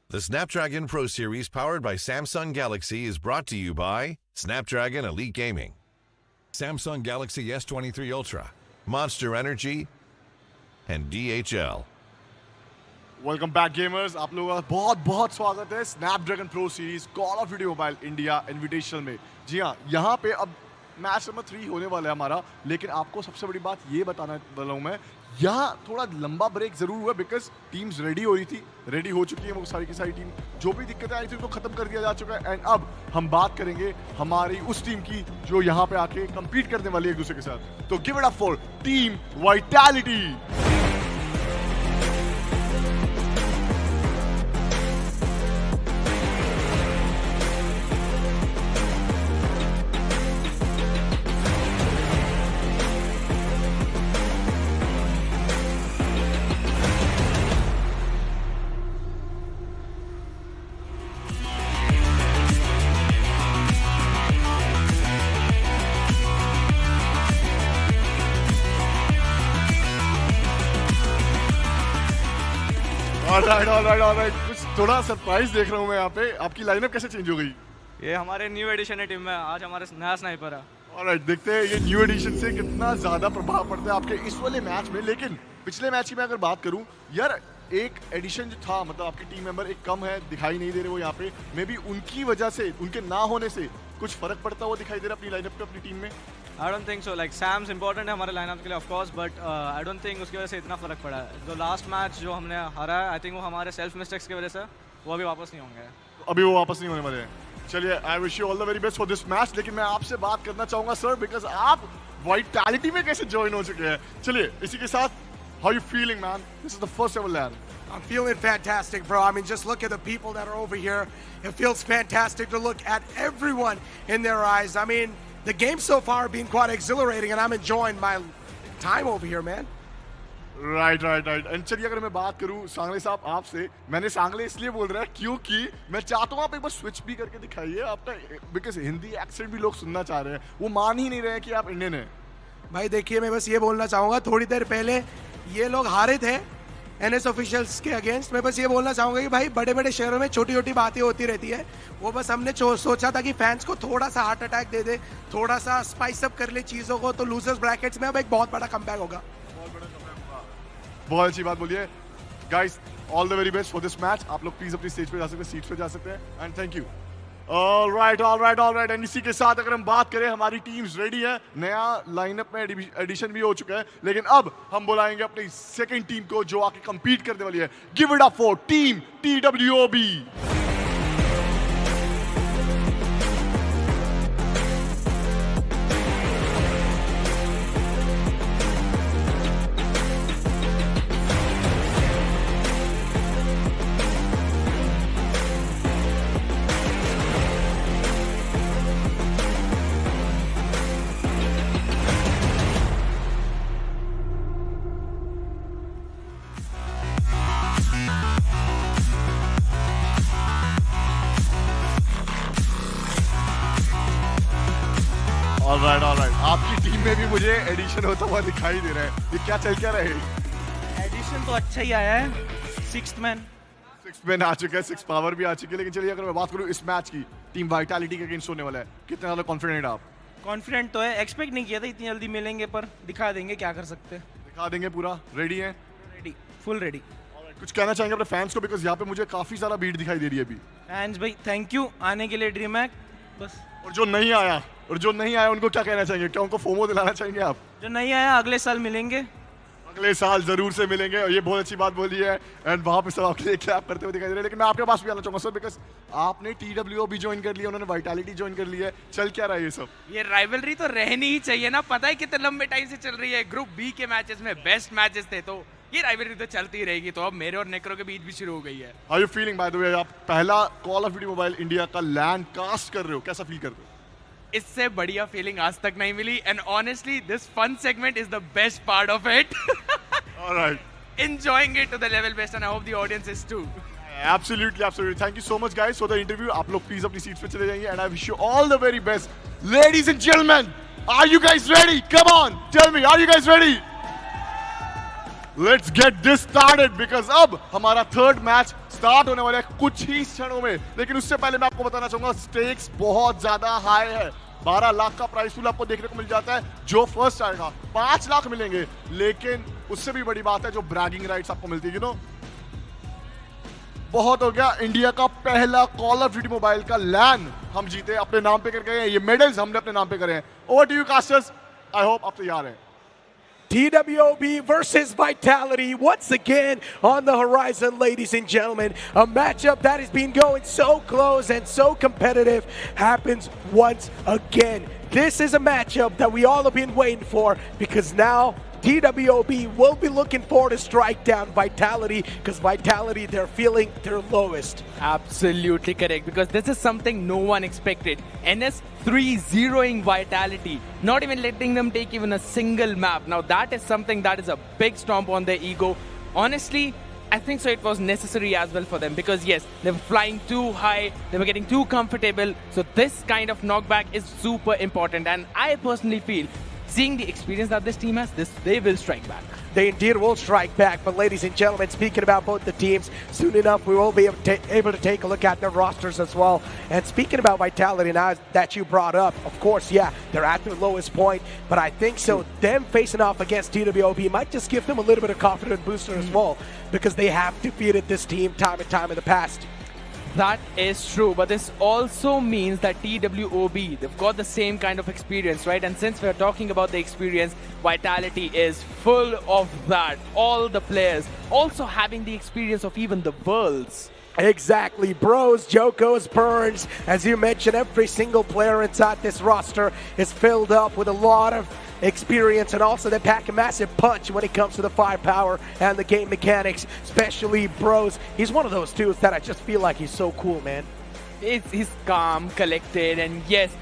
The Snapdragon Pro Series powered by Samsung Galaxy is brought to you by Snapdragon Elite Gaming, Samsung Galaxy S23 Ultra, Monster Energy, and DHL. Welcome back gamers, आप लोगों का बहुत बहुत स्वागत है Snapdragon pro series call of duty mobile India invitational में। जी हाँ, यहाँ पे अब मैच नंबर 3 होने वाला है हमारा, लेकिन आपको सबसे बड़ी बात ये बताना वाला हूँ मैं, यहाँ थोड़ा लंबा ब्रेक जरूर हुआ बिकॉज टीम्स रेडी हो रही थी, रेडी हो चुकी है वो सारी की सारी टीम। जो भी दिक्कतें आई थी उनको खत्म कर दिया जा चुका है। एंड अब हम बात करेंगे हमारी उस टीम की जो यहाँ पे आके कम्पीट करने वाली है एक दूसरे के साथ। तो give it up for team Vitality. Alright, कुछ थोड़ा सरप्राइज देख रहा हूँ मैं यहाँ पे। आपकी लाइनअप कैसे चेंज हो गई? ये हमारे न्यू एडिशन है टीम में, आज हमारे नया स्नाइपर है। ऑलराइट, देखते हैं ये न्यू एडिशन से कितना ज्यादा प्रभाव पड़ता है आपके इस वाले मैच में। लेकिन पिछले मैच की मैं अगर बात करूँ यार, एक एडिशन जो था, मतलब आपकी टीम मेंबर एक कम है, दिखाई नहीं दे रहे वो यहाँ पे। मे बी उनकी वजह से, उनके ना होने से कुछ फर्क पड़ता हुआ दिखाई दे रहा है अपनी लाइनअप पे, अपनी टीम में। I don't think so, like Sam's important है हमारे लाइनअप के लिए of course, but I don't think उसकी वजह से इतना फर्क पड़ा है। जो लास्ट मैच जो हमने हारा है, आई थिंक वो हमारे सेल्फ मिस्टेक्स की वजह से, वो अभी वापस नहीं होंगे। अभी वो वापस नहीं होने वाले हैं। चलिए, I wish you all the very best for this match. लेकिन मैं आपसे बात करना चाहूंगा सर, बिकॉज आप वाइटैलिटी में कैसे ज्वाइन हो चुके हैं। चलिए, इसी के साथ how you feeling, man? This is the first ever LAN. I'm feeling fantastic, bro. I mean, just look at the people that are over here. It feels fantastic to look at everyone in their eyes. I mean, the game so far has been quite exhilarating, and I'm enjoying my time over here, man. Right. And चलिए, अगर मैं बात करूँ सांगले साहब आपसे, मैंने सांगले इसलिए बोल रहा है क्योंकि मैं चाहता हूँ आप एक बार स्विच भी करके दिखाइए आपका, बिकॉज हिंदी एक्सेंट भी लोग सुनना चाह रहे हैं, वो मान ही नहीं रहे हैं कि आप इंडियन हैं। भाई देखिए, मैं बस ये बोलना चाहूँगा, थोड़ी देर पहले ये लोग हारे थे एनएस ऑफिशियल्स के अगेंस्ट। मैं बस ये बोलना चाहूँगा कि भाई बड़े बड़े शहरों में छोटी छोटी बातें होती रहती है, वो बस हमने सोचा था कि फैंस को थोड़ा सा हार्ट अटैक दे दे, थोड़ा सा स्पाइस अप कर ले चीज़ों को, तो लूजर्स ब्रैकेट्स में अब एक बहुत बड़ा कमबैक होगा। बहुत अच्छी बात बोलिए guys, all the very best for this match. आप लोग प्लीज अपनी स्टेज पे जा सकते हैं, सीट पे जा सकते हैं, and thank you. Alright. And इसी के साथ अगर हम बात करें, हमारी टीम्स रेडी है, नया लाइनअप में एडिशन भी हो चुका है, लेकिन अब हम बुलाएंगे अपनी सेकंड टीम को जो आके कंपीट करने वाली है। Give it up for team TWOB। Alright, आपकी टीम में भी मुझे एडिशन होता हुआ दिखाई दे रहा है, ये क्या चल क्या रहा है? एडिशन तो अच्छा ही आया है, सिक्स्थ मैन आ चुका है, 6 पावर भी आ चुकी है। लेकिन चलिए, अगर मैं बात करूं इस मैच की, टीम वाइटैलिटी के अगेंस्ट होने वाला है, कितना ज्यादा कॉन्फिडेंट आप? कॉन्फिडेंट तो है, एक्सपेक्ट नहीं किया था इतनी जल्दी मिलेंगे, पर दिखा देंगे क्या कर सकते हैं। दिखा देंगे, पूरा रेडी है? Ready, full ready. कुछ कहना चाहेंगे अपने फैंस को, बिकॉज यहाँ पे मुझे काफी सारा भीड़ दिखाई दे रही है अभी। फैंस भाई थैंक यू आने के लिए ड्रीमहैक, बस। और जो नहीं आया उनको क्या कहना चाहेंगे? क्या उनको फोमो दिलाना चाहेंगे आप? जो नहीं आया अगले साल मिलेंगे, अगले साल जरूर से मिलेंगे, और ये बहुत अच्छी बात बोली है। एंड वहाँ पे सब आपके लिए क्लैप करते हुए दिखाई दे रहे हैं। लेकिन मैं आपके पास भी आना चाहूंगा सर, बिकॉज आपने TWOB ज्वाइन कर लिया, उन्होंने वाइटैलिटी ज्वाइन कर लिया है, चल क्या रहा है ये सब? ये राइवलरी तो रहनी ही चाहिए ना, पता है कितने लंबे टाइम से चल रही है। ग्रुप बी के मैचेस में बेस्ट मैचेस थे, तो ये राइवलरी तो चलती रहेगी। तो अब मेरे और नेक्रो के बीच भी शुरू हो गई है। How you feeling by the way? आप पहला call of duty mobile India का लैंड कास्ट कर रहे हो, कैसा फील करते हो? इससे बढ़िया फीलिंग आज तक नहीं मिली, and honestly this fun segment is the best part of it. Alright, enjoying it to the level best, and I hope the audience is too. Absolutely. Thank you so much guys for the interview. आप लोग please अपनी seats पे चले जाइए, and I wish you all the very best. Ladies and gentlemen, are you guys ready? Come on, tell me, are you guys ready? Let's get this started because अब हमारा third match start होने वाला है कुछ ही क्षणों में, लेकिन उससे पहले मैं आपको बताना चाहूंगा स्टेक्स बहुत ज्यादा हाई है। 12 लाख का प्राइस पूल आपको देखने को मिल जाता है, जो फर्स्ट आएगा 5 लाख मिलेंगे, लेकिन उससे भी बड़ी बात है जो ब्रैगिंग राइट्स आपको मिलती है। यू नो, बहुत हो गया, इंडिया का पहला कॉल ऑफ ड्यूटी मोबाइल का लैन हम जीते, अपने नाम पे करके गए, ये मेडल्स हमने अपने नाम पे करे हैं। Over to you casters, I hope आप तैयार हैं। TWOB versus Vitality once again on the horizon, ladies and gentlemen. A matchup that has been going so close and so competitive happens once again. This is a matchup that we all have been waiting for because now TWOB will be looking forward to strike down Vitality because Vitality, they're feeling their lowest. Absolutely correct, because this is something no one expected. NS 3-0ing Vitality, not even letting them take even a single map. Now that is something that is a big stomp on their ego. Honestly, I think so it was necessary as well for them because yes, they were flying too high, they were getting too comfortable. So this kind of knockback is super important, and I personally feel seeing the experience that this team has, they will strike back. They indeed will strike back. But ladies and gentlemen, speaking about both the teams, soon enough we will be able to take a look at their rosters as well. And speaking about Vitality now that you brought up, of course, yeah, they're at their lowest point. But I think so them facing off against TWOB might just give them a little bit of confidence booster as well, because they have defeated this team time and time in the past. That is true, but this also means that TWOB, they've got the same kind of experience, right? And since we're talking about the experience, Vitality is full of that. All the players also having the experience of even the Worlds. Exactly. Bros, Jokos, Burns, as you mentioned, every single player inside this roster is filled up with a lot of experience, and also they pack a massive punch when it comes to the firepower and the game mechanics, especially Bros. He's one of those dudes that I just feel like he's so cool, man. He's calm, collected, and yes,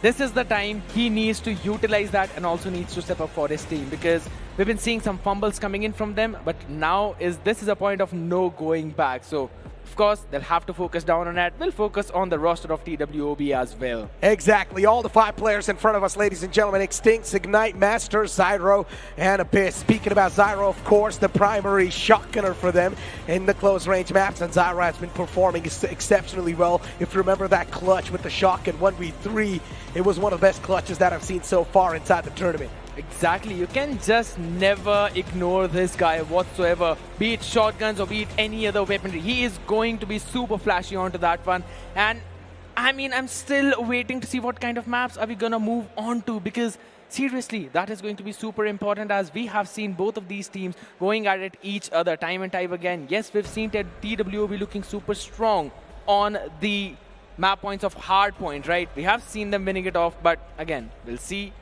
this is the time he needs to utilize that and also needs to step up for his team, because we've been seeing some fumbles coming in from them, but now this is a point of no going back. So of course, they'll have to focus down on that. We'll focus on the roster of TWOB as well. Exactly. All the 5 players in front of us, ladies and gentlemen. Extinct, Ignite, Master, Zyro, and Abyss. Speaking about Zyro, of course, the primary shotgunner for them in the close-range maps, and Zyro has been performing exceptionally well. If you remember that clutch with the shotgun 1v3, it was one of the best clutches that I've seen so far inside the tournament. Exactly, you can just never ignore this guy whatsoever, be it shotguns or be it any other weaponry. He is going to be super flashy onto that one, and I mean, I'm still waiting to see what kind of maps are we gonna move on to, because seriously, that is going to be super important, as we have seen both of these teams going at it each other time and time again. Yes, we've seen TWOB looking super strong on the map points of Hardpoint, right? We have seen them winning it off, but again, we'll see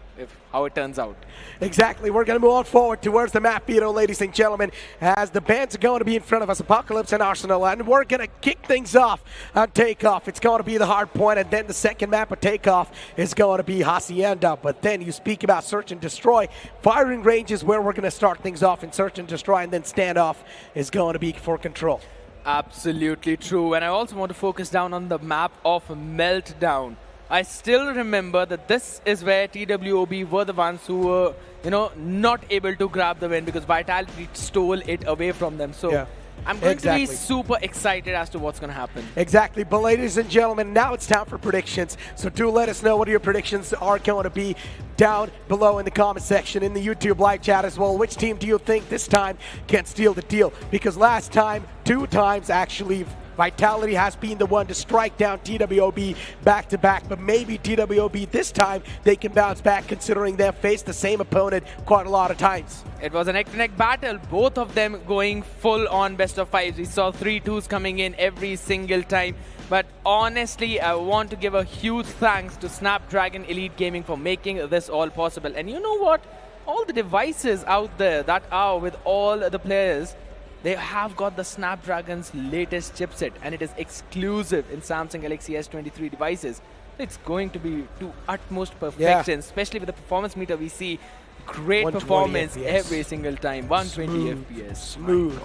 how it turns out. Exactly. We're going to move on forward towards the map, ladies and gentlemen, as the bands are going to be in front of us, Apocalypse and Arsenal, and we're going to kick things off on Takeoff. It's going to be the hard point, and then the second map of Takeoff is going to be Hacienda. But then you speak about Search and Destroy. Firing range is where we're going to start things off in Search and Destroy, and then Standoff is going to be for Control. Absolutely true. And I also want to focus down on the map of Meltdown. I still remember that this is where TWOB were the ones who were, not able to grab the win because Vitality stole it away from them. So yeah, I'm going to be super excited as to what's going to happen. Exactly. But ladies and gentlemen, now it's time for predictions. So do let us know what your predictions are going to be down below in the comment section, in the YouTube live chat as well. Which team do you think this time can steal the deal? Because last time, 2 times actually, Vitality has been the one to strike down TWOB back-to-back, but maybe TWOB this time, they can bounce back considering they've faced the same opponent quite a lot of times. It was a neck-to-neck battle, both of them going full-on best of 5s. We saw 3-2s coming in every single time. But honestly, I want to give a huge thanks to Snapdragon Elite Gaming for making this all possible. And you know what? All the devices out there that are with all the players, they have got the Snapdragon's latest chipset, and it is exclusive in Samsung Galaxy S23 devices. It's going to be to utmost perfection, especially with the performance meter. We see great performance FPS every single time. 120 FPS. Smooth.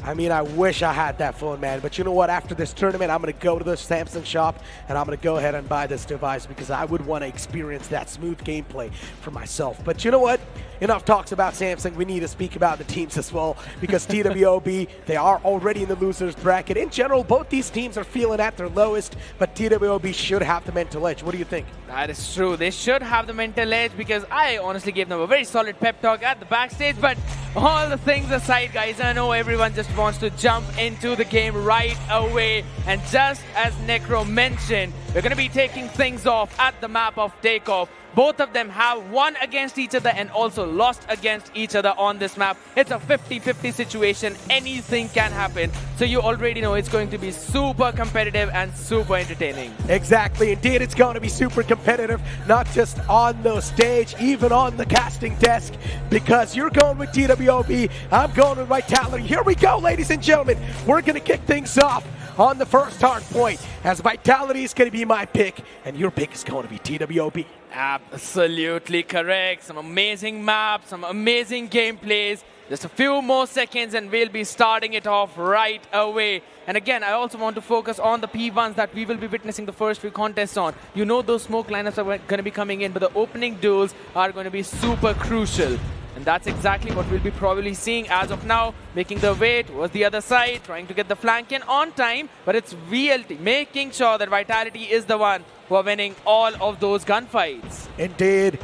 I mean, I wish I had that phone, man. But you know what? After this tournament, I'm going to go to the Samsung shop and I'm going to go ahead and buy this device because I would want to experience that smooth gameplay for myself. But you know what? Enough talks about Samsung. We need to speak about the teams as well because TWOB, they are already in the losers bracket. In general, both these teams are feeling at their lowest, but TWOB should have the mental edge. What do you think? That is true. They should have the mental edge because I honestly gave them a very solid pep talk at the backstage. But all the things aside, guys, I know everyone just wants to jump into the game right away. And just as Necro mentioned, we're going to be taking things off at the map of Takeoff. Both of them have won against each other and also lost against each other on this map. It's a 50-50 situation. Anything can happen. So you already know it's going to be super competitive and super entertaining. Exactly. Indeed, it's going to be super competitive, not just on the stage, even on the casting desk, because you're going with TWOB, I'm going with Vitality. Here we go, ladies and gentlemen. We're going to kick things off on the first hard point, as Vitality is going to be my pick, and your pick is going to be TWOB. Absolutely correct. Some amazing maps, some amazing gameplays. Just a few more seconds and we'll be starting it off right away. And again, I also want to focus on the P1s that we will be witnessing the first few contests on. You know those smoke lineups are going to be coming in, but the opening duels are going to be super crucial. And that's exactly what we'll be probably seeing as of now, making their way towards the other side, trying to get the flank in on time, but it's VLT, making sure that Vitality is the one who are winning all of those gunfights. Indeed.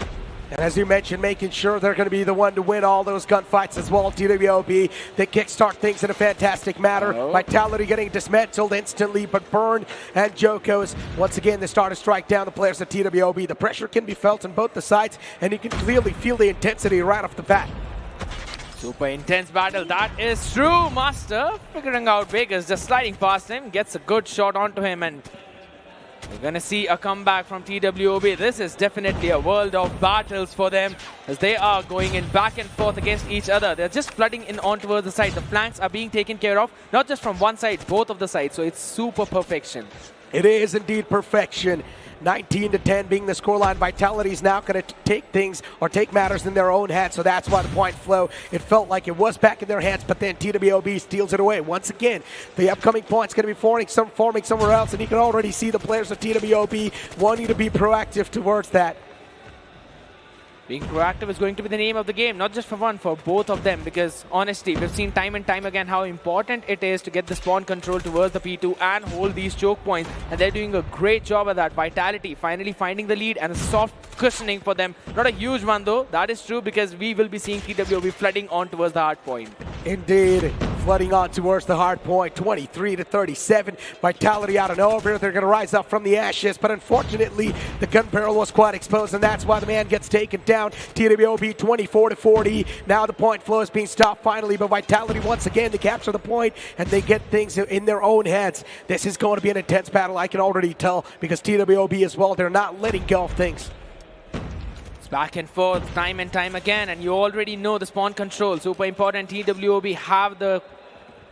And as you mentioned, making sure they're going to be the one to win all those gunfights as well. TWOB, they kickstart things in a fantastic manner. Vitality getting dismantled instantly, but Burn and Jokos, once again, they start to strike down the players of TWOB. The pressure can be felt on both the sides, and you can clearly feel the intensity right off the bat. Super intense battle, that is true. Master figuring out Vegas, just sliding past him, gets a good shot onto him, and we're going to see a comeback from TWOB. This is definitely a world of battles for them as they are going in back and forth against each other. They're just flooding in on towards the side. The flanks are being taken care of, not just from one side, both of the sides. So it's super perfection. It is indeed perfection. 19-10 being the scoreline. Vitality is now going to take things or take matters in their own hands, so that's why the point flow, it felt like it was back in their hands, but then TWOB steals it away. Once again, the upcoming point's going to be forming somewhere else, and you can already see the players of TWOB wanting to be proactive towards that. Being proactive is going to be the name of the game, not just for one, for both of them, because honestly, we've seen time and time again how important it is to get the spawn control towards the P2 and hold these choke points, and they're doing a great job at that. Vitality finally finding the lead and a soft cushioning for them. Not a huge one though, that is true, because we will be seeing TWOB flooding on towards the hard point. Indeed, flooding on towards the hard point, 23-37. Vitality out of nowhere, they're going to rise up from the ashes, but unfortunately, the gun barrel was quite exposed, and that's why the man gets taken down. TWOB 24-40. Now the point flow is being stopped finally, but Vitality once again, they capture the point, and they get things in their own heads. This is going to be an intense battle, I can already tell, because TWOB as well, they're not letting go of things. It's back and forth, time and time again, and you already know the spawn control. Super important. TWOB have the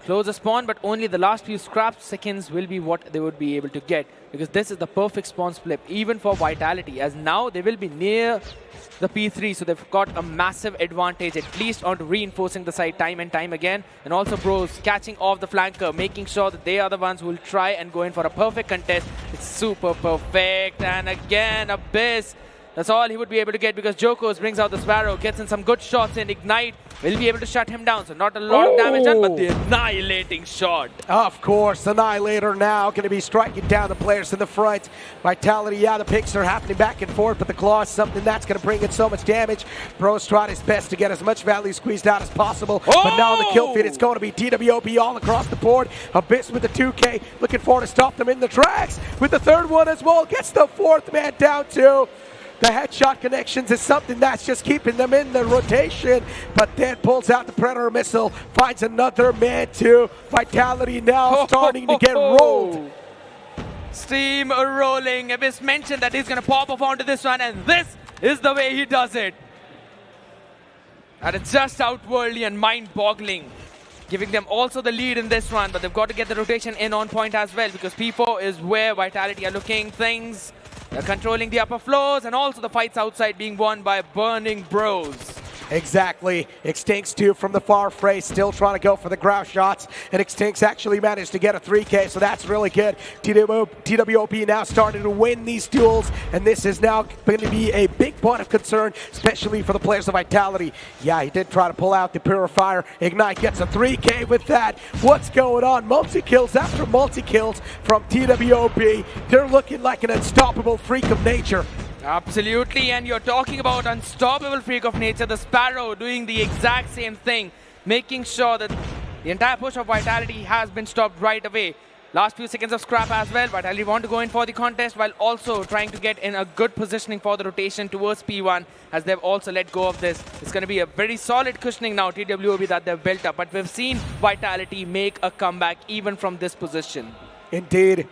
closer spawn, but only the last few scrap seconds will be what they would be able to get, because this is the perfect spawn split, even for Vitality, as now they will be near the P3, so they've got a massive advantage, at least on reinforcing the side time and time again. And also Bros catching off the flanker, making sure that they are the ones who will try and go in for a perfect contest. It's super perfect, and again, Abyss. That's all he would be able to get, because Jokos brings out the Sparrow, gets in some good shots, and Ignite will be able to shut him down. So not a lot of damage done, but the annihilating shot. Of course, Annihilator now going to be striking down the players in the front. Vitality, yeah, the picks are happening back and forth, but the Claw is something that's going to bring in so much damage. Bros tried his best to get as much value squeezed out as possible, but now on the kill feed, it's going to be TWOB all across the board. Abyss with the 2K, looking forward to stop them in the tracks with the third one as well. Gets the fourth man down too. The headshot connections is something that's just keeping them in the rotation, but then pulls out the Predator missile, finds another man too. Vitality now starting to get rolled. Steam rolling. Abyss mentioned that he's going to pop off onto this one, and this is the way he does it. And it's just outworldly and mind-boggling, giving them also the lead in this one, but they've got to get the rotation in on point as well, because P4 is where Vitality are looking things. They're controlling the upper floors, and also the fights outside being won by Burning Bros. Exactly. Extincts too from the far fray, still trying to go for the ground shots, and Extincts actually managed to get a 3K, so that's really good. TWOB now starting to win these duels, and this is now going to be a big point of concern, especially for the players of Vitality. Yeah, he did try to pull out the Purifier. Ignite gets a 3K with that. What's going on? Multi-kills after multi-kills from TWOB. They're looking like an unstoppable freak of nature. Absolutely, and you're talking about unstoppable freak of nature, the Sparrow doing the exact same thing, making sure that the entire push of Vitality has been stopped right away. Last few seconds of scrap as well. Vitality want to go in for the contest while also trying to get in a good positioning for the rotation towards P1, as they've also let go of this. It's going to be a very solid cushioning now, TWOB, that they've built up, but we've seen Vitality make a comeback even from this position. Indeed.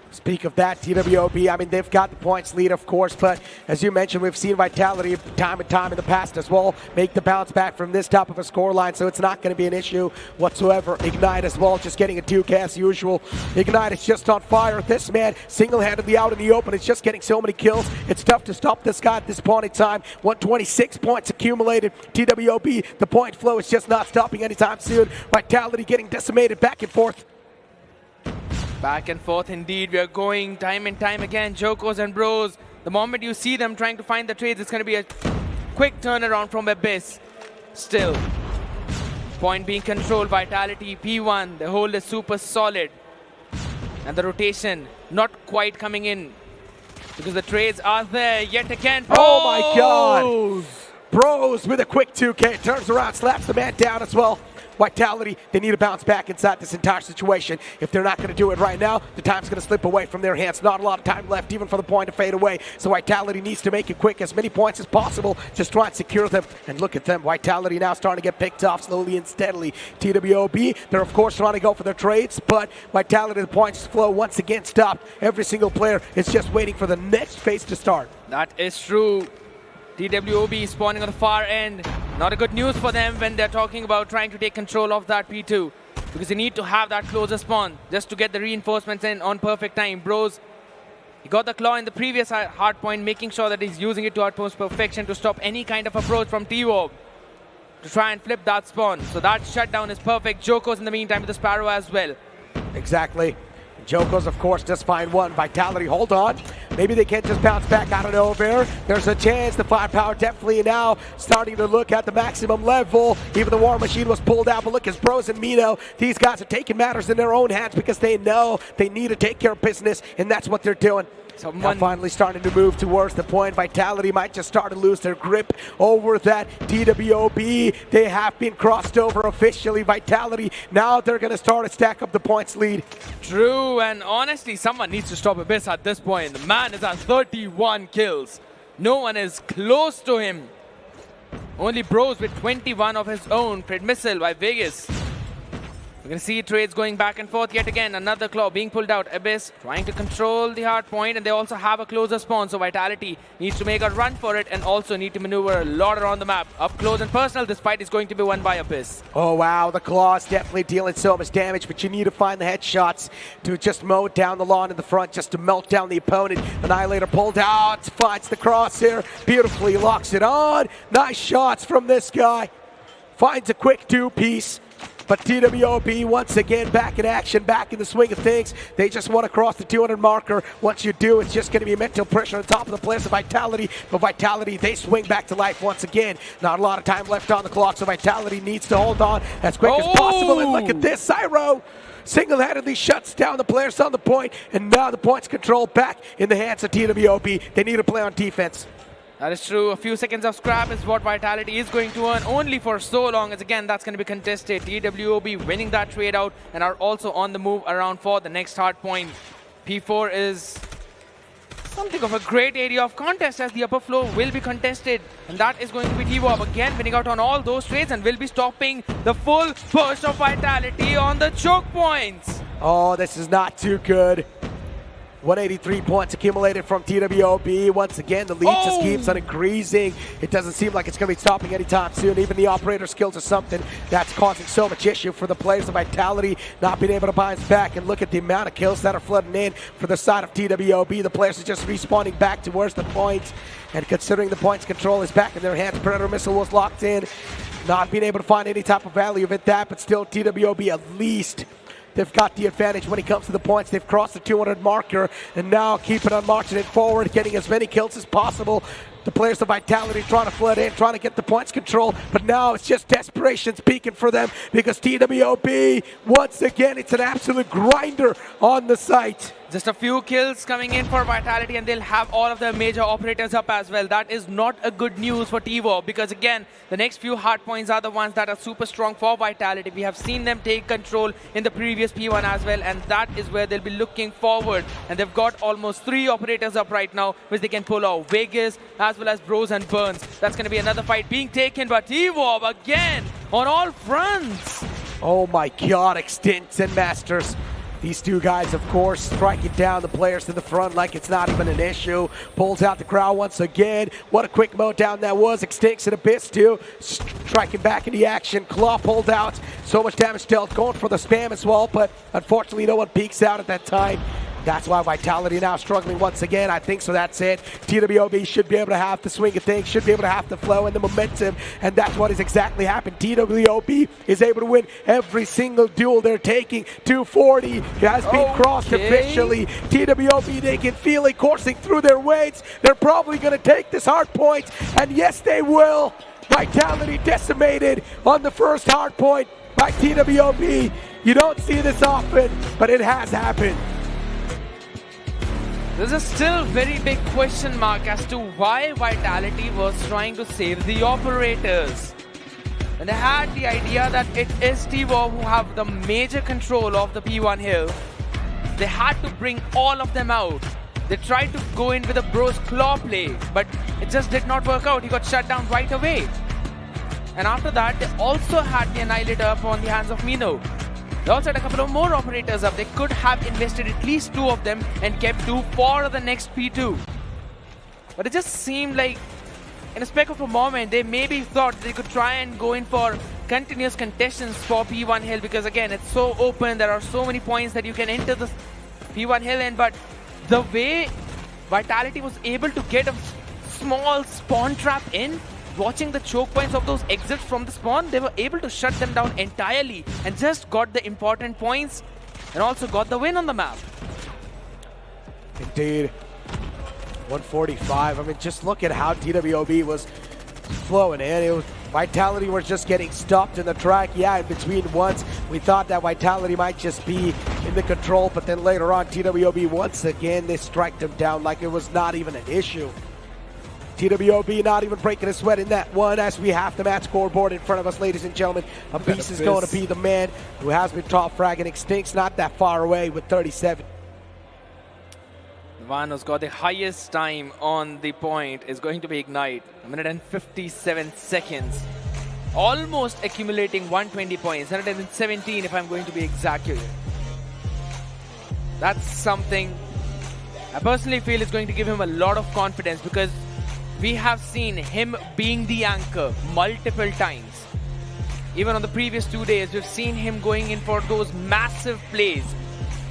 Speak of that, TWOB, I mean, they've got the points lead, of course, but as you mentioned, we've seen Vitality time and time in the past as well make the bounce back from this type of a scoreline, so it's not going to be an issue whatsoever. Ignite as well, just getting a 2K as usual. Ignite is just on fire. This man single-handedly out in the open. It's just getting so many kills. It's tough to stop this guy at this point in time. 126 points accumulated. TWOB, the point flow is just not stopping anytime soon. Vitality getting decimated back and forth. Back and forth indeed. We are going time and time again. Jokos and Bros. The moment you see them trying to find the trades, it's going to be a quick turnaround from Abyss. Still, point being controlled. Vitality, P1. The hold is super solid. And the rotation not quite coming in because the trades are there yet again. Bros! Oh my God! Bros with a quick 2K. Turns around, slaps the man down as well. Vitality, they need to bounce back inside this entire situation. If they're not going to do it right now, the time's going to slip away from their hands. Not a lot of time left even for the point to fade away. So Vitality needs to make it quick, as many points as possible. Just try and secure them. And look at them. Vitality now starting to get picked off slowly and steadily. TWOB, they're of course trying to go for their trades, but Vitality, the points flow once again stopped. Every single player is just waiting for the next phase to start. That is true. TWOB spawning on the far end. Not a good news for them when they're talking about trying to take control of that P2, because they need to have that closer spawn just to get the reinforcements in on perfect time. Bros, he got the claw in the previous hard point, making sure that he's using it to utmost perfection to stop any kind of approach from TWOB to try and flip that spawn. So that shutdown is perfect. Jokos in the meantime with the Sparrow as well. Exactly. Jokos, of course, just find one. Vitality, hold on. Maybe they can't just bounce back out of nowhere. There's a chance. The firepower definitely now starting to look at the maximum level. Even the War Machine was pulled out, but look, as Bros and Mino, these guys are taking matters in their own hands because they know they need to take care of business, and that's what they're doing. Now finally starting to move towards the point. Vitality might just start to lose their grip over that TWOB. They have been crossed over officially. Vitality, now they're going to start to stack up the points lead. True, and honestly, someone needs to stop Abyss at this point. The man is at 31 kills. No one is close to him. Only Bros with 21 of his own. Pred missile by Vegas. We're going to see trades going back and forth yet again. Another claw being pulled out. Abyss trying to control the hard point, and they also have a closer spawn. So Vitality needs to make a run for it and also need to maneuver a lot around the map. Up close and personal, this fight is going to be won by Abyss. Oh, wow. The claws definitely dealing so much damage, but you need to find the headshots to just mow down the lawn in the front, just to melt down the opponent. Annihilator pulled out, finds the crosshair, beautifully locks it on. Nice shots from this guy. Finds a quick two-piece. But TWOB once again back in action, back in the swing of things. They just want to cross the 200 marker. Once you do, it's just going to be mental pressure on top of the players of Vitality. But Vitality, they swing back to life once again. Not a lot of time left on the clock, so Vitality needs to hold on as quick as possible. And look at this, Cyro single-handedly shuts down the players on the point, and now the points control back in the hands of TWOB. They need to play on defense. That is true. A few seconds of scrap is what Vitality is going to earn, only for so long, as again that's going to be contested. TWOB winning that trade out and are also on the move around for the next hard point. P4 is something of a great area of contest, as the upper floor will be contested, and that is going to be TWOB again winning out on all those trades and will be stopping the full push of Vitality on the choke points. Oh, this is not too good. 183 points accumulated from TWOB. Once again, the lead just keeps on increasing. It doesn't seem like it's going to be stopping anytime soon. Even the operator skills are something that's causing so much issue for the players of Vitality, not being able to bounce back. And look at the amount of kills that are flooding in for the side of TWOB. The players are just respawning back towards the point. And considering the points control is back in their hands, Predator Missile was locked in. Not being able to find any type of value of it, but still TWOB at least they've got the advantage when it comes to the points. They've crossed the 200 marker and now keeping on marching it forward, getting as many kills as possible. The players of Vitality trying to flood in, trying to get the points control, but now it's just desperation speaking for them because TWOB, once again, it's an absolute grinder on the site. Just a few kills coming in for Vitality and they'll have all of their major operators up as well. That is not a good news for TWOB because again, the next few hard points are the ones that are super strong for Vitality. We have seen them take control in the previous P1 as well, and that is where they'll be looking forward. And they've got almost 3 operators up right now, which they can pull out. Vegas as well as Bros and Burns. That's going to be another fight being taken by TWOB again on all fronts. Oh my god, Extinct and Masters. These two guys, of course, striking down the players to the front like it's not even an issue. Pulls out the crowd once again. What a quick mode down that was. Extincts and Abyss too. Striking back into the action. Claw pulled out. So much damage dealt. Going for the spam as well, but unfortunately no one peeks out at that time. That's why Vitality now struggling once again. I think so. That's it. TWOB should be able to have the swing of things, should be able to have the flow and the momentum, and that's what has exactly happened. TWOB is able to win every single duel they're taking. 240 has been crossed officially. TWOB, they can feel it coursing through their veins. They're probably going to take this hard point, and yes, they will. Vitality decimated on the first hard point by TWOB. You don't see this often, but it has happened. There's a still very big question mark as to why Vitality was trying to save the operators. And they had the idea that it is TWOB who have the major control of the P1 hill. They had to bring all of them out. They tried to go in with a Bros claw play, but it just did not work out. He got shut down right away. And after that, they also had the Annihilator up on the hands of Mino. They also had a couple of more operators up. They could have invested at least 2 of them and kept 2 for the next P2. But it just seemed like, in a speck of a moment, they maybe thought they could try and go in for continuous contests for P1 hill because again, it's so open. There are so many points that you can enter the P1 hill in. But the way Vitality was able to get a small spawn trap in, watching the choke points of those exits from the spawn, they were able to shut them down entirely and just got the important points and also got the win on the map. Indeed. 145. I mean, just look at how TWOB was flowing in. It was, Vitality was just getting stopped in the track. Yeah, in between once, we thought that Vitality might just be in the control, but then later on, TWOB once again, they striked them down like it was not even an issue. TWOB not even breaking a sweat in that one as we have the match scoreboard in front of us, ladies and gentlemen. Abyss is going to be the man who has been top fragging. Extinct's not that far away with 37. The one who's got the highest time on the point is going to be Ignite. 157 seconds. Almost accumulating 120 points. 117 if I'm going to be exact here. That's something I personally feel is going to give him a lot of confidence because we have seen him being the anchor multiple times. Even on the previous 2 days, we've seen him going in for those massive plays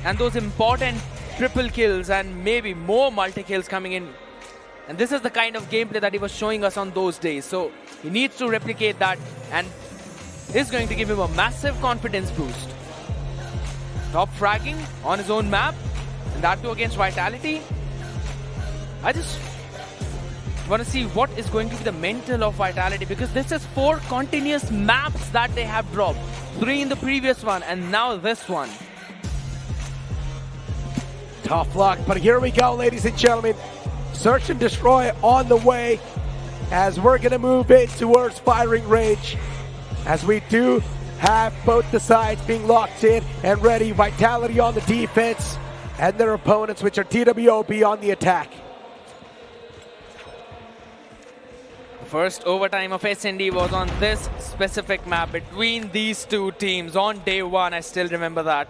and those important triple kills and maybe more multi-kills coming in. And this is the kind of gameplay that he was showing us on those days. So he needs to replicate that and is going to give him a massive confidence boost. Top fragging on his own map, and that too against Vitality. I just want to see what is going to be the mental of Vitality because this is 4 continuous maps that they have dropped. 3 in the previous one and now this one. Tough luck, but here we go, ladies and gentlemen. Search and destroy on the way as we're going to move in towards firing range. As we do have both the sides being locked in and ready. Vitality on the defense and their opponents, which are TWOB, on the attack. The first overtime of SND was on this specific map between these two teams on day 1. I still remember that.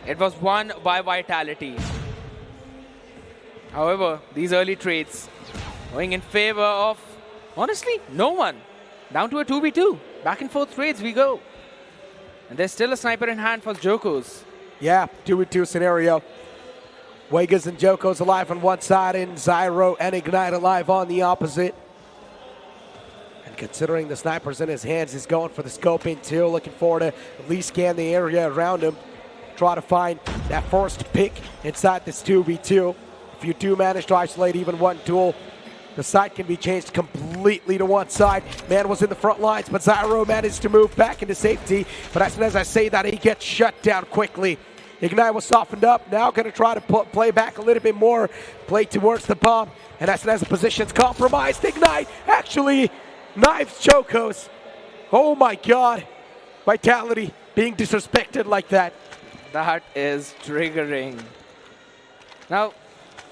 It was won by Vitality. However, these early trades going in favor of, honestly, no one. Down to a 2v2. Back and forth trades we go. And there's still a sniper in hand for Jokos. Yeah, 2v2 scenario. Vegas and Jokos alive on one side, and Zyro and Ignite alive on the opposite. And considering the sniper's in his hands, he's going for the scope in too, looking forward to at least scan the area around him. Try to find that first pick inside this 2v2. If you do manage to isolate even one duel, the side can be changed completely to one side. Man was in the front lines, but Zyro managed to move back into safety. But as soon as I say that, he gets shut down quickly. Ignite was softened up, now going to try to play back a little bit more, play towards the bomb. And as soon as the position's compromised, Ignite actually knives Jokos. Oh my God, Vitality being disrespected like that. That is triggering. Now,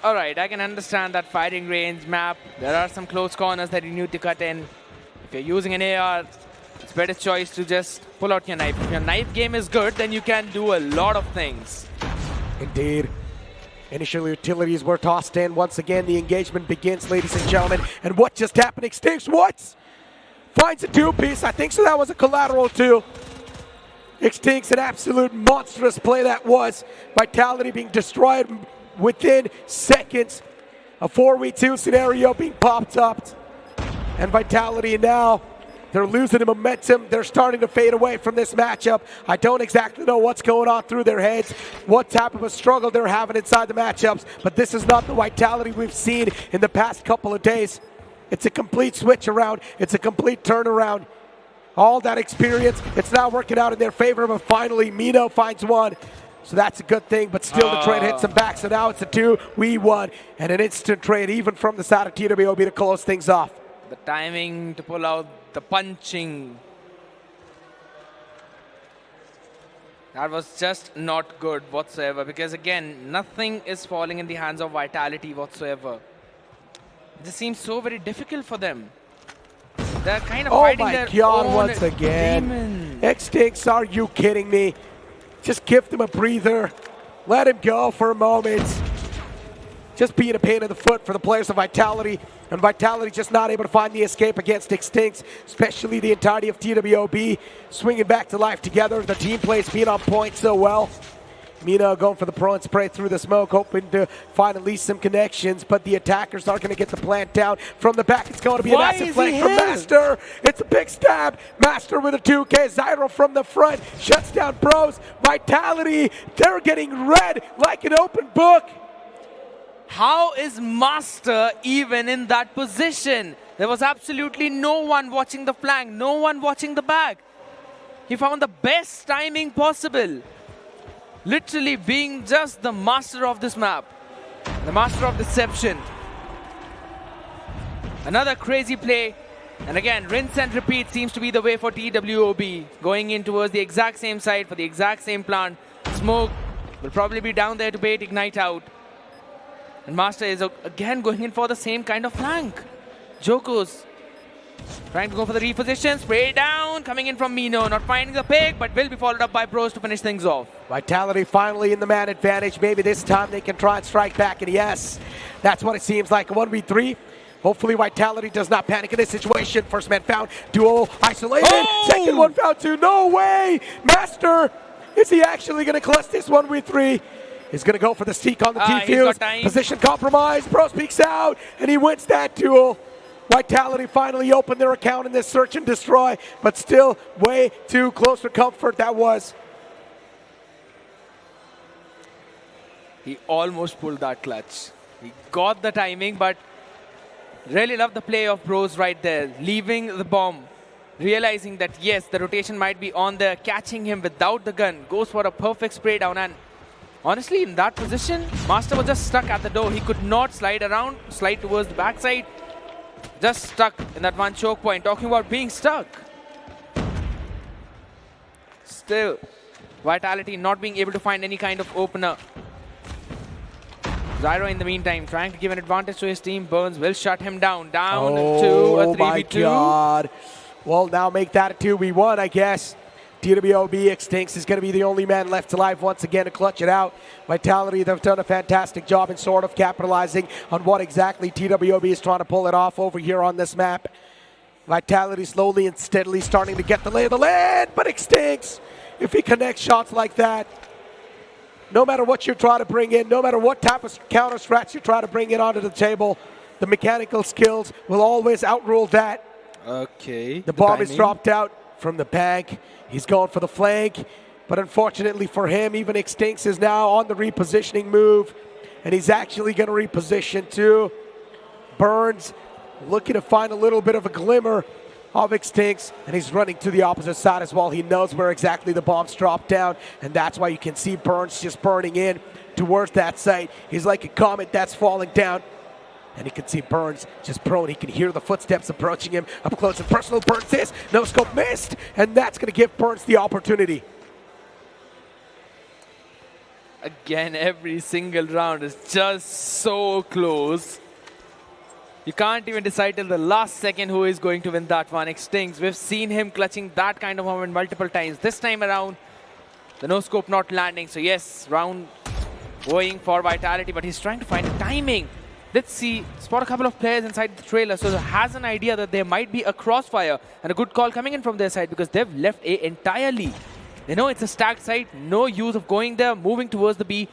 all right, I can understand that fighting range map. There are some close corners that you need to cut in. If you're using an AR, it's better choice to just pull out your knife. If your knife game is good, then you can do a lot of things. Indeed. Initial utilities were tossed in. Once again, the engagement begins, ladies and gentlemen. And what just happened? Extinct what? Finds a two-piece. I think so that was a collateral too. Extinct's an absolute monstrous play that was. Vitality being destroyed within seconds. A 4v2 scenario being popped up. And Vitality now, they're losing the momentum. They're starting to fade away from this matchup. I don't exactly know what's going on through their heads, what type of a struggle they're having inside the matchups, but this is not the Vitality we've seen in the past couple of days. It's a complete switch around. It's a complete turnaround. All that experience, it's now working out in their favor, but finally Mino finds one. So that's a good thing, but still the trade hits him back. So now it's a 2v1 and an instant trade even from the side of TWOB to close things off. The timing to pull out the punching. That was just not good whatsoever, because again, nothing is falling in the hands of Vitality whatsoever. It just seems so very difficult for them. They're kind of fighting their own once again. demons. Extincts, are you kidding me? Just give them a breather. Let him go for a moment. Just being a pain in the foot for the players of Vitality. And Vitality just not able to find the escape against Extincts, especially the entirety of TWOB swinging back to life together. The team plays being on point so well. Mina going for the prawn spray through the smoke, hoping to find at least some connections, but the attackers are going to get the plant down from the back. It's going to be a massive flank from Master. It's a big stab. Master with a 2K. Zyro from the front shuts down Bros. Vitality, they're getting red like an open book. How is Master even in that position? There was absolutely no one watching the flank, no one watching the back. He found the best timing possible. Literally being just the master of this map. The master of deception. Another crazy play. And again, rinse and repeat seems to be the way for TWOB. Going in towards the exact same site for the exact same plant. Smoke will probably be down there to bait Ignite out. And Master is again going in for the same kind of flank. Jokos trying to go for the reposition. Spray down. Coming in from Mino. Not finding the pick, but will be followed up by Bros to finish things off. Vitality finally in the man advantage. Maybe this time they can try and strike back. And yes, that's what it seems like. A 1v3. Hopefully Vitality does not panic in this situation. First man found. Duel isolated. Oh! Second one found too. No way. Master, is he actually going to clutch this 1v3? He's going to go for the seek on the T-Fuse. Position compromised. Bros peeks out, and he wins that duel. Vitality finally opened their account in this search and destroy, but still way too close for comfort that was. He almost pulled that clutch. He got the timing, but really loved the play of Bros right there. Leaving the bomb, realizing that yes, the rotation might be on there, catching him without the gun. Goes for a perfect spray down, and honestly, in that position, Master was just stuck at the door. He could not slide around, slide towards the backside. Just stuck in that one choke point. Talking about being stuck. Still, Vitality not being able to find any kind of opener. Zyro in the meantime trying to give an advantage to his team. Burns will shut him down. Down to a 3v2. Oh my God. Well, now make that a 2v1, I guess. TWOB Extincts is going to be the only man left alive once again to clutch it out. Vitality, they've done a fantastic job in sort of capitalizing on what exactly TWOB is trying to pull it off over here on this map. Vitality slowly and steadily starting to get the lay of the land, but Extincts, if he connects shots like that, no matter what you try to bring in, no matter what type of counter strats you try to bring in onto the table, the mechanical skills will always outrule that. Okay. The bomb is dropped out from the bank. He's going for the flank, but unfortunately for him, even Extincts is now on the repositioning move, and he's actually going to reposition too. Burns looking to find a little bit of a glimmer of Extincts, and he's running to the opposite side as well. He knows where exactly the bomb's dropped down, and that's why you can see Burns just burning in towards that site. He's like a comet that's falling down. And you can see Burns just prone. He can hear the footsteps approaching him up close and personal. Burns this. No scope missed. And that's going to give Burns the opportunity. Again, every single round is just so close. You can't even decide till the last second who is going to win that one. Extincts, we've seen him clutching that kind of moment multiple times. This time around, the no scope not landing. So yes, round going for Vitality, but he's trying to find timing. Let's spot a couple of players inside the trailer, so has an idea that there might be a crossfire, and a good call coming in from their side because they've left A entirely. They know it's a stacked site, no use of going there, moving towards the B.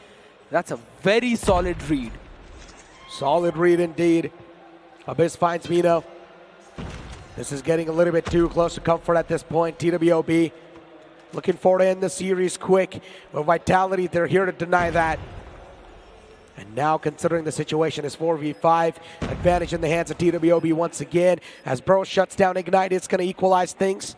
That's a very solid read. Solid read indeed. Abyss finds Mino. This is getting a little bit too close to comfort at this point. TWOB looking forward to end the series quick. But Vitality, they're here to deny that. And now, considering the situation is 4v5, advantage in the hands of TWOB once again. As Bro shuts down Ignite, it's going to equalize things.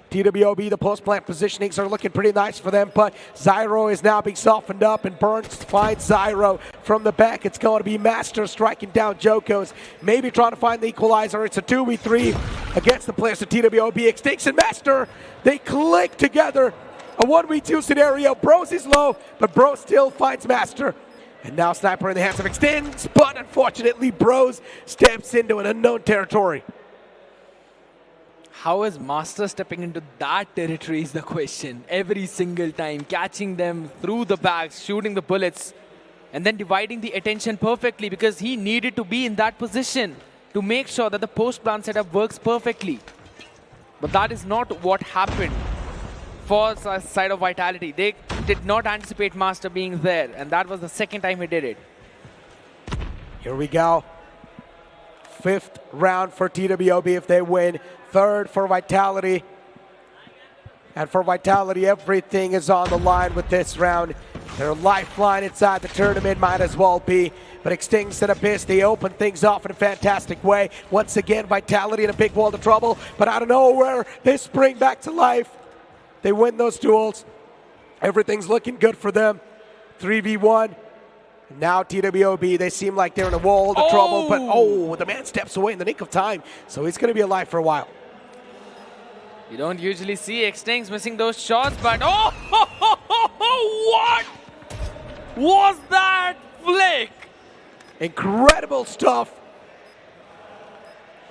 TWOB, the post-plant positionings are looking pretty nice for them, but Zyro is now being softened up, and Burns finds Zyro from the back. It's going to be Master striking down Jokos, maybe trying to find the equalizer. It's a 2v3 against the players of TWOB. Extincts and Master, they click together. A 1v2 scenario. Bros is low, but Bro still finds Master. And now Sniper in the hands of Extincts, but unfortunately Bros steps into an unknown territory. How is Master stepping into that territory is the question. Every single time, catching them through the bags, shooting the bullets, and then dividing the attention perfectly because he needed to be in that position to make sure that the post-plant setup works perfectly. But that is not what happened for the side of Vitality. They did not anticipate Master being there, and that was the second time he did it. Here we go. 5th round for TWOB if they win. 3rd for Vitality. And for Vitality, everything is on the line with this round. Their lifeline inside the tournament might as well be. But Extincts and Abyss, they open things off in a fantastic way. Once again, Vitality in a big world of trouble. But out of nowhere, they spring back to life. They win those duels. Everything's looking good for them. 3v1. Now TWOB, they seem like they're in a world of trouble, but the man steps away in the nick of time, so he's going to be alive for a while. You don't usually see Extincts missing those shots, but what was that flick? Incredible stuff.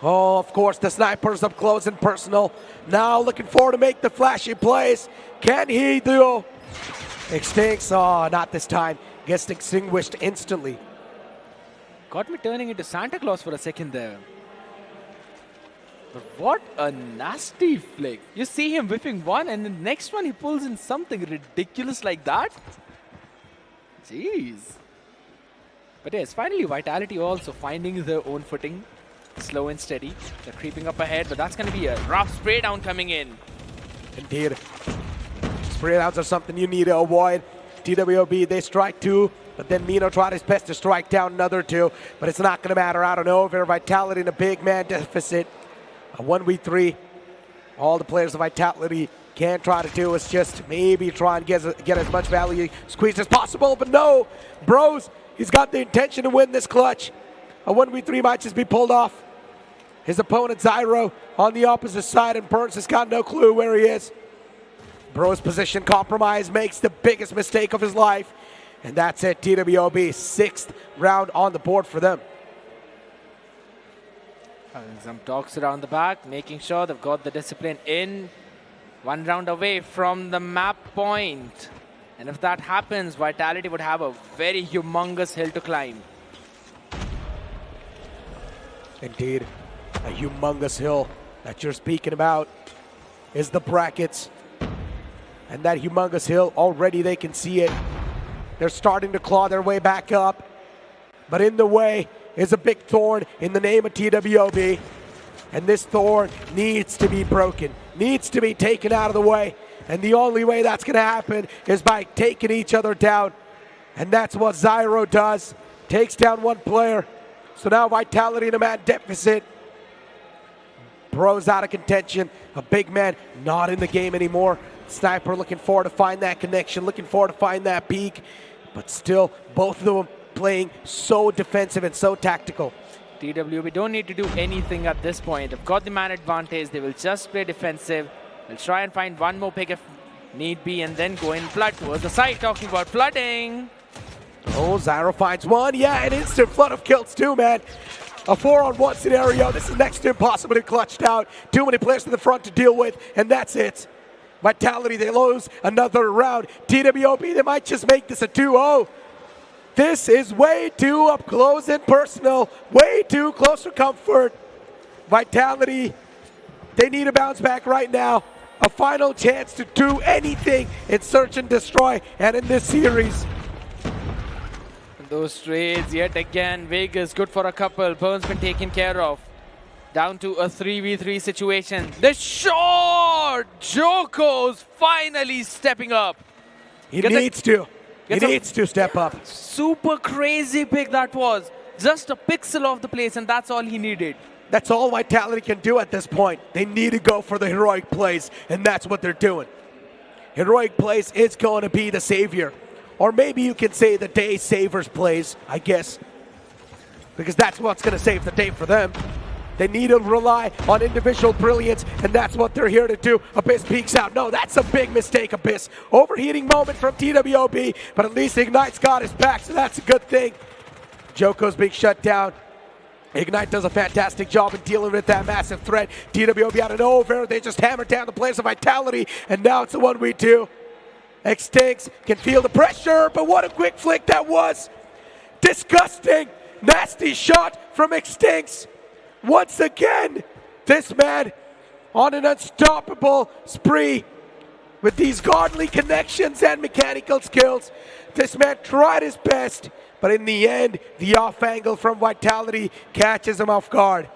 Oh, of course, the Sniper's up close and personal. Now looking forward to make the flashy plays. Can he do? Extincts, oh, not this time. Gets extinguished instantly. Got me turning into Santa Claus for a second there. But what a nasty flick. You see him whipping one, and the next one he pulls in something ridiculous like that. Jeez. But yes, finally Vitality also finding their own footing. Slow and steady. They're creeping up ahead, but that's going to be a rough spray down coming in. Indeed. Spray downs are something you need to avoid. TWOB, they strike 2, but then Mino tried his best to strike down another 2, but it's not going to matter. I don't know. Vitality in a big man deficit. A 1v3. All the players of Vitality can try to do is just maybe try and get as much value squeezed as possible, but no. Bros, he's got the intention to win this clutch. A 1v3 might just be pulled off. His opponent, Zyro, on the opposite side, and Burns has got no clue where he is. Bro's position compromise makes the biggest mistake of his life. And that's it, TWOB, 6th round on the board for them. Having some talks around the back, making sure they've got the discipline in. 1 round away from the map point. And if that happens, Vitality would have a very humongous hill to climb. Indeed, a humongous hill that you're speaking about is the brackets. And that humongous hill, already they can see it. They're starting to claw their way back up. But in the way is a big thorn in the name of TWOB. And this thorn needs to be broken, needs to be taken out of the way. And the only way that's going to happen is by taking each other down. And that's what Zyro does. Takes down one player. So now Vitality in a man deficit. Bro's out of contention. A big man not in the game anymore. Sniper looking forward to find that connection, looking forward to find that peak. But still, both of them playing so defensive and so tactical. TWB don't need to do anything at this point. They've got the man advantage. They will just play defensive. They'll try and find one more pick if need be and then go in flood towards the side. Talking about flooding. Oh, Zyro finds one. Yeah, an instant flood of kills too, man. A 4-on-1 scenario. This is next to impossible to clutch out. Too many players to the front to deal with, and that's it. Vitality, they lose another round. TWOB, they might just make this a 2-0. This is way too up close and personal. Way too close for comfort. Vitality, they need a bounce back right now. A final chance to do anything in search and destroy and in this series. Those trades yet again. Vegas good for a couple. Burns been taken care of. Down to a 3v3 situation. The shot! Joko's finally stepping up. He needs to step up. Super crazy pick that was. Just a pixel of the place and that's all he needed. That's all Vitality can do at this point. They need to go for the heroic plays, and that's what they're doing. Heroic plays is going to be the savior. Or maybe you can say the day savers plays, I guess. Because that's what's going to save the day for them. They need to rely on individual brilliance, and that's what they're here to do. Abyss peeks out. No, that's a big mistake, Abyss. Overheating moment from TWOB, but at least Ignite's got his back, so that's a good thing. Joko's being shut down. Ignite does a fantastic job in dealing with that massive threat. TWOB out of nowhere, they just hammered down the players of Vitality, and now it's a 1v2. Extinct can feel the pressure, but what a quick flick that was. Disgusting, nasty shot from Extinct. Once again, this man on an unstoppable spree with these godly connections and mechanical skills. This man tried his best, but in the end, the off angle from Vitality catches him off guard.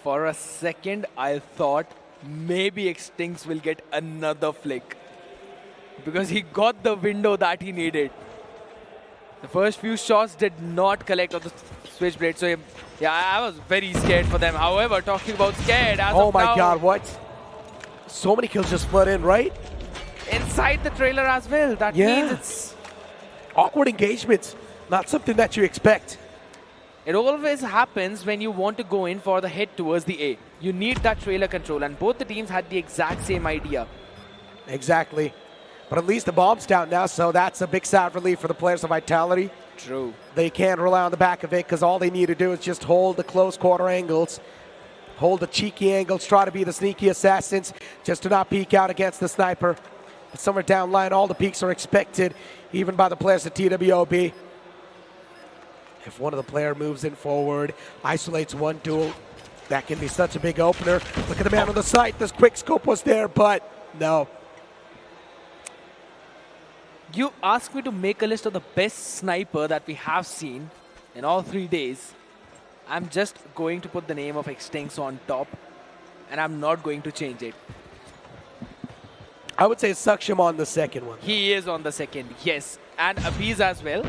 For a second, I thought maybe Extinct will get another flick. Because he got the window that he needed. The first few shots did not collect on the switchblade, so yeah, I was very scared for them. However, talking about scared, as oh of my now, god, what? So many kills just flood in, right? Inside the trailer as well. That means it's awkward engagements. Not something that you expect. It always happens when you want to go in for the hit towards the A. You need that trailer control, and both the teams had the exact same idea. Exactly. But at least the bomb's down now, so that's a big sigh of relief for the players of Vitality. True. They can't rely on the back of it because all they need to do is just hold the close quarter angles, hold the cheeky angles, try to be the sneaky assassins, just to not peek out against the sniper. But somewhere down line, all the peeks are expected, even by the players of TWOB. If one of the player moves in forward, isolates one duel, that can be such a big opener. Look at the man on the site. This quick scope was there, but no. You asked me to make a list of the best sniper that we have seen in all 3 days. I'm just going to put the name of Extinct on top, and I'm not going to change it. I would say Saksham on the second one. He is on the second, yes. And Abiz as well.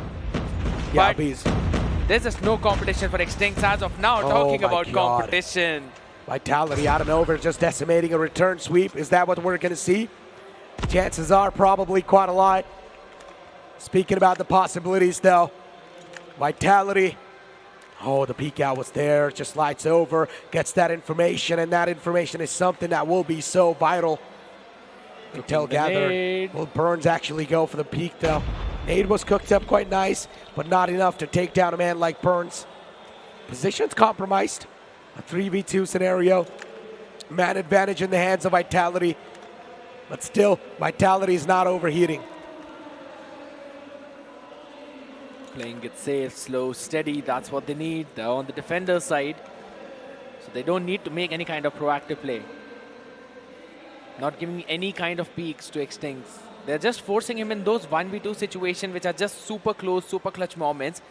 Yeah, but Abiz. There's just no competition for Extinct as of now. Talking about competition. Vitality out of nowhere, just decimating a return sweep. Is that what we're going to see? Chances are probably quite a lot. Speaking about the possibilities, though, Vitality, oh, the peek out was there, just lights over, gets that information, and that information is something that will be so vital. Intel gathered. Will Burns actually go for the peek, though? Nade was cooked up quite nice, but not enough to take down a man like Burns. Position's but still, Vitality is not overheating. Playing it safe, slow, steady, that's what they need. They're on the defender side, so they don't need to make any kind of proactive play. Not giving any kind of peeks to Extinct. They're just forcing him in those 1v2 situations which are just super close, super clutch moments.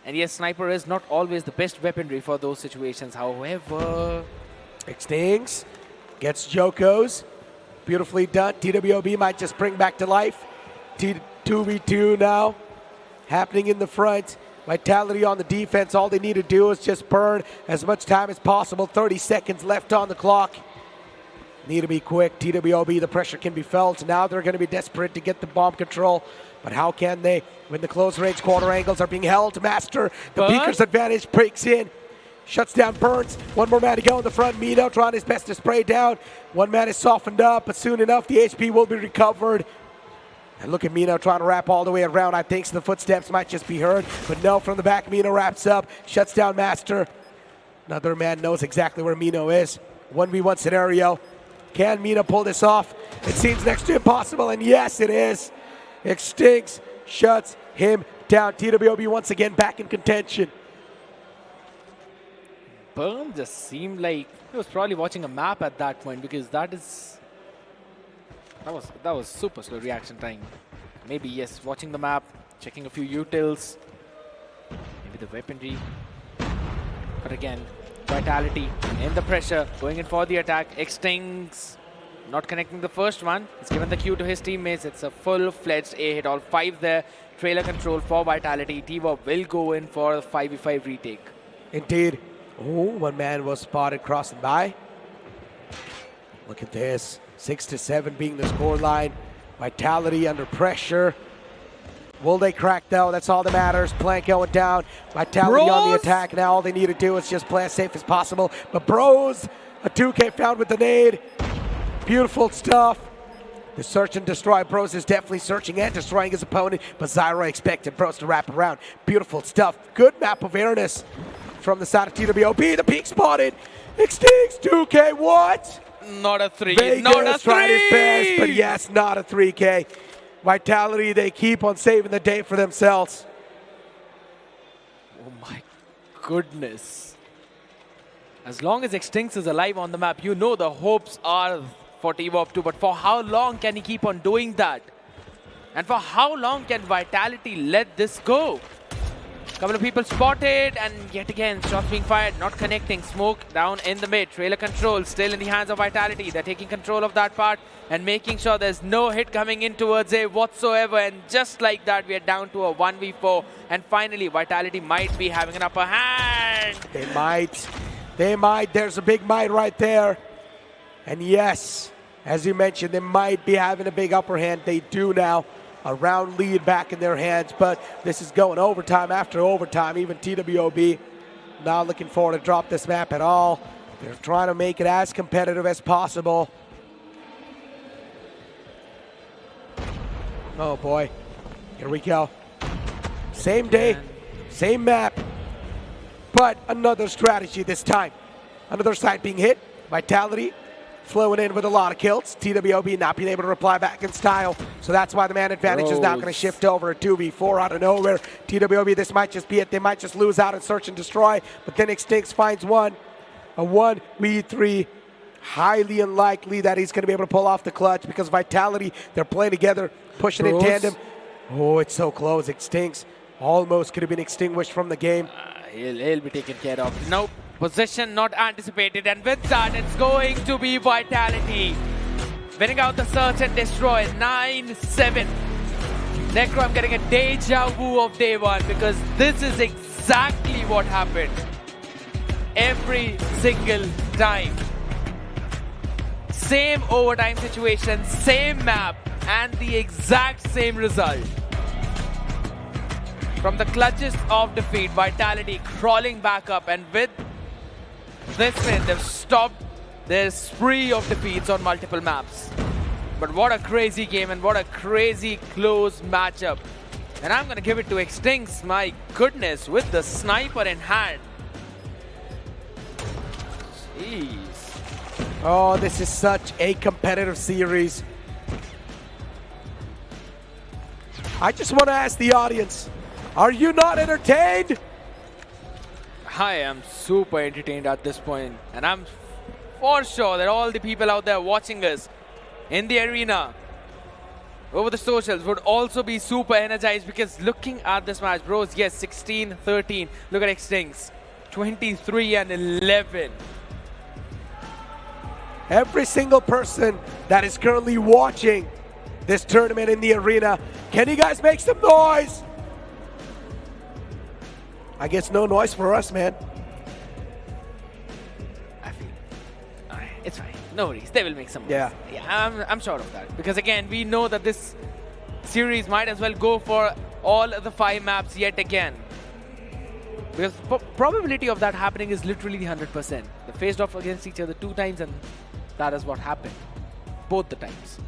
And yes, Sniper is not always the best weaponry for those situations. However, Extinct gets Joko's. Beautifully done. TWOB might just bring back to life. 2v2 now happening in the front. Vitality on the defense. All they need to do is just burn as much time as possible. 30 seconds left on the clock. Need to be quick. TWOB, the pressure can be felt. Now they're going to be desperate to get the bomb control. But how can they when the close range quarter angles are being held? Master, the Beaker's advantage breaks in. Shuts down Burns. One more man to go in the front. Mino trying his best to spray down. One man is softened up, but soon enough the HP will be recovered. And look at Mino trying to wrap all the way around. I think the footsteps might just be heard. But no, from the back, Mino wraps up. Shuts down Master. Another man knows exactly where Mino is. 1v1 scenario. Can Mino pull this off? It seems next to impossible, and yes, it is. Extinct shuts him down. TWOB once again back in contention. Burn just seemed like he was probably watching a map at that point, because that was super slow reaction time. Maybe yes, watching the map, checking a few utils, maybe the weaponry. But again, Vitality in the pressure, going in for the attack. Extinct not connecting the first one. He's given the cue to his teammates. It's a full-fledged A hit, all 5 there. Trailer control for Vitality. TWOB will go in for a 5v5 retake. Indeed. Oh, one man was spotted crossing by. Look at this. 6-7 being the scoreline. Vitality under pressure. Will they crack though? That's all that matters. Plank going down. Vitality on the attack now. All they need to do is just play as safe as possible. But Bros, a 2K found with the nade. Beautiful stuff. The search and destroy. Bros is definitely searching and destroying his opponent, but Zyra expected Bros to wrap around. Beautiful stuff. Good map awareness from the side of TWOB. The peak spotted. Extinct 2K. What? Not a 3. Vegas not a 3. tried his best, but yes, not a 3K. Vitality, they keep on saving the day for themselves. Oh my goodness. As long as Extinct is alive on the map, you know the hopes are for TWOB too. But for how long can he keep on doing that? And for how long can Vitality let this go? Couple of people spotted, and yet again, shots being fired, not connecting. Smoke down in the mid. Trailer control still in the hands of Vitality. They're taking control of that part and making sure there's no hit coming in towards A whatsoever. And just like that, we are down to a 1v4. And finally, Vitality might be having an upper hand. They might. They might. There's a big might right there. And yes, as you mentioned, they might be having a big upper hand. They do now. A round lead back in their hands, but this is going overtime after overtime. Even TWOB not looking forward to drop this map at all. They're trying to make it as competitive as possible. Oh boy, here we go. Same day, same map, but another strategy this time. Another side being hit. Vitality flowing in with a lot of kills. TWOB not being able to reply back in style. So that's why the man advantage is now going to shift over a 2v4 out of nowhere. TWOB, this might just be it. They might just lose out and search and destroy. But then Extinct finds one. A 1v3. Highly unlikely that he's going to be able to pull off the clutch, because Vitality, they're playing together, pushing in tandem. Oh, it's so close. Extinct almost could have been extinguished from the game. He'll be taken care of. Nope. Possession not anticipated, and with that, it's going to be Vitality winning out the search and destroy. 9-7. Necro, I'm getting a deja vu of day one, because this is exactly what happened every single time. Same overtime situation, same map, and the exact same result. From the clutches of defeat, Vitality crawling back up, and with this win, they've stopped their spree of defeats on multiple maps. But what a crazy game, and what a crazy close matchup. And I'm going to give it to Extinct, my goodness, with the sniper in hand. Jeez. Oh, this is such a competitive series. I just want to ask the audience, are you not entertained? I am super entertained at this point, and I'm for sure that all the people out there watching us in the arena, over the socials, would also be super energized, because looking at this match, bros, yes, 16-13. Look at Xtinx, 23-11. Every single person that is currently watching this tournament in the arena, can you guys make some noise? I guess no noise for us, man. It's fine. No worries. They will make some noise. Yeah. I'm sure of that. Because again, we know that this series might as well go for all the 5 maps yet again. Because probability of that happening is literally 100%. They faced off against each other 2 times, and that is what happened. Both the times.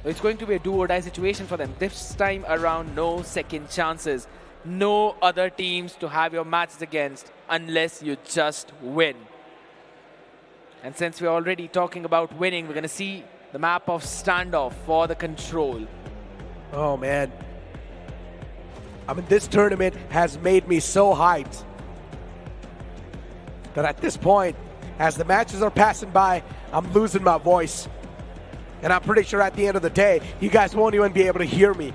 So it's going to be a do-or-die situation for them. This time around, no second chances. No other teams to have your matches against unless you just win. And since we're already talking about winning, we're going to see the map of standoff for the control. Oh, man. I mean, this tournament has made me so hyped that at this point, as the matches are passing by, I'm losing my voice. And I'm pretty sure at the end of the day, you guys won't even be able to hear me.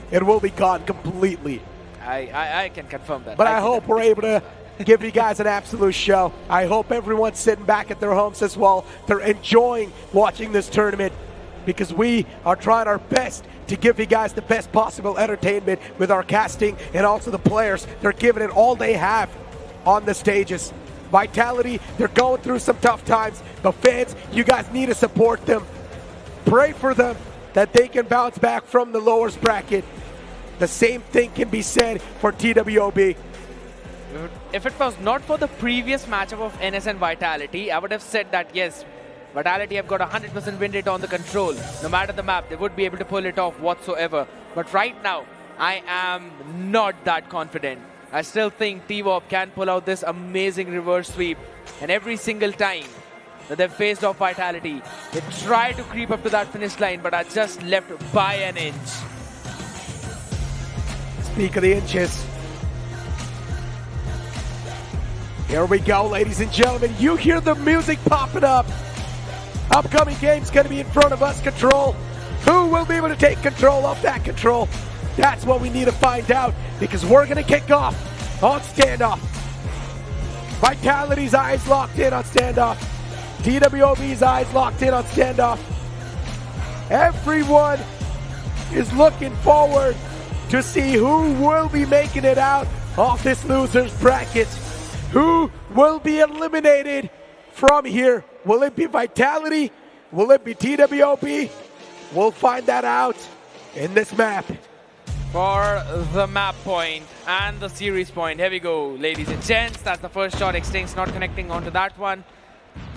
It will be gone completely. I can confirm that. But I hope we're able to give you guys an absolute show. I hope everyone's sitting back at their homes as well. They're enjoying watching this tournament, because we are trying our best to give you guys the best possible entertainment with our casting, and also the players. They're giving it all they have on the stages. Vitality, they're going through some tough times, but fans, you guys need to support them. Pray for them that they can bounce back from the lowest bracket. The same thing can be said for TWOB. If it was not for the previous matchup of NS and Vitality, I would have said that yes, Vitality have got 100% win rate on the control. No matter the map, they would be able to pull it off whatsoever. But right now, I am not that confident. I still think TWOB can pull out this amazing reverse sweep. And every single time that they've faced off Vitality, they try to creep up to that finish line, but are just left by an inch. Speak of the inches. Here we go, ladies and gentlemen. You hear the music popping up. Upcoming game's going to be in front of us. Control. Who will be able to take control of that control? That's what we need to find out, because we're going to kick off on standoff. Vitality's eyes locked in on standoff. TWOB's eyes locked in on standoff. Everyone is looking forward to see who will be making it out of this loser's bracket. Who will be eliminated from here? Will it be Vitality? Will it be TWOB? We'll find that out in this map. For the map point and the series point, here we go, ladies and gents. That's the first shot. Xtinx not connecting onto that one.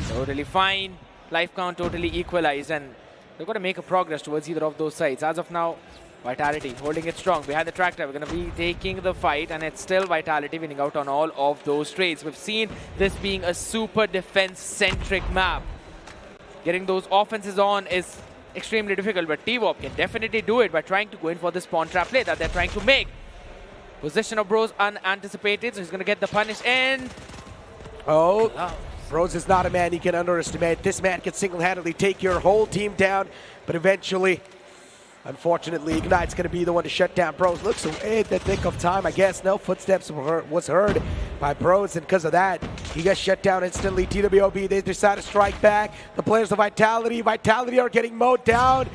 Totally fine. Life count totally equalized, and they've got to make a progress towards either of those sides. As of now, Vitality holding it strong behind the tractor. We're going to be taking the fight, and it's still Vitality winning out on all of those trades. We've seen this being a super defense-centric map. Getting those offenses on is extremely difficult, but TWOB can definitely do it by trying to go in for the spawn trap play that they're trying to make. Position of Bros unanticipated, so he's going to get the punish in. Oh, Bros is not a man you can underestimate. This man can single-handedly take your whole team down, but eventually, unfortunately, Ignite's going to be the one to shut down Bros. Looks in the thick of time, I guess. No footsteps was heard by Bros, and because of that, he got shut down instantly. TWOB, they decide to strike back. The players of Vitality are getting mowed down.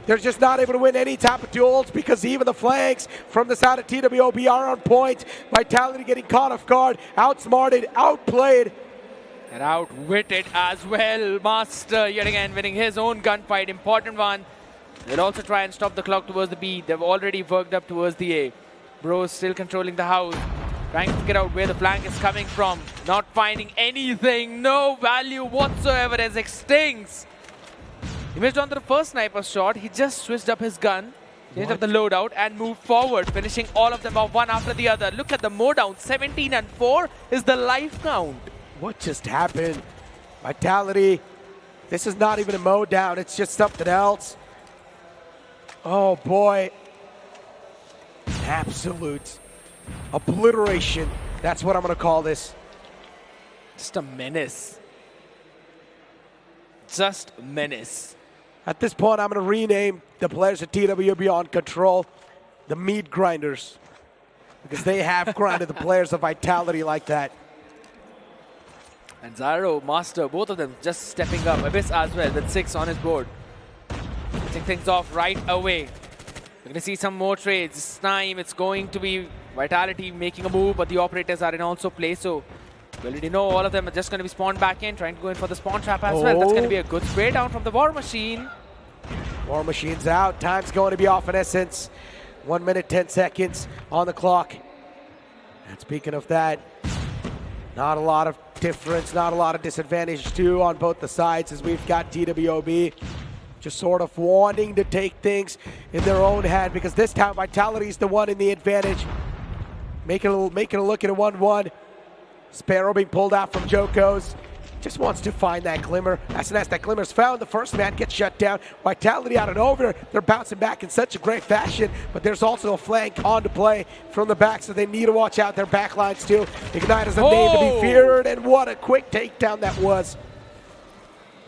They're just not able to win any type of duels, because even the flanks from the side of TWOB are on point. Vitality getting caught off guard, outsmarted, outplayed. And outwitted as well. Master yet again winning his own gunfight. Important one. They'll also try and stop the clock towards the B. They've already worked up towards the A. Bros still controlling the house. Trying to figure out where the flank is coming from. Not finding anything. No value whatsoever as Xtinx. He missed on the first sniper shot. He just switched up his gun. Changed up the loadout and moved forward. Finishing all of them off one after the other. Look at the mowdown. 17 and 4 is the life count. What just happened? Vitality. This is not even a mode down. It's just something else. Oh, boy. Absolute obliteration. That's what I'm going to call this. Just a menace. Just a menace. At this point, I'm going to rename the players at TWB on Control the Meat Grinders, because they have grinded the players of Vitality like that. And Zyro, Master, both of them just stepping up. Abyss as well with 6 on his board. Switching things off right away. We're going to see some more trades. This time it's going to be Vitality making a move, but the operators are in also play. So we already know all of them are just going to be spawned back in, trying to go in for the spawn trap as well. That's going to be a good spray down from the War Machine. War Machine's out. Time's going to be off in essence. 1 minute, 10 seconds on the clock. And speaking of that, not a lot of difference, not a lot of disadvantage too on both the sides, as we've got TWB just sort of wanting to take things in their own hand, because this time Vitality is the one in the advantage. Making a look at a 1-1. Sparrow being pulled out from Joko's. Just wants to find that glimmer. As soon as that glimmer's found, the first man gets shut down. Vitality out and over. They're bouncing back in such a great fashion, but there's also a flank on to play from the back, so they need to watch out their backlines too. Ignite is a name to be feared, and what a quick takedown that was.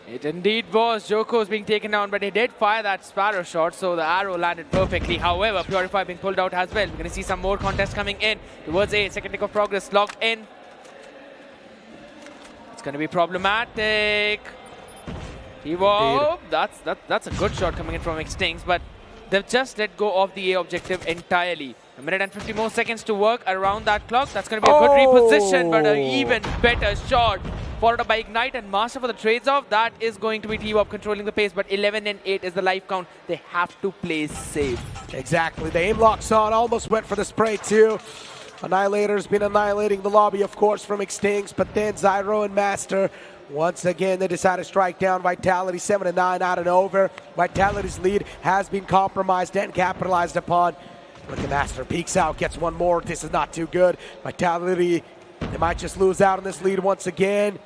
It indeed was. Joko's being taken down, but he did fire that Sparrow shot, so the arrow landed perfectly. However, Purify being pulled out as well. We're going to see some more contests coming in towards A. Second tick of progress logged in. It's going to be problematic. TWOB, that's a good shot coming in from Extinct, but they've just let go of the A objective entirely. A minute and 50 more seconds to work around that clock. That's going to be a good reposition, but an even better shot. Followed up by Ignite and Master for the trades off. That is going to be TWOB controlling the pace, but 11 and 8 is the life count. They have to play safe. Exactly. The aim lock's on. Almost went for the spray too. Annihilator's been annihilating the lobby, of course, from Extinct, but then Zyro and Master, once again, they decide to strike down Vitality. 7-9 out and over. Vitality's lead has been compromised and capitalized upon. But the Master peeks out, gets one more. This is not too good. Vitality, they might just lose out on this lead once again,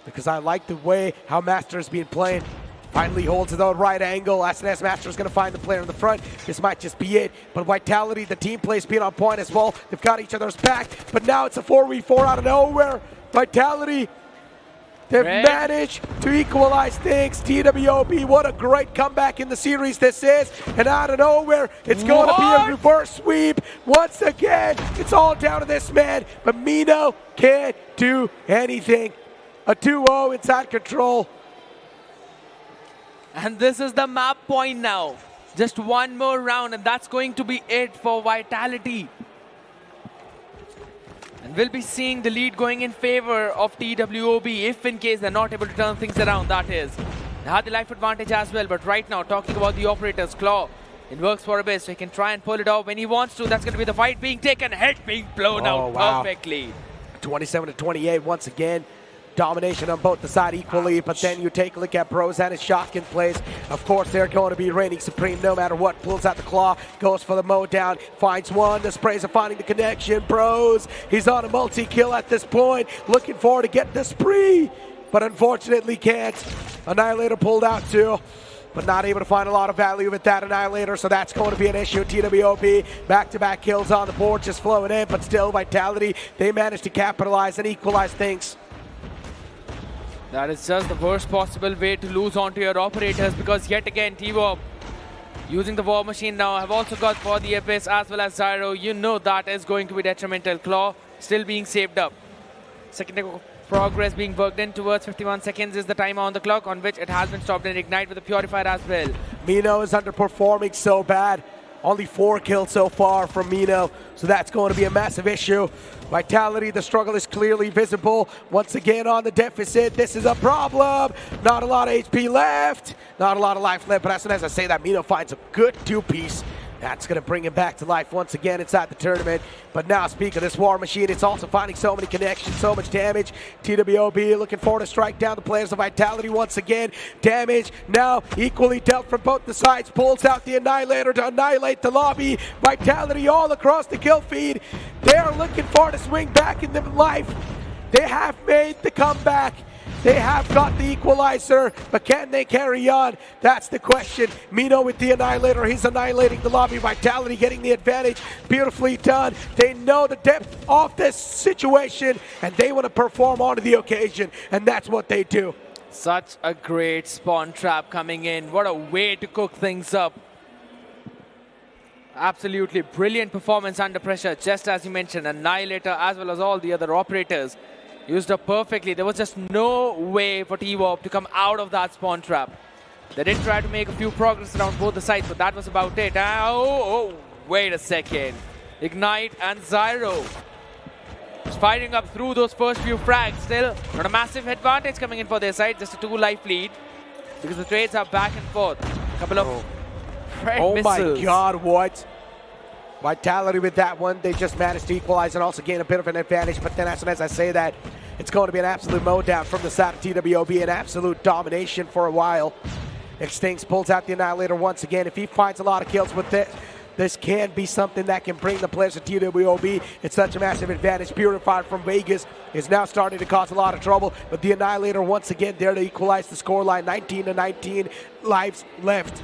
because I like the way how Master has been playing. Finally holds the right angle. SNS Master is going to find the player in the front. This might just be it. But Vitality, the team play's been on point as well. They've got each other's back. But now it's a 4v4 out of nowhere. Vitality, they've managed to equalize things. TWOB, what a great comeback in the series this is. And out of nowhere, it's going to be a reverse sweep. Once again, it's all down to this man. But Mino can't do anything. A 2-0 inside Control. And this is the map point now. Just one more round, and that's going to be it for Vitality. And we'll be seeing the lead going in favor of TWOB if in case they're not able to turn things around, that is. They had the life advantage as well, but right now, talking about the operators, Claw, it works for Abyss, so he can try and pull it off when he wants to. That's going to be the fight being taken, head being blown out perfectly. 27-28 once again. Domination on both the side equally, but then you take a look at Bros and his shotgun plays. Of course, they're going to be reigning supreme no matter what. Pulls out the claw, goes for the mow down, finds one. The sprays are finding the connection. Bros, he's on a multi-kill at this point, looking forward to get the spree, but unfortunately can't. Annihilator pulled out too, but not able to find a lot of value with that Annihilator, so that's going to be an issue. TWOB, back-to-back kills on the board, just flowing in, but still Vitality, they managed to capitalize and equalize things. That is just the worst possible way to lose onto your operators, because yet again, TWOB using the War Machine now have also got for the Abyss as well as Zyro. You know that is going to be detrimental. Claw still being saved up. Second tick of progress being worked in towards 51 seconds is the timer on the clock, on which it has been stopped and Ignite with the Purifier as well. Mino is underperforming so bad. Only 4 kills so far from Mino, so that's going to be a massive issue. Vitality, the struggle is clearly visible. Once again on the deficit, this is a problem. Not a lot of HP left, not a lot of life left, but as soon as I say that, Mino finds a good 2-piece. That's going to bring him back to life once again inside the tournament. But now, speaking of this War Machine, it's also finding so many connections, so much damage. TWOB looking forward to strike down the players of Vitality once again. Damage now equally dealt from both the sides. Pulls out the Annihilator to annihilate the lobby. Vitality all across the kill feed. They are looking forward to swing back in the life. They have made the comeback. They have got the equalizer, but can they carry on? That's the question. Mino with the Annihilator. He's annihilating the lobby. Vitality getting the advantage. Beautifully done. They know the depth of this situation, and they want to perform onto the occasion, and that's what they do. Such a great spawn trap coming in. What a way to cook things up. Absolutely brilliant performance under pressure, just as you mentioned. Annihilator as well as all the other operators used up perfectly. There was just no way for TWOB to come out of that spawn trap. They did try to make a few progress around both the sides, but that was about it. Wait a second. Ignite and Zyro just firing up through those first few frags. Still not a massive advantage coming in for their side, just a 2-life lead because the trades are back and forth. A couple of Oh missiles. my God, what? Vitality with that one. They just managed to equalize and also gain a bit of an advantage. But then as soon as I say that, it's going to be an absolute mowdown from the side of TWOB, an absolute domination for a while. Extinct pulls out the Annihilator once again. If he finds a lot of kills with this, this can be something that can bring the players of TWOB. It's such a massive advantage. Purified from Vegas is now starting to cause a lot of trouble. But the Annihilator once again there to equalize the scoreline. 19-19 lives left.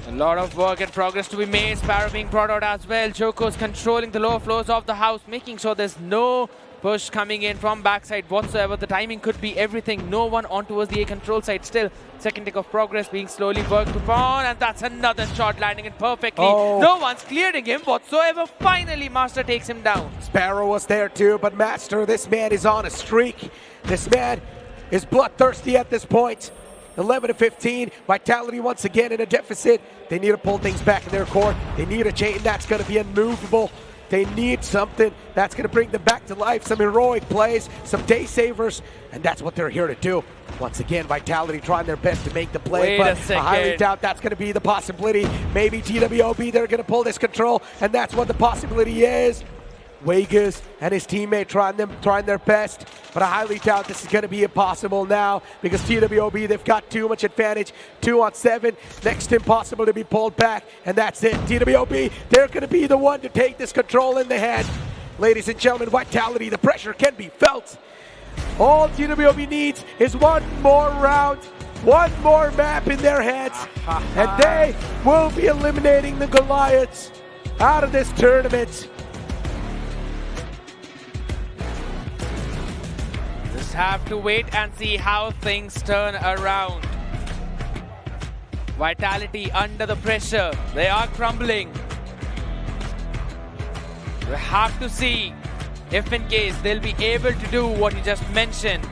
A lot of work in progress to be made. Sparrow being brought out as well. Joko's controlling the lower floors of the house, making sure there's no push coming in from backside whatsoever. The timing could be everything. No one on towards the A control side still. Second tick of progress being slowly worked upon, and that's another shot landing in perfectly. No one's clearing him whatsoever. Finally, Master takes him down. Sparrow was there too, but Master, this man is on a streak. This man is bloodthirsty at this point. 11-15, Vitality once again in a deficit. They need to pull things back in their core. They need a chain that's going to be unmovable. They need something that's going to bring them back to life. Some heroic plays, some day savers, and that's what they're here to do. Once again, Vitality trying their best to make the play, but I highly doubt that's going to be the possibility. Maybe TWOB, they're going to pull this control, and that's what the possibility is. Vegas and his teammate trying their best, but I highly doubt this is going to be impossible now because TWOB, they've got too much advantage. 2 on 7, next to impossible to be pulled back, and that's it. TWOB, they're going to be the one to take this control in the hand. Ladies and gentlemen, Vitality, the pressure can be felt. All TWOB needs is one more round, one more map in their heads, and they will be eliminating the Goliaths out of this tournament. Have to wait and see how things turn around. Vitality under the pressure. They are crumbling. We have to see if in case they'll be able to do what you just mentioned.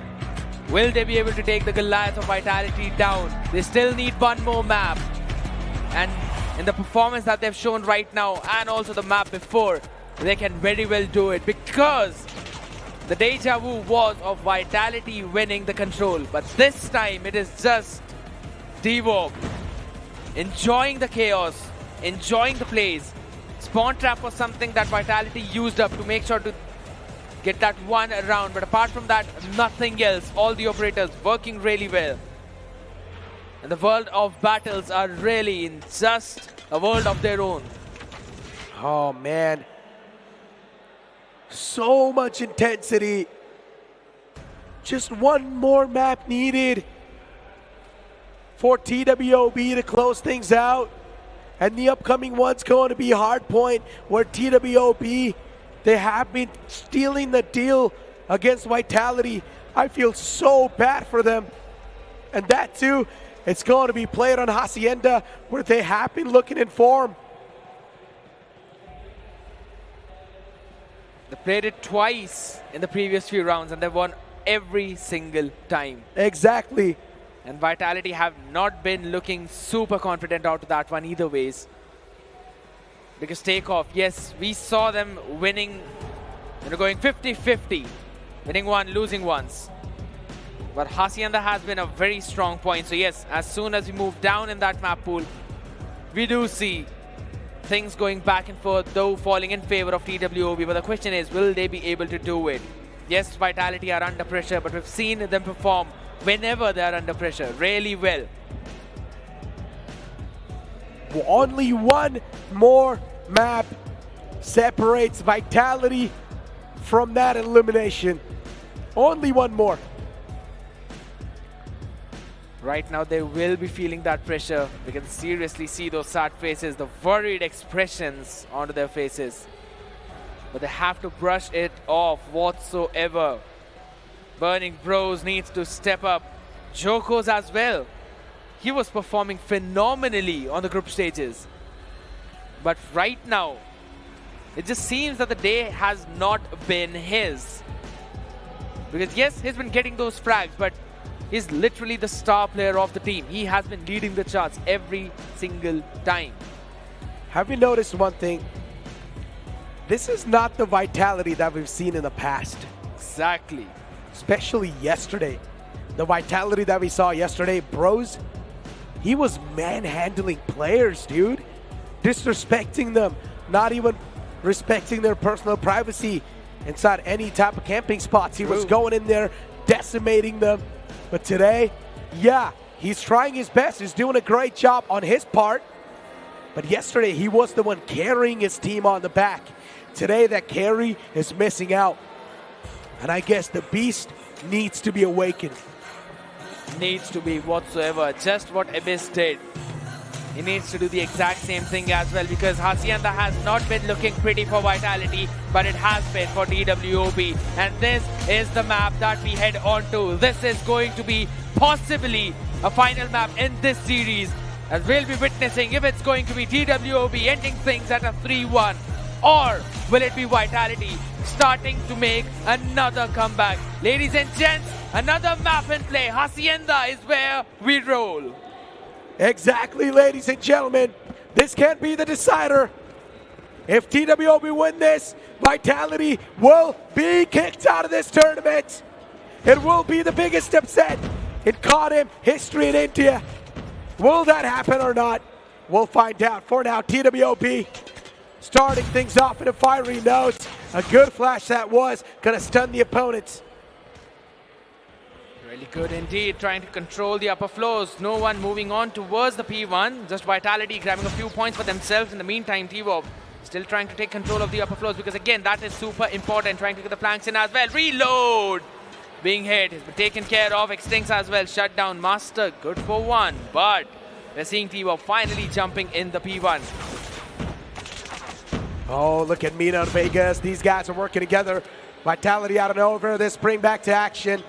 Will they be able to take the Goliath of Vitality down? They still need one more map. And in the performance that they've shown right now and also the map before, they can very well do it because the deja vu was of Vitality winning the control, but this time it is just TWOB enjoying the chaos, enjoying the plays. Spawn trap was something that Vitality used up to make sure to get that one round, but apart from that, nothing else. All the operators working really well. And the world of battles are really in just a world of their own. Oh man. So much intensity. Just one more map needed for TWOB to close things out. And the upcoming one's going to be Hardpoint, where TWOB, they have been stealing the deal against Vitality. I feel so bad for them. And that too, it's going to be played on Hacienda, where they have been looking in form. They played it twice in the previous few rounds and they won every single time. Exactly. And Vitality have not been looking super confident out of that one either ways. Because Takeoff, yes, we saw them winning, going 50-50. Winning one, losing once. But Hacienda has been a very strong point. So yes, as soon as we move down in that map pool, we do see things going back and forth, though falling in favor of TWOB. But the question is, will they be able to do it? Yes, Vitality are under pressure, but we've seen them perform whenever they are under pressure really well. Only one more map separates Vitality from that elimination. Only one more. Right now, they will be feeling that pressure. We can seriously see those sad faces, the worried expressions onto their faces. But they have to brush it off whatsoever. Burning Bros needs to step up. Joko's as well. He was performing phenomenally on the group stages. But right now, it just seems that the day has not been his. Because yes, he's been getting those frags, but he's literally the star player of the team. He has been leading the charts every single time. Have you noticed one thing? This is not the vitality that we've seen in the past. Exactly. Especially yesterday. The vitality that we saw yesterday, Bros, he was manhandling players, dude. Disrespecting them, not even respecting their personal privacy inside any type of camping spots. He was going in there, decimating them. But today, yeah, he's trying his best. He's doing a great job on his part. But yesterday, he was the one carrying his team on the back. Today, that carry is missing out. And I guess the beast needs to be awakened. Needs to be whatsoever. Just what Abyss did. He needs to do the exact same thing as well, because Hacienda has not been looking pretty for Vitality, but it has been for TWOB. And this is the map that we head on to. This is going to be possibly a final map in this series, as we'll be witnessing if it's going to be TWOB ending things at a 3-1, or will it be Vitality starting to make another comeback. Ladies and gents, another map in play. Hacienda is where we roll. Exactly, ladies and gentlemen. This can't be the decider. If TWOB win this, Vitality will be kicked out of this tournament. It will be the biggest upset in COD history in India. Will that happen or not? We'll find out. For now, TWOB starting things off in a fiery note. A good flash that was. Gonna stun the opponents. Really good indeed, trying to control the upper floors. No one moving on towards the P1. Just Vitality grabbing a few points for themselves. In the meantime, TWOB still trying to take control of the upper floors, because again, that is super important. Trying to get the flanks in as well. Reload! Being hit, has been taken care of. Extinct as well. Shut down Master, good for one. But we're seeing TWOB finally jumping in the P1. Oh, look at Mina and Vegas. These guys are working together. Vitality out of nowhere. This bring back to action.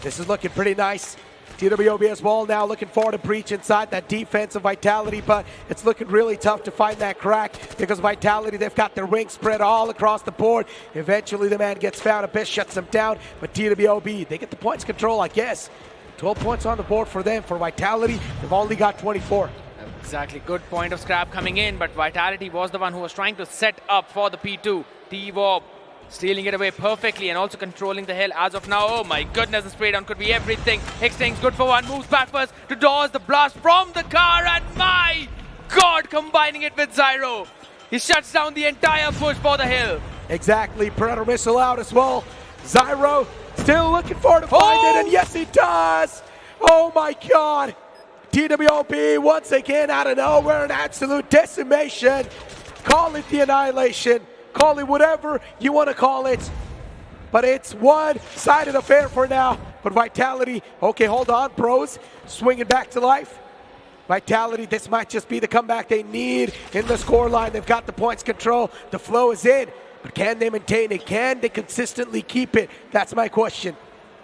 This is looking pretty nice. TWOB as well now looking forward to breach inside that defense of Vitality, but it's looking really tough to find that crack, because Vitality, they've got their wings spread all across the board. Eventually the man gets found, Abyss shuts them down, but TWOB, they get the points control, I guess. 12 points on the board for them. For Vitality, they've only got 24. Exactly, good point of scrap coming in, but Vitality was the one who was trying to set up for the P2. TWOB stealing it away perfectly and also controlling the hill as of now. Oh my goodness, the spray down could be everything. Extinct's good for one, moves back first to dodge the blast from the car, and my God, combining it with Zyro. He shuts down the entire push for the hill. Exactly, Predator missile out as well. Zyro still looking for to find it, and yes he does. Oh my God. TWOB once again out of nowhere, an absolute decimation. Call it the annihilation. Call it whatever you want to call it. But it's one-sided affair for now. But Vitality, okay, hold on, Bros. Swinging back to life. Vitality, this might just be the comeback they need in the scoreline. They've got the points control. The flow is in. But can they maintain it? Can they consistently keep it? That's my question.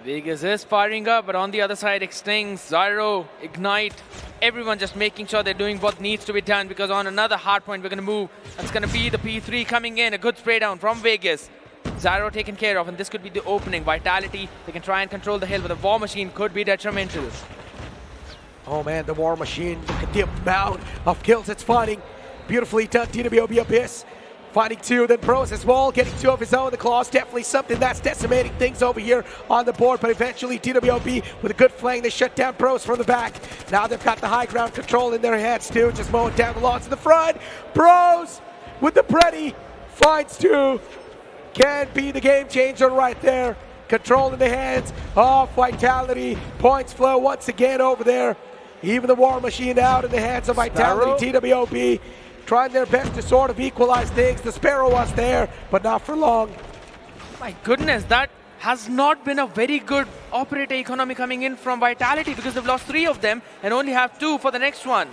Vegas is firing up, but on the other side, Extinct, Zyro, Ignite, everyone just making sure they're doing what needs to be done, because on another hard point we're going to move. That's going to be the P3 coming in. A good spray down from Vegas. Zyro taken care of, and this could be the opening. Vitality, they can try and control the hill, but the War Machine could be detrimental. Oh man, the War Machine, look at the amount of kills it's finding. Beautifully done, TWOB Abyss. Finding two, then Bros as well, getting two of his own. The claws, definitely something that's decimating things over here on the board, but eventually TWOB with a good flank, they shut down Bros from the back. Now they've got the high ground control in their hands too, just mowing down the logs in the front. Bros with the Pretty, finds two. Can be the game changer right there. Control in the hands of Vitality. Points flow once again over there. Even the War Machine out in the hands of Vitality. TWOB trying their best to sort of equalize things. The Sparrow was there, but not for long. My goodness, that has not been a very good operator economy coming in from Vitality because they've lost 3 of them and only have 2 for the next one.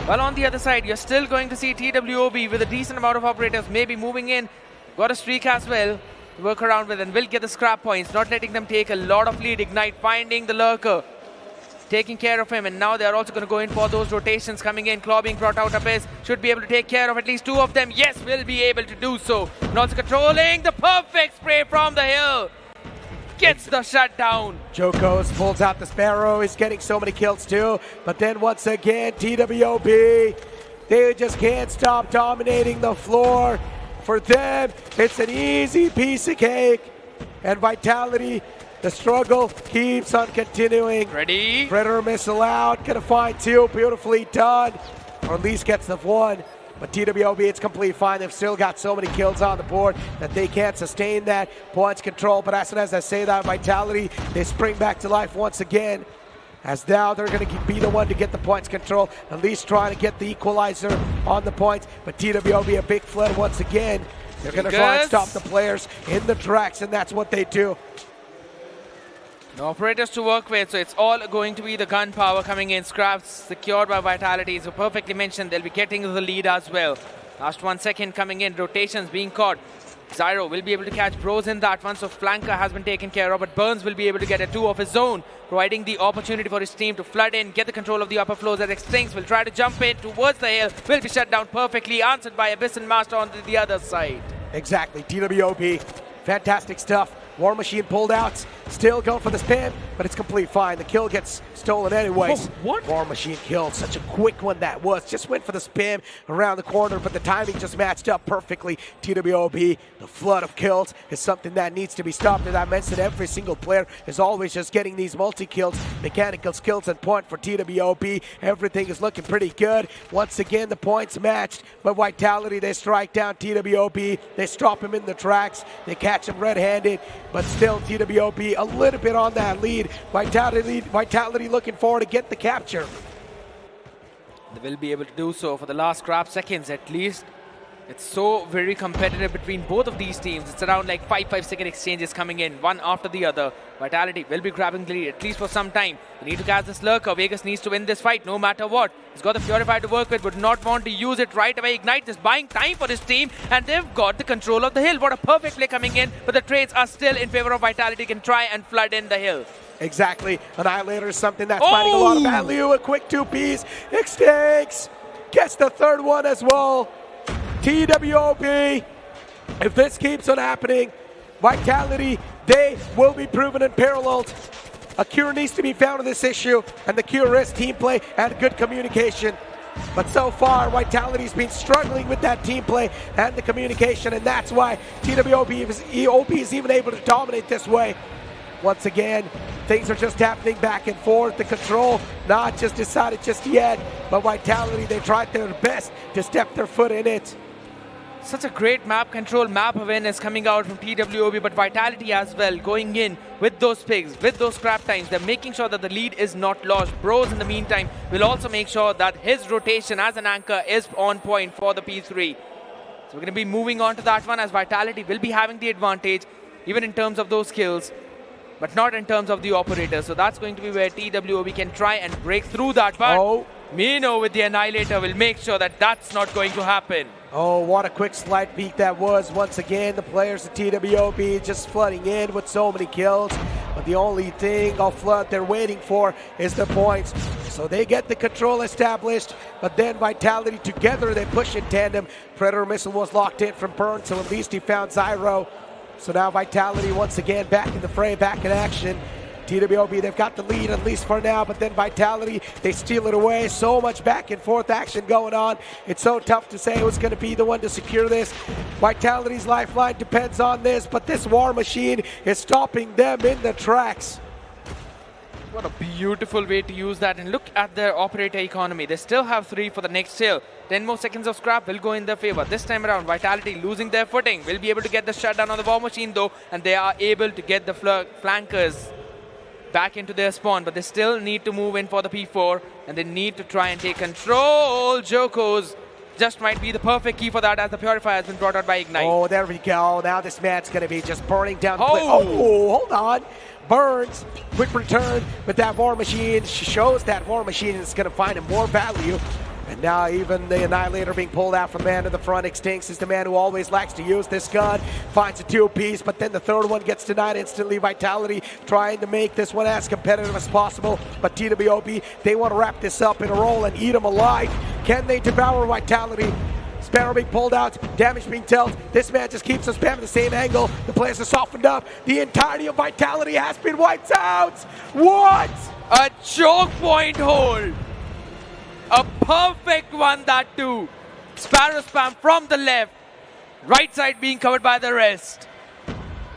While on the other side, you're still going to see TWOB with a decent amount of operators maybe moving in. Got a streak as well to work around with and will get the scrap points, not letting them take a lot of lead. Ignite finding the lurker, taking care of him, and now they're also going to go in for those rotations coming in. Claw being brought out. Abyss should be able to take care of at least 2 of them. Yes, will be able to do so. And also controlling the perfect spray from the hill. Gets the shutdown. Jokos pulls out the Sparrow. He's getting so many kills too. But then once again, TWOB, they just can't stop dominating the floor. For them, it's an easy piece of cake. And Vitality, the struggle keeps on continuing. Ready? Predator missile out. Gonna find 2. Beautifully done. Or at least gets the 1. But TWOB, it's completely fine. They've still got so many kills on the board that they can't sustain that points control. But as soon as I say that, Vitality, they spring back to life once again. As now they're going to be the one to get the points control, at least trying to get the equalizer on the points. But TWOB, a big flood once again. They're going to try and stop the players in the tracks, and that's what they do. No operators to work with, so it's all going to be the gun power coming in. Scraps secured by Vitality, so perfectly mentioned. They'll be getting the lead as well. Last 1 second coming in, rotations being caught. Zyro will be able to catch Bros in that one, so flanker has been taken care of, but Burns will be able to get a 2 of his own, providing the opportunity for his team to flood in, get the control of the upper floors. As Extinct will try to jump in towards the hill, will be shut down perfectly, answered by Abyss and Master on the other side. Exactly, TWOB, fantastic stuff. War Machine pulled out, still going for the spam, but it's complete fine. The kill gets stolen anyways. What? War Machine killed, such a quick one that was. Just went for the spam around the corner, but the timing just matched up perfectly. TWOB, the flood of kills is something that needs to be stopped. As I mentioned, every single player is always just getting these multi-kills, mechanical skills and point for TWOB. Everything is looking pretty good. Once again, the points matched, but Vitality, they strike down TWOB. They stop him in the tracks. They catch him red-handed. But still, TWOB a little bit on that lead. Vitality looking forward to get the capture. They will be able to do so for the last scrap seconds at least. It's so very competitive between both of these teams. It's around like 5-second exchanges coming in, one after the other. Vitality will be grabbing the lead, at least for some time. They need to catch this lurker. Vegas needs to win this fight no matter what. He's got the Purify to work with, would not want to use it right away. Ignite is buying time for his team, and they've got the control of the hill. What a perfect play coming in, but the trades are still in favor of Vitality. Can try and flood in the hill. Exactly. Annihilator is something that's finding a lot of value. A quick 2-piece. Extinct gets the 3rd one as well. TWOB, if this keeps on happening, Vitality, they will be proven unparalleled. A cure needs to be found in this issue, and the cure is team play and good communication. But so far, Vitality's been struggling with that team play and the communication, and that's why TWOB is even able to dominate this way. Once again, things are just happening back and forth. The control not just decided just yet, but Vitality, they tried their best to step their foot in it. Such a great map control, map awareness coming out from TWOB, but Vitality as well, going in with those pigs, with those scrap times. They're making sure that the lead is not lost. Bros, in the meantime, will also make sure that his rotation as an anchor is on point for the P3. So we're going to be moving on to that one, as Vitality will be having the advantage, even in terms of those kills, but not in terms of the operator. So that's going to be where TWOB can try and break through that. But Mino with the Annihilator will make sure that that's not going to happen. Oh, what a quick slide peek that was. Once again, the players of TWOB just flooding in with so many kills. But the only thing of flood they're waiting for is the points. So they get the control established, but then Vitality together, they push in tandem. Predator missile was locked in from Burn, so at least he found Zyro. So now Vitality once again back in the fray, back in action. TWOB, they've got the lead at least for now, but then Vitality, they steal it away. So much back and forth action going on. It's so tough to say who's going to be the one to secure this. Vitality's lifeline depends on this, but this War Machine is stopping them in the tracks. What a beautiful way to use that. And look at their operator economy. They still have 3 for the next hill. 10 more seconds of scrap will go in their favor. This time around, Vitality losing their footing. Will be able to get the shutdown on the War Machine though, and they are able to get the flankers back into their spawn, but they still need to move in for the P4, and they need to try and take control. Jokos just might be the perfect key for that, as the Purifier has been brought out by Ignite. Oh, there we go. Now this mat's going to be just burning down. Oh. Hold on. Burns, quick return, but that War Machine shows that War Machine is going to find him more value. And now even the Annihilator being pulled out from man to the front. Extinx is the man who always likes to use this gun. Finds a two-piece, but then the third one gets denied instantly. Vitality trying to make this one as competitive as possible. But TWOB, they want to wrap this up in a roll and eat them alive. Can they devour Vitality? Sparrow being pulled out, damage being dealt. This man just keeps on spamming the same angle. The players are softened up. The entirety of Vitality has been wiped out. What? A choke point hold. A perfect one, that too. Sparrow spam from the left. Right side being covered by the rest.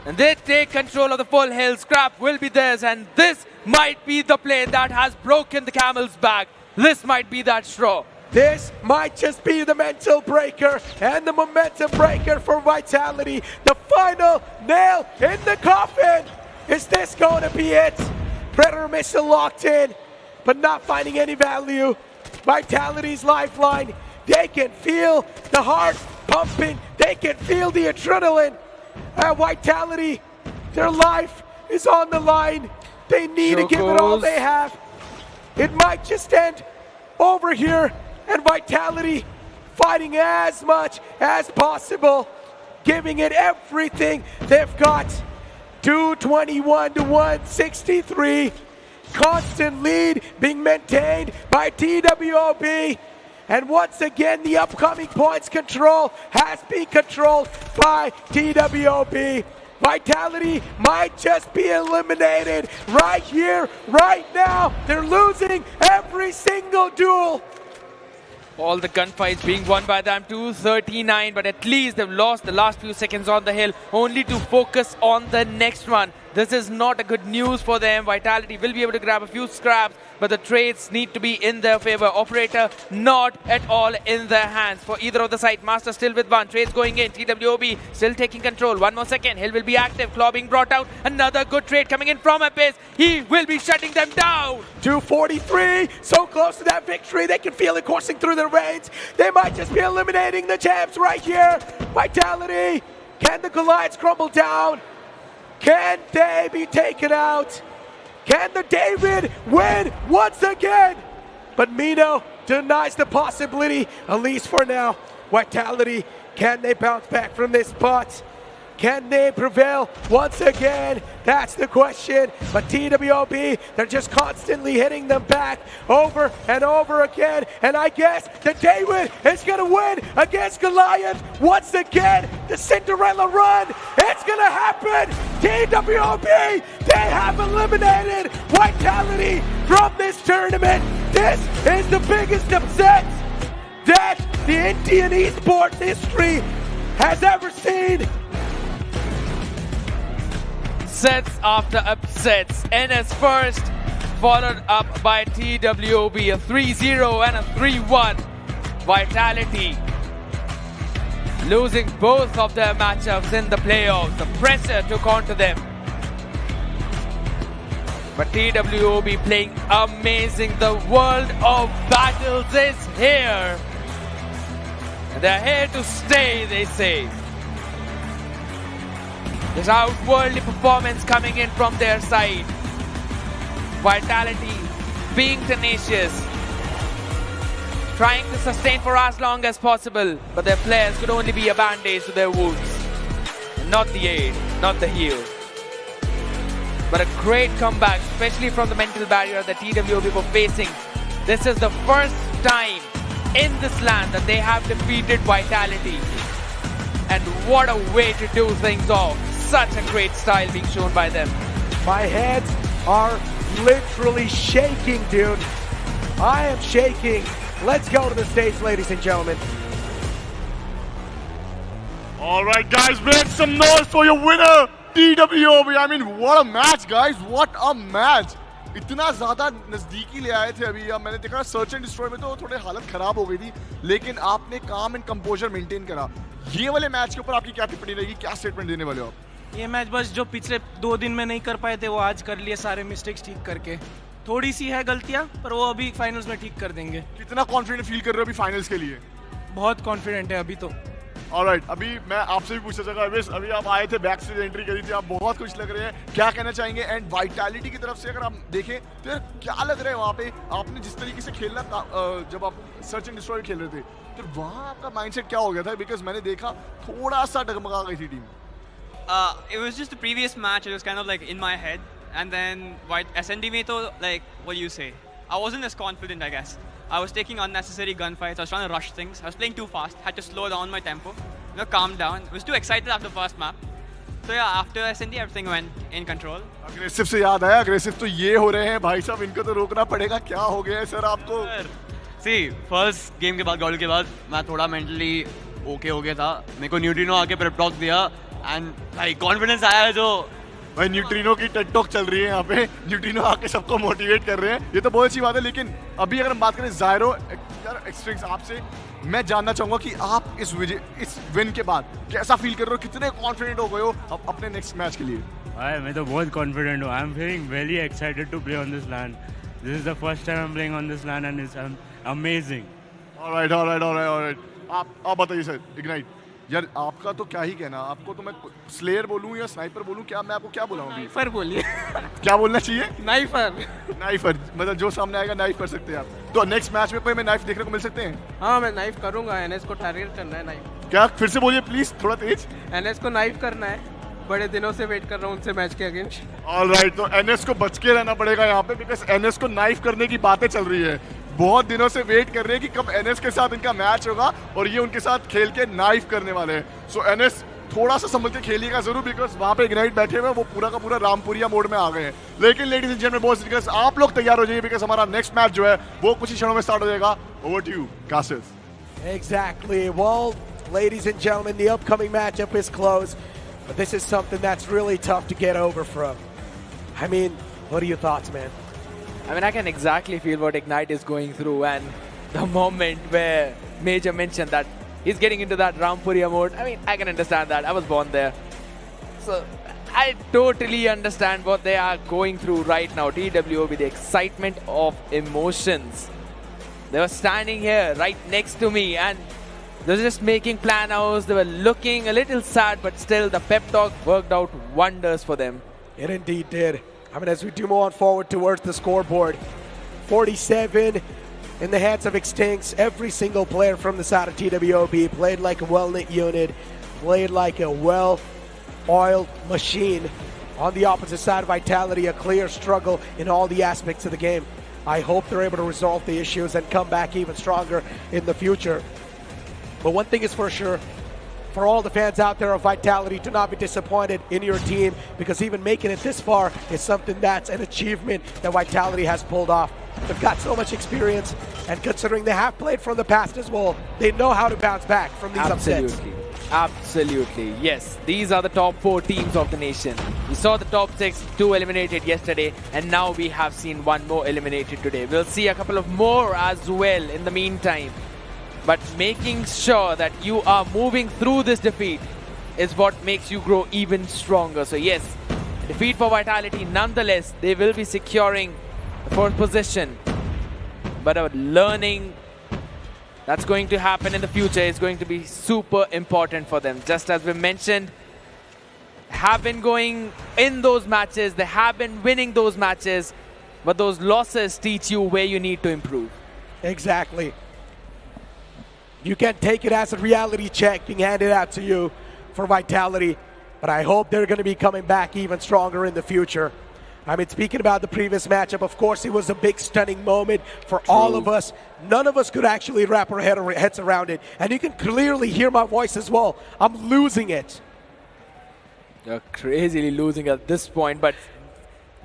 And they take control of the full hill. Scrap will be theirs, and this might be the play that has broken the camel's back. This might be that straw. This might just be the mental breaker and the momentum breaker for Vitality. The final nail in the coffin. Is this going to be it? Predator missile locked in, but not finding any value. Vitality's lifeline. They can feel the heart pumping. They can feel the adrenaline. At Vitality, their life is on the line. They need to give it all they have. It might just end over here. And Vitality fighting as much as possible, giving it everything they've got. 221 to 163. Constant lead being maintained by TWOB. And once again, the upcoming points control has been controlled by TWOB. Vitality might just be eliminated right here, right now. They're losing every single duel. All the gunfights being won by them, 239, but at least they've lost the last few seconds on the hill, only to focus on the next one. This is not a good news for them. Vitality will be able to grab a few scraps, but the trades need to be in their favor. Operator not at all in their hands for either of the side. Master still with one. Trades going in. TWOB still taking control. One more second. Hill will be active. Claw being brought out. Another good trade coming in from Abyss. He will be shutting them down. 243. So close to that victory. They can feel it coursing through their veins. They might just be eliminating the champs right here. Vitality. Can the Goliaths crumble down? Can they be taken out? Can the David win once again? But Mino denies the possibility, at least for now. Vitality, can they bounce back from this spot? Can they prevail once again? That's the question. But TWOB, they're just constantly hitting them back over and over again. And I guess that David is going to win against Goliath once again. The Cinderella run, it's going to happen. TWOB, they have eliminated Vitality from this tournament. This is the biggest upset that the Indian esports history has ever seen. Upsets after upsets. NS first, followed up by TWOB, a 3-0 and a 3-1. Vitality losing both of their matchups in the playoffs. The pressure took on to them. But TWOB playing amazing. The world of battles is here. They're here to stay, they say. There's outworldly performance coming in from their side. Vitality being tenacious, trying to sustain for as long as possible, but their players could only be a band-aid to their wounds. Not the aid, not the heal. But a great comeback, especially from the mental barrier that TWOB were facing. This is the first time in this land that they have defeated Vitality. And what a way to do things off. Such a great style being shown by them. My hands are literally shaking, dude. I am shaking. Let's go to the stage, ladies and gentlemen. All right, guys, make some noise for your winner, TWOB. I mean, what a match, guys. What a match. इतना ज़्यादा नज़दीकी ले आए थे अभी. अब मैंने देखा सर्च एंड डिस्ट्रॉय में तो थोड़ी हालत ख़राब हो गई थी, लेकिन आपने काम एंड कंपोजर मेंटेन करा. ये वाले मैच के ऊपर आपकी क्या टिप्पणी रहेगी, क्या स्टेटमेंट देने वाले हो आप? ये मैच बस जो पिछले 2 दिन में नहीं कर पाए थे वो आज कर लिए, सारे मिस्टेक्स ठीक करके. थोड़ी सी है गलतियां, पर वो अभी फाइनल्स में ठीक कर देंगे. कितना कॉन्फिडेंट फील कर रहे हो अभी फाइनल्स के लिए? बहुत कॉन्फिडेंट है अभी तो। ऑलराइट, अभी मैं आपसे भी पूछना चाहूंगा अवेश, अभी आप आए थे, बैक स्टेज एंट्री करी थी, आप बहुत खुश लग रहे हैं, क्या कहना चाहेंगे? एंड वाइटैलिटी की तरफ से अगर आप देखें तो यार क्या लग रहा है वहाँ पे, आपने जिस तरीके से खेलना जब आप सर्च एंड डिस्ट्रॉय खेल रहे थे तो वहाँ आपका माइंडसेट क्या हो गया था? बिकॉज मैंने देखा थोड़ा सा डगमगा गई थी team. It was just the previous match. It was kind of like in my head, and then SND में तो like what do you say? I wasn't as confident, I guess. I was taking unnecessary gunfights. I was trying to rush things. I was playing too fast. Had to slow down my tempo. You know, calm down. I was too excited after the first map. So yeah, after SND, everything went in control. Aggressive से याद आया, aggressive तो ये हो रहे हैं भाई साहब, इनको तो रोकना पड़ेगा। क्या हो गया है सर आपको? See, फर्स्ट गेम के बाद, गॉल के बाद मैं थोड़ा मेंटली ओके हो गया था। मेरे को न्यूट्रिनो आके पेप टॉक दिया एंड भाई कॉन्फिडेंस आया है जो भाई न्यूट्रिनो की टेड टॉक चल रही है यहाँ पे, न्यूट्रिनो आके सबको मोटिवेट कर रहे हैं, ये तो बहुत अच्छी बात है। लेकिन अभी अगर हम बात करें ज़ायरो यार एक्सट्रिक्स, आपसे मैं जानना चाहूंगा कि आप इस विन के बाद कैसा फील कर रहे हो, कितने कॉन्फिडेंट हो गए हो अपने नेक्स्ट मैच के लिए? भाई मैं तो बहुत कॉन्फिडेंट हूँ। I am feeling very excited to play on this land. This is the first time I am playing on this land and it's amazing. Alright, आप बताइए सर, इग्नाइट यार आपका तो क्या ही कहना, आपको तो मैं स्लेयर बोलूं या स्नाइपर बोलूं, क्या मैं आपको क्या बोलाऊं? नाइफर बोलिए। क्या बोलना चाहिए? नाइफर मतलब जो सामने आएगा नाइफ कर सकते हैं आप। तो नेक्स्ट मैच में कोई मैं नाइफ देखने को मिल सकते हैं? हाँ मैं नाइफ करूंगा, एनएस को टारगेट करना है नाइफ। क्या फिर से बोलिए प्लीज, थोड़ा तेज। एनएस को नाइफ करना है, बड़े दिनों से वेट कर रहा हूँ उनसे मैच के अगेंस्ट। ऑलराइट, तो एनएस को बच के रहना पड़ेगा यहाँ पे, बिकॉज एनएस को नाइफ करने की बातें चल रही है। बहुत दिनों से वेट कर रहे हैं कि कब एनएस के साथ इनका मैच होगा और ये उनके साथ खेल के नाइफ करने वाले हैं। सो एनएस थोड़ा सा संभल के खेलिएगा जरूर, बिकॉज वहाँ पे इग्नाइट बैठे हुए, वो पूरा का पूरा रामपुरिया मोड में आ गए हैं। लेकिन लेडीज एंड जेंटलमैन, बॉयज, आप लोग तैयार हो जाइए, बिकॉज हमारा नेक्स्ट मैच जो है वो कुछ ही क्षणों में स्टार्ट हो जाएगा। ओवर टू यू कासिस। Exactly. Well, ladies and gentlemen, the upcoming matchup is close, but this is something that's really tough to get over from. I mean, what are your thoughts, man? I mean, I can exactly feel what Ignite is going through, and the moment where Major mentioned that he's getting into that Rampuria mode, I mean, I can understand that. I was born there. So, I totally understand what they are going through right now. TWOB, the excitement of emotions. They were standing here right next to me, and they were just making plan outs. They were looking a little sad, but still the pep talk worked out wonders for them. It indeed did. I mean, as we do move on forward towards the scoreboard, 47 in the hands of Extincts. Every single player from the side of TWOB played like a well-knit unit, played like a well-oiled machine. On the opposite side, Vitality, a clear struggle in all the aspects of the game. I hope they're able to resolve the issues and come back even stronger in the future. But one thing is for sure, for all the fans out there of Vitality, do not be disappointed in your team, because even making it this far is something that's an achievement that Vitality has pulled off. They've got so much experience, and considering they have played from the past as well, they know how to bounce back from these upsets. Absolutely, yes. These are the top 4 teams of the nation. We saw the top 6, 2 eliminated yesterday, and now we have seen 1 more eliminated today. We'll see a couple of more as well in the meantime. But making sure that you are moving through this defeat is what makes you grow even stronger. So yes, defeat for Vitality. Nonetheless, they will be securing the 4th position. But a learning that's going to happen in the future is going to be super important for them. Just as we mentioned, have been going in those matches, they have been winning those matches, but those losses teach you where you need to improve. Exactly. You can take it as a reality check being handed out to you for Vitality, but I hope they're going to be coming back even stronger in the future. I mean, speaking about the previous matchup, of course, it was a big stunning moment for all of us. None of us could actually wrap our heads around it, and you can clearly hear my voice as well. I'm losing it. You're crazily losing at this point, but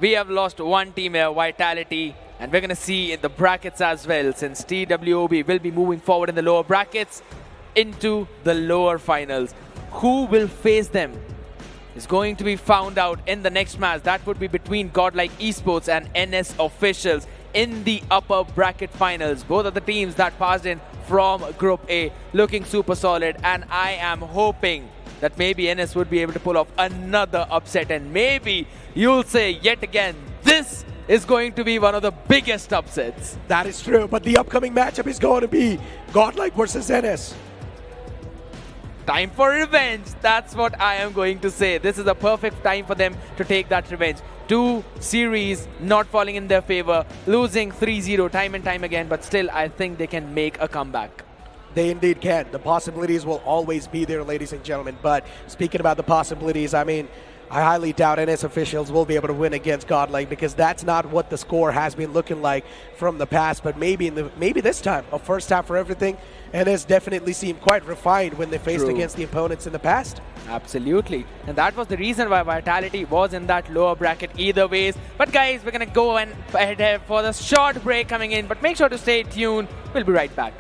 we have lost one team here, Vitality, and we're going to see in the brackets as well, since TWOB will be moving forward in the lower brackets into the lower finals. Who will face them is going to be found out in the next match. That would be between GodLiKe Esports and NS Officials in the upper bracket finals. Both of the teams that passed in from Group A looking super solid, and I am hoping that maybe NS would be able to pull off another upset, and maybe you'll say yet again, this is going to be one of the biggest upsets. That is true, but the upcoming matchup is going to be GodLiKe versus NS. Time for revenge. That's what I am going to say. This is a perfect time for them to take that revenge. 2 series not falling in their favor, losing 3-0 time and time again, but still I think they can make a comeback. They indeed can. The possibilities will always be there, ladies and gentlemen. But speaking about the possibilities, I mean, I highly doubt NS officials will be able to win against GodLiKe because that's not what the score has been looking like from the past. But maybe this time, a first half for everything, NS definitely seemed quite refined when they faced against the opponents in the past. Absolutely. And that was the reason why Vitality was in that lower bracket either ways. But guys, we're going to go and ahead for the short break coming in. But make sure to stay tuned. We'll be right back.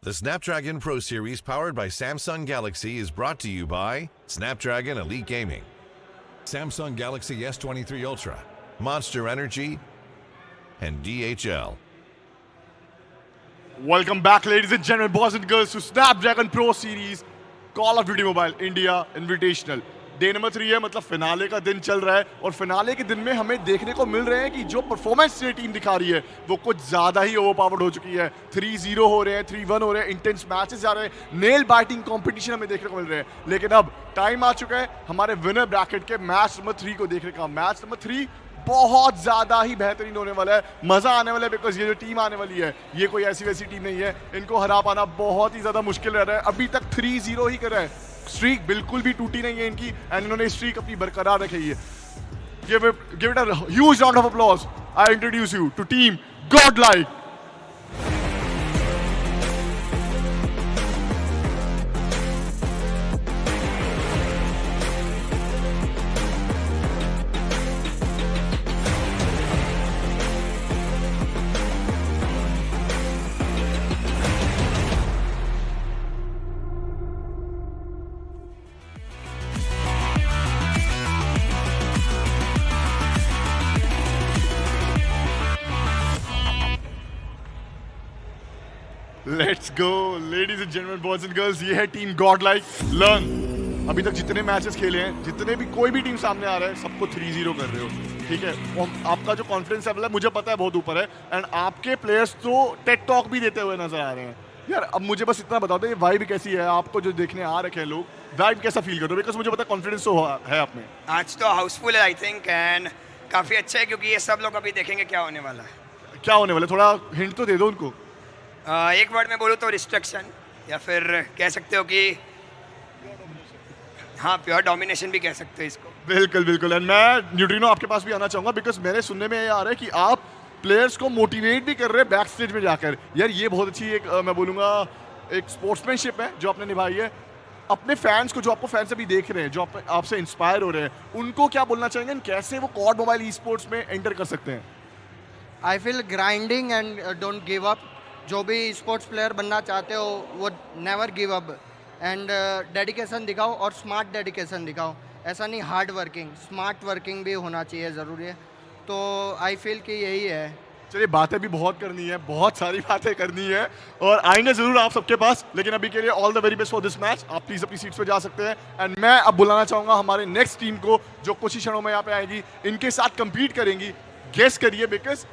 The Snapdragon Pro Series powered by Samsung Galaxy is brought to you by Snapdragon Elite Gaming, Samsung Galaxy S23 Ultra, Monster Energy, and DHL. Welcome back, ladies and gentlemen, boys and girls, to Snapdragon Pro Series Call of Duty Mobile India Invitational. Day number 3 है, मतलब finale का दिन चल रहा है और finale के दिन में हमें देखने को मिल रहे हैं कि जो परफॉर्मेंस ये टीम दिखा रही है वो कुछ ज़्यादा ही ओवरपावर्ड हो चुकी है. 3-0 हो रहे हैं, 3-1 हो रहे हैं, इंटेंस मैचेस जा रहे हैं, नेल बाइटिंग कंपटीशन हमें देखने को मिल रहे हैं. लेकिन अब टाइम आ चुका है हमारे विनर ब्रैकेट के मैच नंबर 3 को देखने का. मैच नंबर 3 बहुत ज़्यादा ही बेहतरीन होने वाला है, मज़ा आने वाला है, बिकॉज ये जो टीम आने वाली है ये कोई ऐसी वैसी टीम नहीं है. इनको हरा पाना बहुत ही ज़्यादा मुश्किल रह रहा है. अभी तक 3-0 ही कर रहा है, स्ट्रीक बिल्कुल भी टूटी नहीं है इनकी एंड इन्होंने स्ट्रीक अपनी बरकरार रखी है. Give it a huge round of applause. I introduce you to team GodLiKe. Let's go, ladies and gentlemen, boys and girls. ये है टीम GodLiKe. Learn. अभी तक जितने मैचेस खेले हैं, जितने भी कोई भी टीम सामने आ रहा है, सबको 3-0 कर रहे हो, ठीक है. आपका जो कॉन्फिडेंस लेवल है मुझे पता है बहुत ऊपर है एंड आपके प्लेयर्स तो टेक टॉक भी देते हुए नजर आ रहे हैं. यार अब मुझे बस इतना बता दो ये वाइब कैसी है, आपको जो देखने आ रखे हैं लोग, वाइब कैसा फील कर रहे हो? बिकॉज मुझे पता है कॉन्फिडेंस तो है आप में. आज तो हाउसफुल है आई थिंक एंड काफ़ी अच्छा है क्योंकि ये सब लोग अभी देखेंगे क्या होने वाला है. क्या होने वाला है, थोड़ा हिंट तो दे दो उनको. एक वर्ड में बोलूँ तो रिस्ट्रिक्शन, या फिर कह सकते हो कि हाँ प्योर डोमिनेशन भी कह सकते हो इसको. बिल्कुल बिल्कुल. एंड मैं न्यूट्रिनो आपके पास भी आना चाहूँगा बिकॉज मेरे सुनने में ये आ रहा है कि आप प्लेयर्स को मोटिवेट भी कर रहे हैं बैक स्टेज में जाकर. यार ये बहुत अच्छी एक मैं बोलूँगा एक स्पोर्ट्समैनशिप है जो आपने निभाई है. अपने फैंस को, जो आपको फैंस अभी देख रहे हैं, जो आपसे इंस्पायर हो रहे हैं, उनको क्या बोलना चाहेंगे and कैसे वो कॉड मोबाइल ई स्पोर्ट्स में एंटर कर सकते हैं? I feel grinding and don't give up. जो भी स्पोर्ट्स प्लेयर बनना चाहते हो वो never give up and dedication दिखाओ और स्मार्ट डेडिकेशन दिखाओ. ऐसा नहीं हार्ड वर्किंग, स्मार्ट वर्किंग भी होना चाहिए, ज़रूरी है. तो आई फील कि यही है. चलिए बातें भी बहुत करनी है, बहुत सारी बातें करनी है और आएंगे ज़रूर आप सबके पास. लेकिन अभी के लिए all the very best for this match. आप प्लीज़ अपनी सीट्स पे जा सकते हैं एंड मैं अब बुलाना चाहूँगा हमारे नेक्स्ट टीम को जो कुछ ही क्षणों में यहाँ पे आएगी, इनके साथ कम्पीट करेंगी. गेस करिए बिकॉज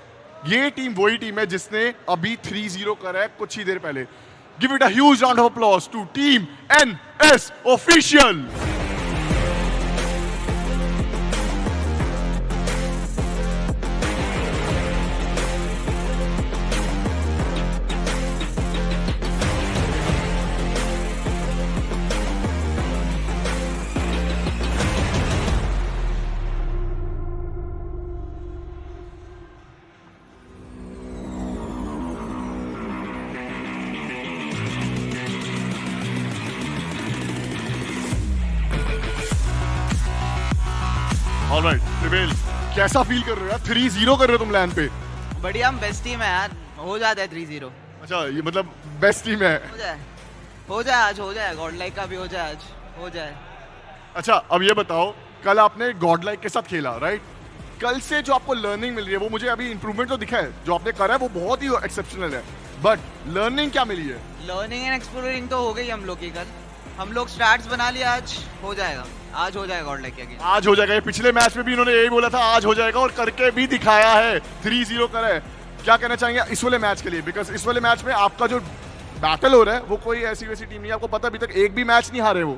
ये टीम वही टीम है जिसने अभी 3-0 करा है कुछ ही देर पहले. Give it a huge round of applause to team NS official. Alright रिवेल, कैसा फील कर रहे हो यार? 3-0 कर रहे हो तुम लैंड पे. बढ़िया, हम बेस्ट टीम है यार, हो जाता है 3-0. अच्छा ये मतलब बेस्ट टीम है. हो जाए आज, हो जाए GodLiKe का भी हो जाए आज, हो जाए. अच्छा अब ये बताओ, कल आपने GodLiKe के साथ खेला राइट? कल से जो आपको लर्निंग मिल रही है वो मुझे अभी इंप्रूवमेंट तो दिखा है, जो आपने करा है वो बहुत ही एक्सेप्शनल है, बट लर्निंग क्या मिली है? लर्निंग एंड एक्सप्लोरिंग तो हो गई हम लोग की. कल हम लोग स्टार्ट्स बना लिया, आज हो जाएगा, आज हो जाएगा GodLiKe के. आज हो जाएगा. ये पिछले मैच में भी इन्होंने यही बोला था आज हो जाएगा और करके भी दिखाया है. 3-0 करा है. क्या कहना चाहेंगे इस वाले मैच के लिए? बिकॉज इस वाले मैच में आपका जो बैटल हो रहा है वो कोई ऐसी वैसी टीम नहीं है, आपको पता अभी तक एक भी मैच नहीं हारे वो.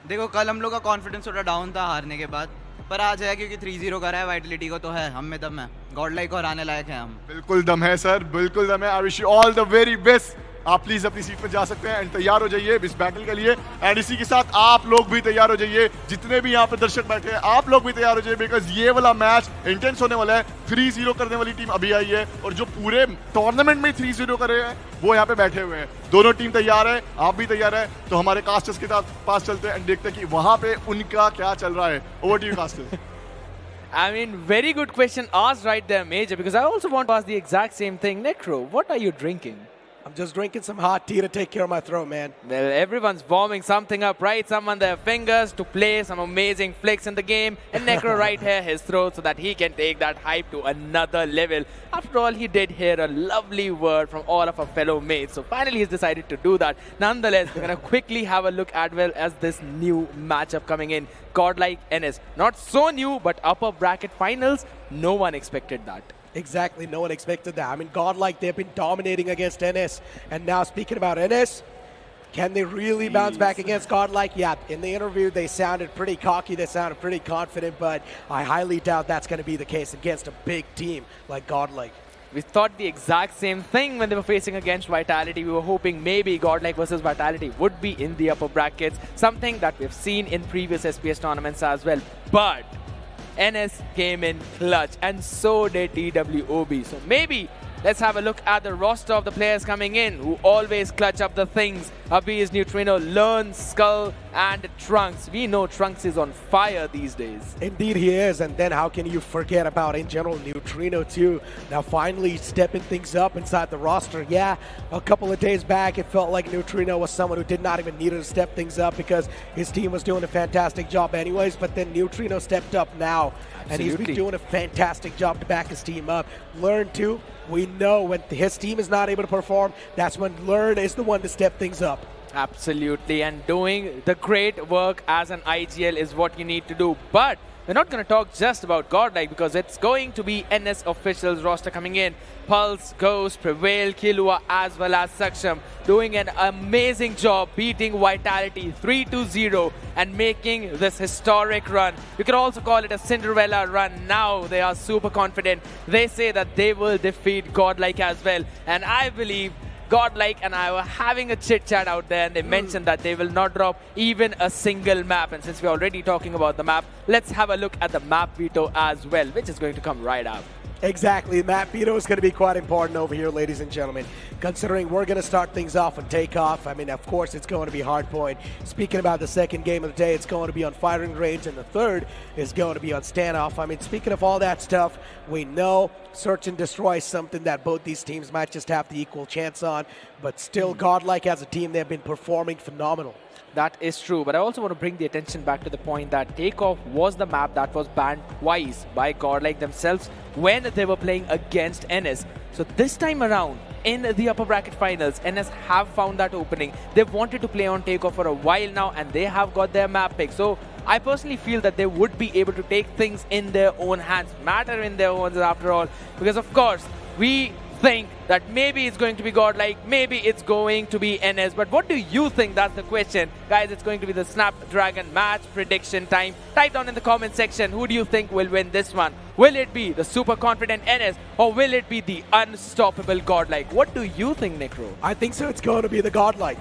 देखो कल हम लोग का कॉन्फिडेंस थोड़ा डाउन था हारने के बाद, पर आज है क्योंकि 3-0 करा है. वाइटलिटी को तो है, हम में दम है, GodLiKe को हराने लायक है हम. बिल्कुल दम है सर, बिल्कुल दम है. I wish you all the very best. आप प्लीज अपनी सीट पर जा सकते हैं एंड तैयार हो जाइए इस बैटल के लिए. एंड इसी के साथ आप लोग भी तैयार हो जाइए, जितने भी यहाँ पे दर्शक बैठे हैं आप लोग भी तैयार हो जाइए बिकॉज ये वाला मैच इंटेंस होने वाला है. 3-0 करने वाली टीम अभी आई है और जो पूरे टूर्नामेंट में 3-0 कर रहे हैं वो यहाँ पे बैठे हुए हैं. दोनों टीम तैयार है, आप भी तैयार है. तो हमारे कास्टर्स के पास चलते हैं एंड देखते हैं कि वहां पे उनका क्या चल रहा है. Over to you casters. I mean, very good question asked right there, Major, because I also want to ask the exact same thing. Necro, what are you drinking? I'm just drinking some hot tea to take care of my throat, man. Well, everyone's warming something up, right? Some on their fingers to play some amazing flicks in the game. And Necro right here, his throat, so that he can take that hype to another level. After all, he did hear a lovely word from all of our fellow mates. So finally, he's decided to do that. Nonetheless, we're going to quickly have a look at, well, as this new matchup coming in. GodLiKe NS. Not so new, but upper bracket finals. No one expected that. Exactly, no one expected that. I mean, GodLiKe, they've been dominating against NS. And now speaking about NS, can they really bounce back against GodLiKe? Yeah, in the interview, they sounded pretty cocky, they sounded pretty confident, but I highly doubt that's going to be the case against a big team like GodLiKe. We thought the exact same thing when they were facing against Vitality. We were hoping maybe GodLiKe versus Vitality would be in the upper brackets, something that we've seen in previous SPS tournaments as well. But NS came in clutch, and so did TWOB. So maybe let's have a look at the roster of the players coming in who always clutch up the things. Abhi is Neutrino, Learn, Skull, and Trunks. We know Trunks is on fire these days. Indeed he is, and then how can you forget about, in general, Neutrino too. Now finally stepping things up inside the roster. Yeah, a couple of days back it felt like Neutrino was someone who did not even need to step things up because his team was doing a fantastic job anyways, but then Neutrino stepped up now. And he's been doing a fantastic job to back his team up. Learn too, we know when his team is not able to perform, that's when Learn is the one to step things up. Absolutely, and doing the great work as an IGL is what you need to do. But we're not going to talk just about GodLiKe because it's going to be NS officials roster coming in. Pulse, Ghost, Prevail, Killua, as well as Saksham, doing an amazing job beating Vitality 3-0 and making this historic run. You could also call it a Cinderella run. Now they are super confident. They say that they will defeat GodLiKe as well. And I believe GodLiKe and I were having a chit-chat out there, and they mentioned that they will not drop even a single map. And since we're already talking about the map, let's have a look at the map veto as well, which is going to come right up. Exactly, map veto is going to be quite important over here, ladies and gentlemen, considering we're going to start things off on takeoff. I mean, of course, it's going to be hardpoint. Speaking about the second game of the day, it's going to be on firing range, and the third is going to be on standoff. I mean, speaking of all that stuff, we know search and destroy is something that both these teams might just have the equal chance on, but still, GodLiKe as a team, they've been performing phenomenal. That is true, but I also want to bring the attention back to the point that Takeoff was the map that was banned twice by GodLiKe themselves when they were playing against NS. So this time around, in the upper bracket finals, NS have found that opening. They've wanted to play on Takeoff for a while now, and they have got their map pick. So I personally feel that they would be able to take things in their own hands, matter in their own hands after all, because of course, we think that maybe it's going to be GodLiKe, maybe it's going to be NS. But what do you think? That's the question. Guys, it's going to be the Snapdragon match prediction time. Type down in the comment section, who do you think will win this one? Will it be the super confident NS, or will it be the unstoppable GodLiKe? What do you think, Necro? I think so. It's going to be the GodLiKe.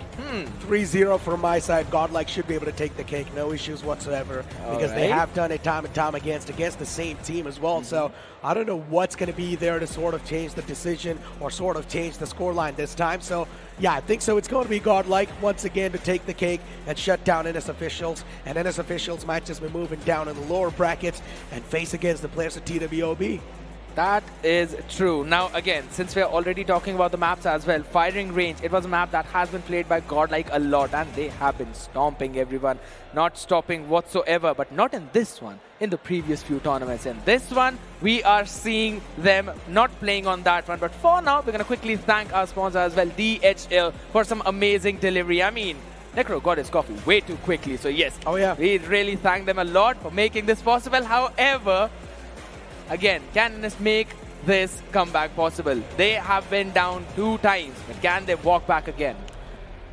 3-0 from my side. GodLiKe should be able to take the cake. No issues whatsoever. Because they have done it time and time against the same team as well. So I don't know what's going to be there to sort of change the decision or sort of change the scoreline this time. So yeah, I think so. It's going to be GodLiKe once again to take the cake and shut down NS officials. And NS officials might just be moving down in the lower brackets and face against the players of TWOB. That is true. Now again, since we're already talking about the maps as well, firing range, it was a map that has been played by GodLiKe a lot, and they have been stomping everyone, not stopping whatsoever, but not in this one, in the previous few tournaments. In this one, we are seeing them not playing on that one. But for now, we're going to quickly thank our sponsor as well, DHL, for some amazing delivery. I mean, Necro got his coffee way too quickly, so yes, we really thank them a lot for making this possible. However, again, can NS make this comeback possible? They have been down 2 times, but can they walk back again?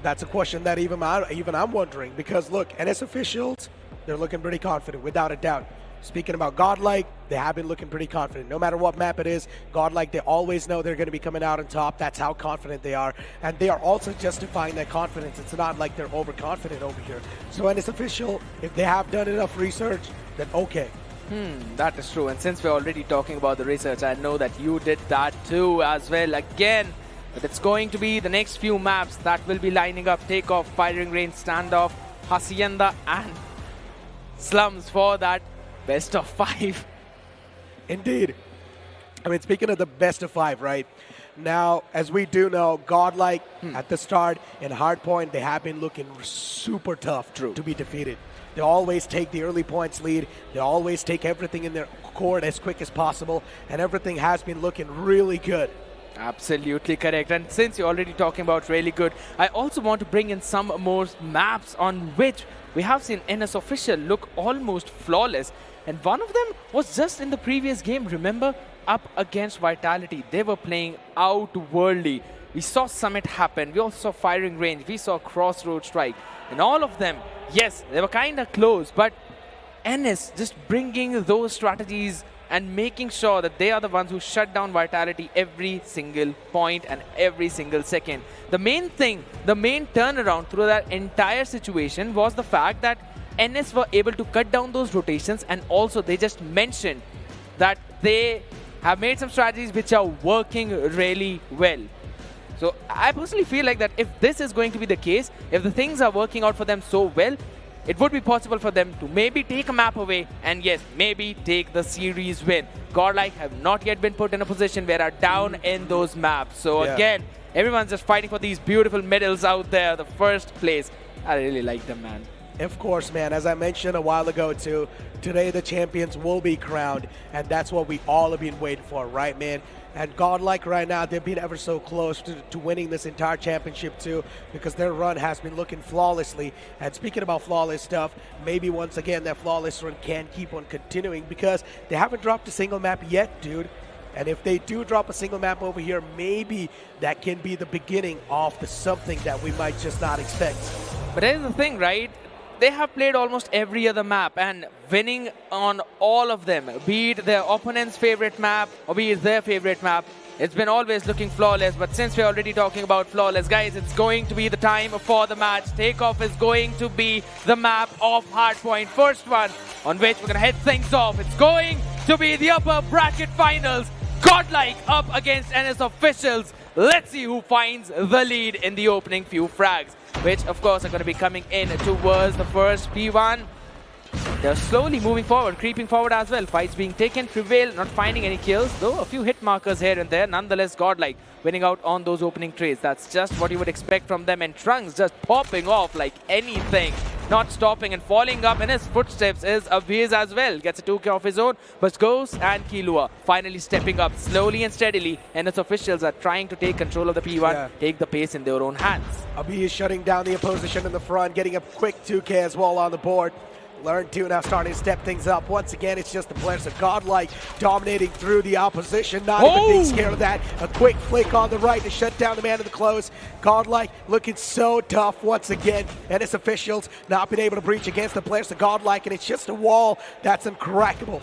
That's a question that even I'm wondering, because look, NS officials, they're looking pretty confident, without a doubt. Speaking about GodLiKe, they have been looking pretty confident. No matter what map it is, GodLiKe, they always know they're going to be coming out on top. That's how confident they are. And they are also justifying that confidence. It's not like they're overconfident over here. So NS official, if they have done enough research, then okay. That is true. And since we're already talking about the research, I know that you did that too as well again. But it's going to be the next few maps that will be lining up. Takeoff, firing range, standoff, Hacienda, and slums for that best of 5. Indeed. I mean, speaking of the best of 5, right? Now, as we do know, GodLiKe at the start in Hardpoint, they have been looking super tough to be defeated. They always take the early points lead. They always take everything in their court as quick as possible, and everything has been looking really good. Absolutely correct. And since you're already talking about really good, I also want to bring in some more maps on which we have seen NS Official look almost flawless. And one of them was just in the previous game, remember? Up against Vitality. They were playing outworldly. We saw Summit happen. We also saw Firing Range. We saw Crossroad Strike. And all of them, yes, they were kind of close, but NS just bringing those strategies and making sure that they are the ones who shut down Vitality every single point and every single second. The main thing, the main turnaround through that entire situation was the fact that NS were able to cut down those rotations, and also they just mentioned that they have made some strategies which are working really well. So I personally feel like that if this is going to be the case, if the things are working out for them so well, it would be possible for them to maybe take a map away and yes, maybe take the series win. GodLiKe have not yet been put in a position where are down in those maps. So again, everyone's just fighting for these beautiful medals out there, the first place. I really like them, man. Of course, man. As I mentioned a while ago, too, today the champions will be crowned, and that's what we all have been waiting for, right, man? And GodLiKe right now, they've been ever so close to winning this entire championship, too, because their run has been looking flawlessly. And speaking about flawless stuff, maybe once again that flawless run can keep on continuing because they haven't dropped a single map yet, dude. And if they do drop a single map over here, maybe that can be the beginning of the something that we might just not expect. But here's the thing, right? They have played almost every other map and winning on all of them, be it their opponent's favorite map or be it their favorite map. It's been always looking flawless, but since we're already talking about flawless, guys, it's going to be the time for the match. Takeoff is going to be the map of Hardpoint. First one on which we're going to head things off. It's going to be the upper bracket finals. GodLiKe up against NS Officials. Let's see who finds the lead in the opening few frags, which of course are going to be coming in towards the first P1. They're slowly moving forward, creeping forward as well. Fights being taken, Prevail not finding any kills, though a few hit markers here and there. Nonetheless, GodLiKe winning out on those opening trades. That's just what you would expect from them, and Trunks just popping off like anything. Not stopping and falling up in his footsteps is Abhiz as well. Gets a 2K of his own, but Ghost and Killua finally stepping up slowly and steadily. NS Officials are trying to take control of the P1, take the pace in their own hands. Abhiz shutting down the opposition in the front, getting a quick 2K as well on the board. Learn 2 now starting to step things up. Once again, it's just the players of GodLiKe dominating through the opposition. Not even being scared of that. A quick flick on the right to shut down the man in the close. GodLiKe looking so tough once again. And its officials not been able to breach against the players of GodLiKe, and it's just a wall that's uncrackable.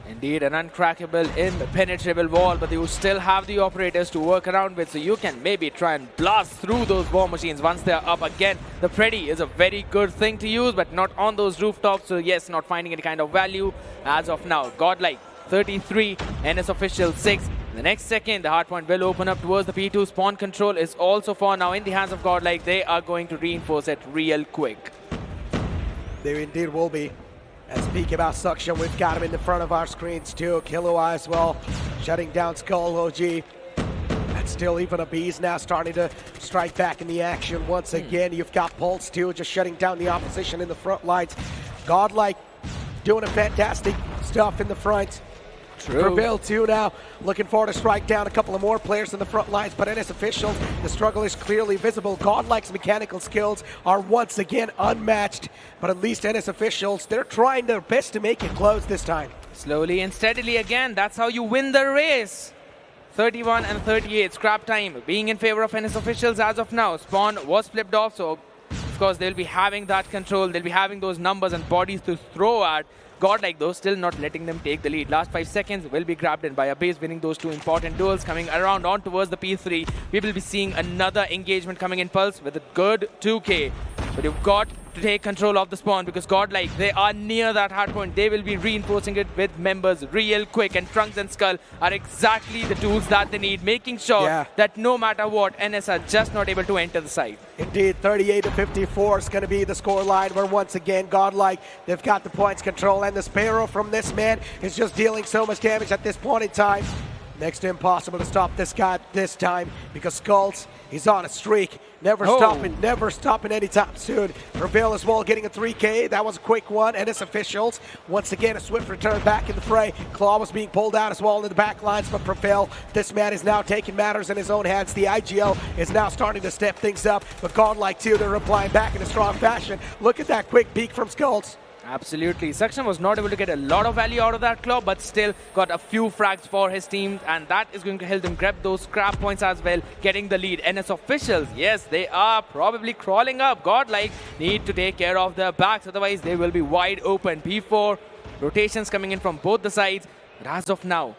Indeed, an uncrackable, impenetrable wall, but you still have the operators to work around with, so you can maybe try and blast through those war machines once they're up again. The Freddy is a very good thing to use, but not on those rooftops, so yes, not finding any kind of value as of now. GodLiKe 33, NS Official 6. The next second, the hardpoint will open up towards the P2. Spawn control is also for now in the hands of GodLiKe. They are going to reinforce it real quick. They indeed will be. And speaking about Suction, we've got him in the front of our screens too. Killua as well, shutting down Skull OG. And still even Abhiz now starting to strike back in the action once again. You've got Pulse too, just shutting down the opposition in the front lines. GodLiKe doing a fantastic stuff in the front. Prevail too now, looking forward to strike down a couple of more players in the front lines, but NS Officials, the struggle is clearly visible. GodLiKe's mechanical skills are once again unmatched, but at least NS Officials, they're trying their best to make it close this time. Slowly and steadily again, that's how you win the race. 31 and 38, scrap time being in favor of NS Officials as of now. Spawn was flipped off, so of course they'll be having that control, they'll be having those numbers and bodies to throw at. GodLiKe though, still not letting them take the lead. Last 5 seconds will be grabbed in by Abhiz, winning those 2 important duels. Coming around on towards the P3, we will be seeing another engagement coming in Pulse with a good 2K. But you've got to take control of the spawn because GodLiKe, they are near that hardpoint. They will be reinforcing it with members real quick, and Trunks and Skull are exactly the tools that they need, making sure that no matter what, NS are just not able to enter the site. Indeed, 38-54 is going to be the score line where once again GodLiKe, they've got the points control, and the Sparrow from this man is just dealing so much damage at this point in time. Next to impossible to stop this guy this time because Skulls, he's on a streak. Never stopping anytime soon. Prevail as well, getting a 3K. That was a quick one. And its officials, once again, a swift return back in the fray. Claw was being pulled out as well in the back lines, but Prevail, this man is now taking matters in his own hands. The IGL is now starting to step things up, but GodLiKe too, they're replying back in a strong fashion. Look at that quick peek from Skulls. Absolutely. Saksham was not able to get a lot of value out of that claw, but still got a few frags for his team, and that is going to help them grab those scrap points as well, getting the lead. NS officials, yes, they are probably crawling up. GodLiKe need to take care of their backs, otherwise they will be wide open. P4, rotations coming in from both the sides, but as of now,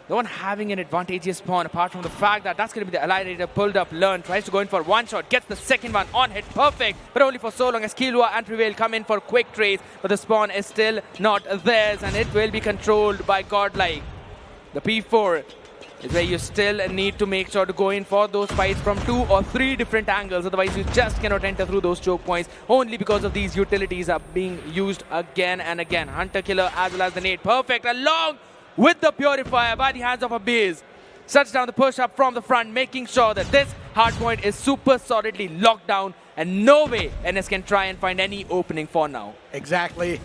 no one having an advantageous spawn apart from the fact that that's going to be the Allied Raider pulled up, Learn, tries to go in for one shot, gets the second one on hit, perfect, but only for so long as Killua and Prevail come in for quick trades, but the spawn is still not theirs and it will be controlled by GodLiKe. The P4 is where you still need to make sure to go in for those fights from 2 or 3 different angles, otherwise you just cannot enter through those choke points only because of these utilities are being used again and again. Hunter Killer as well as the nade, perfect, along with the Purifier by the hands of Abiz. Shuts down the push up from the front, making sure that this hard point is super solidly locked down and no way NS can try and find any opening for now. Exactly.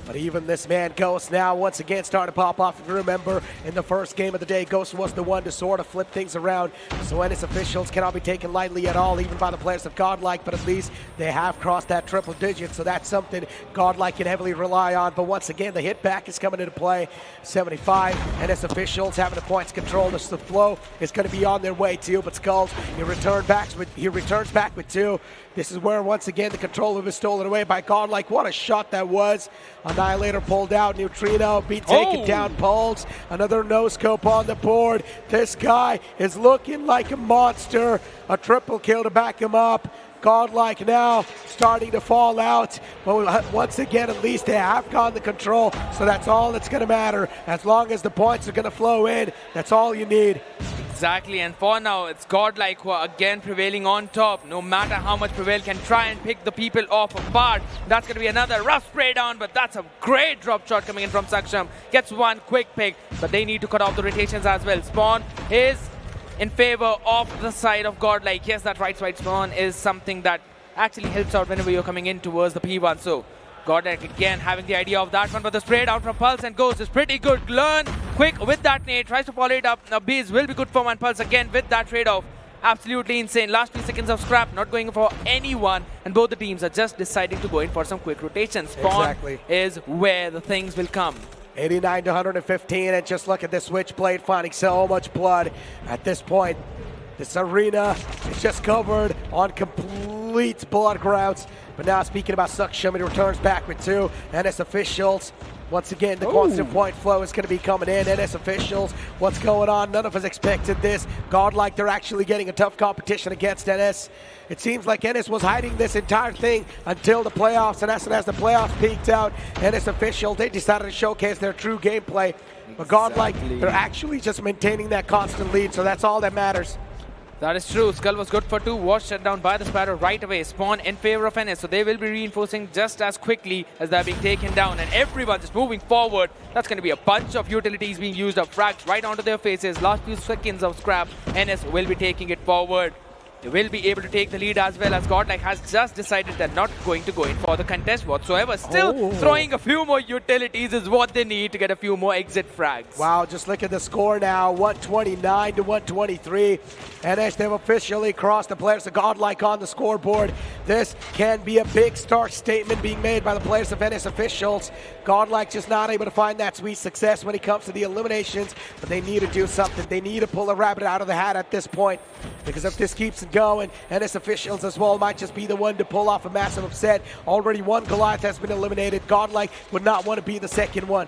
But even this man, Ghost, now once again starting to pop off. If you remember, in the first game of the day, Ghost was the one to sort of flip things around. So NS officials cannot be taken lightly at all, even by the players of GodLiKe, but at least they have crossed that triple digit. So that's something GodLiKe can heavily rely on. But once again, the hit back is coming into play. 75, NS officials having the points control. The flow is going to be on their way too. But Skulls, he returns back with 2. This is where, once again, the control was stolen away by GodLiKe. What a shot that was. Annihilator pulled out. Neutrino being taken down. Pulse. Another no-scope on the board. This guy is looking like a monster. A triple kill to back him up. GodLiKe now starting to fall out. But once again, at least they have gotten the control. So that's all that's going to matter. As long as the points are going to flow in, that's all you need. Exactly, and for now, it's GodLiKe who are again prevailing on top. No matter how much Prevail can try and pick the people off apart. That's going to be another rough spray down, but that's a great drop shot coming in from Saksham. Gets one quick pick, but they need to cut off the rotations as well. Spawn is in favor of the side of GodLiKe. Yes, that right side spawn is something that actually helps out whenever you're coming in towards the P1. So GodLiKe again having the idea of that one, but the spray down from Pulse and Ghost is pretty good. Learn quick with that nade, tries to follow it up. Now Bees will be good for one. Pulse again with that trade-off. Absolutely insane. Last 2 seconds of scrap, not going for anyone, and both the teams are just deciding to go in for some quick rotations. Spawn is where the things will come. 89 to 115, and just look at this Switchblade finding so much blood at this point. This arena is just covered on complete blood grounds. But now speaking about Saksham, he returns back with 2. NS officials, once again, the constant point flow is going to be coming in. NS officials, what's going on? None of us expected this. GodLiKe, they're actually getting a tough competition against NS. It seems like NS was hiding this entire thing until the playoffs, and as the playoffs peaked out, NS officials, they decided to showcase their true gameplay. But GodLiKe, they're actually just maintaining that constant lead, so that's all that matters. That is true. Skull was good for 2. Was shut down by the Sparrow right away. Spawn in favor of NS. So they will be reinforcing just as quickly as they're being taken down. And everyone just moving forward. That's going to be a bunch of utilities being used up. Frags right onto their faces. Last few seconds of scrap. NS will be taking it forward. They will be able to take the lead as well, as GodLiKe has just decided they're not going to go in for the contest whatsoever. Still throwing a few more utilities is what they need to get a few more exit frags. Wow, just look at the score now, 129 to 123. NS, they've officially crossed the players of GodLiKe on the scoreboard. This can be a big start statement being made by the players of NS officials. GodLiKe just not able to find that sweet success when it comes to the eliminations, but they need to do something. They need to pull a rabbit out of the hat at this point, because if this keeps going, NS officials as well might just be the one to pull off a massive upset. Already one Goliath has been eliminated. GodLiKe would not want to be the second one.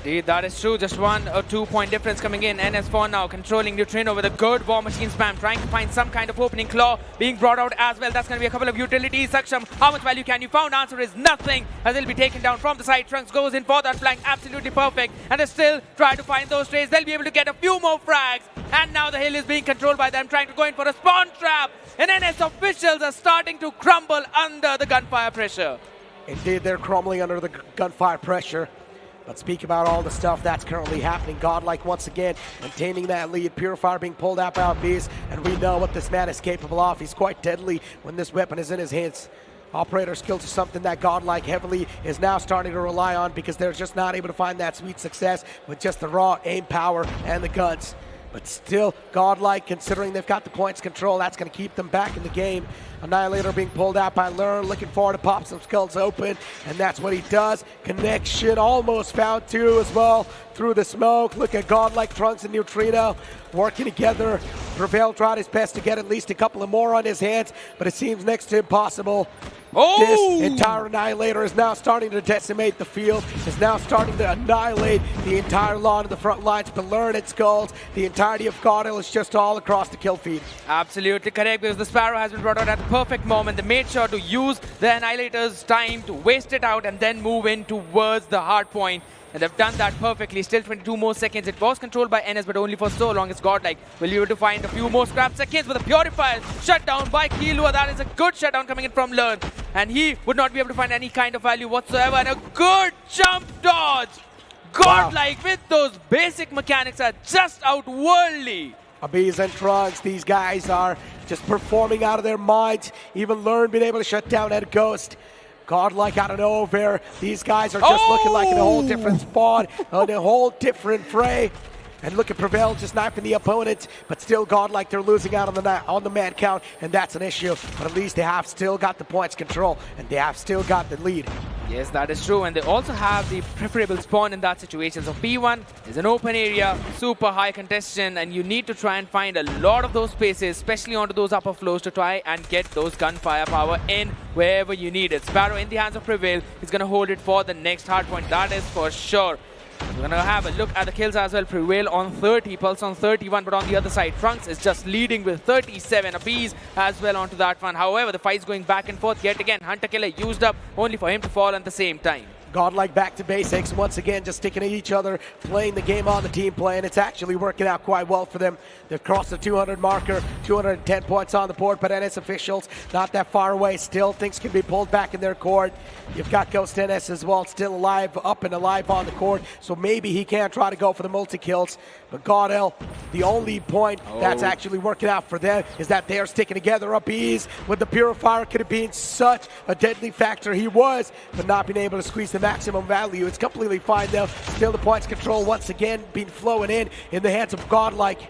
Indeed, that is true. Just 1 or 2 point difference coming in. NS4 now controlling Neutrino with a good War Machine spam, trying to find some kind of opening. Claw being brought out as well. That's going to be a couple of utilities. Saksham, how much value can you found? Answer is nothing, as they'll be taken down from the side. Trunks goes in for that flank, absolutely perfect. And they still try to find those trades. They'll be able to get a few more frags. And now the hill is being controlled by them, trying to go in for a spawn trap. And NS officials are starting to crumble under the gunfire pressure. Indeed, they're crumbling under the gunfire pressure. But speak about all the stuff that's currently happening. GodLiKe once again maintaining that lead. Purifier being pulled out by Beast, and we know what this man is capable of. He's quite deadly when this weapon is in his hands. Operator skills are something that GodLiKe heavily is now starting to rely on because they're just not able to find that sweet success with just the raw aim power and the guns. But still, GodLiKe, considering they've got the points control, that's going to keep them back in the game. Annihilator being pulled out by Learn, looking forward to pop some skulls open, and that's what he does. Connection almost found too as well through the smoke. Look at GodLiKe, Trunks, and Neutrino working together. Prevail tried his best to get at least a couple of more on his hands, but it seems next to impossible. This entire Annihilator is now starting to decimate the field, is now starting to annihilate the entire line of the front lines. But Learn and Skulls, the entirety of GodLiKe is just all across the kill feed. Absolutely correct, because the Sparrow has been brought out at the perfect moment. They made sure to use the Annihilator's time to waste it out and then move in towards the hard point. And they've done that perfectly. Still 22 more seconds. It was controlled by NS, but only for so long as GodLiKe will be able to find a few more scrap seconds with a Purifier shut down by Killua. That is a good shutdown coming in from Learn. And he would not be able to find any kind of value whatsoever. And a good jump dodge. GodLiKe with those basic mechanics are just outworldly. Abiz and Trunks, these guys are just performing out of their minds. Even Learn being able to shut down that Ghost. GodLiKe out of nowhere. These guys are just looking like in a whole different spot, in a whole different fray. And look at Prevail just knifing the opponent, but still GodLiKe, they're losing out on the man count, and that's an issue. But at least they have still got the points control, and they have still got the lead. Yes, that is true, and they also have the preferable spawn in that situation. So P1 is an open area, super high contestation, and you need to try and find a lot of those spaces, especially onto those upper floors, to try and get those gunfire power in wherever you need it. Sparrow in the hands of Prevail is going to hold it for the next hard point, that is for sure. We're going to have a look at the kills as well. Prevail on 30, Pulse on 31, but on the other side, Trunks is just leading with 37. Abiz as well onto that one. However, the fight's going back and forth yet again. Hunter Killer used up only for him to fall at the same time. GodLiKe back to basics once again, just sticking to each other, playing the game on the team play, and it's actually working out quite well for them. They've crossed the 200 marker, 210 points on the board, but NS officials not that far away still. Things can be pulled back in their court. You've got Ghost NS as well, still alive, up and alive on the court, so maybe he can try to go for the multi-kills. But GodL, the only point that's actually working out for them is that they're sticking together. Abiz with the Purifier could have been such a deadly factor. He was, but not being able to squeeze the maximum value. It's completely fine though. Still the points control once again being flowing in the hands of GodLiKe.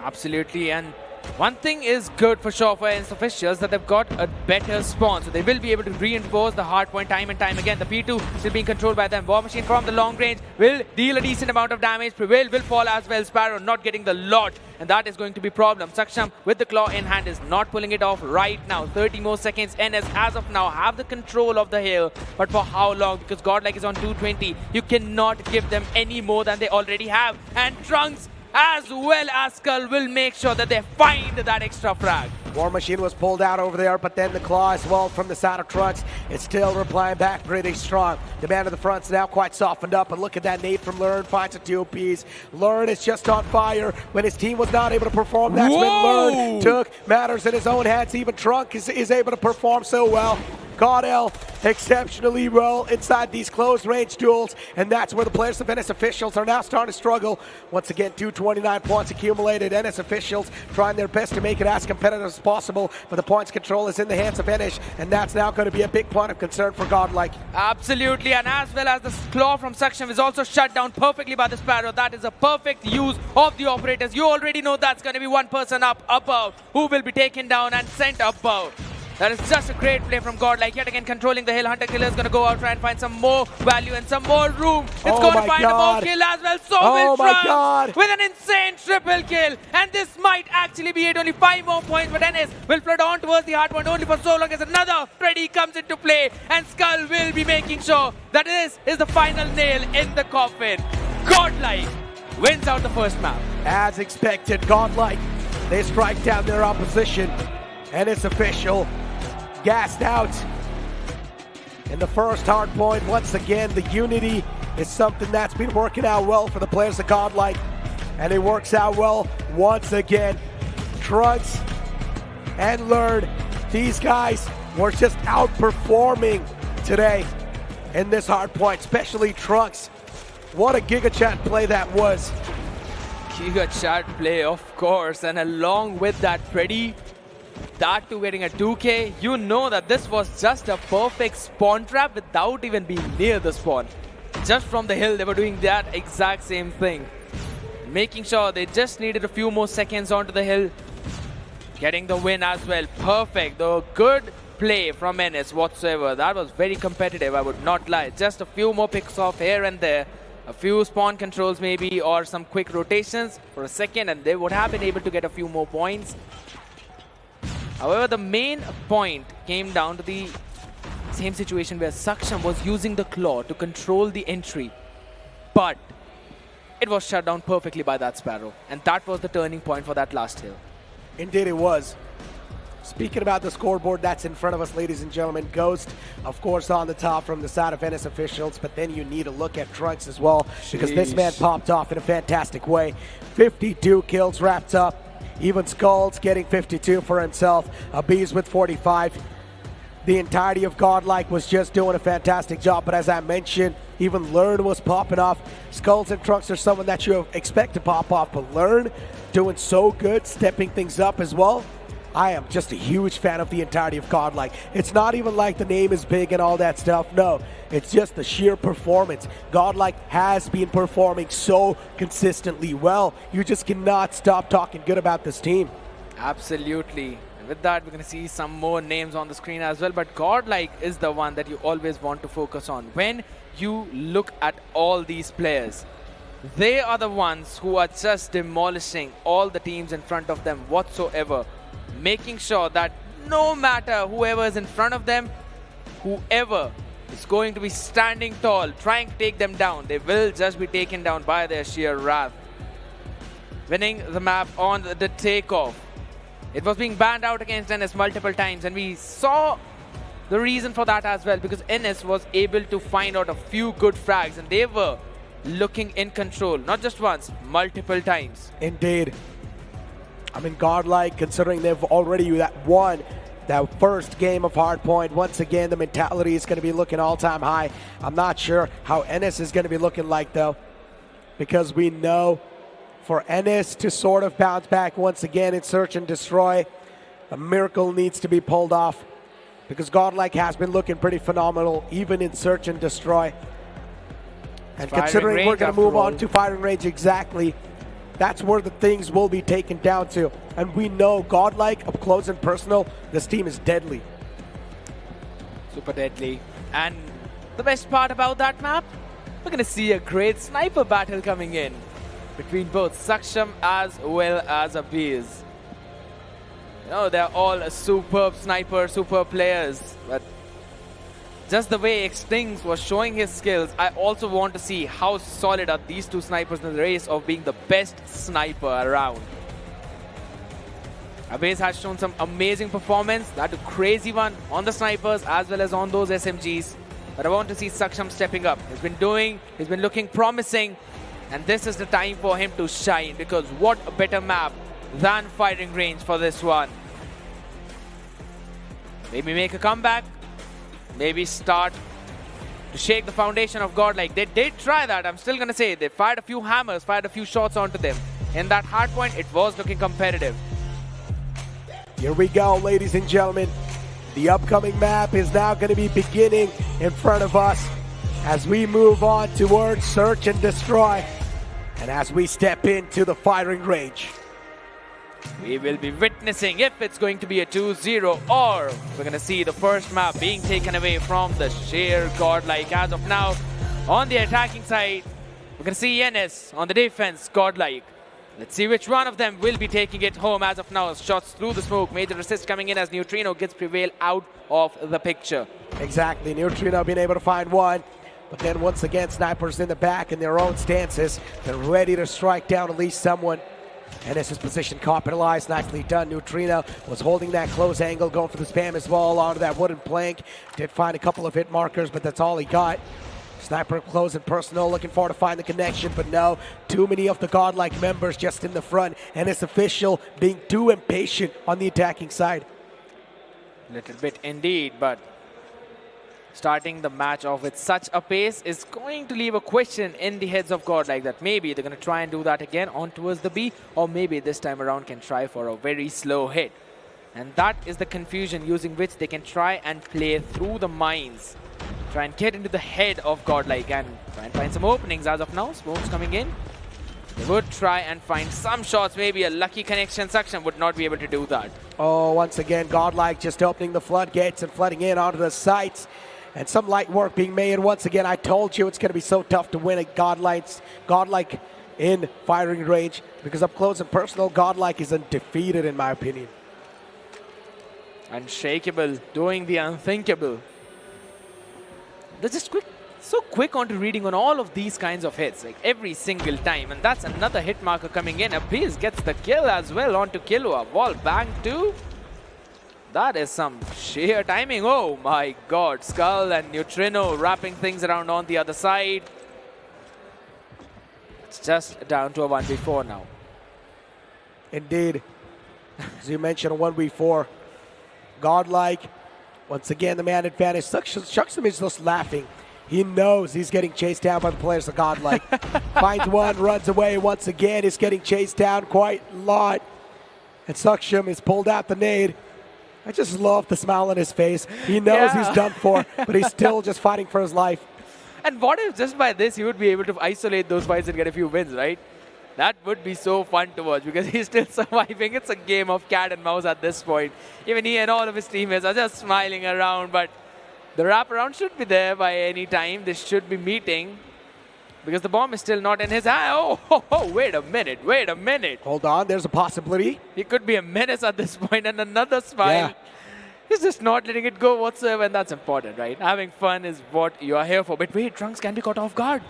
Absolutely, and one thing is good for sure for NS officials, that they've got a better spawn, so they will be able to reinforce the hard point time and time again. The P2 still being controlled by them. War Machine from the long range will deal a decent amount of damage. Prevail will fall as well. Sparrow not getting the lot, and that is going to be a problem. Saksham with the claw in hand is not pulling it off right now. 30 more seconds. NS as of now have the control of the hill, but for how long? Because GodLiKe is on 220. You cannot give them any more than they already have. And Trunks as well as Skull will make sure that they find that extra frag. War Machine was pulled out over there, but then the claw as well from the side of Trunks is still replying back pretty strong. The man of the front's now quite softened up, and look at that nade from Learn, finds a TOPs. Learn is just on fire. When his team was not able to perform, that's when Learn took matters in his own hands. Even Trunks is able to perform so well. GodL exceptionally well inside these close range duels, and that's where the players of NS officials are now starting to struggle. Once again, 229 points accumulated. NS officials trying their best to make it as competitive as possible, but the points control is in the hands of NS, and that's now going to be a big point of concern for GodLiKe. Absolutely, and as well as the claw from Saksham is also shut down perfectly by the Sparrow. That is a perfect use of the operators. You already know that's going to be one person up above who will be taken down and sent above. That is just a great play from GodLiKe. Yet again controlling the hill. Hunter Killer is going to go out, try and find some more value and some more room. It's going to find a more kill as well. So will Trunks with an insane triple kill. And this might actually be it. Only 5 more points, but NS will flood on towards the hard point only for so long as another Freddy comes into play. And Skull will be making sure that this is the final nail in the coffin. GodLiKe wins out the first map. As expected, GodLiKe, they strike down their opposition. And it's official. Gassed out in the first hard point. Once again, the unity is something that's been working out well for the players of GodLiKe, and it works out well once again. Trunks and Learn, these guys were just outperforming today in this hard point, especially Trunks. What a Giga Chat play that was. Giga Chat play, of course, and along with that Freddy, that too getting a 2K, you know that this was just a perfect spawn trap without even being near the spawn. Just from the hill, they were doing that exact same thing. Making sure they just needed a few more seconds onto the hill. Getting the win as well. Perfect. The good play from NS whatsoever. That was very competitive, I would not lie. Just a few more picks off here and there. A few spawn controls maybe, or some quick rotations for a second, and they would have been able to get a few more points. However, the main point came down to the same situation where Saksham was using the claw to control the entry. But it was shut down perfectly by that Sparrow. And that was the turning point for that last hill. Indeed it was. Speaking about the scoreboard that's in front of us, ladies and gentlemen, Ghost, of course, on the top from the side of NS officials, but then you need to look at Trunks as well, because this man popped off in a fantastic way. 52 kills wrapped up. Even Skulls getting 52 for himself. Abiz with 45. The entirety of GodLiKe was just doing a fantastic job, but as I mentioned, even Learn was popping off. Skulls and Trunks are someone that you expect to pop off, but Learn doing so good, stepping things up as well. I am just a huge fan of the entirety of GodLiKe. It's not even like the name is big and all that stuff. No, it's just the sheer performance. GodLiKe has been performing so consistently well. You just cannot stop talking good about this team. Absolutely. And with that, we're going to see some more names on the screen as well. But GodLiKe is the one that you always want to focus on. When you look at all these players, they are the ones who are just demolishing all the teams in front of them whatsoever. Making sure that no matter whoever is in front of them, whoever is going to be standing tall, trying to take them down, they will just be taken down by their sheer wrath. Winning the map on the takeoff. It was being banned out against NS multiple times, and we saw the reason for that as well, because NS was able to find out a few good frags, and they were looking in control, not just once, multiple times. Indeed. I mean, GodLiKe, considering they've already won that first game of Hardpoint, once again, the mentality is going to be looking all-time high. I'm not sure how NS is going to be looking like, though, because we know for NS to sort of bounce back once again in Search and Destroy, a miracle needs to be pulled off, because GodLiKe has been looking pretty phenomenal, even in Search and Destroy. And considering we're going to move on to firing range, exactly, that's where the things will be taken down to. And we know GodLiKe, up close and personal, this team is deadly. Super deadly. And the best part about that map, we're going to see a great sniper battle coming in between both Saksham as well as Abiz. You know, they're all superb snipers, superb players. But just the way Xtings was showing his skills, I also want to see how solid are these two snipers in the race of being the best sniper around. Abiz has shown some amazing performance, that a crazy one on the snipers as well as on those SMGs. But I want to see Saksham stepping up. He's been looking promising, and this is the time for him to shine, because what a better map than firing range for this one. Maybe make a comeback. Maybe start to shake the foundation of GodLiKe. They did try that. I'm still going to say they fired a few hammers, fired a few shots onto them. In that hard point, it was looking competitive. Here we go, ladies and gentlemen. The upcoming map is now going to be beginning in front of us as we move on towards Search and Destroy. And as we step into the firing range, we will be witnessing if it's going to be a 2-0, or we're going to see the first map being taken away from the sheer GodLiKe. As of now, on the attacking side, we're going to see NS. On the defense, GodLiKe. Let's see which one of them will be taking it home. As of now, shots through the smoke. Major assist coming in as Neutrino gets Prevail out of the picture. Exactly. Neutrino being able to find one. But then once again, snipers in the back in their own stances. They're ready to strike down at least someone. NS's position capitalized, nicely done. Neutrino was holding that close angle, going for the spam as well onto that wooden plank. Did find a couple of hit markers, but that's all he got. Sniper close and personal, looking forward to find the connection, but no, too many of the GodLiKe members just in the front. NS official being too impatient on the attacking side. Little bit indeed, but starting the match off with such a pace is going to leave a question in the heads of GodLiKe that maybe they're going to try and do that again on towards the B, or maybe this time around can try for a very slow hit. And that is the confusion using which they can try and play through the mines. Try and get into the head of GodLiKe and try and find some openings as of now. Smokes coming in. They would try and find some shots, maybe a lucky connection. Saksham would not be able to do that. Oh, once again, GodLiKe just opening the floodgates and flooding in onto the sites. And some light work being made. Once again, I told you it's going to be so tough to win a GodLiKe in firing range, because up close and personal, GodLiKe is undefeated in my opinion. Unshakable, doing the unthinkable. They're just so quick onto reading on all of these kinds of hits, like every single time. And that's another hit marker coming in. Abiz gets the kill as well onto Killua. Wall bang too. That is some sheer timing. Oh my god. Skull and Neutrino wrapping things around on the other side. It's just down to a 1v4 now. Indeed. As you mentioned, a 1v4. GodLiKe, once again, the man advantage. Saksham is just laughing. He knows he's getting chased down by the players of GodLiKe. Finds one, runs away once again. He's getting chased down quite a lot. And Saksham has pulled out the nade. I just love the smile on his face. He knows he's done for, but he's still just fighting for his life. And what if just by this he would be able to isolate those fights and get a few wins, right? That would be so fun to watch because he's still surviving. It's a game of cat and mouse at this point. Even he and all of his teammates are just smiling around, but the wraparound should be there by any time. They should be meeting because the bomb is still not in his hand. Oh, wait a minute, wait a minute. Hold on, there's a possibility. He could be a menace at this point, and another smile. Yeah. He's just not letting it go whatsoever, and that's important, right? Having fun is what you are here for. But wait, Trunks can be caught off guard.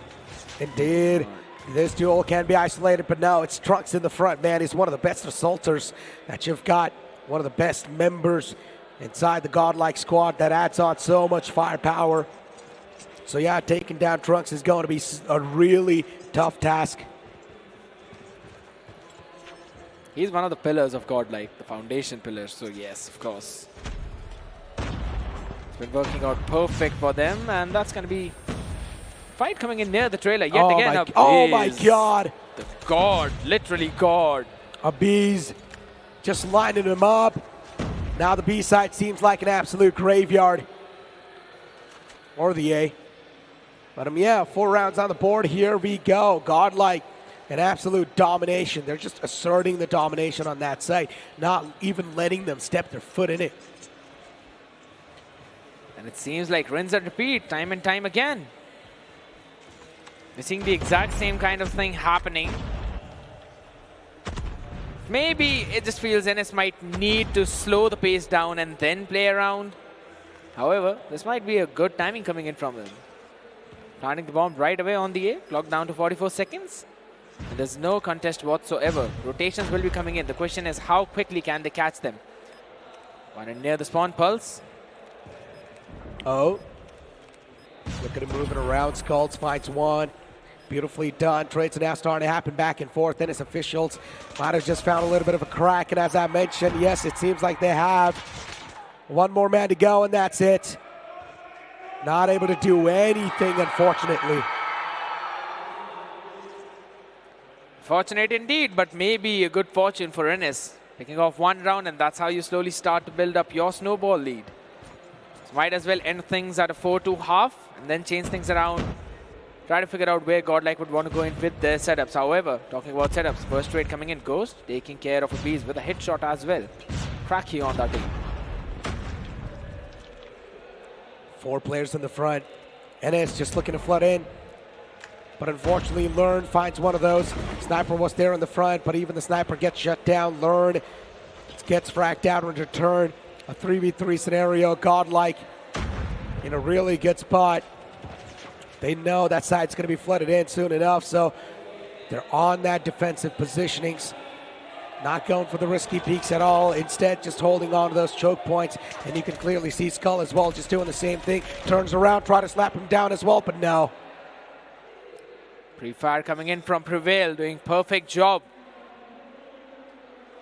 Indeed. This duel can be isolated, but no, it's Trunks in the front, man. He's one of the best assaulters that you've got. One of the best members inside the GodLiKe squad that adds on so much firepower. So yeah, taking down Trunks is going to be a really tough task. He's one of the pillars of GodLiKe, the foundation pillars, so yes, of course. It's been working out perfect for them, and that's going to be fight coming in near the trailer yet again. Oh my god! The god, literally god. Abiz just lining him up. Now the B side seems like an absolute graveyard. Or the A. But yeah, 4 rounds on the board. Here we go. GodLiKe, an absolute domination. They're just asserting the domination on that side, not even letting them step their foot in it. And it seems like rinse and repeat time and time again. We're seeing the exact same kind of thing happening. Maybe it just feels NS might need to slow the pace down and then play around. However, this might be a good timing coming in from them. Planting the bomb right away on the A, clock down to 44 seconds. And there's no contest whatsoever. Rotations will be coming in. The question is how quickly can they catch them? One in near the spawn pulse. Oh. Look at him moving around. Skulls finds one. Beautifully done. Trades are now starting to happen back and forth. Then his officials might have just found a little bit of a crack. And as I mentioned, yes, it seems like they have. One more man to go, and that's it. Not able to do anything, unfortunately. Fortunate indeed, but maybe a good fortune for NS. Picking off 1 round, and that's how you slowly start to build up your snowball lead. So might as well end things at a 4-2 half, and then change things around. Try to figure out where GodLiKe would want to go in with their setups. However, talking about setups, first trade coming in, Ghost taking care of Abiz with a hit shot as well. Cracky on that team. 4 players in the front. NS just looking to flood in. But unfortunately, Learn finds one of those. Sniper was there in the front, but even the sniper gets shut down. Learn gets fracked out in return. A 3v3 scenario. GodLiKe in a really good spot. They know that side's going to be flooded in soon enough, so they're on that defensive positionings. Not going for the risky peeks at all. Instead, just holding on to those choke points. And you can clearly see Skull as well, just doing the same thing. Turns around, try to slap him down as well, but no. Pre-fire coming in from Prevail, doing perfect job.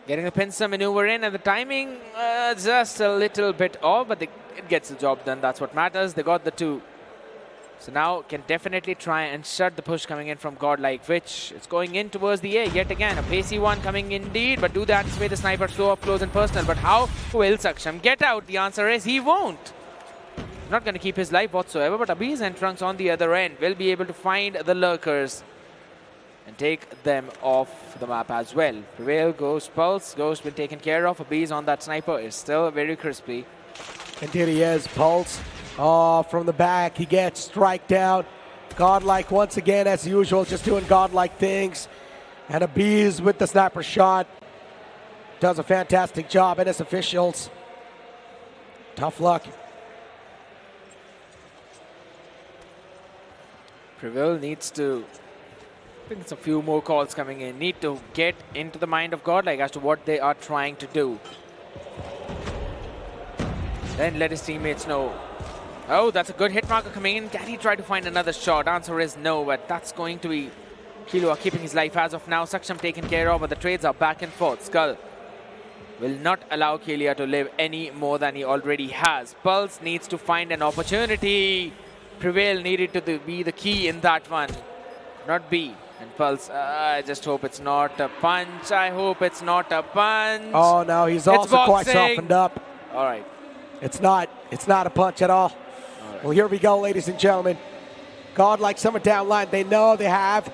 Getting the pincer maneuver in, and the timing just a little bit off, but it gets the job done. That's what matters. They got the 2. So now can definitely try and shut the push coming in from GodLiKe, which is going in towards the A yet again. A pacey one coming indeed, but do they anticipate the sniper so up close and personal? But how will Saksham get out? The answer is he won't. Not going to keep his life whatsoever, but Abiz and Trunks on the other end will be able to find the lurkers and take them off the map as well. Prevail, Ghost, Pulse. Ghost been taken care of. Abiz on that sniper is still very crispy. Indeed he is. Pulse from the back. He gets strike down. GodLiKe once again, as usual, just doing GodLiKe things. And Abiz with the sniper shot. Does a fantastic job. NS officials. Tough luck. Prevail needs to, I think it's a few more calls coming in, need to get into the mind of GodLiKe as to what they are trying to do. Then let his teammates know. Oh, that's a good hit marker coming in. Can he try to find another shot? Answer is no, but that's going to be Killua keeping his life as of now. Saksham taken care of, but the trades are back and forth. Skull will not allow Killua to live any more than he already has. Pulse needs to find an opportunity. Prevail needed to be the key in that one, not B. And Pulse, I just hope it's not a punch. I hope it's not a punch. Oh no, he's also quite softened up. All right. It's not a punch at all. Right. Well, here we go, ladies and gentlemen. GodLiKe somewhere down line. They know they have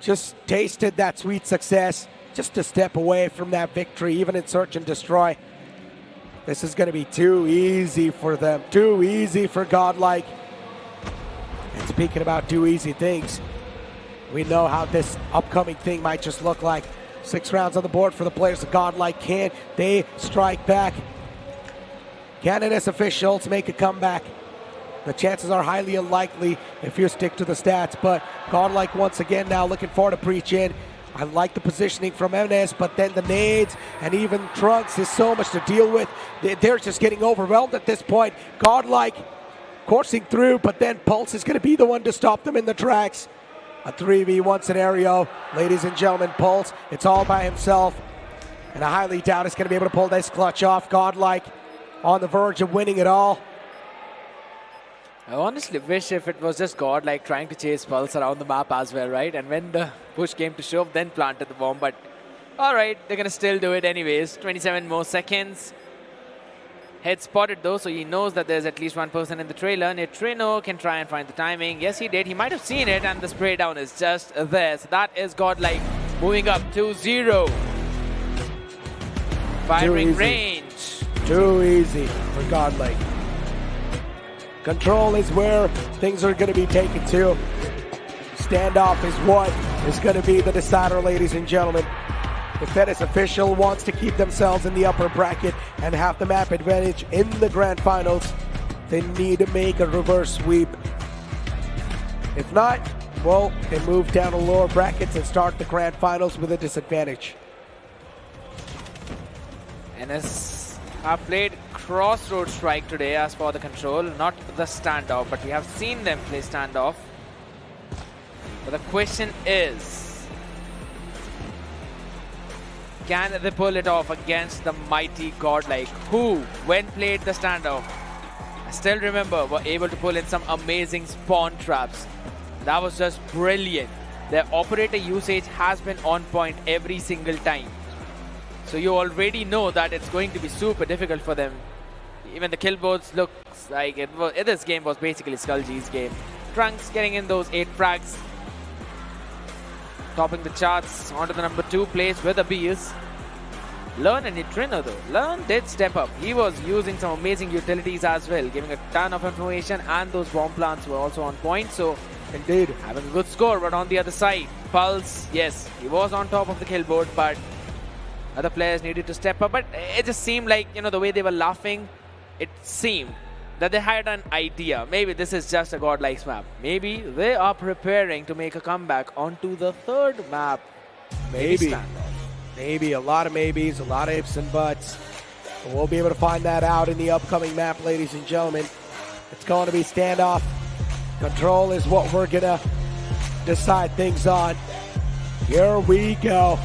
just tasted that sweet success. Just a step away from that victory, even in search and destroy. This is going to be too easy for them. Too easy for GodLiKe. And speaking about too easy things, we know how this upcoming thing might just look like. 6 rounds on the board for the players of GodLiKe. Can they strike back? Can NS officials make a comeback? The chances are highly unlikely if you stick to the stats, but GodLiKe once again now looking for to preach in. I like the positioning from NS, but then the nades and even Trunks is so much to deal with. They're just getting overwhelmed at this point. GodLiKe coursing through, but then Pulse is going to be the one to stop them in the tracks. A 3v1 scenario, ladies and gentlemen. Pulse, it's all by himself, and I highly doubt he's going to be able to pull this clutch off. GodLiKe on the verge of winning it all. I honestly wish if it was just GodLiKe trying to chase Pulse around the map as well, right? And when the push came to shove, then planted the bomb. But all right, they're going to still do it anyways. 27 more seconds. Head spotted though, so he knows that there's at least one person in the trailer. Neutrino can try and find the timing. Yes, he did. He might have seen it, and the spray down is just there. So that is GodLiKe moving up 2-0. Firing range. Too easy for GodLiKe. Control is where things are going to be taken to. Standoff is what is going to be the decider, ladies and gentlemen. If Tennis official wants to keep themselves in the upper bracket and have the map advantage in the grand finals, they need to make a reverse sweep. If not, well, they move down to lower brackets and start the grand finals with a disadvantage. NS have played crossroad strike today as for the control, not the standoff, but we have seen them play standoff. But the question is, can they pull it off against the mighty GodLiKe, who, when played the standoff, I still remember, were able to pull in some amazing spawn traps. That was just brilliant. Their operator usage has been on point every single time. So you already know that it's going to be super difficult for them. Even the kill boards looks like it was, this game was basically SkullG's game. Trunks getting in those 8 frags. Topping the charts onto the number 2 place with Abiz. Learn and Neutrino though. Learn did step up. He was using some amazing utilities as well, giving a ton of information, and those bomb plants were also on point. So indeed, having a good score. But on the other side, Pulse, yes, he was on top of the kill board, but other players needed to step up. But it just seemed like, you know, the way they were laughing, it seemed that they had an idea. Maybe this is just a GodLiKe's map. Maybe they are preparing to make a comeback onto the 3rd map. Maybe a lot of maybes, a lot of ifs and buts. But we'll be able to find that out in the upcoming map, ladies and gentlemen. It's going to be standoff. Control is what we're going to decide things on. Here we go.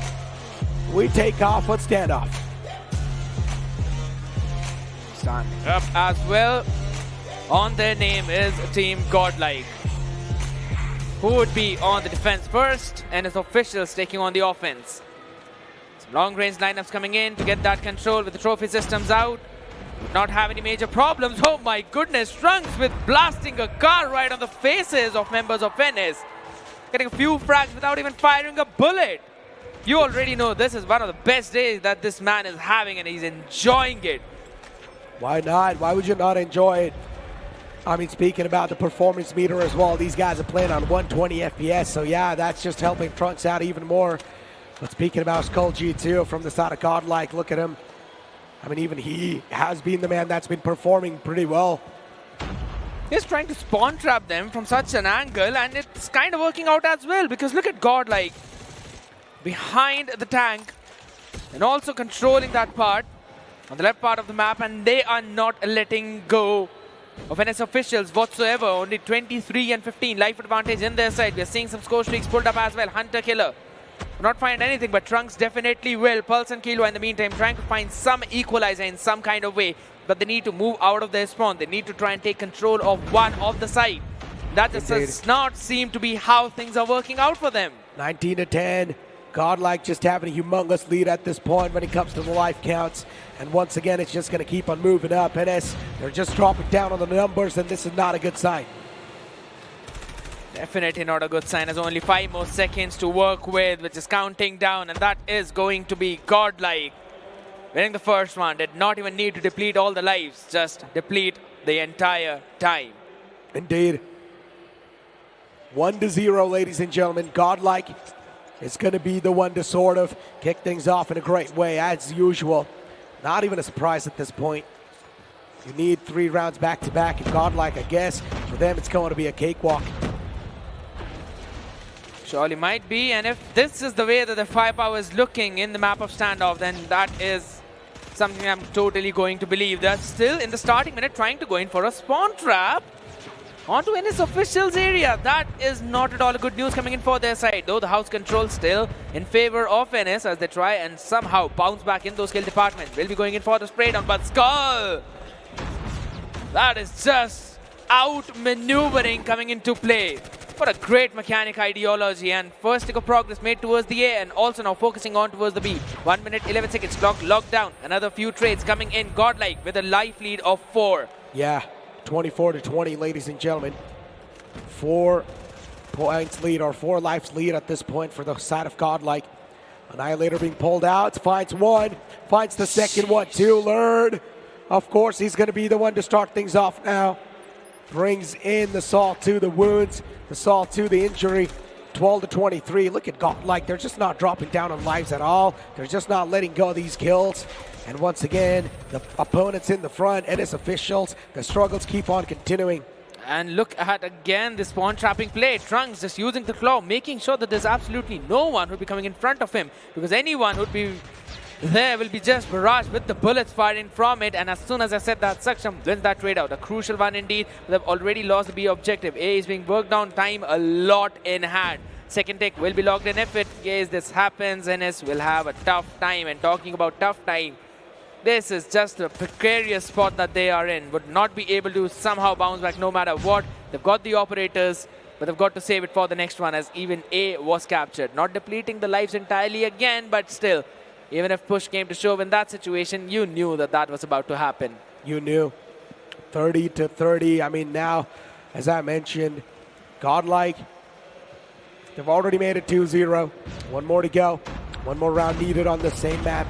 we take off with standoff. Standing up as well. On their name is Team GodLiKe. Who would be on the defense first? And his officials taking on the offense. Some long-range lineups coming in to get that control with the trophy systems out. Would not have any major problems. Oh my goodness, Trunks with blasting a car right on the faces of members of Venice. Getting a few frags without even firing a bullet. You already know this is one of the best days that this man is having, and he's enjoying it. Why not? Why would you not enjoy it? I mean, speaking about the performance meter as well, these guys are playing on 120 FPS, so yeah, that's just helping Trunks out even more. But speaking about Skull G2 from the side of GodLiKe, look at him. I mean, even he has been the man that's been performing pretty well. He's trying to spawn trap them from such an angle, and it's kind of working out as well, because look at GodLiKe behind the tank and also controlling that part on the left part of the map, and they are not letting go of NS officials whatsoever. Only 23 and 15 life advantage in their side. We are seeing some score streaks pulled up as well. Hunter Killer will not find anything, but Trunks definitely will. Pulse and Killua in the meantime trying to find some equalizer in some kind of way, but they need to move out of their spawn. They need to try and take control of one of the side. That just does not seem to be how things are working out for them. 19-10. GodLiKe just having a humongous lead at this point when it comes to the life counts. And once again, it's just going to keep on moving up. NS, they're just dropping down on the numbers, and this is not a good sign. Definitely not a good sign. There's only 5 more seconds to work with, which is counting down, and that is going to be GodLiKe. Winning the first one, did not even need to deplete all the lives, just deplete the entire time. Indeed. 1-0, ladies and gentlemen. GodLiKe is going to be the one to sort of kick things off in a great way, as usual. Not even a surprise at this point. You need 3 rounds back-to-back, and GodLiKe, I guess, for them it's going to be a cakewalk. Surely might be, and if this is the way that the firepower is looking in the map of standoff, then that is something I'm totally going to believe. They're still in the starting minute trying to go in for a spawn trap onto NS officials area. That is not at all good news coming in for their side, though the house control still in favor of NS as they try and somehow bounce back in those skill departments. Will be going in for the spray down, but Skull, that is just out-maneuvering coming into play. What a great mechanic ideology, and first tick of progress made towards the A, and also now focusing on towards the B. 1 minute 11 seconds clock locked down. Another few trades coming in. GodLiKe with a life lead of 4. Yeah, 24-20, ladies and gentlemen. 4 points lead, or 4 lives lead at this point for the side of GodLiKe. Annihilator being pulled out, finds one, finds the second one too. Lured, of course, he's going to be the one to start things off now. Brings in the salt to the wounds, the salt to the injury. 12-23. Look at GodLiKe. They're just not dropping down on lives at all. They're just not letting go of these kills. And once again, the opponents in the front, NS officials, the struggles keep on continuing. And look at again the spawn trapping play. Trunks just using the claw, making sure that there's absolutely no one who would be coming in front of him, because anyone who would be there will be just barraged with the bullets firing from it. And as soon as I said that, Saksham wins that trade out. A crucial one indeed. They've already lost the B objective. A is being worked on, time a lot in hand. Second take will be logged in. If it case this happens, NS will have a tough time. And talking about tough time, this is just a precarious spot that they are in. Would not be able to somehow bounce back no matter what. They've got the operators, but they've got to save it for the next one, as even A was captured. Not depleting the lives entirely again, but still, even if push came to shove in that situation, you knew that that was about to happen. You knew. 30-30. I mean, now, as I mentioned, GodLiKe, they've already made it 2-0. One more to go. One more round needed on the same map.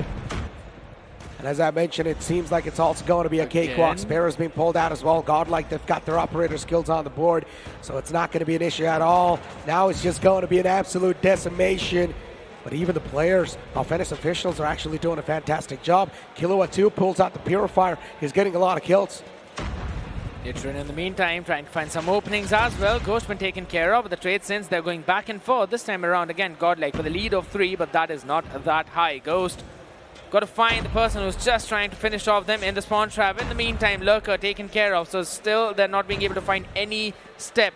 And as I mentioned, it seems like it's also going to be a cakewalk. Sparrow's being pulled out as well. GodLiKe, they've got their operator skills on the board, so it's not going to be an issue at all. Now it's just going to be an absolute decimation. But even the players, offensive officials, are actually doing a fantastic job. Killua 2 pulls out the Purifier. He's getting a lot of kills. Nitrin in the meantime trying to find some openings as well. Ghostman taken care of with the trade, since they're going back and forth. This time around again, GodLiKe with a lead of 3, but that is not that high. Ghost got to find the person who's just trying to finish off them in the spawn trap. In the meantime, Lurker taken care of, so still they're not being able to find any step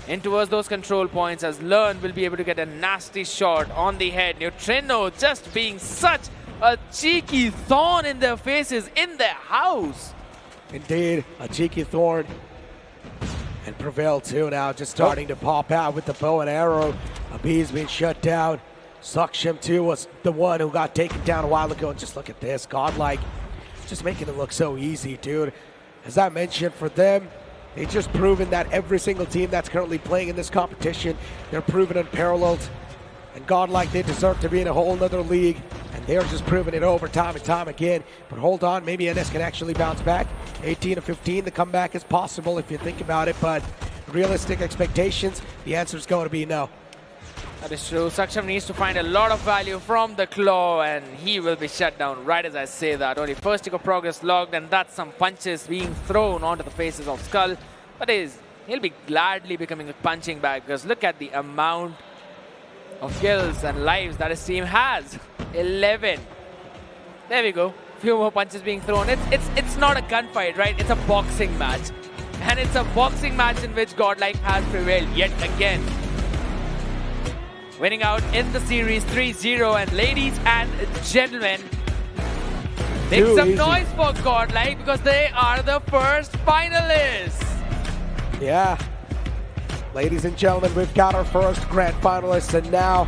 in towards those control points as Learn will be able to get a nasty shot on the head. Neutrino just being such a cheeky thorn in their faces, in their house. Indeed, a cheeky thorn. And Prevail too now just starting to pop out with the bow and arrow. Abi's been shut down. Saksham too was the one who got taken down a while ago. And just look at this, GodLiKe just making it look so easy, dude. As I mentioned, for them, they've just proven that every single team that's currently playing in this competition, they're proven unparalleled. And GodLiKe, they deserve to be in a whole nother league. And they're just proving it over time and time again. But hold on, maybe NS can actually bounce back. 18-15, the comeback is possible if you think about it. But realistic expectations, the answer is going to be no. That is true. Saksham needs to find a lot of value from the claw, and he will be shut down right as I say that. Only first tick of progress logged, and that's some punches being thrown onto the faces of Skull. But he'll be gladly becoming a punching bag, because look at the amount of kills and lives that his team has. 11. There we go. Few more punches being thrown. It's not a gunfight, right? It's a boxing match. And it's a boxing match in which GodLiKe has prevailed yet again. Winning out in the series 3-0. And ladies and gentlemen, make some noise for GodLiKe because they are the first finalists. Yeah. Ladies and gentlemen, we've got our first grand finalists, and now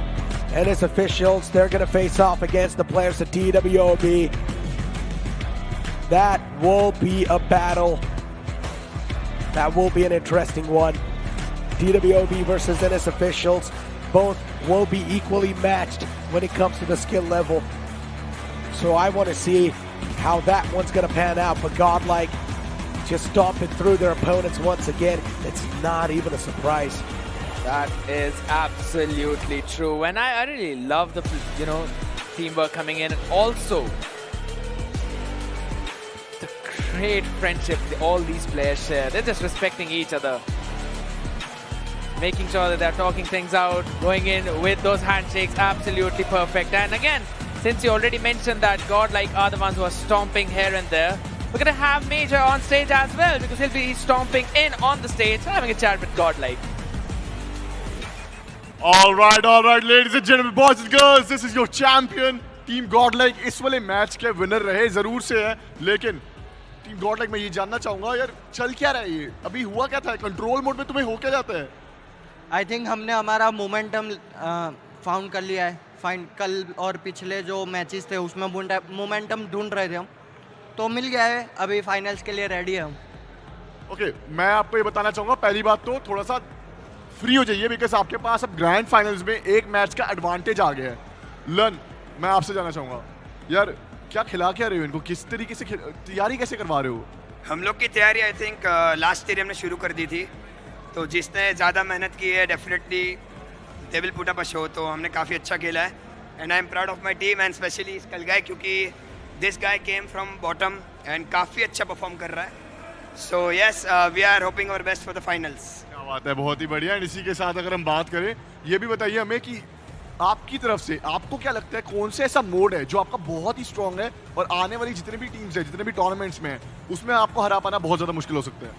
NS officials, they're going to face off against the players of TWOB. That will be a battle. That will be an interesting one. TWOB versus NS officials. Both will be equally matched when it comes to the skill level. So I want to see how that one's going to pan out. But GodLiKe just stomping through their opponents once again. It's not even a surprise. That is absolutely true. And I really love the, teamwork coming in. And also, the great friendship all these players share. They're just respecting each other. Making sure that they're talking things out, going in with those handshakes, absolutely perfect. And again, since you already mentioned that GodLiKe are the ones who are stomping here and there, we're going to have Major on stage as well, because he'll be stomping in on the stage, having a chat with GodLiKe. All right, ladies and gentlemen, boys and girls, this is your champion. Team GodLiKe इस वाले match के winner रहे जरूर से है, लेकिन team GodLiKe मैं ये जानना चाहूंगा यार चल क्या रहा है ये? अभी हुआ क्या था? कंट्रोल मोड में तुम्हें हो क्या जाता है? आई थिंक हमने हमारा मोमेंटम फाउंड कर लिया है. फाइन कल और पिछले जो मैचेस थे उसमें मोमेंटम ढूंढ रहे थे हम, तो मिल गया है. अभी फाइनल्स के लिए रेडी है हम. ओके, मैं आपको ये बताना चाहूंगा, पहली बात तो थोड़ा सा फ्री हो जाइए, बिकॉज आपके पास अब ग्रैंड फाइनल्स में एक मैच का एडवांटेज आ गया है. लन, मैं आपसे जानना चाहूंगा यार, क्या खिला क्या रहे हो इनको? किस तरीके से तैयारी कैसे करवा रहे हो? हम लोग की तैयारी आई थिंक लास्ट ईयर हमने शुरू कर दी थी, तो जिसने ज़्यादा मेहनत की है definitely they will put up a show. तो हमने काफ़ी अच्छा खेला है, and I am proud of my team and specially Skull guy, क्योंकि this guy came from bottom and काफ़ी अच्छा परफॉर्म कर रहा है. So yes, we are hoping our best for the finals. क्या बात है, बहुत ही बढ़िया. एंड इसी के साथ अगर हम बात करें, ये भी बताइए हमें कि आपकी तरफ से आपको क्या लगता है कौन से ऐसा मोड है जो आपका बहुत ही स्ट्रांग है और आने वाली जितने भी टीम्स है, जितने भी टूर्नामेंट्स में है, उसमें आपको हरा पाना बहुत ज़्यादा मुश्किल हो सकता है?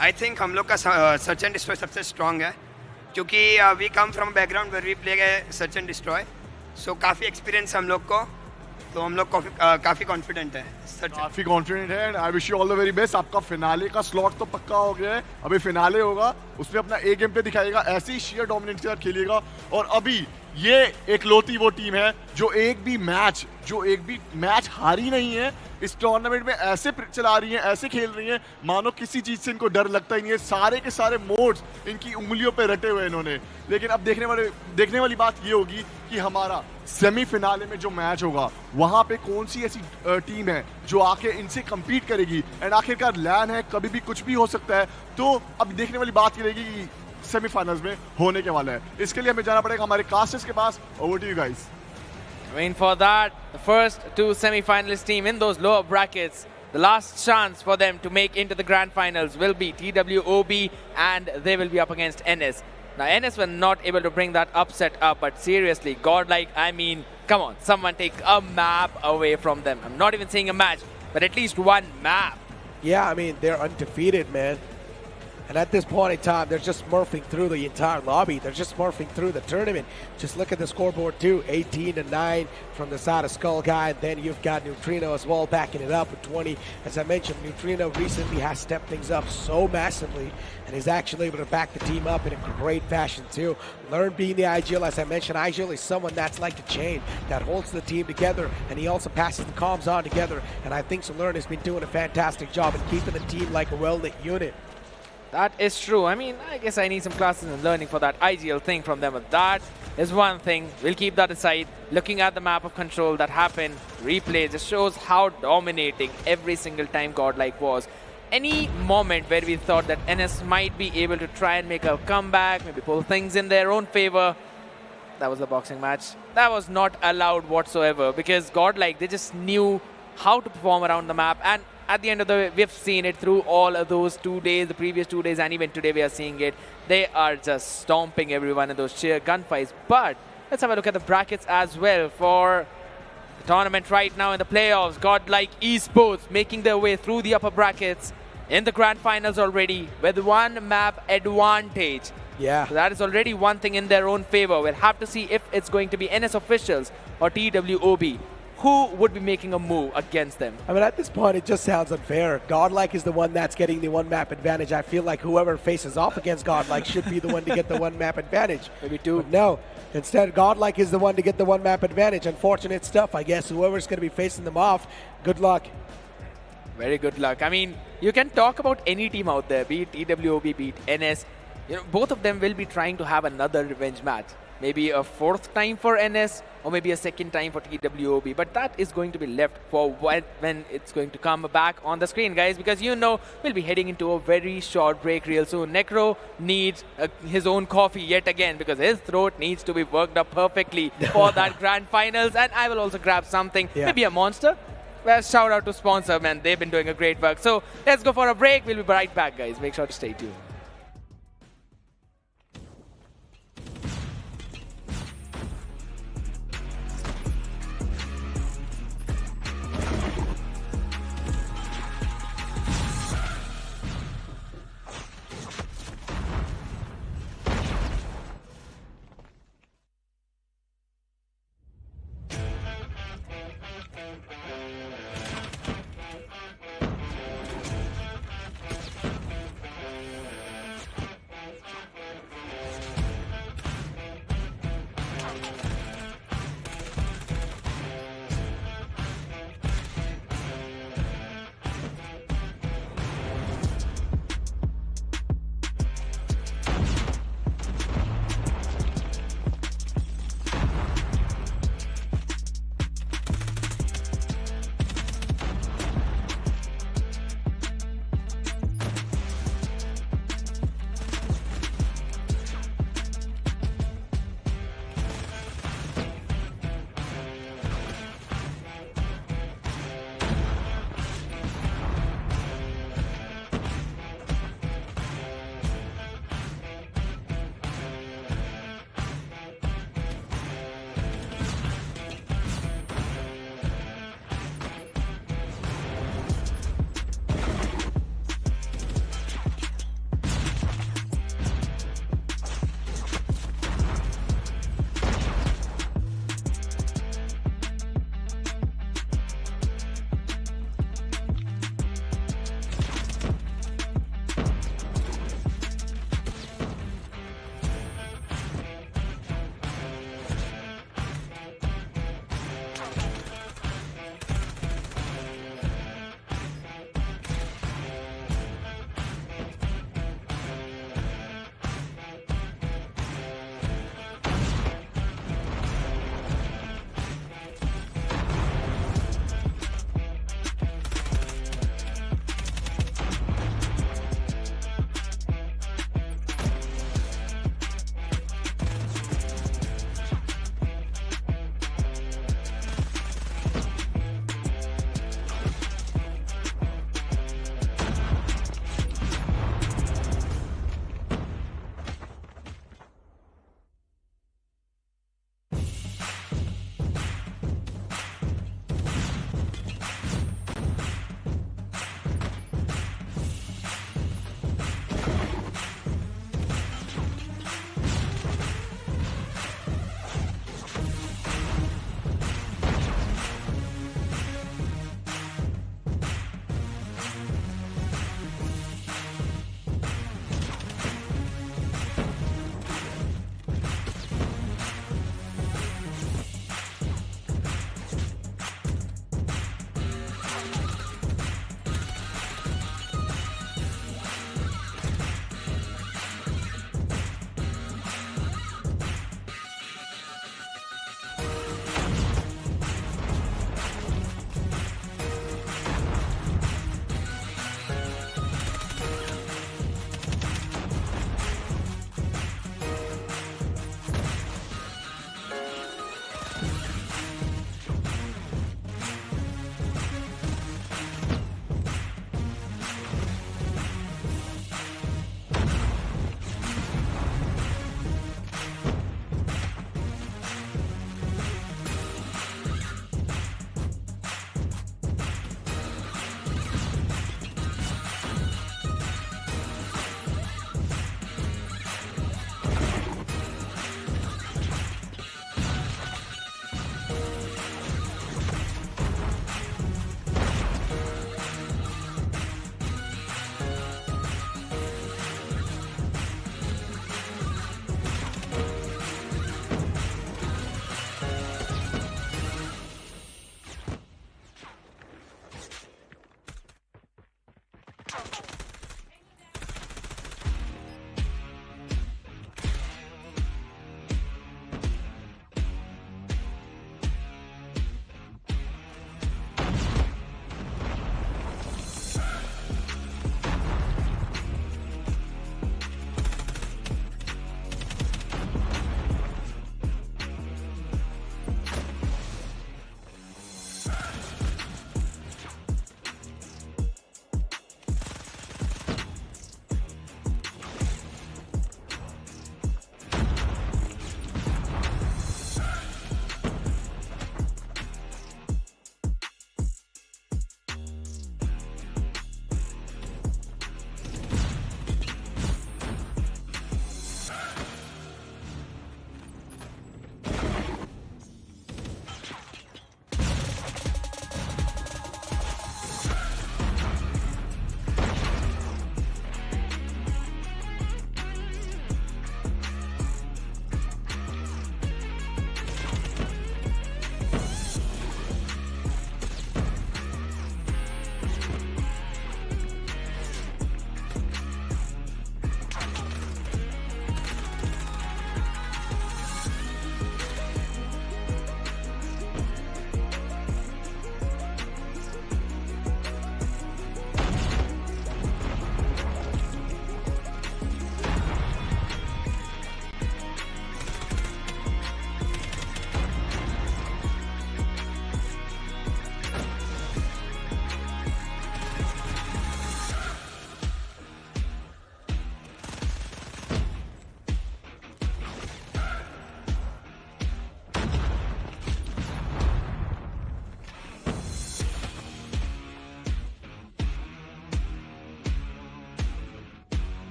आई थिंक हम लोग का सर्च एंड डिस्ट्रॉय सबसे स्ट्रॉन्ग है, क्योंकि we come from background where we play search and destroy. So काफ़ी एक्सपीरियंस हम लोग को, तो हम लोग काफ़ी कॉन्फिडेंट है. काफ़ी कॉन्फिडेंट है and I wish you all the very best. आपका फिनाले का स्लॉट तो पक्का हो गया है, अभी फिनाले होगा, उसमें अपना ए गेम पे दिखाएगा, ऐसे ही शेयर डोमिनेंस के साथ खेलिएगा. और अभी ये एकलौती वो टीम है जो एक भी मैच हारी नहीं है इस टूर्नामेंट में. ऐसे चला रही है, ऐसे खेल रही है मानो किसी चीज से इनको डर लगता ही नहीं है. सारे के सारे मोड्स इनकी उंगलियों पे रटे हुए इन्होंने. लेकिन अब देखने वाली बात ये होगी कि हमारा सेमीफिनाले में जो मैच होगा वहां पे कौन सी ऐसी टीम है जो आके इनसे कम्पीट करेगी. एंड आखिरकार लैन है, कभी भी कुछ भी हो सकता है. तो अब देखने वाली बात ये रहेगी कि सेमीफाइनल्स में होने के वाला है. इसके लिए हमें जाना पड़ेगा हमारे कास्टर्स के पास. Over to you guys. I mean, for that, the first two semi-finalist team in those lower brackets, the last chance for them to make into the grand finals will be TWOB, and they will be up against NS. Now, NS were not able to bring that upset up, but seriously, GodLiKe, I mean, come on, someone take a map away from them. I'm not even saying a match, but at least one map. Yeah, I mean, they're undefeated, man. And at this point in time, they're just smurfing through the entire lobby. They're just smurfing through the tournament. Just look at the scoreboard too, 18-9 from the side of Skull Guy. And then you've got Neutrino as well backing it up with 20. As I mentioned, Neutrino recently has stepped things up so massively and is actually able to back the team up in a great fashion too. Learn being the IGL, as I mentioned, IGL is someone that's like a chain that holds the team together, and he also passes the comms on together. And I think Learn has been doing a fantastic job in keeping the team like a well-knit unit. That is true. I mean, I guess I need some classes in learning for that IGL thing from them. But that is one thing. We'll keep that aside. Looking at the map of control that happened, replay just shows how dominating every single time GodLiKe was. Any moment where we thought that NS might be able to try and make a comeback, maybe pull things in their own favor, that was the boxing match. That was not allowed whatsoever because GodLiKe, they just knew how to perform around the map. And at the end of the day, we've seen it through all of those 2 days, the previous 2 days, and even today we are seeing it. They are just stomping everyone in those sheer gunfights. But let's have a look at the brackets as well for the tournament right now in the playoffs. GodLiKe Esports making their way through the upper brackets in the grand finals already with one map advantage. Yeah. So that is already one thing in their own favor. We'll have to see if it's going to be NS officials or TWOB. Who would be making a move against them? I mean, at this point, it just sounds unfair. GodLiKe is the one that's getting the one map advantage. I feel like whoever faces off against GodLiKe should be the one to get the one map advantage. Maybe two. But no, instead, GodLiKe is the one to get the one map advantage. Unfortunate stuff, I guess. Whoever's going to be facing them off, good luck. Very good luck. I mean, you can talk about any team out there, be it TWOB, be it NS. You know, both of them will be trying to have another revenge match. Maybe a fourth time for NS or maybe a second time for TWOB. But that is going to be left for when it's going to come back on the screen, guys, because you know we'll be heading into a very short break real soon. Necro needs his own coffee yet again because his throat needs to be worked up perfectly for that grand finals. And I will also grab something, maybe a monster. Well, shout out to sponsor, man. They've been doing a great work. So let's go for a break. We'll be right back, guys. Make sure to stay tuned.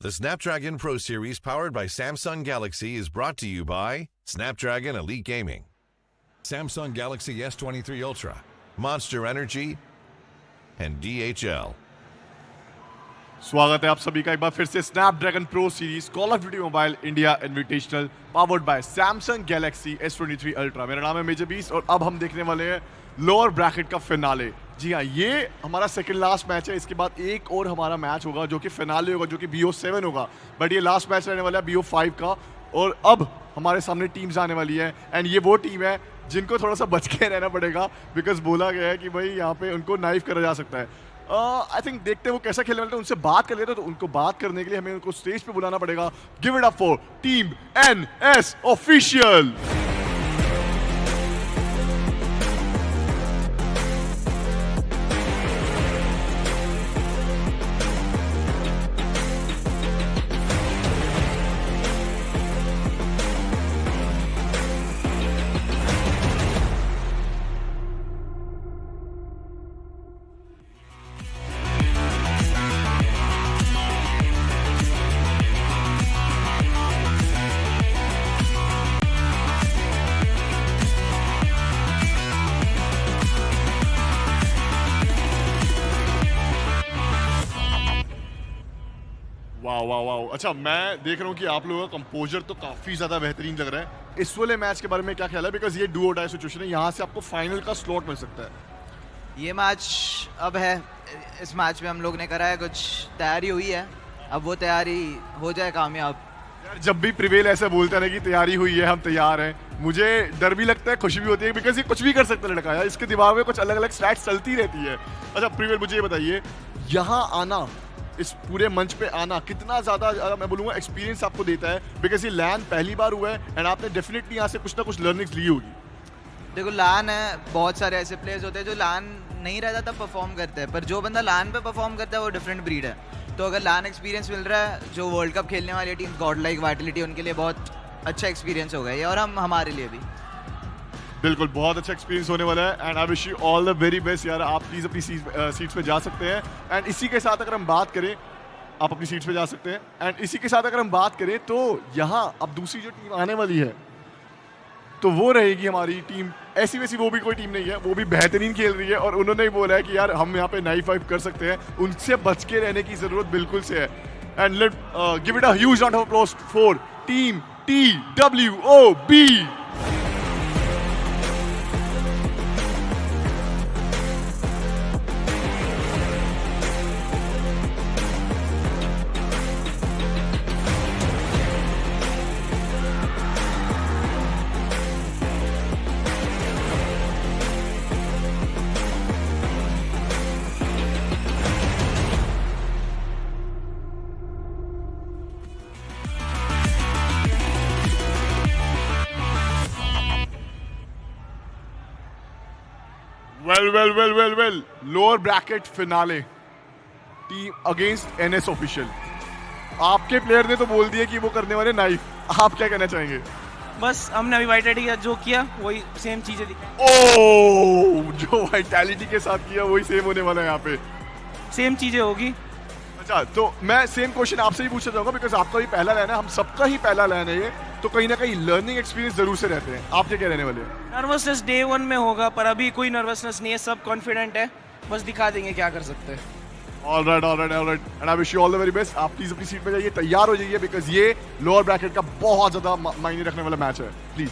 The Snapdragon Pro Series powered by Samsung Galaxy is brought to you by Snapdragon Elite Gaming, Samsung Galaxy S23 Ultra, Monster Energy, and DHL. स्वागत है आप सभी का एक बार फिर से Snapdragon pro series call of duty mobile India invitational powered by Samsung Galaxy S23 ultra. मेरा नाम है मेजर बीस और अब हम देखने वाले हैं लोअर ब्रैकेट का फिनाले। जी हाँ, ये हमारा सेकंड लास्ट मैच है। इसके बाद एक और हमारा मैच होगा जो कि फिनाले होगा, जो कि BO7 होगा, बट ये लास्ट मैच रहने वाला है BO5 का। और अब हमारे सामने टीम्स आने वाली है एंड ये वो टीम है जिनको थोड़ा सा बच के रहना पड़ेगा बिकॉज बोला गया है कि भाई यहाँ पे उनको नाइफ करा जा सकता है। आई थिंक देखते हैं वो कैसा खेलने वाले हैं, उनसे बात कर लेते हैं। तो उनको बात करने के लिए हमें उनको स्टेज पे बुलाना पड़ेगा। Give it up for team NS official. वाह, अच्छा मैं देख रहा हूँ कि आप लोगों का कंपोजर तो काफी ज्यादा बेहतरीन लग रहा है। इस वाले मैच के बारे में क्या ख्याल है? बिकॉज ये डू और डाई सिचुएशन है, यहाँ से आपको फाइनल का स्लॉट मिल सकता है। ये मैच अब है, इस मैच में हम लोग ने करा है, कुछ तैयारी हुई है, अब वो तैयारी हो जाए कामयाब। यार जब भी प्रिवेल ऐसा बोलता है ना कि तैयारी हुई है, हम तैयार हैं, मुझे डर भी लगता है, खुशी भी होती है, बिकॉज ये कुछ भी कर सकता है लड़का यार। इसके दिमाग में कुछ अलग अलग स्ट्रैट्स चलती रहती है। अच्छा प्रिवेल, मुझे ये बताइए, यहाँ आना, इस पूरे मंच पे आना कितना ज़्यादा मैं बोलूँगा एक्सपीरियंस आपको देता है? बिकॉज ये लैन पहली बार हुआ है एंड आपने डेफिनेटली यहाँ से कुछ ना कुछ लर्निंग्स ली होगी। देखो लैन है, बहुत सारे ऐसे प्लेयर्स होते हैं जो लैन नहीं रहता तब परफॉर्म करते हैं, पर जो बंदा लैन पे परफॉर्म करता है वो डिफरेंट ब्रीड है। तो अगर लैन एक्सपीरियंस मिल रहा है, जो वर्ल्ड कप खेलने वाली टीम गॉडलाइक वाइटलिटी, उनके लिए बहुत अच्छा एक्सपीरियंस होगा ये, और हमारे लिए भी बिल्कुल बहुत अच्छा एक्सपीरियंस होने वाला है and I wish you all the very best यार। आप प्लीज़ अपनी सीट्स पे जा सकते हैं एंड इसी के साथ अगर हम बात करें, आप अपनी सीट्स पे जा सकते हैं एंड इसी के साथ अगर हम बात करें तो यहाँ अब दूसरी जो टीम आने वाली है तो वो रहेगी हमारी टीम। ऐसी वैसी वो भी कोई टीम नहीं है, वो भी बेहतरीन खेल रही है और उन्होंने ही बोला है कि यार हम यहाँ पे नाइफ वाइफ कर सकते हैं, उनसे बच के रहने की जरूरत बिल्कुल से है। And let give it a huge round of applause for team TWOB। Well lower bracket finale team against NS official. आपके प्लेयर ने तो बोल दिया कि वो करने वाले नाइफ, आप क्या कहना चाहेंगे? बस हमने अभी वाइटलिटी का जो किया वही सेम चीजें दिखाई। ओह, जो वाइटलिटी के साथ किया वही सेम होने वाला है, यहाँ पे सेम चीजें होगी। अच्छा तो मैं सेम क्वेश्चन आपसे ही पूछना चाहूंगा बिकॉज आपका भी पहला लैन है, हम सबका ही पहला लैन है ये, तो कहीं ना कहीं लर्निंग एक्सपीरियंस जरूर से रहते हैं। आप क्या रहने वाले हैं? नर्वसनेस डे 1 में होगा, पर अभी कोई नर्वसनेस नहीं है, सब कॉन्फिडेंट है, बस दिखा देंगे क्या कर सकते हैं। All right and I wish you all the very best. आप प्लीज अपनी सीट पे जाइए, तैयार हो जाइए बिकॉज ये लोअर ब्रैकेट का बहुत ज्यादा मायने रखने वाला मैच है। प्लीज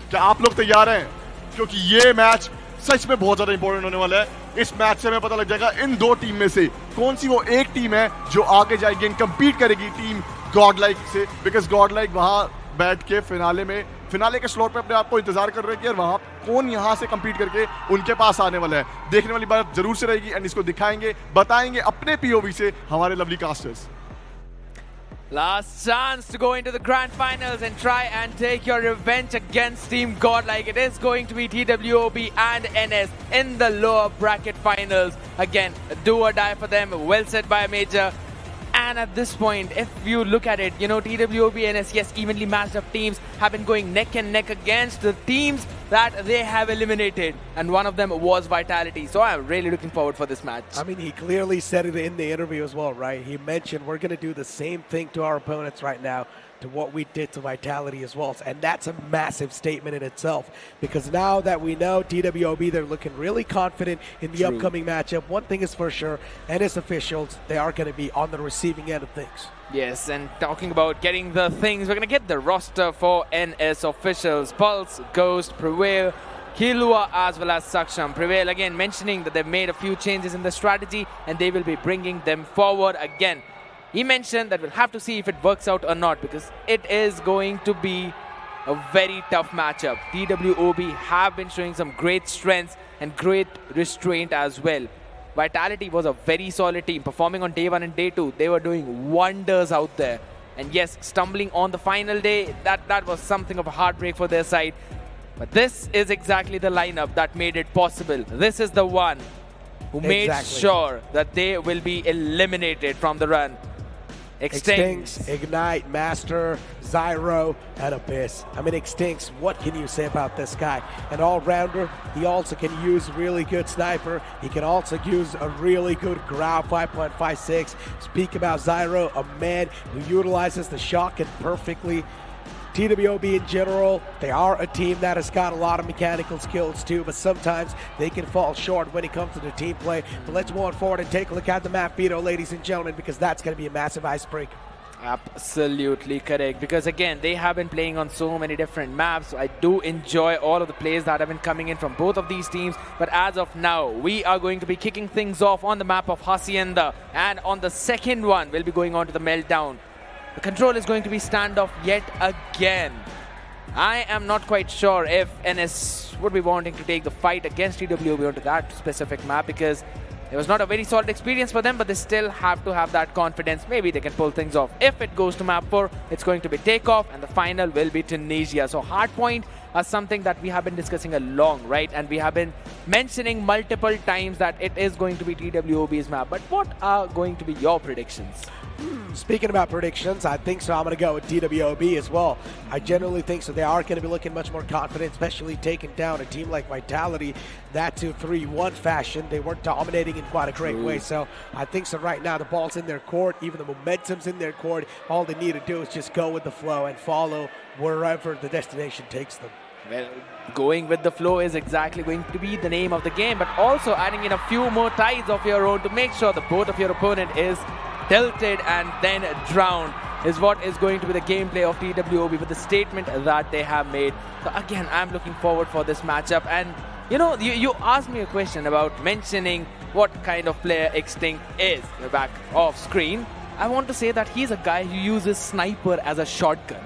क्या आप लोग तैयार हैं? क्योंकि ये मैच सच में बहुत ज्यादा इंपॉर्टेंट होने वाला है। इस मैच से हमें पता लग जाएगा इन दो टीम में से कौन सी वो एक टीम है जो आगे जाएगी एंड कंपीट करेगी टीम गॉडलाइक से, बिकॉज गॉडलाइक वहां बैठ के फिनाले के स्लॉट पे अपने आप को इंतजार कर रहे हैं कि यार वहां कौन यहां से कंपीट करके उनके पास आने वाला है। देखने वाली बात जरूर से रहेगी एंड इसको दिखाएंगे, बताएंगे अपने POV से हमारे lovely casters. Last chance to go into the grand finals and try and take your revenge against Team GodLiKe. It is going to be TWOB and NS in the lower bracket finals. Again, do or die for them. Well said by Major. And at this point, if you look at it, TWOB and SES evenly matched up teams have been going neck and neck against the teams that they have eliminated. And one of them was Vitality. So I'm really looking forward for this match. I mean, he clearly said it in the interview as well, right? He mentioned we're going to do the same thing to our opponents right now to what we did to Vitality as well. And that's a massive statement in itself, because now that we know TWOB, they're looking really confident in the upcoming matchup. One thing is for sure, NS officials, they are going to be on the receiving end of things. Yes, and talking about getting the things, we're going to get the roster for NS officials. Pulse, Ghost, Prevail, Killua, as well as Saksham. Prevail again mentioning that they've made a few changes in the strategy and they will be bringing them forward again. He mentioned that we'll have to see if it works out or not, because it is going to be a very tough matchup. TWOB have been showing some great strengths and great restraint as well. Vitality was a very solid team, performing on day 1 and day 2. They were doing wonders out there. And yes, stumbling on the final day, that was something of a heartbreak for their side. But this is exactly the lineup that made it possible. This is the one who made sure that they will be eliminated from the run. Extinct, Ignite, Master, Zyro, and Abyss. I mean, Extinct, what can you say about this guy? An all-rounder. He also can use really good sniper. He can also use a really good ground 5.56. Speak about Zyro, a man who utilizes the shotgun perfectly. TWOB in general, they are a team that has got a lot of mechanical skills too, but sometimes they can fall short when it comes to the team play. But let's move on forward and take a look at the map, Vito, ladies and gentlemen, because that's going to be a massive icebreaker. Absolutely correct, because again, they have been playing on so many different maps. I do enjoy all of the plays that have been coming in from both of these teams, but as of now, we are going to be kicking things off on the map of Hacienda, and on the second one, we'll be going on to the Meltdown. The control is going to be standoff yet again. I am not quite sure if NS would be wanting to take the fight against TWOB onto that specific map, because it was not a very solid experience for them, but they still have to have that confidence. Maybe they can pull things off. If it goes to map 4, it's going to be takeoff, and the final will be Tunisia. So hardpoint are something that we have been discussing along, right? And we have been mentioning multiple times that it is going to be TWOB's map. But what are going to be your predictions? Speaking about predictions, I think so. I'm going to go with TWOB as well. I generally think so. They are going to be looking much more confident, especially taking down a team like Vitality. That 2-3-1 fashion, they weren't dominating in quite a great way. So I think so right now the ball's in their court, even the momentum's in their court. All they need to do is just go with the flow and follow wherever the destination takes them. Well, going with the flow is exactly going to be the name of the game, but also adding in a few more tides of your own to make sure the boat of your opponent is tilted and then drowned is what is going to be the gameplay of TWOB with the statement that they have made. So again, I'm looking forward for this matchup. And you asked me a question about mentioning what kind of player Extinct is back off screen. I want to say that he's a guy who uses sniper as a shotgun.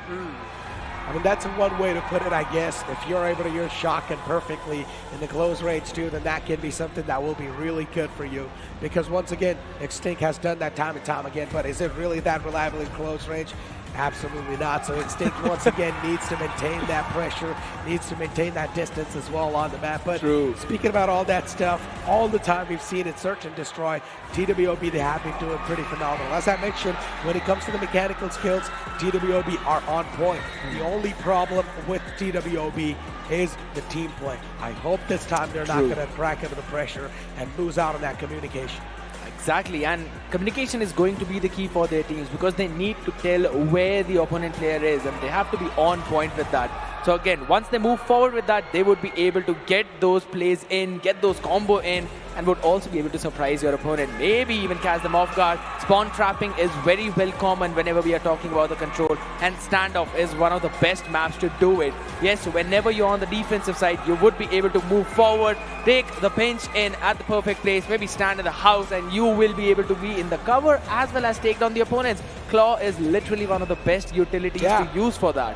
I mean, that's one way to put it, I guess. If you're able to use shotgun perfectly in the close range too, then that can be something that will be really good for you. Because once again, Extinct has done that time and time again, but is it really that reliable in close range? Absolutely not. So Extinct once again needs to maintain that pressure, needs to maintain that distance as well on the map. But speaking about all that stuff, all the time we've seen it search and destroy, TWOB, they have been doing pretty phenomenal. As I mentioned, when it comes to the mechanical skills, TWOB are on point. The only problem with TWOB is the team play. I hope this time they're not going to crack under the pressure and lose out on that communication. Exactly, and communication is going to be the key for their teams, because they need to tell where the opponent player is, and they have to be on point with that. So again, once they move forward with that, they would be able to get those plays in, get those combo in, and would also be able to surprise your opponent, maybe even catch them off guard. Spawn trapping is very well common whenever we are talking about the control, and standoff is one of the best maps to do it. Yes, whenever you're on the defensive side, you would be able to move forward, take the pinch in at the perfect place, maybe stand in the house, and you will be able to be in the cover as well as take down the opponents. Claw is literally one of the best utilities to use for that.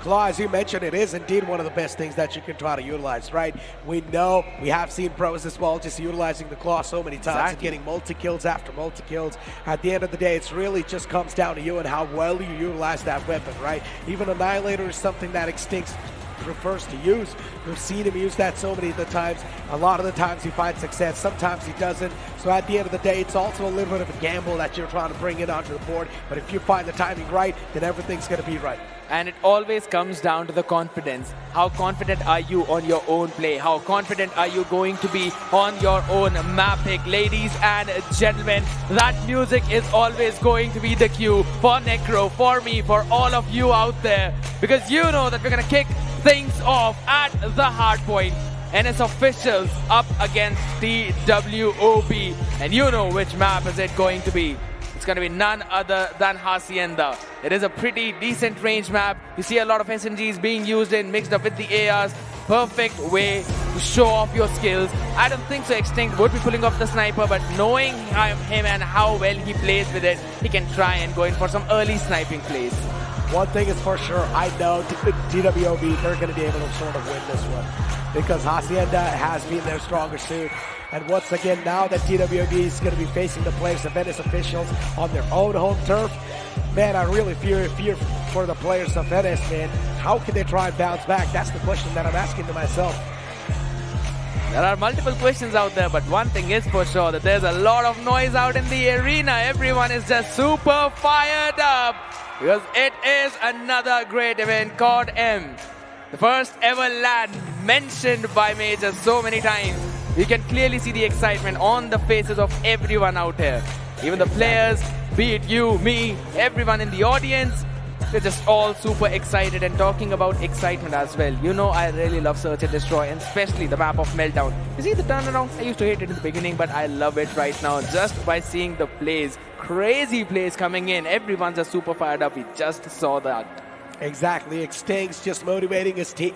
Claw, as you mentioned, it is indeed one of the best things that you can try to utilize, right? We know, we have seen pros as well just utilizing the Claw so many times and getting multi-kills after multi-kills. At the end of the day, it's really just comes down to you and how well you utilize that weapon, right? Even Annihilator is something that Extinct prefers to use. We've seen him use that so many of the times. A lot of the times he finds success, sometimes he doesn't. So at the end of the day, it's also a little bit of a gamble that you're trying to bring it onto the board. But if you find the timing right, then everything's going to be right. And it always comes down to the confidence. How confident are you on your own play? How confident are you going to be on your own map pick? Ladies and gentlemen, that music is always going to be the cue for Necro, for me, for all of you out there. Because you know that we're going to kick things off at the hard point. NS officials up against TWOB. And you know which map is it going to be. It's going to be none other than Hacienda. It is a pretty decent range map. You see a lot of SMGs being used in, mixed up with the ARs. Perfect way to show off your skills. I don't think so Extinct would be pulling off the sniper, but knowing him and how well he plays with it, he can try and go in for some early sniping plays. One thing is for sure, I know TWOB, they're going to be able to sort of win this one. Because Hacienda has been their stronger suit. And once again, now that TWOB is going to be facing the players of Venice officials on their own home turf, man, I really fear for the players of Venice, man. How can they try and bounce back? That's the question that I'm asking to myself. There are multiple questions out there, but one thing is for sure, that there's a lot of noise out in the arena. Everyone is just super fired up because it is another great event called M. The first ever LAN mentioned by Major so many times. You can clearly see the excitement on the faces of everyone out here. Even the players, be it you, me, everyone in the audience, they're just all super excited. And talking about excitement as well, you know I really love Search and Destroy, and especially the map of Meltdown. You see the turnaround? I used to hate it in the beginning, but I love it right now just by seeing the plays. Crazy plays coming in. Everyone's just super fired up. We just saw that. Exactly. Extinct's just motivating his team.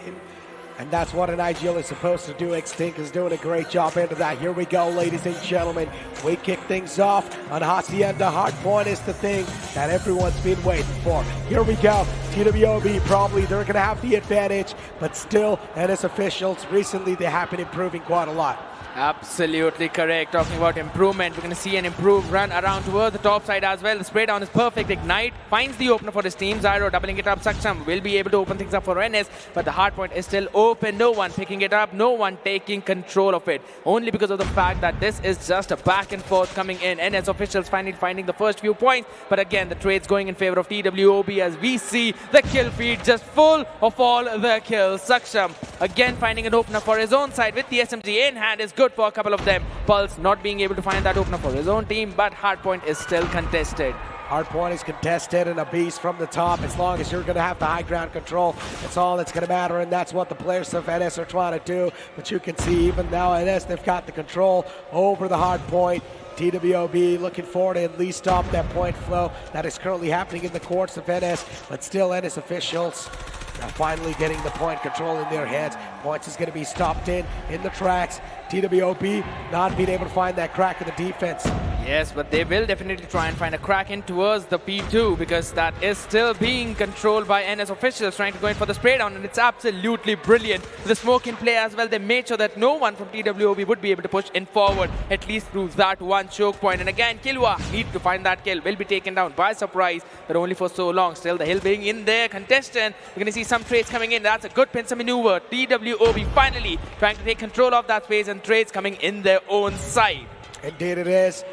And that's what an IGL is supposed to do. Extinct is doing a great job into that. Here we go, ladies and gentlemen. We kick things off on Hacienda. Hardpoint is the thing that everyone's been waiting for. Here we go. TWOB, probably they're going to have the advantage, but still, NS officials, recently they have been improving quite a lot. Absolutely correct. Talking about improvement, we're going to see an improved run around towards the top side as well. The spray down is perfect. Ignite finds the opener for his team. Zyro doubling it up. Saksham will be able to open things up for NS, but the hard point is still open. No one picking it up. No one taking control of it. Only because of the fact that this is just a back and forth coming in. NS officials finally finding the first few points, but again, the trade's going in favor of TWOB as we see the kill feed just full of all the kills. Saksham again finding an opener for his own side with the SMG in hand is good for a couple of them. Pulse not being able to find that opener for his own team, but hardpoint is still contested. Hardpoint is contested and a beast from the top. As long as you're going to have the high ground control, that's all that's going to matter, and that's what the players of NS are trying to do. But you can see even now NS, they've got the control over the hardpoint. TWOB looking forward to at least stop that point flow that is currently happening in the courts of NS, but still NS officials are finally getting the point control in their hands. Points is going to be stopped in the tracks. TWOB not being able to find that crack in the defense. Yes, but they will definitely try and find a crack in towards the P2 because that is still being controlled by NS officials trying to go in for the spray down, and it's absolutely brilliant. The smoke in play as well, they made sure that no one from TWOB would be able to push in forward, at least through that one choke point. And again, Kilwa need to find that kill, will be taken down by surprise, but only for so long. Still the hill being in there, contestant. We're going to see some trades coming in. That's a good pincer maneuver. TWOB finally trying to take control of that space, and trades coming in their own side. Indeed it is.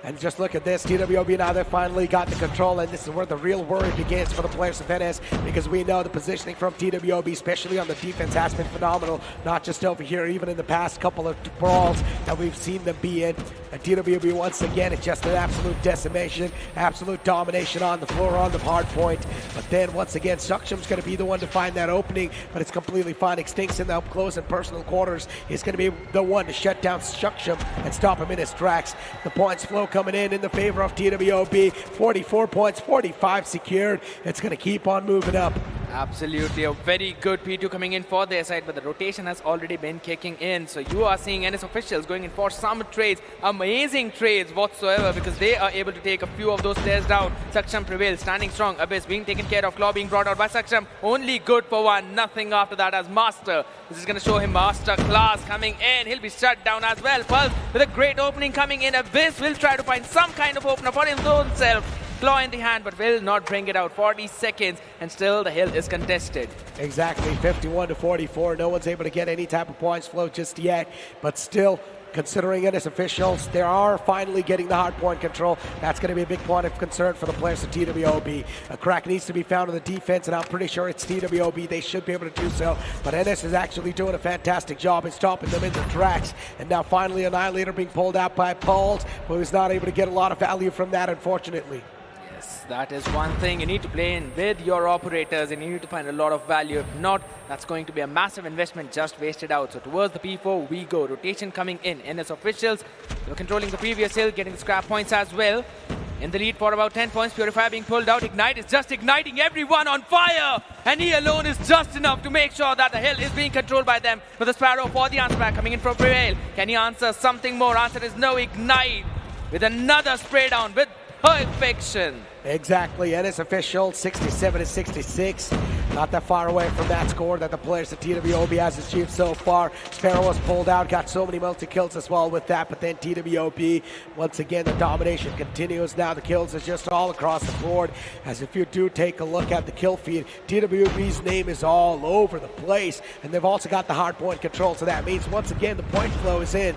And just look at this, TWOB now they finally got the control, and this is where the real worry begins for the players of NS, because we know the positioning from TWOB, especially on the defense, has been phenomenal, not just over here, even in the past couple of brawls that we've seen them be in. And TWOB once again, it's just an absolute decimation, absolute domination on the floor, on the hard point. But then once again, Suksham's going to be the one to find that opening, but it's completely fine. Extinct's in the up close and personal quarters is going to be the one to shut down Suksham and stop him in his tracks. The points flow coming in the favor of TWOB. 44 points, 45 secured. It's going to keep on moving up. Absolutely, a very good P2 coming in for their side, but the rotation has already been kicking in. So you are seeing NS officials going in for some trades, amazing trades whatsoever, because they are able to take a few of those players down. Saksham prevails, standing strong. Abyss being taken care of. Claw being brought out by Saksham. Only good for one, nothing after that as Master. This is going to show him Master class coming in. He'll be shut down as well. Pulse with a great opening coming in. Abyss will try to find some kind of opener for his own self. claw in the hand, but will not bring it out. 40 seconds, and still the hill is contested. Exactly, 51-44. No one's able to get any type of points flow just yet, but still, considering it as officials, they are finally getting the hard point control. That's going to be a big point of concern for the players of TWOB. A crack needs to be found on the defense, and I'm pretty sure it's TWOB. They should be able to do so, but NS is actually doing a fantastic job in stopping them in the tracks. And now finally Annihilator being pulled out by Pulse, but he's not able to get a lot of value from that, unfortunately. Yes, that is one thing. You need to play in with your operators, and you need to find a lot of value. If not, that's going to be a massive investment just wasted out. So towards the P4 we go. Rotation coming in. NS officials, they were controlling the previous hill, getting the scrap points as well. In the lead for about 10 points. Purifier being pulled out. Ignite is just igniting everyone on fire, and he alone is just enough to make sure that the hill is being controlled by them. But the Sparrow for the answer back coming in from Prevail. Can he answer something more? Answer is no. Ignite with another spray down with perfection. Exactly, NS official 67-66. Not that far away from that score that the players at TWOB has achieved so far. Sparrow was pulled out, got so many multi-kills as well with that, but then TWOB, once again, the domination continues. Now the kills is just all across the board, as if you do take a look at the kill feed, TWOB's name is all over the place, and they've also got the hard point control, so that means once again the point flow is in.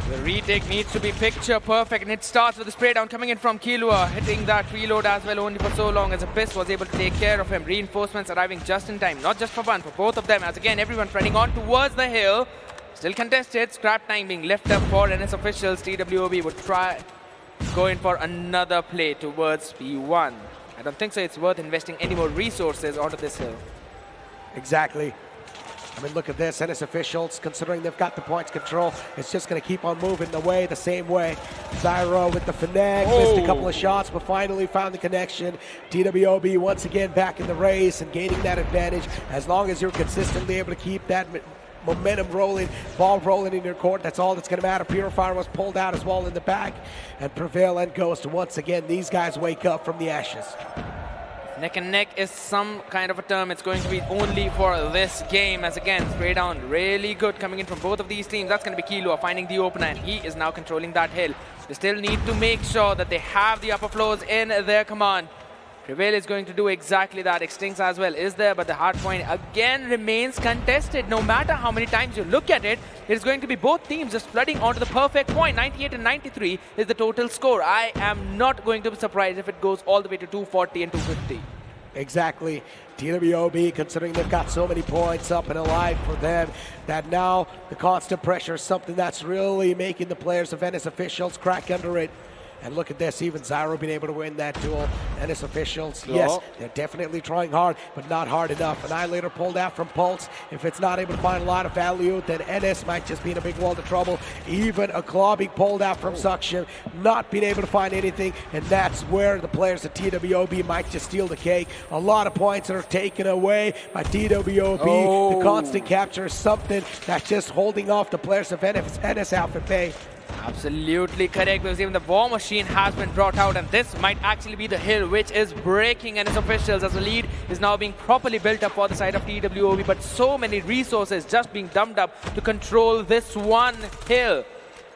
The retake needs to be picture perfect, and it starts with the spray down coming in from Kilua, hitting that reload as well only for so long as Abyss was able to take care of him. Reinforcements arriving just in time, not just for one, for both of them, as again everyone trending on towards the hill. Still contested, scrap time being left up for NS officials. TWOB would try go in for another play towards P1. I don't think so it's worth investing any more resources onto this hill. Exactly. I mean, look at this, NS officials, considering they've got the points control, it's just going to keep on moving the same way. Zyro with the finesse, missed a couple of shots, but finally found the connection. TWOB once again back in the race and gaining that advantage. As long as you're consistently able to keep that momentum rolling, ball rolling in your court, that's all that's going to matter. Purifier was pulled out as well in the back, and Prevail and Ghost, once again, these guys wake up from the ashes. Neck and neck is some kind of a term. It's going to be only for this game, as again, spray down really good coming in from both of these teams. That's going to be Kilua finding the opener, and he is now controlling that hill. They still need to make sure that they have the upper floors in their command. Prevail is going to do exactly that. Extincts as well is there, but the hard point again remains contested. No matter how many times you look at it, it is going to be both teams just flooding onto the perfect point. 98 and 93 is the total score. I am not going to be surprised if it goes all the way to 240 and 250. Exactly. TWOB, considering they've got so many points up and alive for them, that now the constant pressure is something that's really making the players of NS officials crack under it. And look at this, even Zyro being able to win that duel. NS officials, yes, they're definitely trying hard, but not hard enough. Annihilator pulled out from Pulse. If it's not able to find a lot of value, then NS might just be in a big world of trouble. Even a claw being pulled out from Suction, not being able to find anything, and that's where the players at TWOB might just steal the cake. A lot of points are taken away by TWOB. The constant capture is something that's just holding off the players of NS Alpha Bay. Absolutely correct, because even the war machine has been brought out, and this might actually be the hill which is breaking NS officials, as the lead is now being properly built up for the side of TWOB, but so many resources just being dumped up to control this one hill.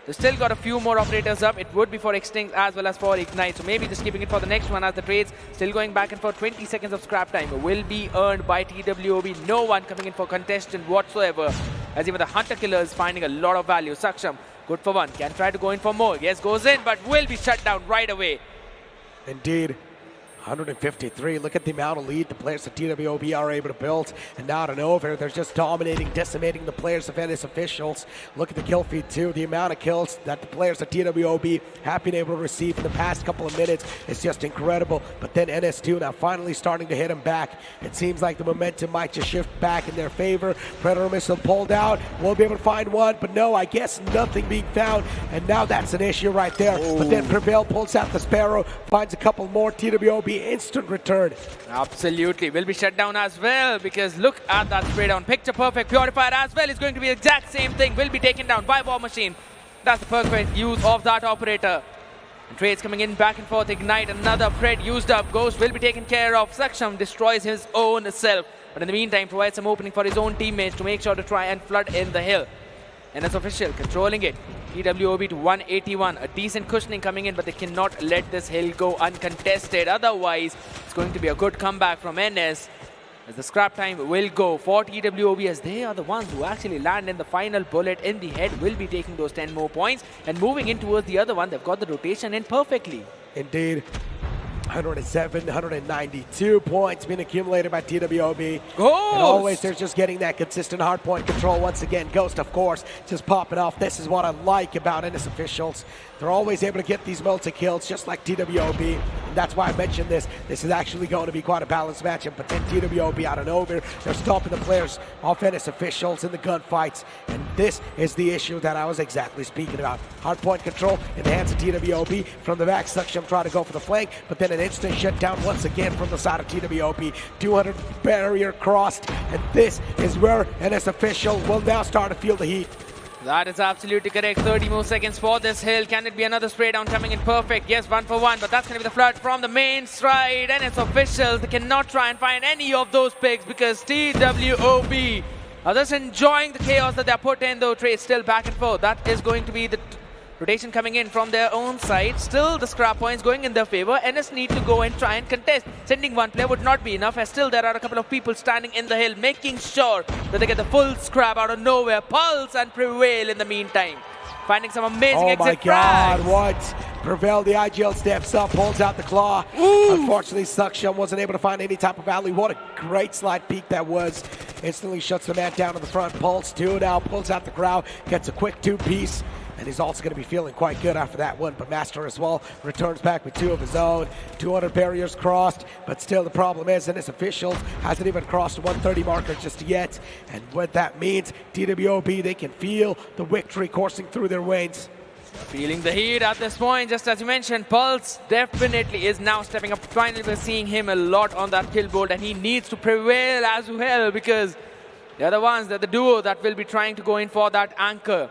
They still got a few more operators up. It would be for Extinct as well as for Ignite, so maybe just keeping it for the next one, as the trades still going back and forth. 20 seconds of scrap time will be earned by TWOB. No one coming in for contestant whatsoever, as even the Hunter Killer is finding a lot of value. Saksham, good for one, can try to go in for more. Yes, goes in, but will be shut down right away. Indeed. 153. Look at the amount of lead the players of TWOB are able to build. And now to over, they're just dominating, decimating the players of NS officials. Look at the kill feed too. The amount of kills that the players of TWOB have been able to receive in the past couple of minutes is just incredible. But then NS2 now finally starting to hit them back. It seems like the momentum might just shift back in their favor. Predator missile pulled out. Won't be able to find one, but no, I guess nothing being found. And now that's an issue right there. But then Prevail pulls out the Sparrow, finds a couple more. TWOB instant return. Absolutely. Will be shut down as well, because look at that spray down. Picture perfect. Purifier as well is going to be the exact same thing. Will be taken down by War Machine. That's the perfect use of that operator. And trades coming in back and forth. Ignite, another Pred used up. Ghost will be taken care of. Saksham destroys his own self, but in the meantime provides some opening for his own teammates to make sure to try and flood in the hill. NS Official controlling it. TWOB to 181. A decent cushioning coming in, but they cannot let this hill go uncontested. Otherwise, it's going to be a good comeback from NS. As the scrap time will go for TWOB, as they are the ones who actually land in the final bullet in the head, will be taking those 10 more points and moving in towards the other one. They've got the rotation in perfectly. Indeed. 107, 192 points being accumulated by TWOB. Ghost! And always they're just getting that consistent hardpoint control once again. Ghost, of course, just popping off. This is what I like about NS Officials. They're always able to get these multi-kills just like TWOB. And that's why I mentioned this. This is actually going to be quite a balanced matchup. But then TWOB out and over, they're stopping the players off NS Officials in the gunfights. And this is the issue that I was exactly speaking about. Hardpoint control in the hands of TWOB. From the back, Suction trying to go for the flank, but then an instant shutdown once again from the side of TWOB. 200 barrier crossed, and this is where NS Official will now start to feel the heat. That is absolutely correct. 30 more seconds for this hill. Can it be another spray down coming in perfect? Yes, 1 for 1, but that's going to be the flood from the main stride. And it's Officials. They cannot try and find any of those picks because TWOB are just enjoying the chaos that they're put in, though. Trade still back and forth. That is going to be the rotation coming in from their own side. Still the scrap points going in their favor. NS need to go and try and contest. Sending one player would not be enough, as still there are a couple of people standing in the hill making sure that they get the full scrap out of nowhere. Pulse and Prevail in the meantime, finding some amazing exit. Oh my God, frags. what? Prevail, the IGL steps up, pulls out the claw. Ooh. Unfortunately, Suction wasn't able to find any type of alley. What a great slide peek that was. Instantly shuts the man down to the front. Pulse 2 now, pulls out the crowd, gets a quick 2-piece. And he's also going to be feeling quite good after that one. But Master as well returns back with 2 of his own. 200 barriers crossed. But still the problem is NS Officials hasn't even crossed the 130 marker just yet. And what that means, TWOB, they can feel the victory coursing through their veins. Feeling the heat at this point, just as you mentioned. Pulse definitely is now stepping up. Finally, we're seeing him a lot on that kill board, and he needs to prevail as well because they're the ones, they're the duo that will be trying to go in for that anchor.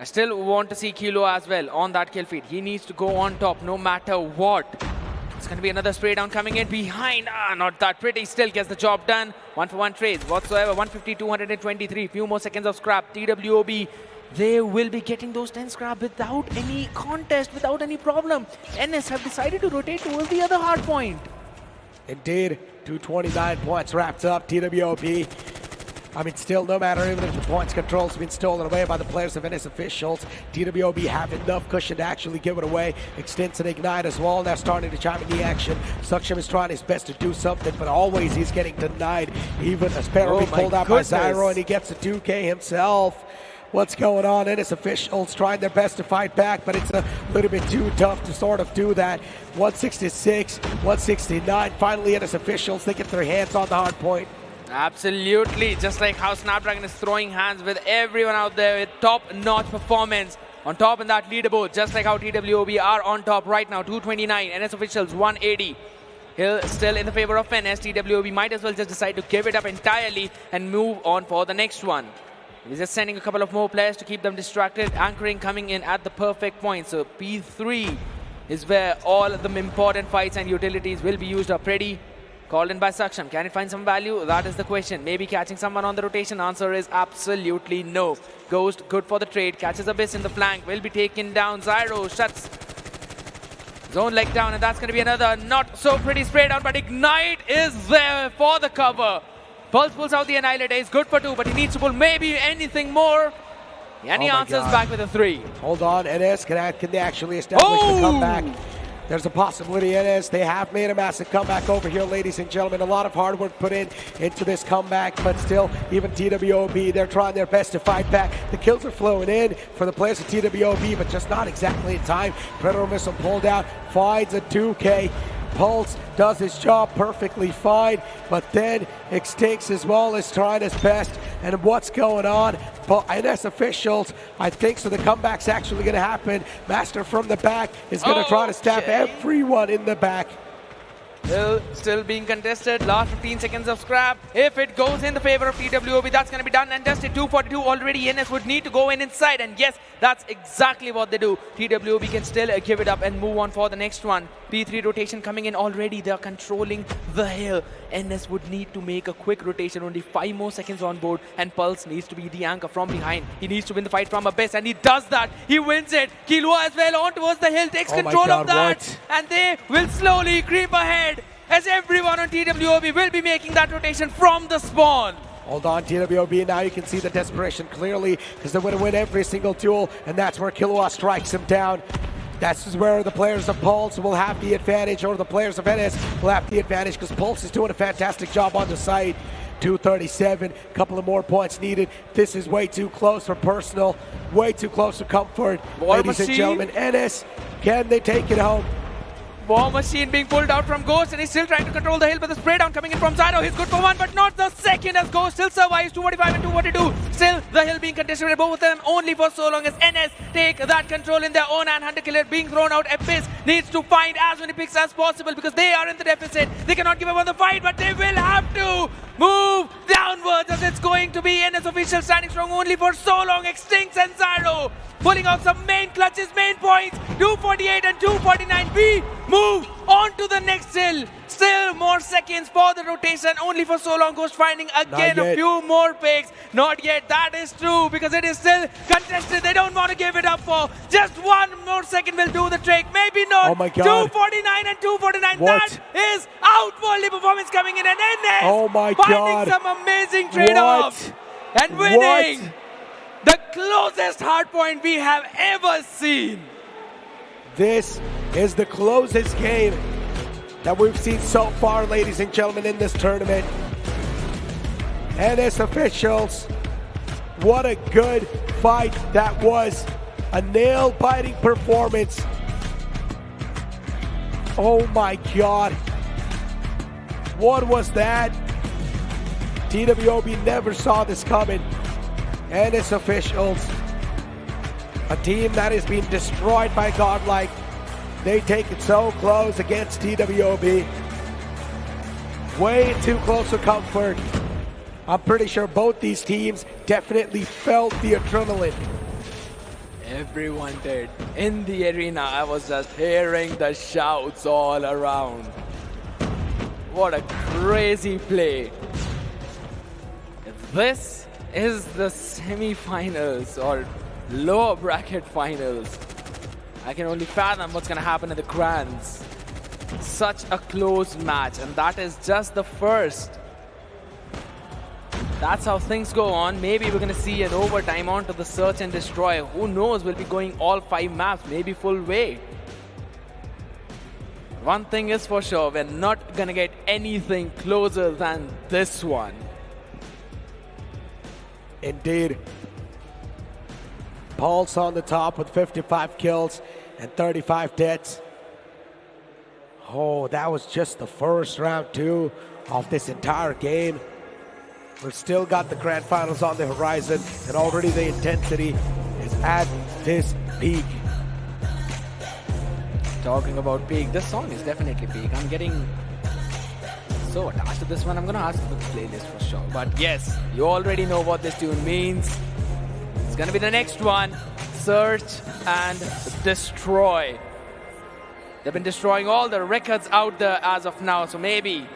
I still want to see Kilo as well on that kill feed. He needs to go on top no matter what. It's going to be another spray down coming in behind. Not that pretty. Still gets the job done. 1 for 1 trades whatsoever. 150, 223. Few more seconds of scrap. TWOB, they will be getting those 10 scrap without any contest, without any problem. NS have decided to rotate towards the other hard point. Indeed, 229 points wrapped up. TWOB. I mean, still, no matter even if the points control's been stolen away by the players of NS Officials, TWOB have enough cushion to actually give it away. Extends and Ignite as well. Now starting to chime in the action. Suction is trying his best to do something, but always he's getting denied. Even a Sparrow being pulled out by Zyro, and he gets a 2K himself. What's going on? NS Officials trying their best to fight back, but it's a little bit too tough to sort of do that. 166, 169. Finally, NS Officials, they get their hands on the hard point. Absolutely, just like how Snapdragon is throwing hands with everyone out there with top-notch performance on top in that leaderboard, just like how TWOB are on top right now. 229, NS Officials 180. Hill still in the favor of NS. TWOB might as well just decide to give it up entirely and move on for the next one. He's just sending a couple of more players to keep them distracted. Anchoring coming in at the perfect point. So P3 is where all the important fights and utilities will be used up. Ready? Called in by Suction. Can it find some value? That is the question. Maybe catching someone on the rotation. Answer is absolutely no. Ghost, good for the trade. Catches Abyss in the flank. Will be taken down. Zyro shuts zone leg down, and that's going to be another not so pretty spray down, but Ignite is there for the cover. Pulse pulls out the Annihilate. He's good for 2, but he needs to pull maybe anything more. And he answers back with a 3. Hold on, NS, can they actually establish the comeback? There's a possibility NS, they have made a massive comeback over here, ladies and gentlemen. A lot of hard work put into this comeback, but still, even TWOB, they're trying their best to fight back. The kills are flowing in for the players of TWOB, but just not exactly in time. Predator Missile pulled out, finds a 2K. Pulse does his job perfectly fine, but then Extinct as well is trying his best. And what's going on? But NS Officials, I think so the comeback's actually going to happen. Master from the back is going to try to stab everyone in the back. Hill still being contested. Last 15 seconds of scrap. If it goes in the favor of TWOB, that's going to be done and dusted. 242 already. NS would need to go in inside. And yes, that's exactly what they do. TWOB can still give it up and move on for the next one. P3 rotation coming in already. They are controlling the hill. NS would need to make a quick rotation. Only 5 more seconds on board. And Pulse needs to be the anchor from behind. He needs to win the fight from Abyss. And he does that. He wins it. Killua as well on towards the hill. Takes control of that. What? And they will slowly creep ahead. As everyone on TWOB will be making that rotation from the spawn. Hold on, TWOB, now you can see the desperation clearly because they want to win every single duel, and that's where Killua strikes him down. That's where the players of Pulse will have the advantage, or the players of NS will have the advantage, because Pulse is doing a fantastic job on the side. 237, couple of more points needed. This is way too close for personal, way too close for comfort. Ladies and gentlemen, NS, can they take it home? War Machine being pulled out from Ghost, and he's still trying to control the hill, but the spray down coming in from Zyro. He's good for one, but not the second, as Ghost still survives. 245 and 242. Still, the hill being contested with both of them only for so long as NS take that control in their own hand. Hunter Killer being thrown out. Abyss needs to find as many picks as possible because they are in the deficit. They cannot give up on the fight, but they will have to move downwards, as it's going to be NS official standing strong only for so long. Extincts and Zyro pulling out some main clutches, main points. 248 and 249. We move on to the next hill. Still more seconds for the rotation, only for so long. Ghost finding again a few more picks. Not yet, that is true, because it is still contested. They don't want to give it up for just 1 more second will do the trick. Maybe not. Oh my God. 249 and 249. What? That is outworldly performance coming in, and NS oh my finding God. some amazing trade-offs and winning. What? The closest hardpoint we have ever seen. This is the closest game that we've seen so far, ladies and gentlemen, in this tournament. NS officials, what a good fight that was. A nail-biting performance. Oh my God. What was that? TWOB never saw this coming. NS officials, a team that is being destroyed by GodLiKe. They take it so close against TWOB. Way too close for comfort. I'm pretty sure both these teams definitely felt the adrenaline. Everyone did. In the arena, I was just hearing the shouts all around. What a crazy play. This is the semi-finals or lower bracket finals. I can only fathom what's going to happen in the Grands. Such a close match, and that is just the first. That's how things go on. Maybe we're going to see an overtime onto the search and destroy. Who knows, we'll be going all 5 maps, maybe full way. One thing is for sure, we're not going to get anything closer than this one. Indeed. Pulse on the top with 55 kills and 35 deaths. Oh, that was just the first round too of this entire game. We've still got the grand finals on the horizon, and already the intensity is at this peak. Talking about peak, this song is definitely peak. I'm getting so attached to this one. I'm gonna ask for the playlist for sure. But yes, you already know what this tune means. It's gonna be the next one. Search and destroy. They've been destroying all the records out there as of now, so maybe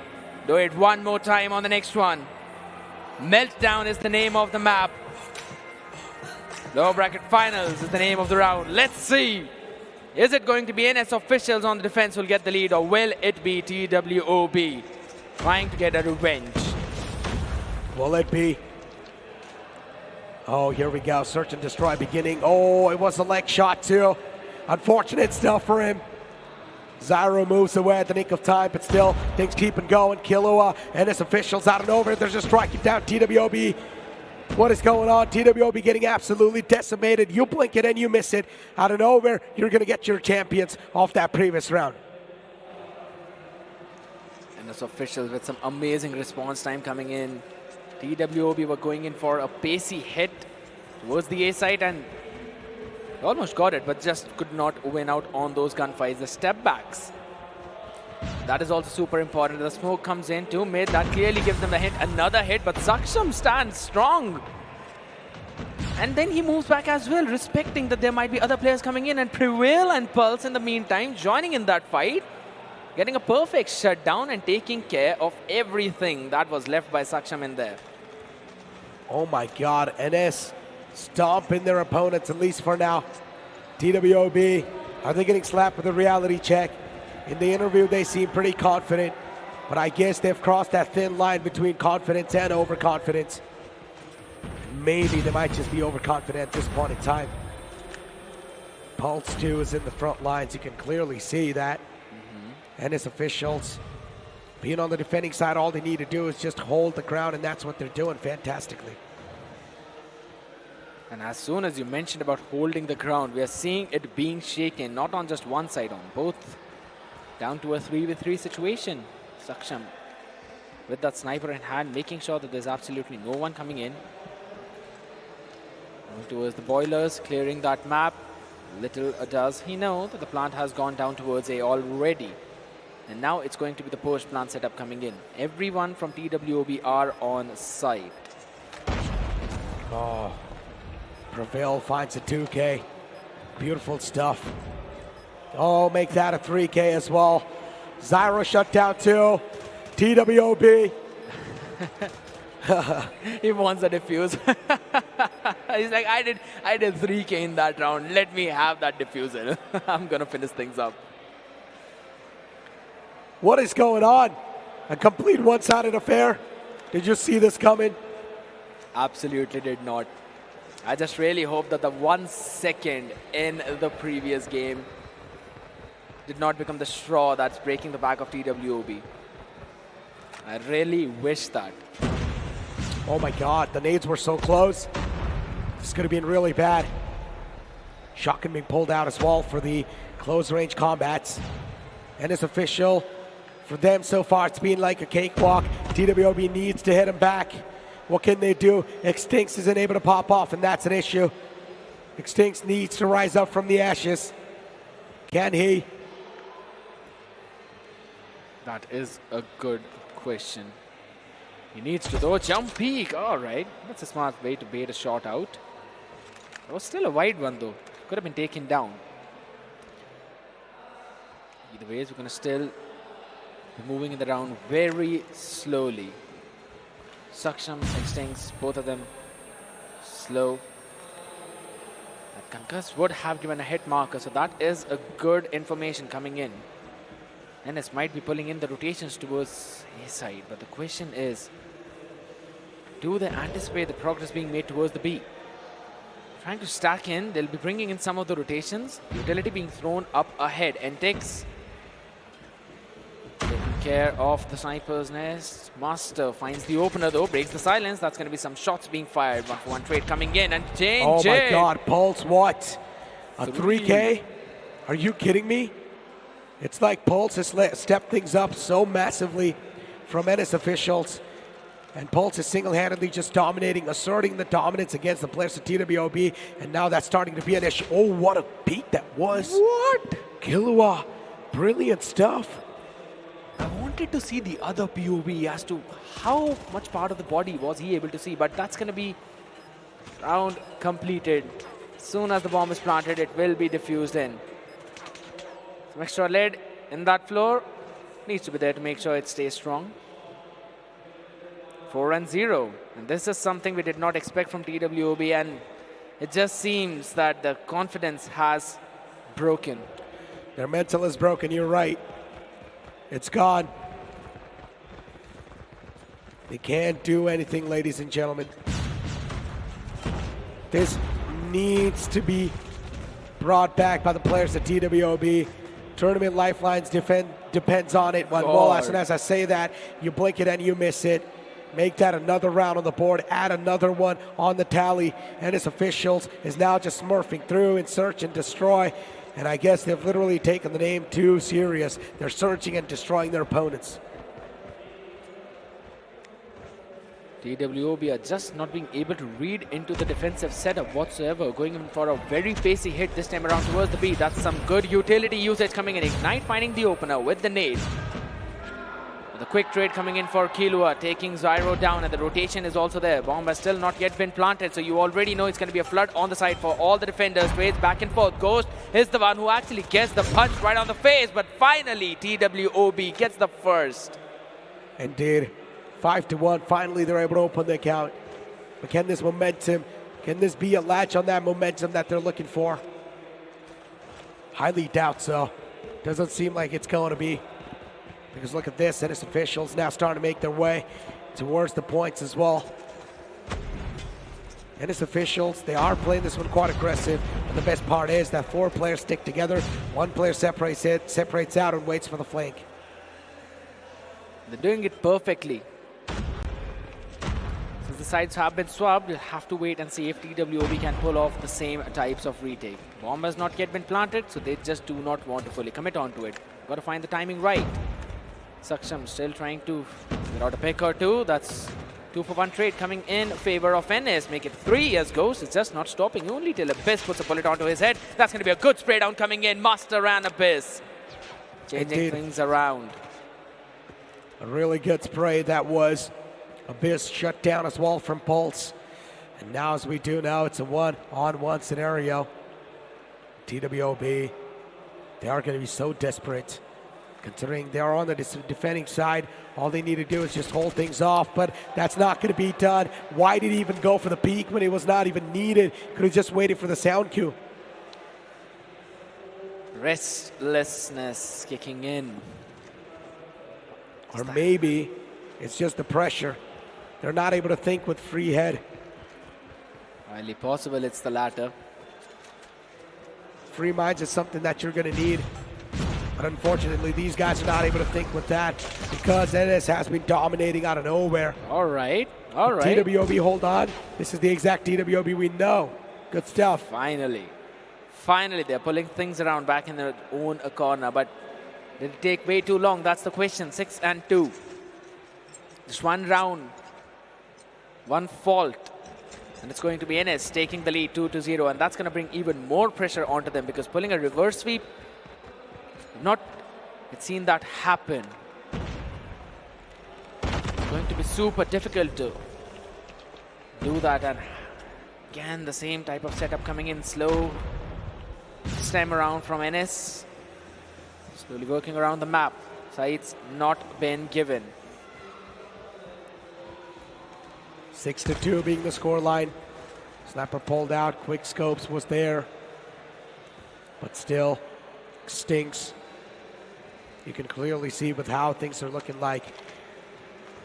do it one more time on the next one. Meltdown is the name of the map. Lower bracket finals is the name of the round. Let's see. Is it going to be NS officials on the defense who will get the lead, or will it be TWOB trying to get a revenge? Will it be? Oh, here we go. Search and destroy beginning. Oh, it was a leg shot too. Unfortunate stuff for him. Zyro moves away at the nick of time, but still things keep on going. Killua and his officials out and over. They're just striking down TWOB. What is going on? TWOB getting absolutely decimated. You blink it and you miss it. Out of nowhere, you're going to get your champions off that previous round. And those officials with some amazing response time coming in. TWOB were going in for a pacey hit towards the A site and almost got it, but just could not win out on those gunfights. The step backs That is also super important. The smoke comes in to mid. That clearly gives them the hint. Another hit, but Saksham stands strong. And then he moves back as well, respecting that there might be other players coming in. And Prevail and Pulse in the meantime joining in that fight. Getting a perfect shutdown and taking care of everything that was left by Saksham in there. Oh my God, NS stomping their opponents, at least for now. TWOB, are they getting slapped with a reality check? In the interview, they seem pretty confident, but I guess they've crossed that thin line between confidence and overconfidence. Maybe they might just be overconfident at this point in time. Pulse 2 is in the front lines. You can clearly see that. And his officials, being on the defending side, all they need to do is just hold the ground, and that's what they're doing fantastically. And as soon as you mentioned about holding the ground, we are seeing it being shaken, not on just one side, on both. Down to a 3v3 situation. Saksham with that sniper in hand, making sure that there's absolutely no one coming in. Going towards the boilers, clearing that map. Little does he know that the plant has gone down towards A already. And now it's going to be the post-plant setup coming in. Everyone from TWOB are on site. Oh, Prevail finds a 2K. Beautiful stuff. Oh, make that a 3K as well. Zyro shut down too. TWOB. He wants a defuse. He's like, I did 3K in that round. Let me have that diffuser. I'm gonna finish things up. What is going on? A complete one-sided affair. Did you see this coming? Absolutely did not. I just really hope that the 1 second in the previous game did not become the straw that's breaking the back of TWOB. I really wish that. Oh my God, the nades were so close. This could have been really bad. Shotgun being pulled out as well for the close range combats. And it's official. For them so far, it's been like a cakewalk. TWOB needs to hit him back. What can they do? Extinct isn't able to pop off, and that's an issue. Extinct needs to rise up from the ashes. Can he? That is a good question. He needs to though. Jump peek. All right. That's a smart way to bait a shot out. It was still a wide one though. Could have been taken down. Either ways, we're going to still be moving in the round very slowly. Saksham, Extincts, both of them slow. That Concuss would have given a hit marker, so that is a good information coming in. NS might be pulling in the rotations towards A side, but the question is, do they anticipate the progress being made towards the B? Trying to stack in, they'll be bringing in some of the rotations. Utility being thrown up ahead. Entix taking care of the sniper's nest. Master finds the opener though, breaks the silence. That's going to be some shots being fired. 1-for-1 trade coming in, and JJ. Oh my God, Pulse, what? A 3K? Are you kidding me? It's like Pulse has stepped things up so massively from NS officials. And Pulse is single-handedly just dominating, asserting the dominance against the players of TWOB. And now that's starting to be an issue. Oh, what a beat that was. What? Killua, brilliant stuff. I wanted to see the other POV as to how much part of the body was he able to see. But that's going to be round completed. As soon as the bomb is planted, it will be diffused in. Some extra lead in that floor. Needs to be there to make sure it stays strong. 4-0. And this is something we did not expect from TWOB, and it just seems that the confidence has broken. Their mental is broken, you're right. It's gone. They can't do anything, ladies and gentlemen. This needs to be brought back by the players at TWOB. Tournament lifelines depends on it. Well, as soon as I say that, you blink it and you miss it. Make that another round on the board, add another one on the tally, and his officials is now just smurfing through and search and destroy. And I guess they've literally taken the name too serious. They're searching and destroying their opponents. TWOB are just not being able to read into the defensive setup whatsoever, going in for a very pacey hit this time around towards the B. That's some good utility usage coming in. Ignite finding the opener with the nade. The quick trade coming in for Kilua, taking Zyro down, and the rotation is also there. Bomb has still not yet been planted, so you already know it's going to be a flood on the side for all the defenders. Trades back and forth. Ghost is the one who actually gets the punch right on the face, but finally TWOB gets the first. Indeed. 5-1. Finally, they're able to open the account. But can this momentum, can this be a latch on that momentum that they're looking for? Highly doubt so. Doesn't seem like it's going to be. Because look at this, Ennis officials now starting to make their way towards the points as well. Ennis officials, they are playing this one quite aggressive. And the best part is that 4 players stick together. 1 player separates out and waits for the flank. They're doing it perfectly. Since the sides have been swapped, we'll have to wait and see if TWOB can pull off the same types of retake. Bomb has not yet been planted, so they just do not want to fully commit onto it. Got to find the timing right. Saksham still trying to get out a pick or two. That's 2-for-1 trade coming in favor of Ennis. Make it 3 as Ghost is just not stopping only till Abyss puts a bullet onto his head. That's going to be a good spray down coming in. Master and Abyss changing things around. A really good spray that was. Abyss shut down as well from Pulse. And now, as we do know, it's a 1-on-1 scenario. TWOB, they are going to be so desperate. Considering they are on the defending side, all they need to do is just hold things off, but that's not going to be done. Why did he even go for the peek when it was not even needed? Could have just waited for the sound cue. Restlessness kicking in. Or maybe it's just the pressure. They're not able to think with free head. Highly possible it's the latter. Free minds is something that you're going to need. But unfortunately, these guys are not able to think with that because Ennis has been dominating out of nowhere. All right, all right. TWOB, hold on. This is the exact TWOB we know. Good stuff. Finally. Finally, they're pulling things around back in their own corner, but did it take way too long? That's the question. 6-2. Just 1 round. 1 fault. And it's going to be Ennis taking the lead 2-0, and that's going to bring even more pressure onto them because pulling a reverse sweep, it's seen that happen. It's going to be super difficult to do that, and again the same type of setup coming in slow. This time around from Ennis. Slowly working around the map. Sides not been given. 6-2 being the scoreline. Snapper pulled out, quick scopes was there. But still, stinks. You can clearly see with how things are looking like.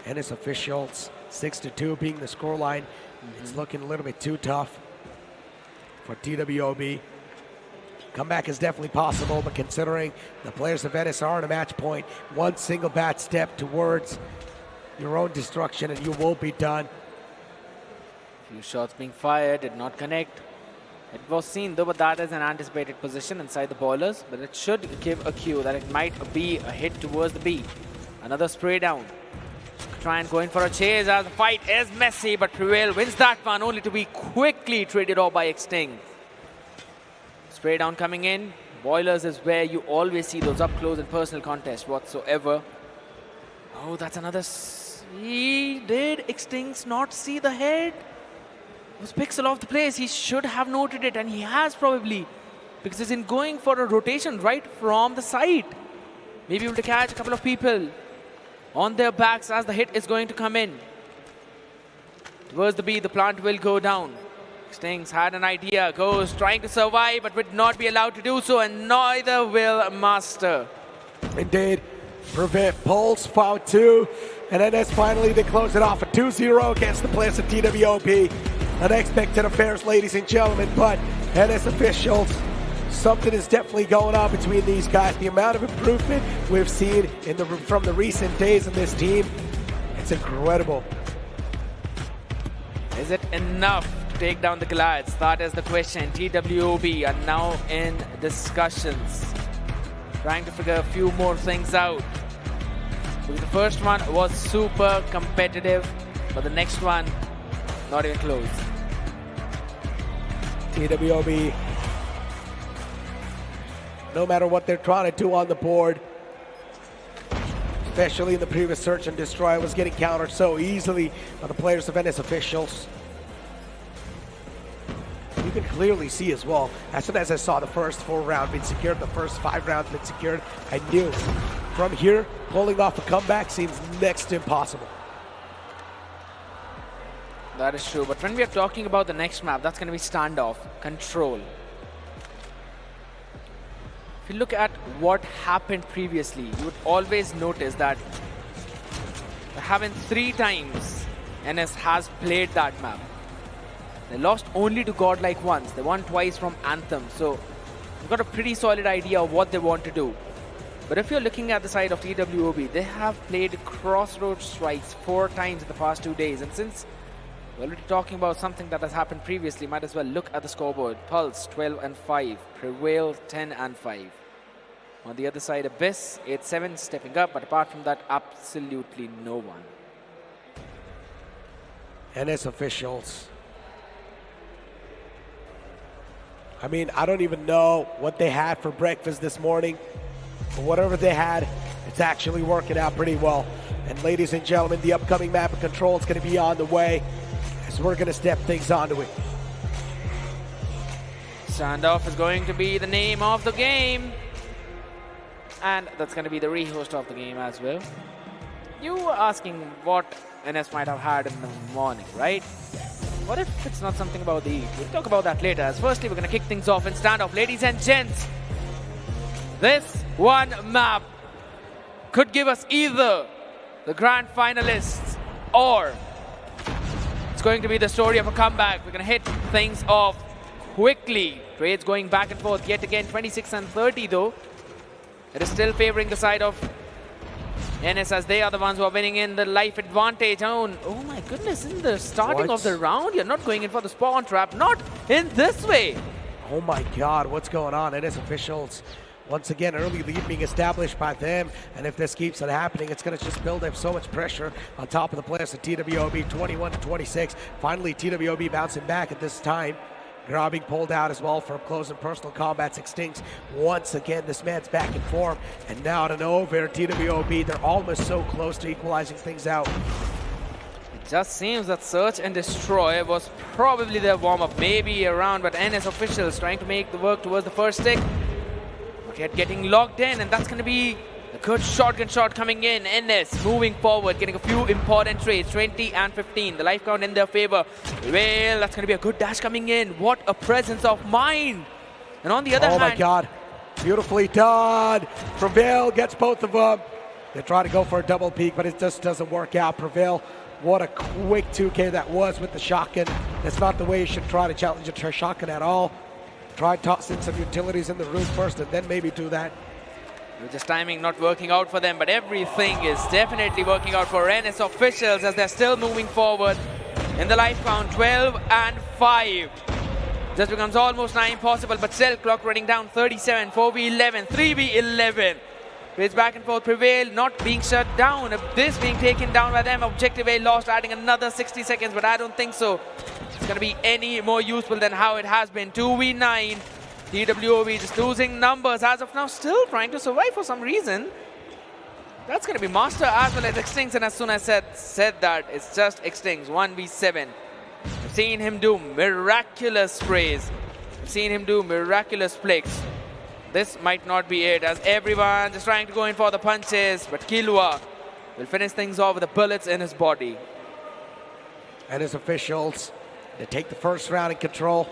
Ennis officials, 6-2 being the scoreline. It's looking a little bit too tough for TWOB. Comeback is definitely possible, but considering the players of Ennis are on a match point, 1 single bad step towards your own destruction and you will be done. Few shots being fired, did not connect. It was seen though, but that is an anticipated position inside the boilers, but it should give a cue that it might be a hit towards the B. Another spray down. Try and go in for a chase as the fight is messy, but Prevail wins that one only to be quickly traded off by Exting. Spray down coming in. Boilers is where you always see those up close and personal contests whatsoever. Oh, that's another. Did Extinct not see the head? It was pixel off the place. He should have noted it, and he has probably, because he's in going for a rotation right from the side. Maybe able to catch a couple of people on their backs as the hit is going to come in. Towards the B, the plant will go down. Stings had an idea, goes trying to survive, but would not be allowed to do so, and neither will Master. Indeed. Prevent Pulse, found 2, and then finally they close it off a 2-0 against the players of TWOB. Unexpected affairs, ladies and gentlemen, but NS officials, something is definitely going on between these guys. The amount of improvement we've seen from the recent days of this team, it's incredible. Is it enough to take down the Goliaths? That is the question. TWOB are now in discussions, trying to figure a few more things out. The first one was super competitive, but the next one, not even close. TWOB, no matter what they're trying to do on the board, especially in the previous search and destroy, was getting countered so easily by the players of NS Officials. You can clearly see as well, as soon as I saw the first 4 round been secured, the first 5 rounds been secured, I knew from here, pulling off a comeback seems next to impossible. That is true, but when we are talking about the next map, that's going to be standoff, control. If you look at what happened previously, you would always notice that there have been 3 times NS has played that map. They lost only to GodLiKe once. They won twice from Anthem. So you've got a pretty solid idea of what they want to do. But if you're looking at the side of TWOB, they have played Crossroads Strikes 4 times in the past 2 days. And since we're already talking about something that has happened previously, might as well look at the scoreboard. Pulse 12 and 5, Prevail 10 and 5. On the other side, Abyss 8-7 stepping up, but apart from that, absolutely no one. NS Officials. I mean, I don't even know what they had for breakfast this morning, but whatever they had, it's actually working out pretty well. And ladies and gentlemen, the upcoming map of control is going to be on the way as we're going to step things onto it. Standoff is going to be the name of the game. And that's going to be the rehost of the game as well. You were asking what NS might have had in the morning, right? What if it's not something about the eat? We'll talk about that later. As firstly, we're going to kick things off in standoff. Ladies and gents, this one map could give us either the grand finalists or it's going to be the story of a comeback. We're going to hit things off quickly. Trades going back and forth yet again. 26 and 30 though. It is still favoring the side of NS as they are the ones who are winning in the life advantage. Oh my goodness, in the starting of the round, you're not going in for the spawn trap. Not in this way. Oh my God, what's going on? NS Officials, once again, early lead being established by them. And if this keeps on happening, it's going to just build up so much pressure on top of the players at TWOB, 21-26. Finally, TWOB bouncing back at this time. Gra being pulled out as well for close and personal combats. Extinct once again. This man's back in form. And now out of nowhere, TWOB, they're almost so close to equalizing things out. It just seems that Search and Destroy was probably their warm-up, maybe around, but NS Officials trying to make the work towards the first stick. But yet getting locked in, and that's going to be a good shotgun shot coming in. NS moving forward, getting a few important trades, 20 and 15. The life count in their favor. Well, that's going to be a good dash coming in. What a presence of mind. And on the other hand... Oh my God. Beautifully done. Prevail gets both of them. They try to go for a double peek, but it just doesn't work out. Prevail, what a quick 2K that was with the shotgun. That's not the way you should try to challenge a shotgun at all. Try tossing some utilities in the room first and then maybe do that. Just timing not working out for them, but everything is definitely working out for NS Officials as they're still moving forward in the life count, 12 and 5. Just becomes almost nigh impossible, but still clock running down, 37, 4v11, 3v11. Trades back and forth, Prevail not being shut down. This being taken down by them, Objective A lost, adding another 60 seconds, but I don't think so. It's going to be any more useful than how it has been. 2v9. TWOB just losing numbers as of now, still trying to survive for some reason. That's going to be Master as well as Extinct, and as soon as I said that, it's just Extinct, 1v7. I've seen him do miraculous sprays. I've seen him do miraculous flicks. This might not be it, as everyone just trying to go in for the punches, but Killua will finish things off with the bullets in his body. And his officials, they take the first round in control.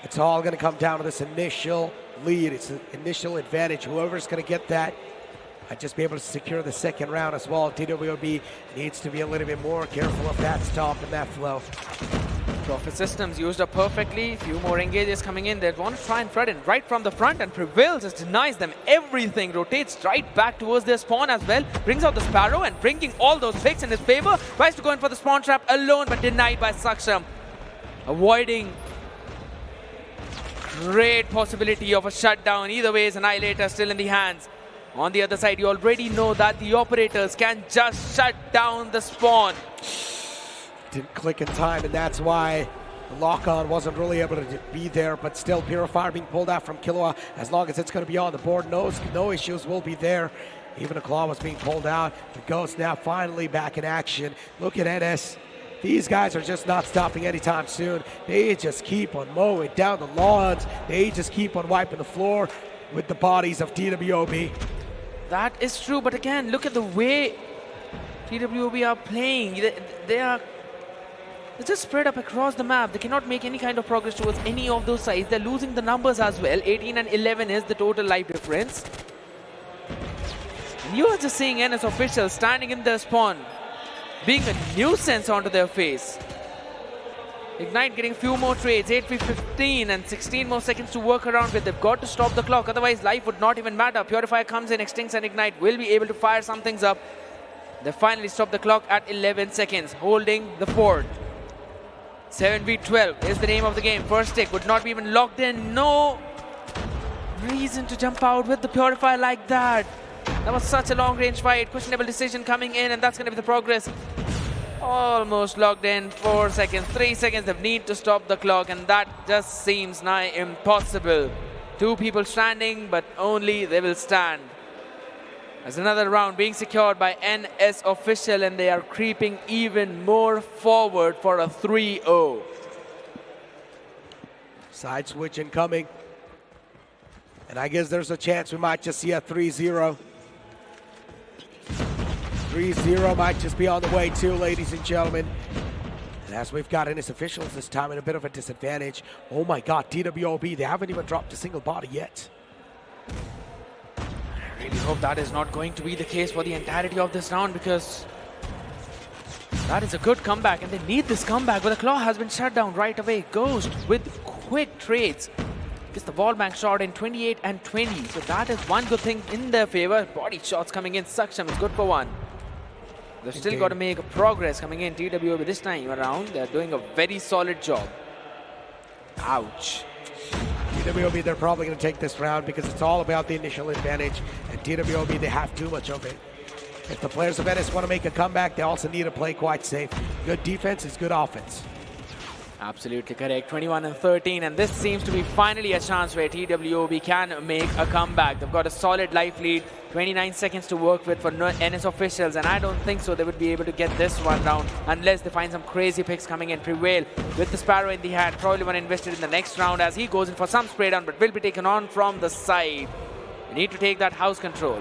It's all going to come down to this initial lead. It's an initial advantage. Whoever's going to get that might just be able to secure the second round as well. TWOB needs to be a little bit more careful of that stop and that flow. Profit systems used up perfectly. Few more engages coming in. They want to try and threaten right from the front, and Prevail just denies them everything. Rotates right back towards their spawn as well. Brings out the Sparrow and bringing all those picks in his favor. Tries to go in for the spawn trap alone, but denied by Saksham. Avoiding great possibility of a shutdown. Either way, Annihilator still in the hands. On the other side, you already know that the operators can just shut down the spawn. Didn't click in time, and that's why the lock-on wasn't really able to be there, but still Purifier being pulled out from Killua. As long as it's going to be on the board, no issues will be there. Even a claw was being pulled out. The Ghost now finally back in action. Look at NS. These guys are just not stopping anytime soon. They just keep on mowing down the lawns. They just keep on wiping the floor with the bodies of TWOB. That is true, but again, look at the way TWOB are playing. They're just spread up across the map. They cannot make any kind of progress towards any of those sides. They're losing the numbers as well. 18 and 11 is the total life difference. And you are just seeing NS officials standing in their spawn, being a nuisance onto their face. Ignite getting a few more trades, 8v15 and 16 more seconds to work around with. They've got to stop the clock, otherwise life would not even matter. Purifier comes in, extincts and Ignite will be able to fire some things up. They finally stop the clock at 11 seconds, holding the fort. 7v12 is the name of the game. First stick would not be even locked in. No reason to jump out with the Purifier like that. That was such a long range fight. Questionable decision coming in, and that's going to be the progress. Almost locked in. 4 seconds, 3 seconds. They need to stop the clock, and that just seems nigh impossible. 2 people standing, but only they will stand. As another round being secured by NS official, and they are creeping even more forward for a 3-0. Side switch incoming. And I guess there's a chance we might just see a 3-0. 3-0 might just be on the way too, ladies and gentlemen. And as we've got NS officials this time in a bit of a disadvantage. Oh my god, TWOB, they haven't even dropped a single body yet. I really hope that is not going to be the case for the entirety of this round, because that is a good comeback and they need this comeback. But the claw has been shut down right away. Ghost with quick trades gets the wall bank shot in 28 and 20. So that is one good thing in their favor. Body shots coming in. Saksham is good for one. They've still got to make a progress coming in. TWOB this time around, they're doing a very solid job. Ouch. TWOB, they're probably going to take this round because it's all about the initial advantage. And TWOB, they have too much of it. If the players of NS want to make a comeback, they also need to play quite safe. Good defense is good offense. Absolutely correct. 21 and 13, and this seems to be finally a chance where TWOB can make a comeback. They've got a solid life lead, 29 seconds to work with for NS officials, and I don't think so they would be able to get this one down unless they find some crazy picks coming in. Prevail with the Sparrow in the hand, probably one invested in the next round as he goes in for some spray down, but will be taken on from the side. We need to take that house control.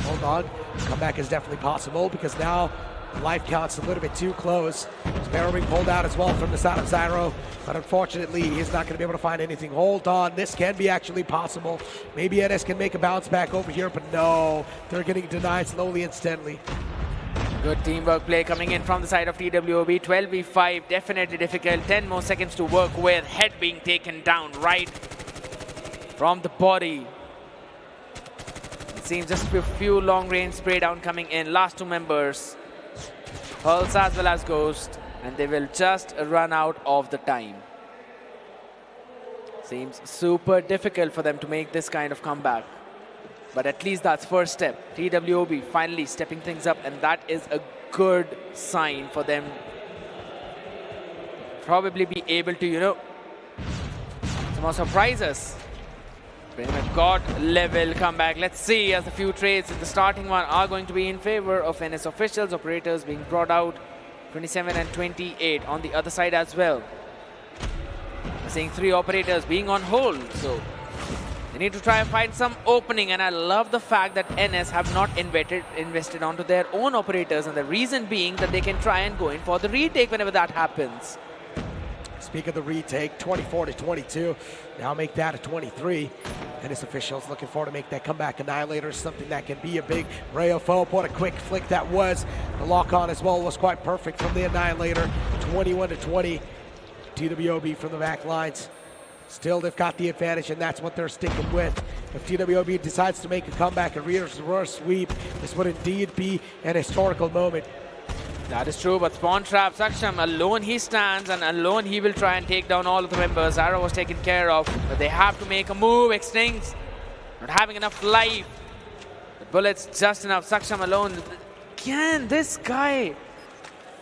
Hold on, comeback is definitely possible because now the life count's a little bit too close. Sparrow being pulled out as well from the side of Zyro, but unfortunately he's not going to be able to find anything. Hold on, this can be actually possible. Maybe NS can make a bounce back over here, but no, they're getting denied slowly and steadily. Good teamwork play coming in from the side of TWOB. 12v5, definitely difficult. 10 more seconds to work with. Head being taken down right from the body. It seems just a few long range spray down coming in. Last 2 members, Pulse as well as Ghost, and they will just run out of the time. Seems super difficult for them to make this kind of comeback. But at least that's first step. TWOB finally stepping things up, and that is a good sign for them. Probably be able to, you know, somehow surprise us. Bring a god level comeback. Let's see, as the few trades in the starting one are going to be in favor of NS officials. Operators being brought out, 27 and 28 on the other side as well. We're seeing 3 operators being on hold, so they need to try and find some opening. And I love the fact that NS have not invested onto their own operators, and the reason being that they can try and go in for the retake whenever that happens. Speak of the retake, 24 to 22. Now make that a 23. NS officials looking forward to make that comeback. Annihilator is something that can be a big ray of hope. What a quick flick that was. The lock-on as well was quite perfect from the Annihilator. 21 to 20. TWOB from the back lines. Still, they've got the advantage, and that's what they're sticking with. If TWOB decides to make a comeback and reverse sweep, this would indeed be an historical moment. That is true, but Spawn Trap, Saksham, alone he stands, and alone he will try and take down all of the members. Arrow was taken care of, but they have to make a move. Extincts, not having enough life. The bullets just enough. Saksham alone. Again, this guy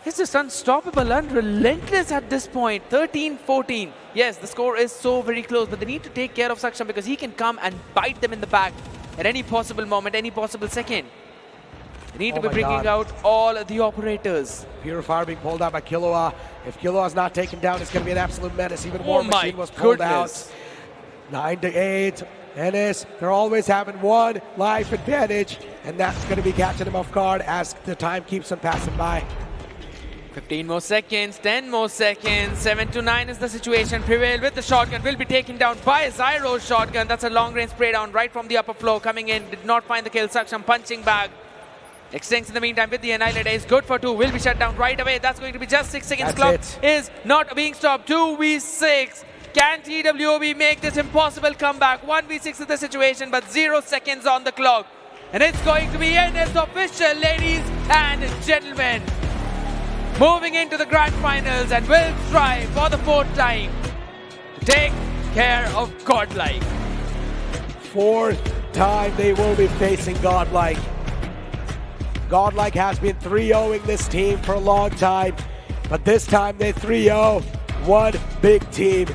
is just unstoppable and relentless at this point. 13-14. Yes, the score is so very close, but they need to take care of Saksham because he can come and bite them in the back at any possible moment, any possible second. They need to be bringing out all the operators. Purifier being pulled out by Killua. If Killua's not taken down, it's going to be an absolute menace. Even War Machine was pulled out. 9-8. Ennis, they're always having one life advantage, and that's going to be catching them off guard as the time keeps on passing by. 15 more seconds, 10 more seconds, 7-9 is the situation. Prevail with the shotgun, will be taken down by Zyro's shotgun. That's a long-range spray down right from the upper floor, coming in, did not find the kill. Saksham punching back. Extends in the meantime with the Annihilate Ace, good for 2, will be shut down right away. That's going to be just 6 seconds. Clock is not being stopped. 2v6. Can TWOB make this impossible comeback? 1v6 is the situation, but 0 seconds on the clock. And it's going to be NS official, ladies and gentlemen. Moving into the grand finals and will try for the 4th time to take care of GodLiKe. 4th time they will be facing GodLiKe. GodLiKe has been 3-0ing this team for a long time, but this time they're 3-0, one big team.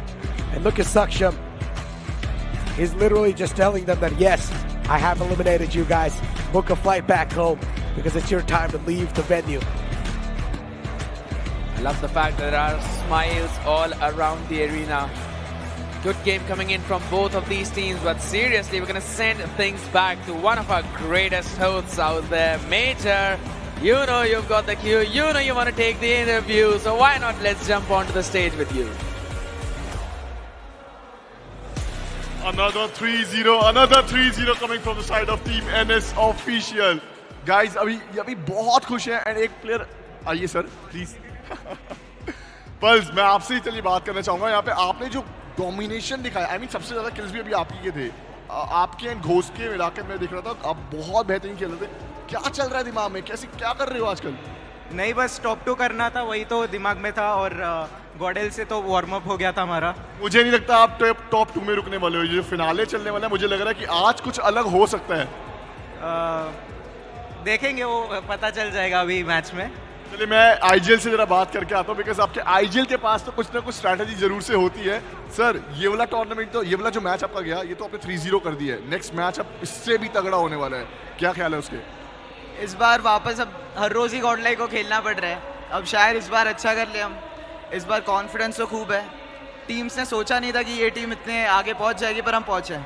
And look at Saksham. He's literally just telling them that, yes, I have eliminated you guys. Book a flight back home because it's your time to leave the venue. I love the fact that there are smiles all around the arena. Good game coming in from both of these teams, but seriously, we're going to send things back to one of our greatest hosts out there, Major. You know you've got the cue, you know you want to take the interview, so why not let's jump onto the stage with you. Another 3-0 coming from the side of Team NS official. Guys, अभी बहुत खुश हैं and एक player आइए sir please. Pulse मैं आपसे ही चलिए बात करना चाहूंगा. यहाँ पे आपने जो डोमिनेशन दिखाया, I mean सबसे ज्यादा किल्स भी अभी आप ही के थे. आपके एंड घोस्ट के इलाके में दिख रहा था, आप बहुत बेहतरीन खेल रहे थे. क्या चल रहा है दिमाग में, कैसे क्या कर रहे हो आजकल? नहीं, बस टॉप 2 करना था, वही तो दिमाग में था. और गॉडेल से तो वार्म अप हो गया था हमारा. मुझे नहीं लगता आप टॉप 2 में रुकने वाले हो. ये फिनाले चलने वाला है, मुझे लग रहा है कि आज कुछ अलग हो सकता है. देखेंगे, वो पता चल जाएगा अभी मैच में. चलिए मैं आईजीएल से जरा बात करके आता हूँ, बिकॉज आपके आईजीएल के पास तो कुछ ना कुछ स्ट्रैटेजी जरूर से होती है. सर ये वाला टूर्नामेंट तो, ये वाला जो मैच आपका गया, ये तो आपने 3-0 कर दिया है. नेक्स्ट मैच अब इससे भी तगड़ा होने वाला है, क्या ख्याल है उसके? इस बार वापस अब हर रोज ही गॉडलाइक को खेलना पड़ रहा है. अब शायद इस बार अच्छा कर ले हम. इस बार कॉन्फिडेंस तो खूब है. टीम्स ने सोचा नहीं था कि ये टीम इतने आगे पहुंच जाएगी, पर हम पहुंचे.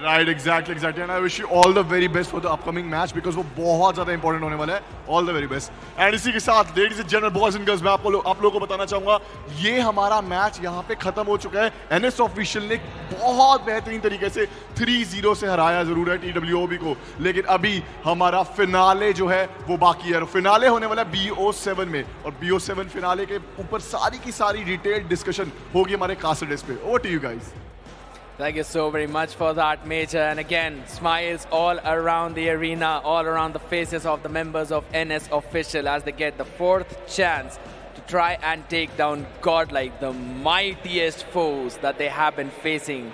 Right, exactly and I wish you all the very best for the upcoming match, because वो बहुत ज्यादा इंपॉर्टेंट होने वाला है. All the very best. And इसी के साथ ladies and general boys and girls, मैं आप लोगों को बताना चाहूंगा ये हमारा मैच यहाँ पे खत्म हो चुका है. एनएस ऑफिशियल ने बहुत बेहतरीन तरीके से 3-0 से हराया जरूर है TWOB को, लेकिन अभी हमारा फिनाले जो है वो बाकी है. फिनाले होने वाला है BO7 में, और BO7 फिनाले के ऊपर सारी की सारी डिटेल्ड डिस्कशन होगी हमारे कास्टर्स पे. Over to you guys. Thank you so very much for that, Major. And again, smiles all around the arena, all around the faces of the members of NS Official as they get the 4th chance to try and take down GodLiKe, the mightiest foes that they have been facing.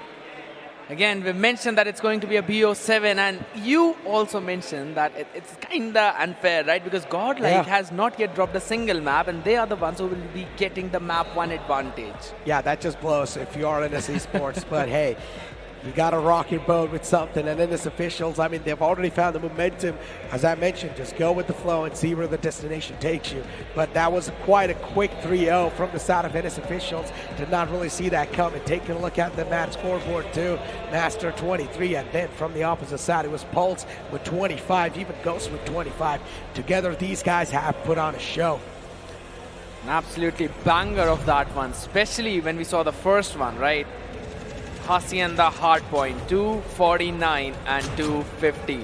Again, we mentioned that it's going to be a BO7, and you also mentioned that it's kind of unfair, right? Because GodLiKe has not yet dropped a single map, and they are the ones who will be getting the map 1 advantage. Yeah, that just blows if you are in NS Esports. But hey, you got to rock your boat with something. And NS officials, I mean, they've already found the momentum. As I mentioned, just go with the flow and see where the destination takes you. But that was quite a quick 3-0 from the side of NS officials. Did not really see that coming. Taking a look at the match scoreboard too. Master 23, and then from the opposite side, it was Pulse with 25, even Ghost with 25. Together, these guys have put on a show. An absolutely banger of that one, especially when we saw the first one, right? Hacienda Hardpoint, 249 and 250.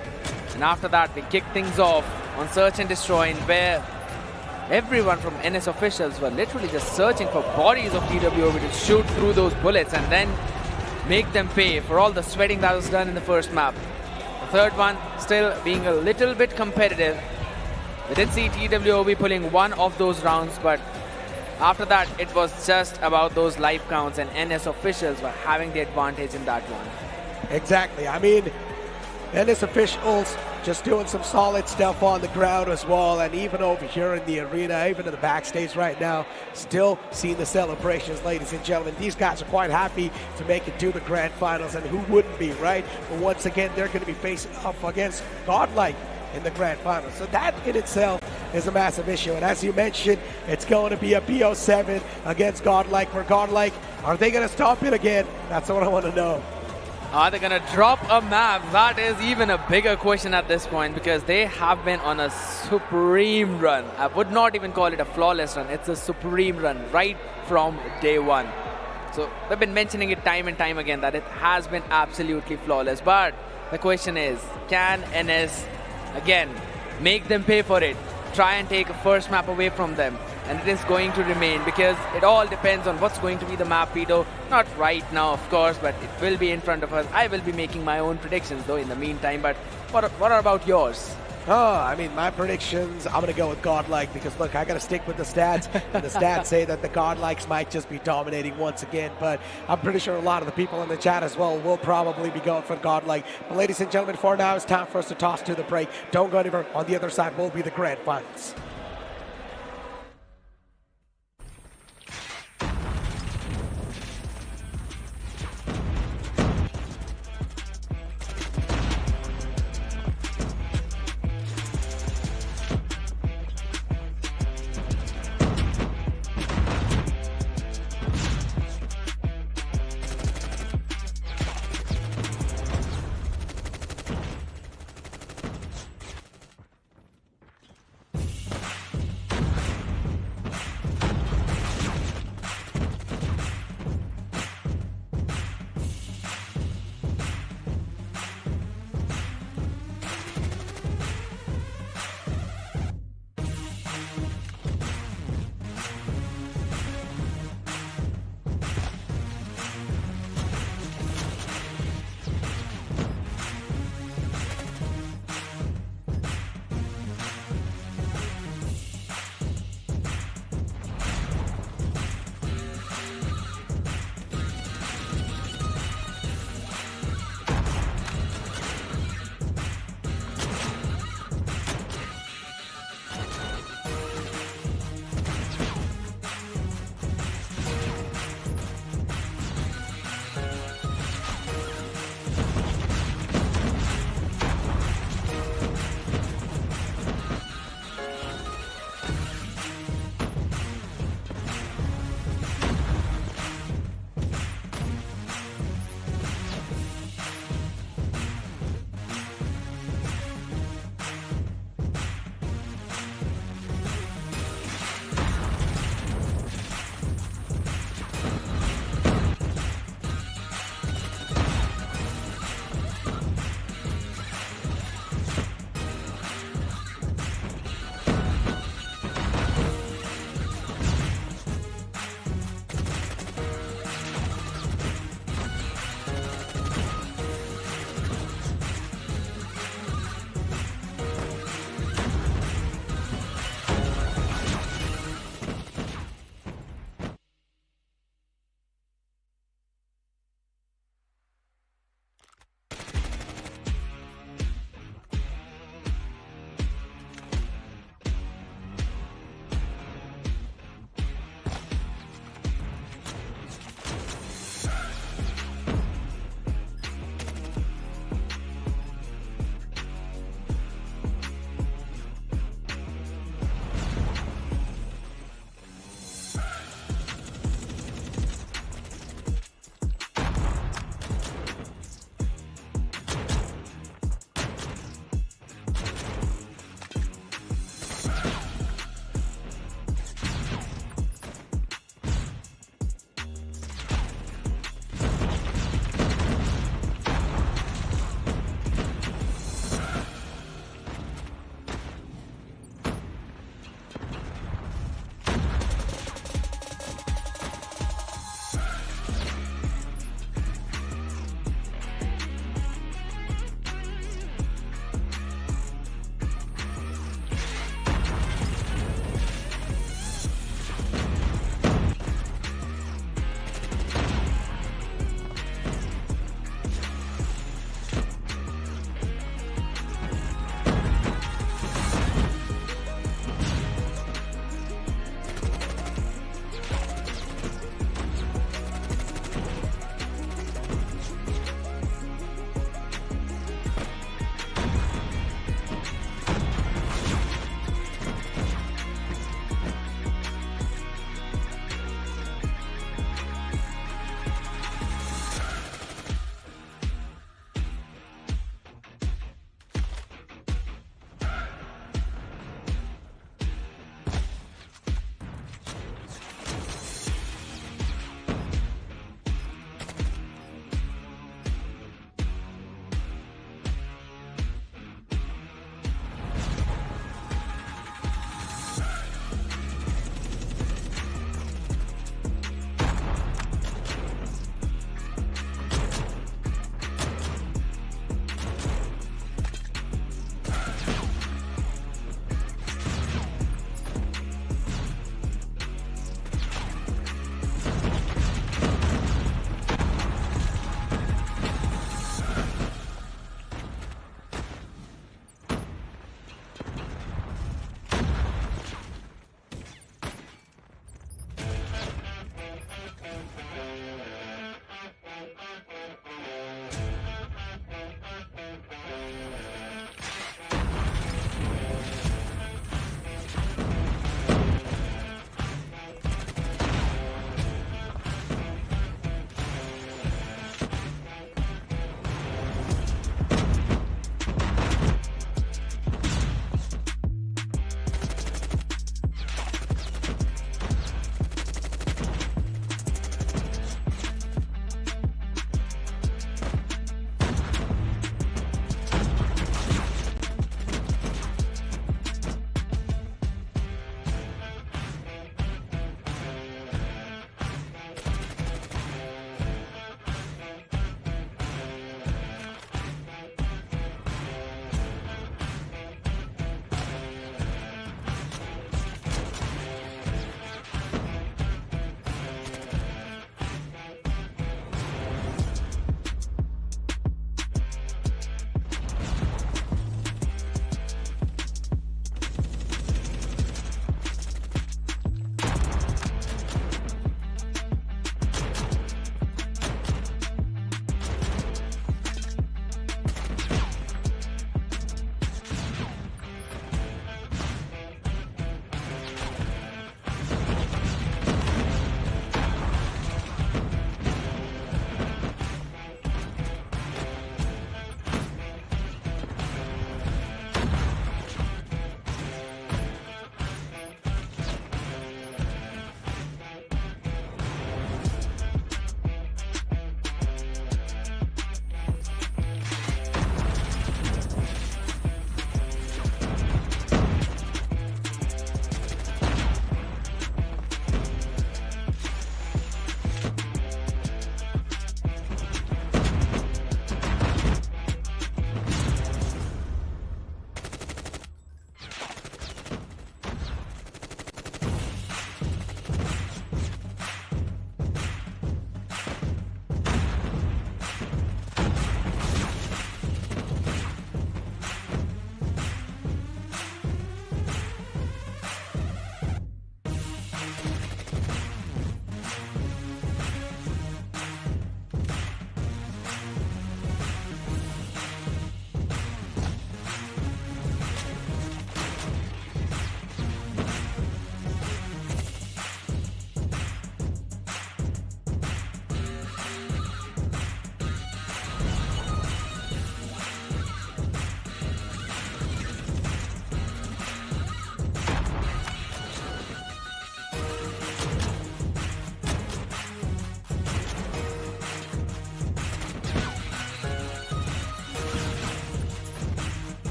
And after that, we kicked things off on Search and Destroy, where everyone from NS officials were literally just searching for bodies of TWOB to shoot through those bullets and then make them pay for all the sweating that was done in the first map. The third one still being a little bit competitive. We did see TWOB pulling one of those rounds, but after that, it was just about those life counts, and NS officials were having the advantage in that one. Exactly. I mean, NS officials just doing some solid stuff on the ground as well, and even over here in the arena, even in the backstage right now, still seeing the celebrations, ladies and gentlemen. These guys are quite happy to make it to the grand finals, and who wouldn't be, right? But once again, they're going to be facing off against GodLiKe. in the grand final. So that in itself is a massive issue. And as you mentioned, it's going to be a BO7 against GodLiKe. For GodLiKe, are they going to stop it again? That's what I want to know. Are they going to drop a map? That is even a bigger question at this point, because they have been on a supreme run. I would not even call it a flawless run. It's a supreme run right from day one. So we've been mentioning it time and time again that it has been absolutely flawless. But the question is, can NS again make them pay for it? Try and take a first map away from them. And it is going to remain, because it all depends on what's going to be the map, Pito. Not right now, of course, but it will be in front of us. I will be making my own predictions, though, in the meantime. But what are about yours? Oh, I mean, my predictions, I'm going to go with GodLiKe, because, look, I got to stick with the stats. And the stats say that the GodLikes might just be dominating once again. But I'm pretty sure a lot of the people in the chat as well will probably be going for GodLiKe. But ladies and gentlemen, for now, it's time for us to toss to the break. Don't go anywhere. On the other side will be the grand finals.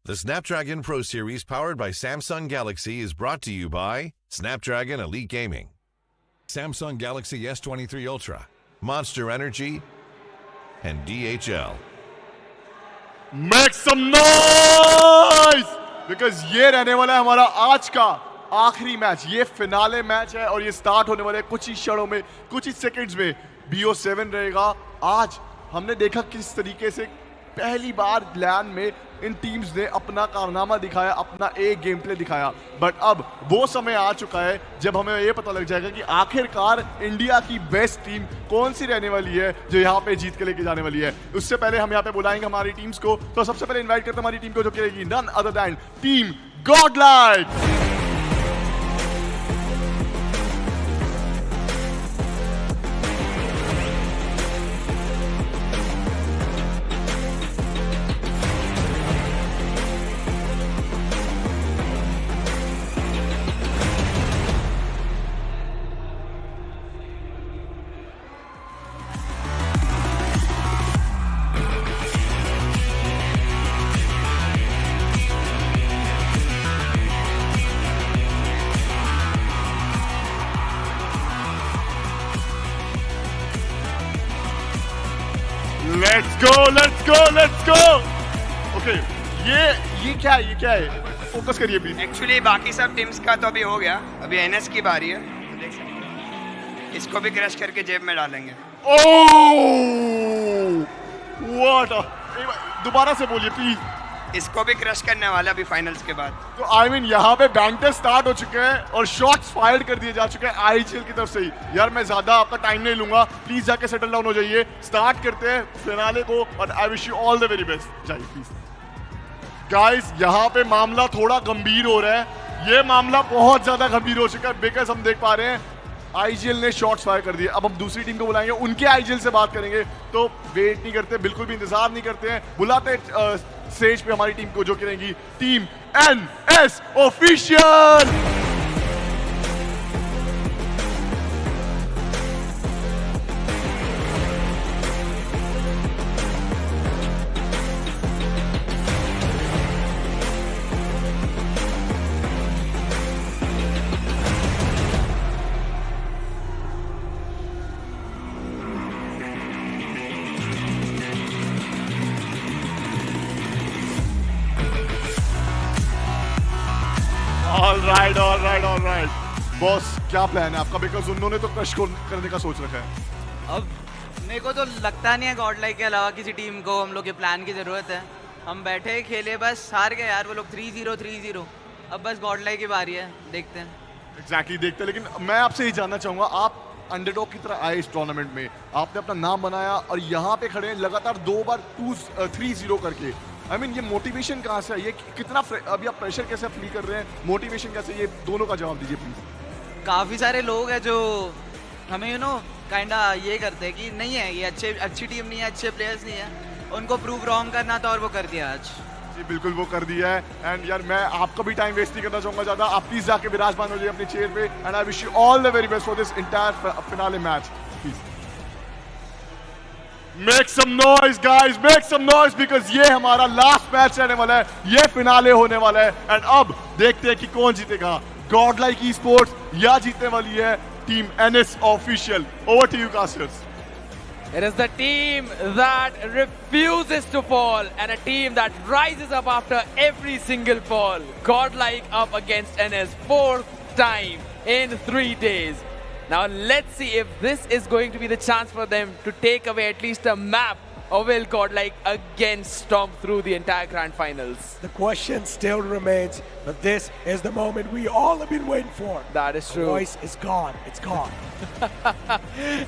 The Snapdragon Pro Series powered by Samsung Galaxy is brought to you by Snapdragon Elite Gaming, Samsung Galaxy S23 Ultra, Monster Energy, and DHL. Make some noise! Because ये रहने वाला है हमारा आज का आखिरी match, ये finale match है और ये स्टार्ट होने वाला है कुछ ही क्षणों में, कुछ ही सेकंड्स में। BO7 रहेगा। आज हमने देखा किस तरीके से पहली बार लैन में इन टीम्स ने अपना कारनामा दिखाया, अपना एक गेम प्ले दिखाया। बट अब वो समय आ चुका है जब हमें ये पता लग जाएगा कि आखिरकार इंडिया की बेस्ट टीम कौन सी रहने वाली है जो यहाँ पे जीत के लेके जाने वाली है। उससे पहले हम यहाँ पे बुलाएंगे हमारी टीम्स को। तो सबसे पहले इन्वाइट करते हैं हमारी टीम को जो खेलेगी none other than team godlike. Let's go! Okay, ये क्या है? फोकस करिए प्लीज। एक्चुअली बाकी सब टीम्स का तो अभी हो गया, अभी NS की बारी है। देख सकते हैं, इसको भी क्रैश करके जेब में डालेंगे। What? दोबारा से बोलिए प्लीज। इसको भी क्रश करने वाला अभी फाइनल्स के बाद। तो आई मीन यहाँ पे बैंटर स्टार्ट हो चुके हैं और शॉट्स फायर कर दिए जा चुके हैं IGL की तरफ से ही। यार मैं ज्यादा आपका टाइम नहीं लूंगा, प्लीज जाके सेटल डाउन हो जाइए। स्टार्ट करते हैं फिनाले को और I wish you all the very best. जाइए प्लीज। गाइस यहाँ पे मामला थोड़ा गंभीर हो रहा है, ये मामला बहुत ज्यादा गंभीर हो चुका है बिकॉज हम देख पा रहे हैं IGL ने शॉट्स फायर कर दिए। अब हम दूसरी टीम को बुलाएंगे, उनके IGL से बात करेंगे। तो वेट नहीं करते, बिल्कुल भी इंतजार नहीं करते हैं, बुलाते स्टेज पे हमारी टीम को जो करेंगी team NS official. All right. Boss क्या प्लान है आपका? बिकॉज उन्होंने तो क्रश करने का सोच रखा है। अब मेरे को तो लगता नहीं है गॉडलाइक के अलावा किसी टीम को हम लोग के प्लान की जरूरत है। हम बैठे खेले, बस हार गए यार वो लोग 3-0। अब बस गॉडलाइक की बारी है, देखते हैं। एग्जैक्टली देखते हैं। लेकिन मैं आपसे ये जानना चाहूंगा, आप अंडरडॉग की तरह आए इस टूर्नामेंट में, आपने अपना नाम बनाया और यहाँ पे खड़े हैं लगातार 2 बार 3-0 करके। I mean, ये मोटिवेशन कहाँ से है? ये कितना अभी आप प्रेशर कैसे फील कर रहे हैं? मोटिवेशन कैसे? ये दोनों का जवाब दीजिए प्लीज। काफ़ी सारे लोग हैं जो हमें काइंडा ये करते हैं कि नहीं है ये अच्छी टीम नहीं है, अच्छे प्लेयर्स नहीं है, उनको प्रूव रॉन्ग करना था और वो कर दिया आज। जी बिल्कुल वो कर दिया है। एंड यार मैं आपका भी टाइम वेस्ट नहीं करना चाहूंगा ज़्यादा। आप प्लीज जाके विराजमान हो जाइए अपनी चेयर पे। And I wish you all the very best for this entire finale match. Please Make some noise guys, make some noise because ये हमारा लास्ट मैच रहने वाला है, ये फिनाले होने वाला है। एंड अब देखते हैं कि कौन जीतेगा, गॉडलाइक esports या जीतने वाली है team NS official. Over to you casters. It is the team that refuses to fall and a team that rises up after every single fall. GodLiKe up against NS 4th time in 3 days. Now let's see if this is going to be the chance for them to take away at least a map, or will GodLiKe again stomp through the entire grand finals? The question still remains, but this is the moment we all have been waiting for. That is true. The voice is gone. It's gone.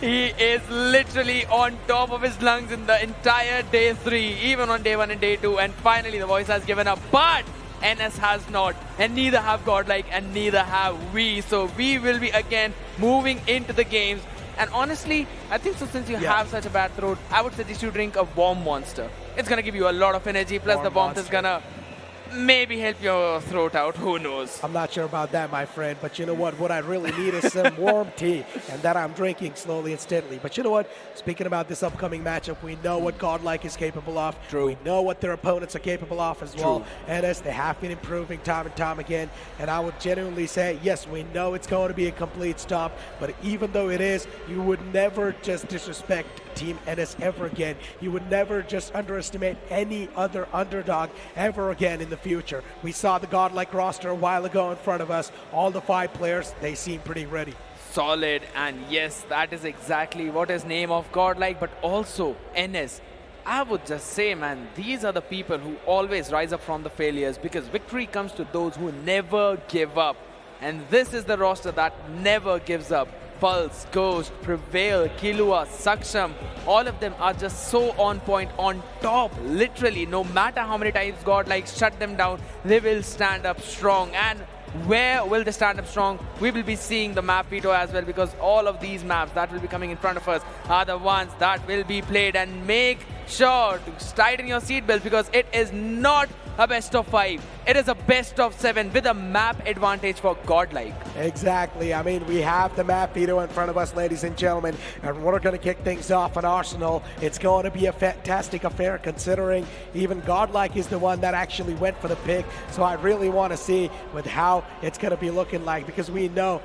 He is literally on top of his lungs in the entire day 3, even on day 1 and day 2, and finally the voice has given up. But NS has not, and neither have GodLiKe, and neither have we. So we will be again moving into the games. And honestly, I think so since you have such a bad throat, I would suggest you drink a warm monster. It's gonna give you a lot of energy, plus Warm the warmth is Monster. gonna maybe help your throat out, who knows. I'm not sure about that, my friend, but you know what I really need is some warm tea, and that I'm drinking slowly and steadily. But you know what, speaking about this upcoming matchup, we know what GodLiKe is capable of. True. We know what their opponents are capable of as well. And as they have been improving time and time again, and I would genuinely say, yes, we know it's going to be a complete stomp, but even though it is, you would never just disrespect Team NS ever again. You would never just underestimate any other underdog ever again in the future. We saw the GodLiKe roster a while ago in front of us. All the 5 players, they seem pretty ready. Solid, and yes, that is exactly what is name of GodLiKe, but also NS. I would just say, man, these are the people who always rise up from the failures, because victory comes to those who never give up. And this is the roster that never gives up. Pulse, Ghost, Prevail, Killua, Saksham, all of them are just so on point, on top. Literally, no matter how many times GodLiKe shut them down, they will stand up strong. And where will they stand up strong? We will be seeing the map veto as well, because all of these maps that will be coming in front of us are the ones that will be played. And make sure to tighten your seatbelt, because it is not a best of 5. It is a best of 7 with a map advantage for GodLiKe. Exactly. I mean, we have the map veto in front of us, ladies and gentlemen, and we're going to kick things off on Arsenal. It's going to be a fantastic affair, considering even GodLiKe is the one that actually went for the pick. So I really want to see with how it's going to be looking like, because we know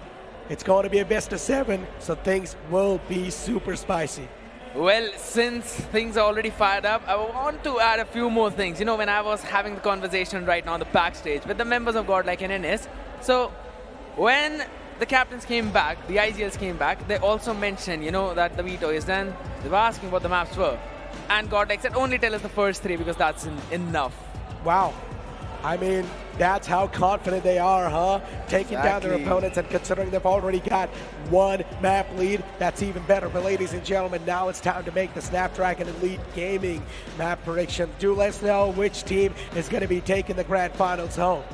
it's going to be a best of 7, so things will be super spicy. Well, since things are already fired up, I want to add a few more things. You know, when I was having the conversation right now on the backstage with the members of GodLiKe and NS, so when the captains came back, the IGLs came back, they also mentioned, you know, that the veto is done. They were asking what the maps were. And GodLiKe said, only tell us the first 3, because that's enough. Wow. I mean, that's how confident they are, huh? Taking down their opponents, and considering they've already got 1 map lead, that's even better. But ladies and gentlemen, now it's time to make the Snapdragon Elite Gaming map prediction. Do let us know which team is going to be taking the Grand Finals home.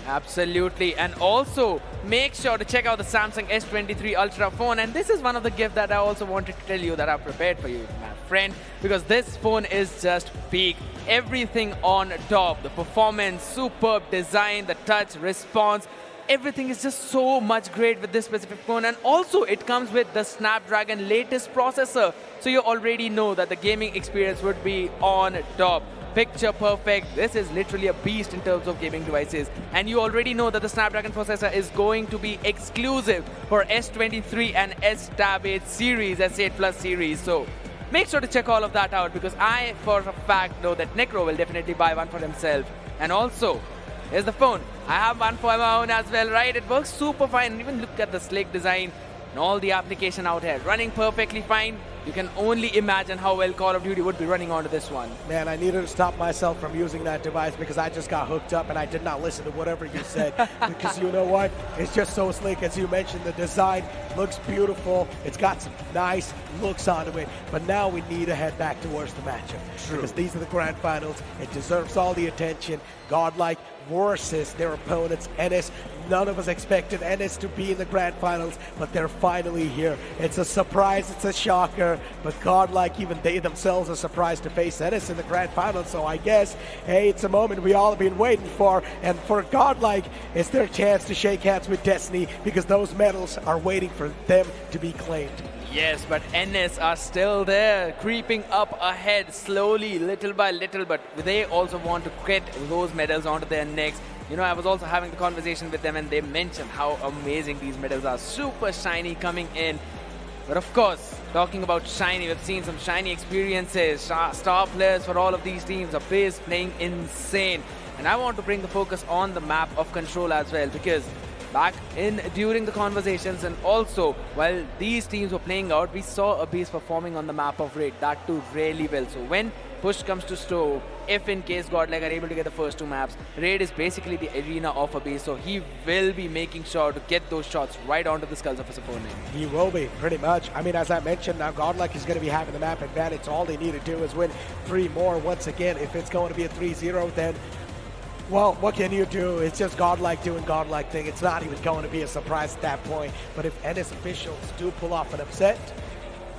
Absolutely. And also, make sure to check out the Samsung S23 Ultra phone. And this is one of the gifts that I also wanted to tell you that I've prepared for you, my friend, because this phone is just peak. Everything on top. The performance, superb design, the touch, response, everything is just so much great with this specific phone. And also, it comes with the Snapdragon latest processor. So you already know that the gaming experience would be on top. Picture perfect. This is literally a beast in terms of gaming devices. And you already know that the Snapdragon processor is going to be exclusive for S23 and S-Tab 8 series, S8 Plus series. So make sure to check all of that out, because I, for a fact, know that Necro will definitely buy one for himself. And also, here's the phone. I have one for my own as well, right? It works super fine. And even look at the sleek design and all the application out here. Running perfectly fine. You can only imagine how well Call of Duty would be running onto this one. Man, I needed to stop myself from using that device, because I just got hooked up and I did not listen to whatever you said. Because you know what? It's just so sleek. As you mentioned, the design looks beautiful. It's got some nice looks onto it. But now we need to head back towards the matchup. True. Because these are the Grand Finals. It deserves all the attention. GodLiKe versus their opponents, NS. None of us expected NS to be in the Grand Finals, but they're finally here. It's a surprise, it's a shocker, but GodLiKe, even they themselves are surprised to face NS in the Grand Finals. So I guess, hey, it's a moment we all have been waiting for, and for GodLiKe, it's their chance to shake hands with Destiny, because those medals are waiting for them to be claimed. Yes, but NS are still there, creeping up ahead slowly, little by little, but they also want to get those medals onto their necks. You know, I was also having the conversation with them, and they mentioned how amazing these medals are. Super shiny coming in. But of course, talking about shiny, we've seen some shiny experiences. Star players for all of these teams. Abyss playing insane. And I want to bring the focus on the map of Control as well, because back in during the conversations, and also while these teams were playing out, we saw Abyss performing on the map of Raid, that too really well. So when push comes to shove, if in case GodLiKe are able to get the first 2 maps, Raid is basically the arena of Abyss, so he will be making sure to get those shots right onto the skulls of his opponent. He will be, pretty much. I mean, as I mentioned, now GodLiKe is going to be having the map advantage. All they need to do is win 3 more once again. If it's going to be a 3-0, then, well, what can you do? It's just GodLiKe doing GodLiKe thing. It's not even going to be a surprise at that point. But if NS officials do pull off an upset,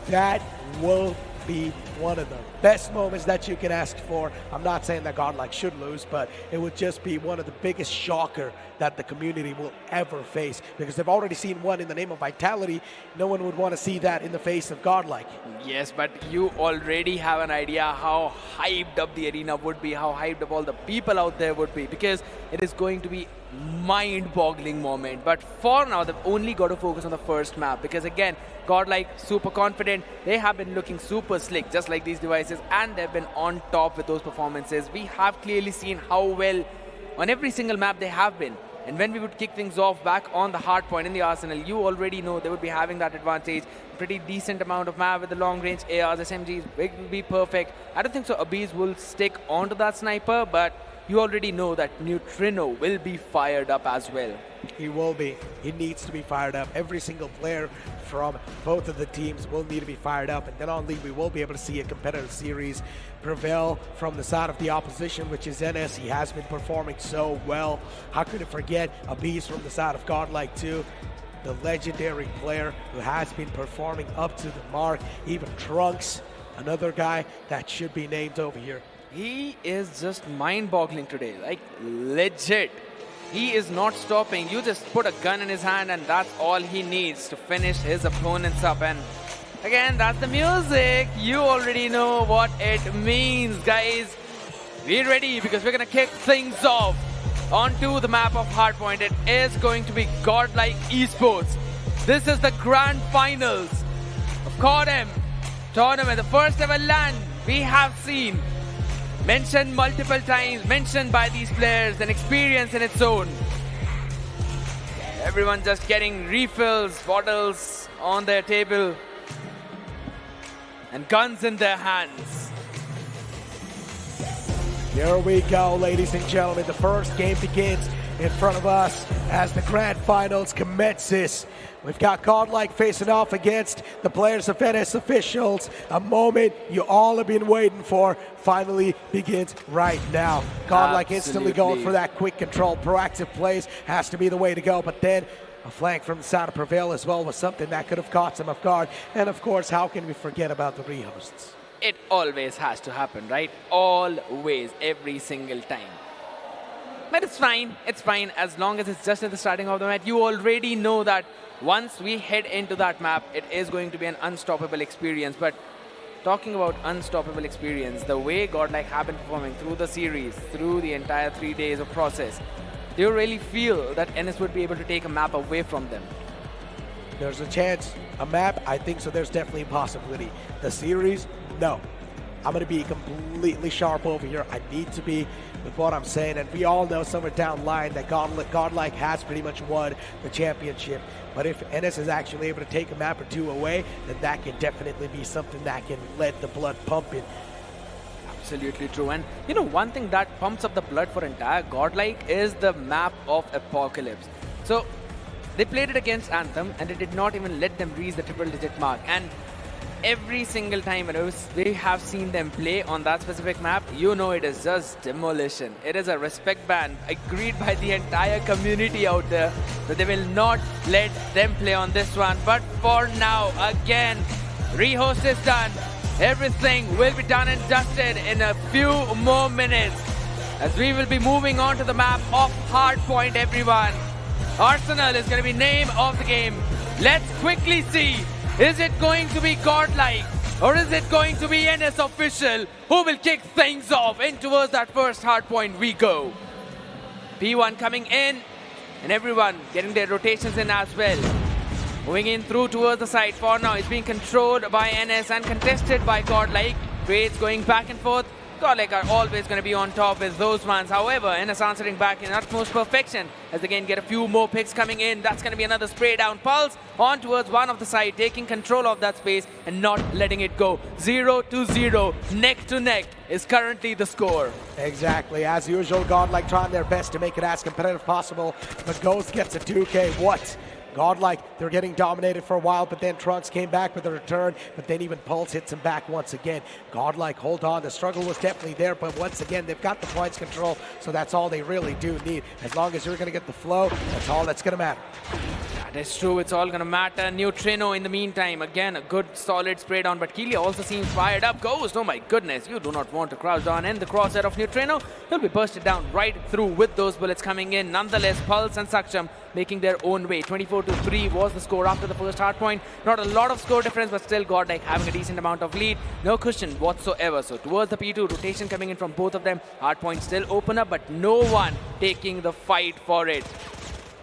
that will be one of the best moments that you can ask for. I'm not saying that GodLiKe should lose, but it would just be one of the biggest shocker that the community will ever face, because they've already seen one in the name of Vitality. No one would want to see that in the face of GodLiKe. Yes, but you already have an idea how hyped up the arena would be, how hyped up all the people out there would be, because it is going to be mind-boggling moment. But for now, they've only got to focus on the first map, because again, GodLiKe super confident. They have been looking super slick, just like these devices, and they've been on top with those performances. We have clearly seen how well on every single map they have been. And when we would kick things off back on the hard point in the Arsenal, you already know they would be having that advantage. Pretty decent amount of map with the long range ARs, SMGs, it will be perfect. I don't think so Abiz will stick onto that sniper, but you already know that Neutrino will be fired up as well. He will be. He needs to be fired up. Every single player from both of the teams will need to be fired up, and then only we will be able to see a competitive series prevail from the side of the opposition, which is NS. He has been performing so well. How could I forget Abiz from the side of GodLiKe too? The legendary player who has been performing up to the mark. Even Trunks, another guy that should be named over here. He is just mind-boggling today, like legit. He is not stopping. You just put a gun in his hand and that's all he needs to finish his opponents up. And again, that's the music. You already know what it means, guys. Be ready, because we're going to kick things off onto the map of Hardpoint. It is going to be GodLiKe Esports. This is the Grand Finals of CODM tournament, the first ever LAN we have seen. Mentioned multiple times, mentioned by these players, an experience in its own. Everyone just getting refills, bottles on their table, and guns in their hands. Here we go, ladies and gentlemen. The first game begins in front of us as the Grand Finals commences. We've got GodLiKe facing off against the players of NS Officials. A moment you all have been waiting for finally begins right now. GodLiKe instantly going for that quick control. Proactive plays has to be the way to go, but then a flank from the side of Prevail as well was something that could have caught them off guard. And of course, how can we forget about the rehosts? It always has to happen, right? Always, every single time. But it's fine, as long as it's just at the starting of the match. You already know that once we head into that map, it is going to be an unstoppable experience. But talking about unstoppable experience, the way GodLiKe have been performing through the series, through the entire 3 days of process, do you really feel that NS would be able to take a map away from them? There's a chance. A map, I think so. There's definitely a possibility. The series, no. I'm going to be completely sharp over here. I need to be with what I'm saying. And we all know somewhere down the line that GodLiKe has pretty much won the championship. But if NS is actually able to take a map or two away, then that can definitely be something that can let the blood pump in. Absolutely true. And you know, one thing that pumps up the blood for entire GodLiKe is the map of Apocalypse. So they played it against Anthem and it did not even let them reach the triple-digit mark. And every single time we have seen them play on that specific map, you know it is just demolition. It is a respect ban agreed by the entire community out there that they will not let them play on this one. But for now, again, rehost is done. Everything will be done and dusted in a few more minutes as we will be moving on to the map of Hardpoint, everyone. Arsenal is going to be name of the game. Let's quickly see. Is it going to be GodLiKe or is it going to be NS Official who will kick things off? In towards that first hard point we go. P1 coming in and everyone getting their rotations in as well. Moving in through towards the side. For now it's being controlled by NS and contested by GodLiKe. Trades going back and forth. GodLiKe are always going to be on top with those ones. However, NS answering back in utmost perfection as they again get a few more picks coming in. That's going to be another spray down. Pulse on towards one of the side, taking control of that space and not letting it go. 0-0, neck to neck is currently the score. Exactly. As usual, GodLiKe trying their best to make it as competitive possible. But Ghost gets a 2K. What? GodLiKe, they're getting dominated for a while, but then Trunks came back with a return, but then even Pulse hits him back once again. GodLiKe, hold on. The struggle was definitely there, but once again, they've got the points control, so that's all they really do need. As long as you're going to get the flow, that's all that's going to matter. That is true, it's all gonna matter. Neutrino in the meantime, again a good solid spray down, but Keely also seems fired up. Ghost, oh my goodness, you do not want to crouch down in the crosshair of Neutrino. He'll be bursted down right through with those bullets coming in. Nonetheless, Pulse and Saksham making their own way. 24-3 was the score after the first hard point. Not a lot of score difference, but still GodLiKe having a decent amount of lead. No cushion whatsoever. So towards the P2, rotation coming in from both of them. Hard point still open up, but no one taking the fight for it.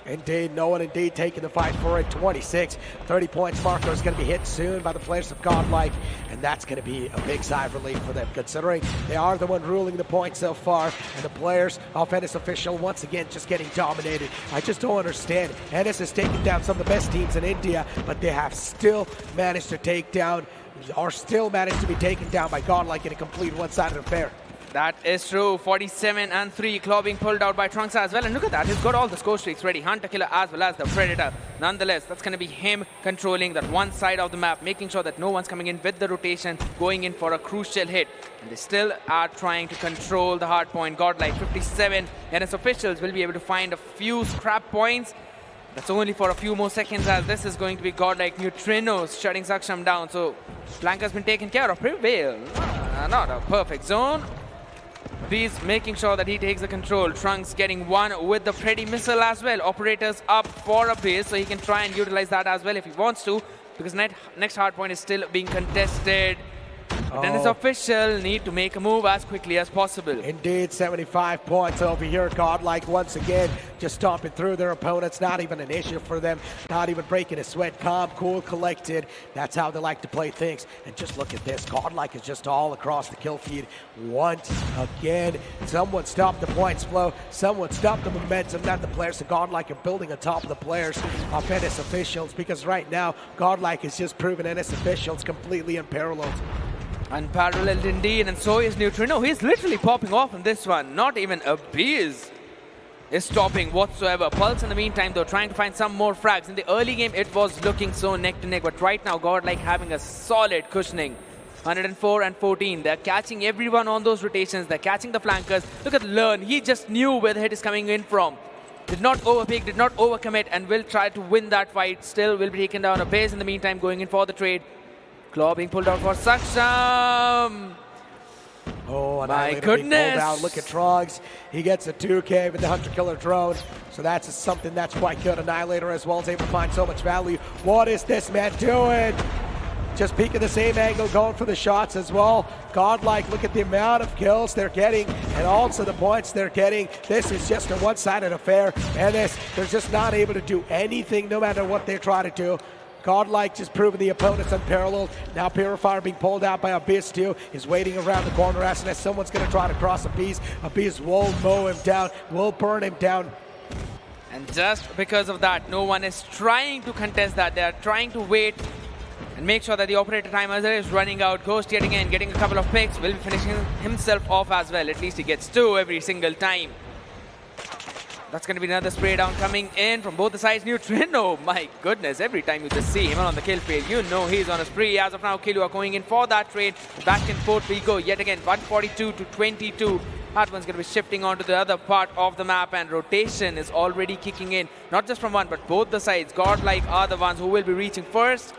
Indeed, no one indeed taking the fight for it. 26, 30 points marker is going to be hit soon by the players of GodLiKe, and that's going to be a big sigh of relief for them, considering they are the one ruling the points so far, and the players of NS Official once again just getting dominated. I just don't understand. NS has taken down some of the best teams in India, but they have still managed to take down, or still managed to be taken down by GodLiKe in a complete one-sided affair. That is true. 47-3. Claw being pulled out by Trunks as well. And look at that. He's got all the score streaks ready. Hunter Killer as well as the Predator. Nonetheless, that's going to be him controlling that one side of the map, making sure that no one's coming in with the rotation, going in for a crucial hit. And they still are trying to control the hard point. GodLiKe 57. NS Officials will be able to find a few scrap points. That's only for a few more seconds, as this is going to be GodLiKe Neutrinos shutting Saksham down. So flank has been taken care of. Prevail. Not a perfect zone. He's making sure that he takes the control. Trunks getting one with the Freddy missile as well. Operators up for a base, so he can try and utilize that as well if he wants to, because next hard point is still being contested. But then it's official, need to make a move as quickly as possible. Indeed, 75 points over here. GodLiKe once again just stomping through their opponents. Not even an issue for them. Not even breaking a sweat. Calm, cool, collected. That's how they like to play things. And just look at this. GodLiKe is just all across the kill feed once again. Someone stop the points flow. Someone stop the momentum that the players of GodLiKe are building on top of the players of NS Officials, because right now GodLiKe has just proven NS Officials completely unparalleled. Unparalleled indeed, and so is Neutrino. He's literally popping off in this one. Not even a breeze is stopping whatsoever. Pulse in the meantime though trying to find some more frags. In the early game it was looking so neck to neck, but right now GodLiKe having a solid cushioning. 104 and 14. They're catching everyone on those rotations. They're catching the flankers. Look at Learn. He just knew where the hit is coming in from. Did not overpick, did not overcommit, and will try to win that fight. Still will be taken down a base in the meantime, going in for the trade. Claw being pulled out for Saksham. Oh, my goodness. Pulled out. Look at Trogs. He gets a 2K with the Hunter Killer drone. So that's something that's quite good. Annihilator as well is able to find so much value. What is this man doing? Just peeking the same angle, going for the shots as well. GodLiKe, look at the amount of kills they're getting and also the points they're getting. This is just a one-sided affair. And they're just not able to do anything no matter what they try to do. GodLiKe just proving the opponent's unparalleled. Now Purifier being pulled out by Abyss too. Is waiting around the corner as someone's going to try to cross Abyss. Abyss will mow him down, will burn him down. And just because of that, no one is trying to contest that. They are trying to wait and make sure that the operator timer is running out. Ghost yet again getting a couple of picks. Will be finishing himself off as well. At least he gets 2 every single time. That's going to be another spray down coming in from both the sides. Neutrino, my goodness, every time you just see him on the kill field, you know he's on a spree. As of now, Kilu are going in for that trade. Back and forth we go yet again, 142 to 22. That one's going to be shifting onto the other part of the map, and rotation is already kicking in. Not just from one, but both the sides. GodLiKe are the ones who will be reaching first.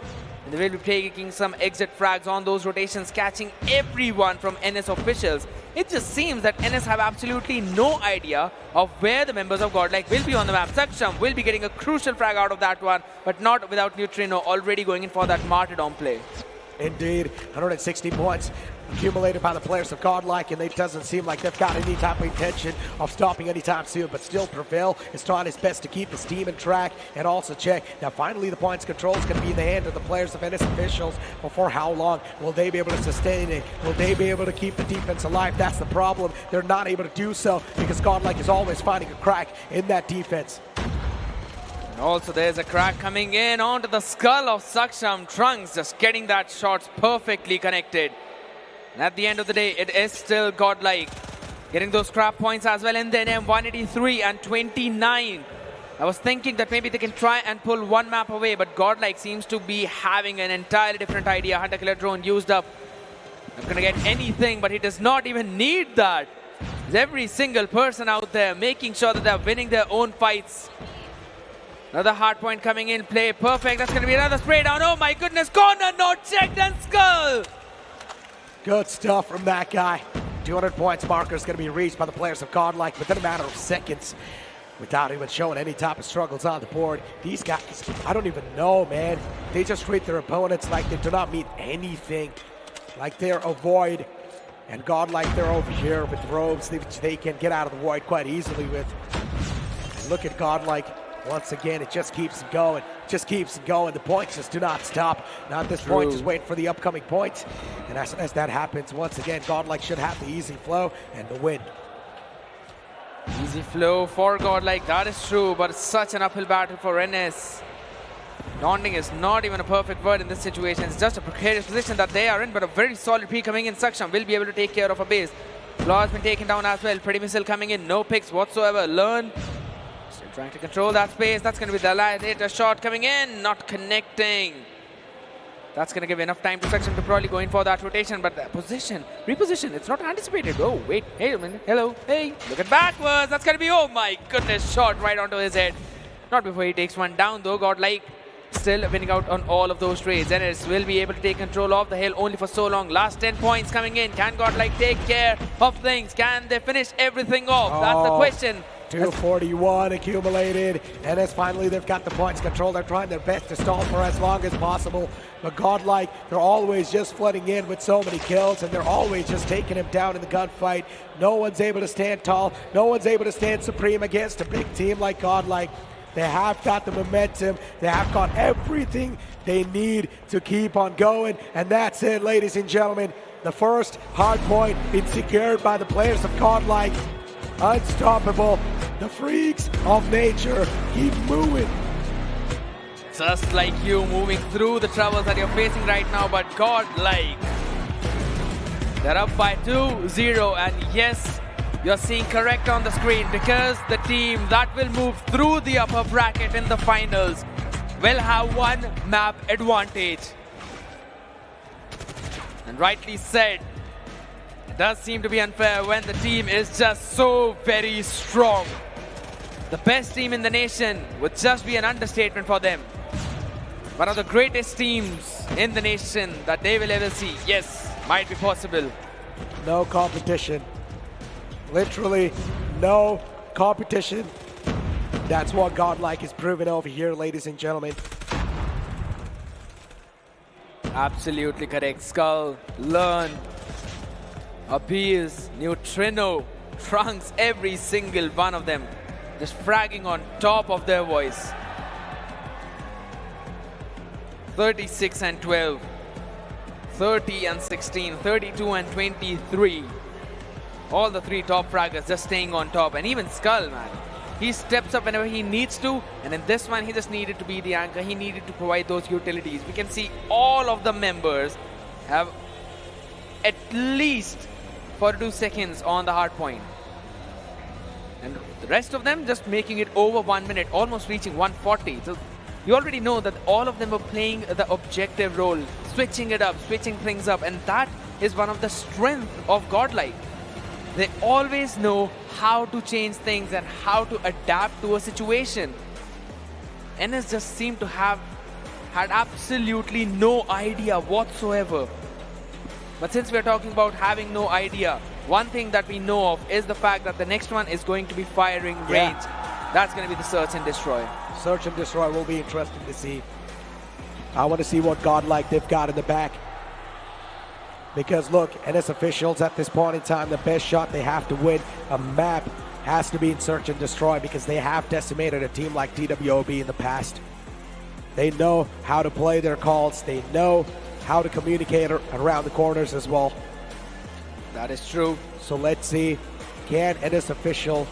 And they will be taking some exit frags on those rotations, catching everyone from NS Officials. It just seems that NS have absolutely no idea of where the members of GodLiKe will be on the map. Saksham will be getting a crucial frag out of that one, but not without Neutrino already going in for that martyrdom play. Indeed, 160 points accumulated by the players of GodLiKe, and it doesn't seem like they've got any type of intention of stopping anytime soon, but still Prevail is trying his best to keep his team in track and also check. Now finally the points control is going to be in the hand of the players of NS Officials, but for how long will they be able to sustain it? Will they be able to keep the defense alive? That's the problem. They're not able to do so because GodLiKe is always finding a crack in that defense. And also there's a crack coming in onto the skull of Saksham. Trunks just getting that shot perfectly connected. And at the end of the day, it is still GodLiKe getting those scrap points as well. And then M183 and 29. I was thinking that maybe they can try and pull one map away, but GodLiKe seems to be having an entirely different idea. Hunter Killer drone used up. Not going to get anything, but he does not even need that. There's every single person out there making sure that they're winning their own fights. Another hard point coming in play. Perfect. That's going to be another spray down. Oh my goodness. Corner not checked and Skull. Good stuff from that guy. 200 points marker is going to be reached by the players of GodLiKe within a matter of seconds without even showing any type of struggles on the board. These guys, I don't even know, man. They just treat their opponents like they do not mean anything. Like they're a void. And GodLiKe, they're over here with robes which they can get out of the void quite easily with. And look at GodLiKe. Once again, it just keeps going. Just keeps going. The points just do not stop. Now at this point, just waiting for the upcoming points. And as that happens, once again, GodLiKe should have the easy flow and the win. Easy flow for GodLiKe, that is true, but it's such an uphill battle for NS. Daunting is not even a perfect word in this situation. It's just a precarious position that they are in, but a very solid P coming in. Saksham will be able to take care of a base. Flaw has been taken down as well. Pretty Missile coming in, no picks whatsoever. Learn. Still trying to control that space. That's going to be the later shot coming in, not connecting. That's going to give enough time to Saksham to probably go in for that rotation, but the position, reposition, it's not anticipated. Oh, wait, hey, a minute, hello, hey, look at backwards. That's going to be, oh my goodness, shot right onto his head. Not before he takes one down though. GodLiKe still winning out on all of those trades. NS will be able to take control of the hill only for so long. Last 10 points coming in. Can GodLiKe take care of things? Can they finish everything off? That's the question. 241 accumulated, and as finally they've got the points control. They're trying their best to stall for as long as possible, but GodLiKe, they're always just flooding in with so many kills, and they're always just taking him down in the gunfight. No one's able to stand tall. No one's able to stand supreme against a big team like GodLiKe. They have got the momentum. They have got everything they need to keep on going, and that's it, ladies and gentlemen. The first hard point been secured by the players of GodLiKe. Unstoppable. The freaks of nature keep moving. Just like you, moving through the troubles that you're facing right now, but GodLiKe, they're up by 2-0, and yes, you're seeing correct on the screen, because the team that will move through the upper bracket in the finals will have one map advantage. And rightly said, it does seem to be unfair when the team is just so very strong. The best team in the nation would just be an understatement for them. One of the greatest teams in the nation that they will ever see. Yes, might be possible. No competition. Literally no competition. That's what GodLiKe is proving over here, ladies and gentlemen. Absolutely correct. Skull, Learn, Abuse, Neutrino, Trunks, every single one of them just fragging on top of their voice. 36 and 12, 30 and 16, 32 and 23. All the three top fraggers just staying on top. And even Skull, man, he steps up whenever he needs to. And in this one, he just needed to be the anchor. He needed to provide those utilities. We can see all of the members have at least 42 seconds on the hard point. And the rest of them just making it over 1 minute, almost reaching 140. So you already know that all of them are playing the objective role, switching it up, switching things up. And that is one of the strengths of GodLiKe. They always know how to change things and how to adapt to a situation. NS just seem to have had absolutely no idea whatsoever. But since we're talking about having no idea, one thing that we know of is the fact that the next one is going to be firing range. That's going to be the Search and Destroy. Search and Destroy will be interesting to see. I want to see what GodLiKe they've got in the back. Because look, NS officials at this point in time, the best shot they have to win a map has to be in Search and Destroy, because they have decimated a team like TWOB in the past. They know how to play their calls. They know how to communicate around the corners as well. That is true. So let's see, can NS official,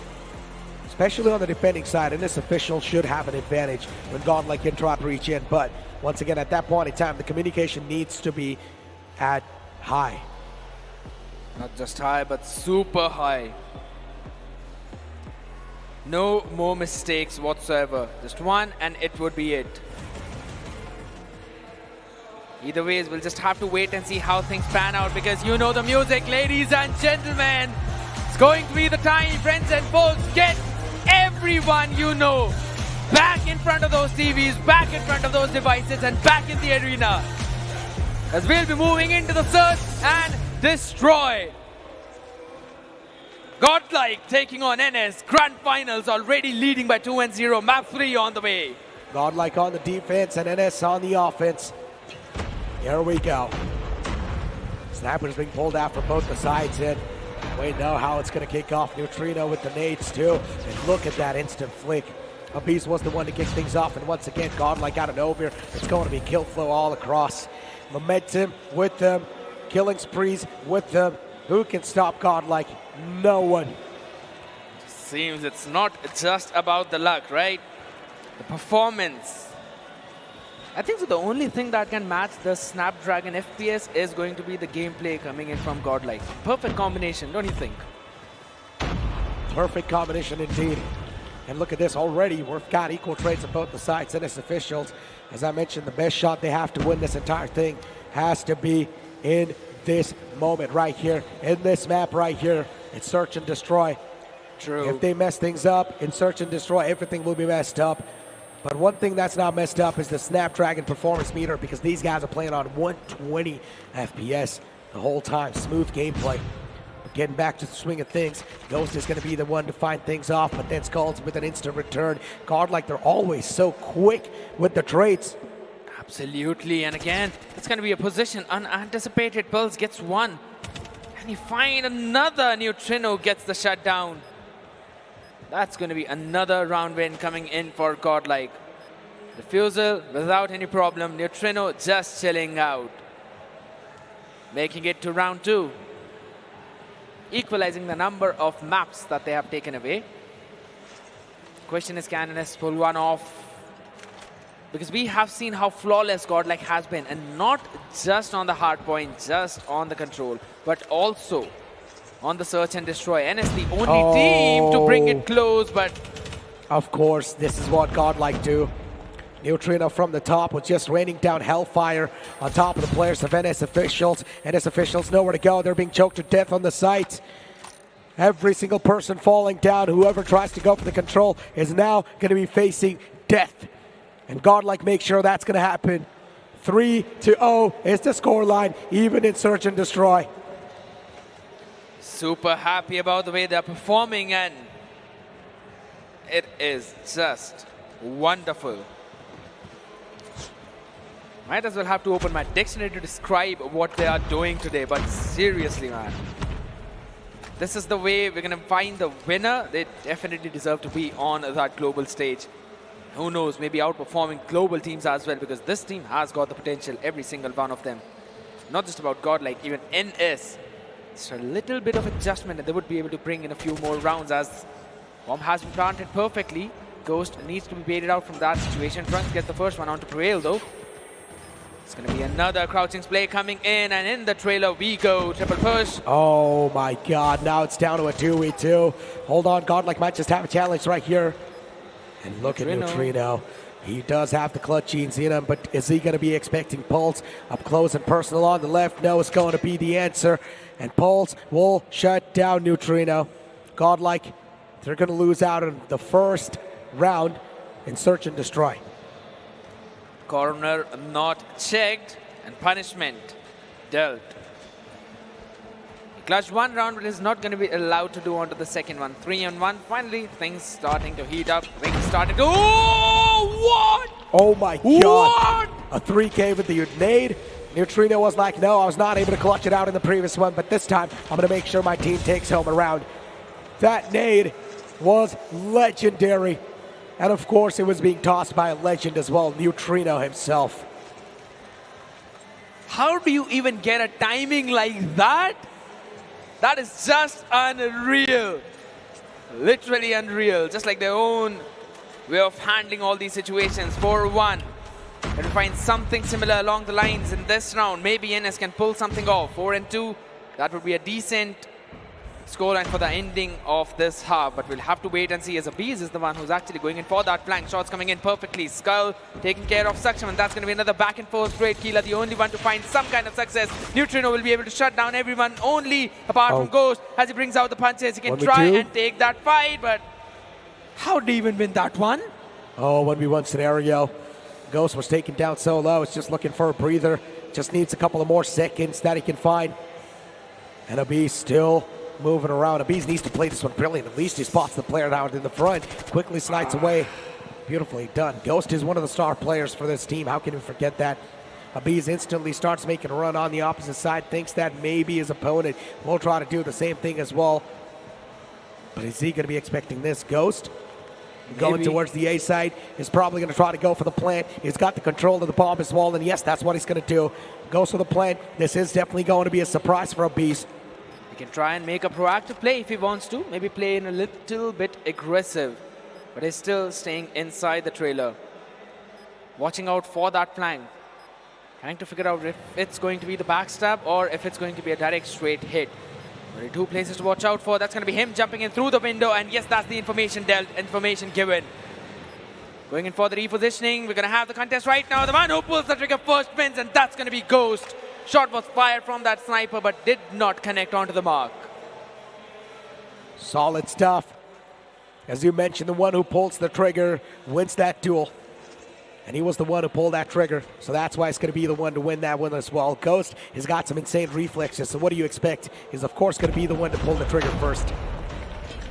especially on the defending side, NS official should have an advantage when GodLiKe can try to reach in. But once again, at that point in time, the communication needs to be at high. Not just high, but super high. No more mistakes whatsoever. Just one, and it would be it. Either ways, we'll just have to wait and see how things pan out, because you know the music, ladies and gentlemen. It's going to be the time, friends and folks. Get everyone you know back in front of those TVs, back in front of those devices, and back in the arena. As we'll be moving into the search and destroy. GodLiKe taking on NS. Grand Finals already leading by 2-0. Map 3 on the way. GodLiKe on the defense and NS on the offense. Here we go. Snapper's being pulled out from both the sides, and we know how it's going to kick off. Neutrino with the nades too. And look at that instant flick. Abyss was the one to kick things off, and once again, GodLiKe out and over. It's going to be kill flow all across. Momentum with them. Killing sprees with them. Who can stop GodLiKe? No one. Seems it's not just about the luck, right? The performance. I think so the only thing that can match the Snapdragon FPS is going to be the gameplay coming in from GodLiKe. Perfect combination, don't you think? Perfect combination indeed. And look at this already. We've got equal trades on both the sides. And as officials, as I mentioned, the best shot they have to win this entire thing has to be in this moment right here, in this map right here. It's search and destroy. True. If they mess things up in search and destroy, everything will be messed up. But one thing that's not messed up is the Snapdragon performance meter, because these guys are playing on 120 FPS the whole time. Smooth gameplay. Getting back to the swing of things. Ghost is going to be the one to find things off, but then Skulls with an instant return. GodLiKe, they're always so quick with the trades. Absolutely, and again, it's going to be a position unanticipated. Pulse gets one, and you find another. Neutrino gets the shutdown. That's going to be another round win coming in for GodLiKe. Refusal without any problem. Neutrino just chilling out. Making it to round 2. Equalizing the number of maps that they have taken away. Question is, can NS pull one off? Because we have seen how flawless GodLiKe has been, and not just on the hard point, just on the control, but also on the search and destroy. NS the only team to bring it close, but of course, this is what GodLiKe do. Neutrino from the top was just raining down hellfire on top of the players of NS officials. NS officials nowhere to go. They're being choked to death on the site. Every single person falling down. Whoever tries to go for the control is now going to be facing death. And GodLiKe makes sure that's going to happen. 3-0 is the scoreline, even in search and destroy. Super happy about the way they're performing, and it is just wonderful. Might as well have to open my dictionary to describe what they are doing today, but seriously, man. This is the way we're going to find the winner. They definitely deserve to be on that global stage. Who knows, maybe outperforming global teams as well, because this team has got the potential, every single one of them. Not just about GodLiKe, even NS. It's a little bit of adjustment, and they would be able to bring in a few more rounds as bomb has been planted perfectly. Ghost needs to be baited out from that situation. Trunks gets the first one on to Prevail though. It's going to be another crouching play coming in, and in the trailer we go. Triple push. Oh my god, now it's down to a 2v2. Hold on, GodLiKe might just have a challenge right here. And look at Neutrino. He does have the clutch genes in him, but is he going to be expecting Pulse up close and personal on the left? No, it's going to be the answer. And Pulse will shut down Neutrino. GodLiKe, they're going to lose out in the first round in search and destroy. Corner not checked, and punishment dealt. He clutched one round, but is not going to be allowed to do onto the second one. 3-on-1. Finally, things starting to heat up. Things starting to... Oh, what? Oh my god. A 3K with the nade. Neutrino was like, no, I was not able to clutch it out in the previous one, but this time I'm going to make sure my team takes home a round. That nade was legendary. And of course, it was being tossed by a legend as well, Neutrino himself. How do you even get a timing like that? That is just unreal. Literally unreal. Just like their own way of handling all these situations. 4-1. And we find something similar along the lines in this round. Maybe NS can pull something off. 4-2. That would be a decent scoreline for the ending of this half, but we'll have to wait and see, as Abiz is the one who's actually going in for that flank. Shots coming in perfectly. Skull taking care of Saksham, and that's going to be another back and forth. Great Keela, the only one to find some kind of success. Neutrino will be able to shut down everyone, only apart from Ghost, as he brings out the punches. He can try and take that fight, but how do you even win that one? Oh, 1v1 scenario. Ghost was taken down so low. It's just looking for a breather. Just needs a couple of more seconds that he can find. And Abiz still moving around. Abiz needs to play this one brilliant. At least he spots the player down in the front. Quickly slides away. Beautifully done. Ghost is one of the star players for this team. How can we forget that? Abiz instantly starts making a run on the opposite side. Thinks that maybe his opponent will try to do the same thing as well. But is he going to be expecting this? Ghost going towards the A side is probably going to try to go for the plant. He's got the control of the bomb as well, and yes, that's what he's going to do. Goes for the plant. This is definitely going to be a surprise for Abiz. He can try and make a proactive play if he wants to. Maybe play in a little bit aggressive. But he's still staying inside the trailer. Watching out for that flank. Trying to figure out if it's going to be the backstab or if it's going to be a direct straight hit. Only two places to watch out for. That's going to be him jumping in through the window. And yes, that's the information dealt, information given. Going in for the repositioning. We're going to have the contest right now. The one who pulls the trigger first wins, and that's going to be Ghost. Shot was fired from that sniper, but did not connect onto the mark. Solid stuff. As you mentioned, the one who pulls the trigger wins that duel. And he was the one who pulled that trigger, so that's why it's going to be the one to win that one as well. Ghost has got some insane reflexes, so what do you expect? He's, of course, going to be the one to pull the trigger first.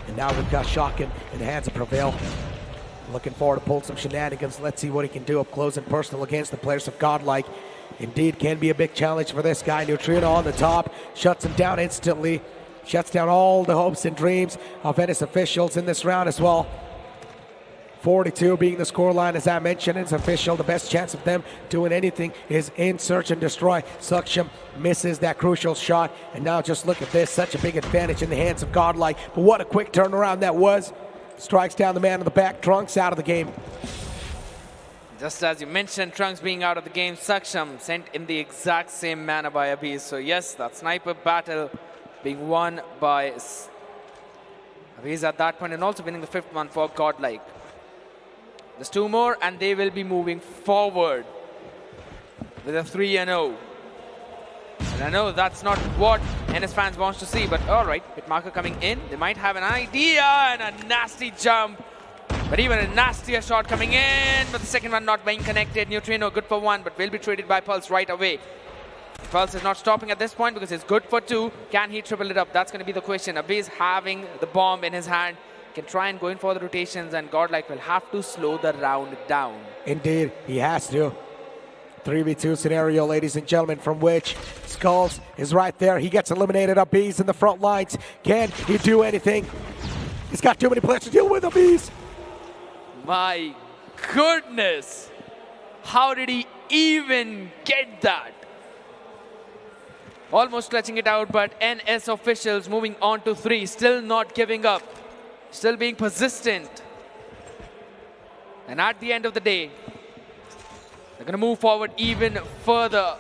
And now we've got Shotgun in the hands of Prevail. Looking forward to pull some shenanigans. Let's see what he can do up close and personal against the players of GodLiKe. Indeed, can be a big challenge for this guy. Neutrino on the top, shuts him down instantly. Shuts down all the hopes and dreams of Venice officials in this round as well. 42 being the scoreline, as I mentioned. It's official. The best chance of them doing anything is in search and destroy. Saksham misses that crucial shot. And now just look at this. Such a big advantage in the hands of GodLiKe. But what a quick turnaround that was. Strikes down the man in the back. Trunks out of the game. Just as you mentioned, Trunks being out of the game, Saksham sent in the exact same manner by Abiz. So yes, that sniper battle being won by Abiz at that point, and also winning the fifth one for GodLiKe. There's two more, and they will be moving forward with a 3-0. And I know that's not what NS fans wants to see, but all right, Hitmarker coming in. They might have an idea, and a nasty jump. But even a nastier shot coming in, but the second one not being connected. Neutrino good for one, but will be traded by Pulse right away. Pulse is not stopping at this point because it's good for two. Can he triple it up? That's going to be the question. Abiz having the bomb in his hand. Can try and go in for the rotations, and GodLiKe will have to slow the round down. Indeed, he has to. 3v2 scenario, ladies and gentlemen, from which Skulls is right there. He gets eliminated. Abiz in the front lines. Can he do anything? He's got too many players to deal with. Abiz. My goodness. How did he even get that? Almost clutching it out, but NS officials moving on to 3. Still not giving up. Still being persistent. And at the end of the day, they're going to move forward even further.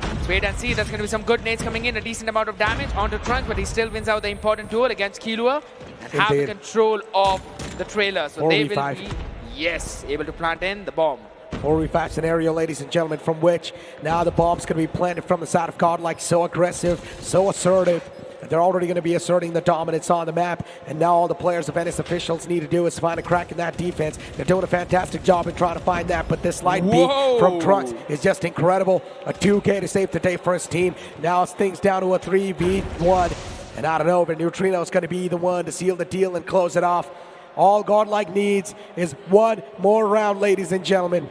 Let's wait and see. There's going to be some good nades coming in. A decent amount of damage onto Trunks, but he still wins out the important duel against Kilua and have the control of the trailer. So they will be, yes, able to plant in the bomb. 4v5 scenario, ladies and gentlemen, from which now the bomb's going to be planted from the side of GodLiKe. So aggressive, so assertive. They're already going to be asserting the dominance on the map, and now all the players of NS officials need to do is find a crack in that defense. They're doing a fantastic job in trying to find that, but this light peek from Trunks is just incredible. A 2K to save the day for his team. Now it's things down to a 3v1, and I don't know, but Neutrino is going to be the one to seal the deal and close it off. All GodLiKe needs is one more round, ladies and gentlemen.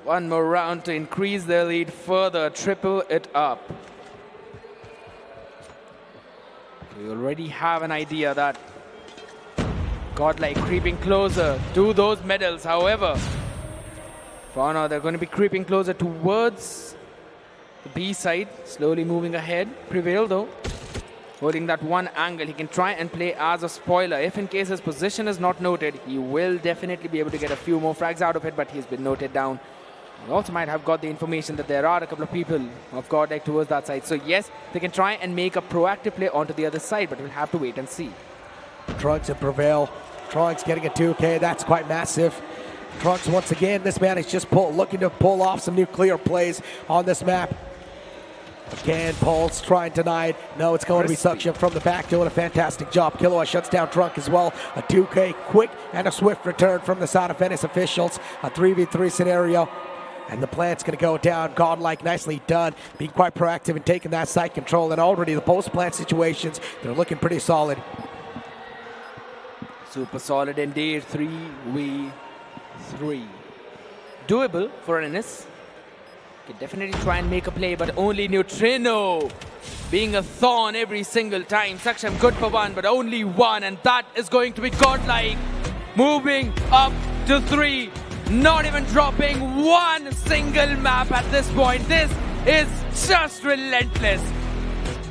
One more round to increase their lead further, triple it up. We already have an idea that GodLiKe creeping closer to those medals. However, for now they're going to be creeping closer towards the B side, slowly moving ahead. Prevail though, holding that one angle. He can try and play as a spoiler. If in case his position is not noted, he will definitely be able to get a few more frags out of it, but he's been noted down. He also might have got the information that there are a couple of people of GodLiKe towards that side. So yes, they can try and make a proactive play onto the other side, but we'll have to wait and see. Trunks and Prevail. Trunks getting a 2K. That's quite massive. Trunks once again, this man is just looking to pull off some nuclear plays on this map. Again, Paul's trying tonight. No, it's going to be Suction from the back, doing a fantastic job. Killua shuts down Trunk as well. A 2K quick and a swift return from the side of Venice officials. A 3v3 scenario. And the plant's going to go down. GodLiKe, nicely done. Being quite proactive in taking that site control. And already the post-plant situations, they're looking pretty solid. Super solid indeed. 3v3. Doable for Ennis. Can definitely try and make a play, but only Neutrino being a thorn every single time. Saksham good for one, but only one, and that is going to be GodLiKe. Moving up to 3. Not even dropping one single map at this point. This is just relentless.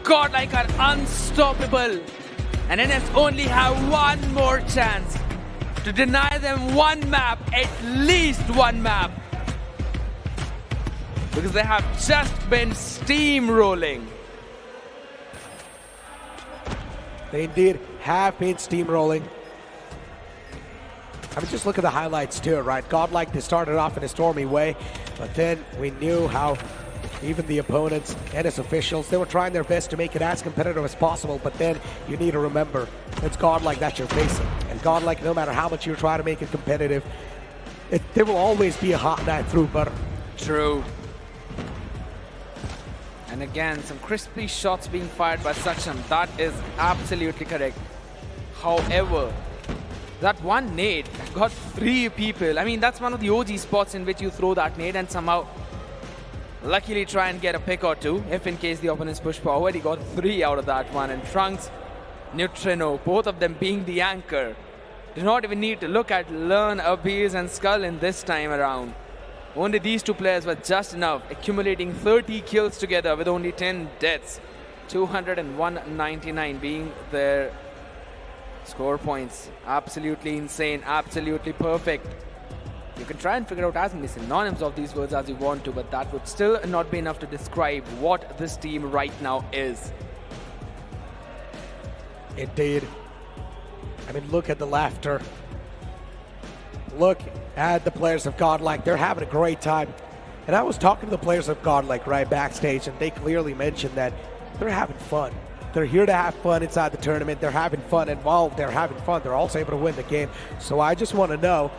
GodLiKe are unstoppable. And NS only have one more chance to deny them one map, at least one map. Because they have just been steamrolling. They indeed have been steamrolling. I mean, just look at the highlights too, right? GodLiKe, they started off in a stormy way, but then we knew how even the opponents and its officials, they were trying their best to make it as competitive as possible, but then you need to remember, it's GodLiKe that you're facing. And GodLiKe, no matter how much you try to make it competitive, there will always be a hot night through butter. True. And again, some crispy shots being fired by Saksham. That is absolutely correct. However, that one nade got 3 people. I mean, that's one of the OG spots in which you throw that nade and somehow luckily try and get a pick or 2. If in case the opponents push forward, he got 3 out of that one. And Trunks, Neutrino, both of them being the anchor. Do not even need to look at Learn, Abyss and Skull in this time around. Only these 2 players were just enough, accumulating 30 kills together with only 10 deaths. 201.99 being their score points. Absolutely insane, absolutely perfect. You can try and figure out as many synonyms of these words as you want to, but that would still not be enough to describe what this team right now is. Indeed. I mean, look at the laughter. Look at the players of GodLiKe. They're having a great time. And I was talking to the players of GodLiKe right backstage, and they clearly mentioned that they're having fun. They're here to have fun inside the tournament. They're having fun, and while they're having fun, they're also able to win the game. So I just want to know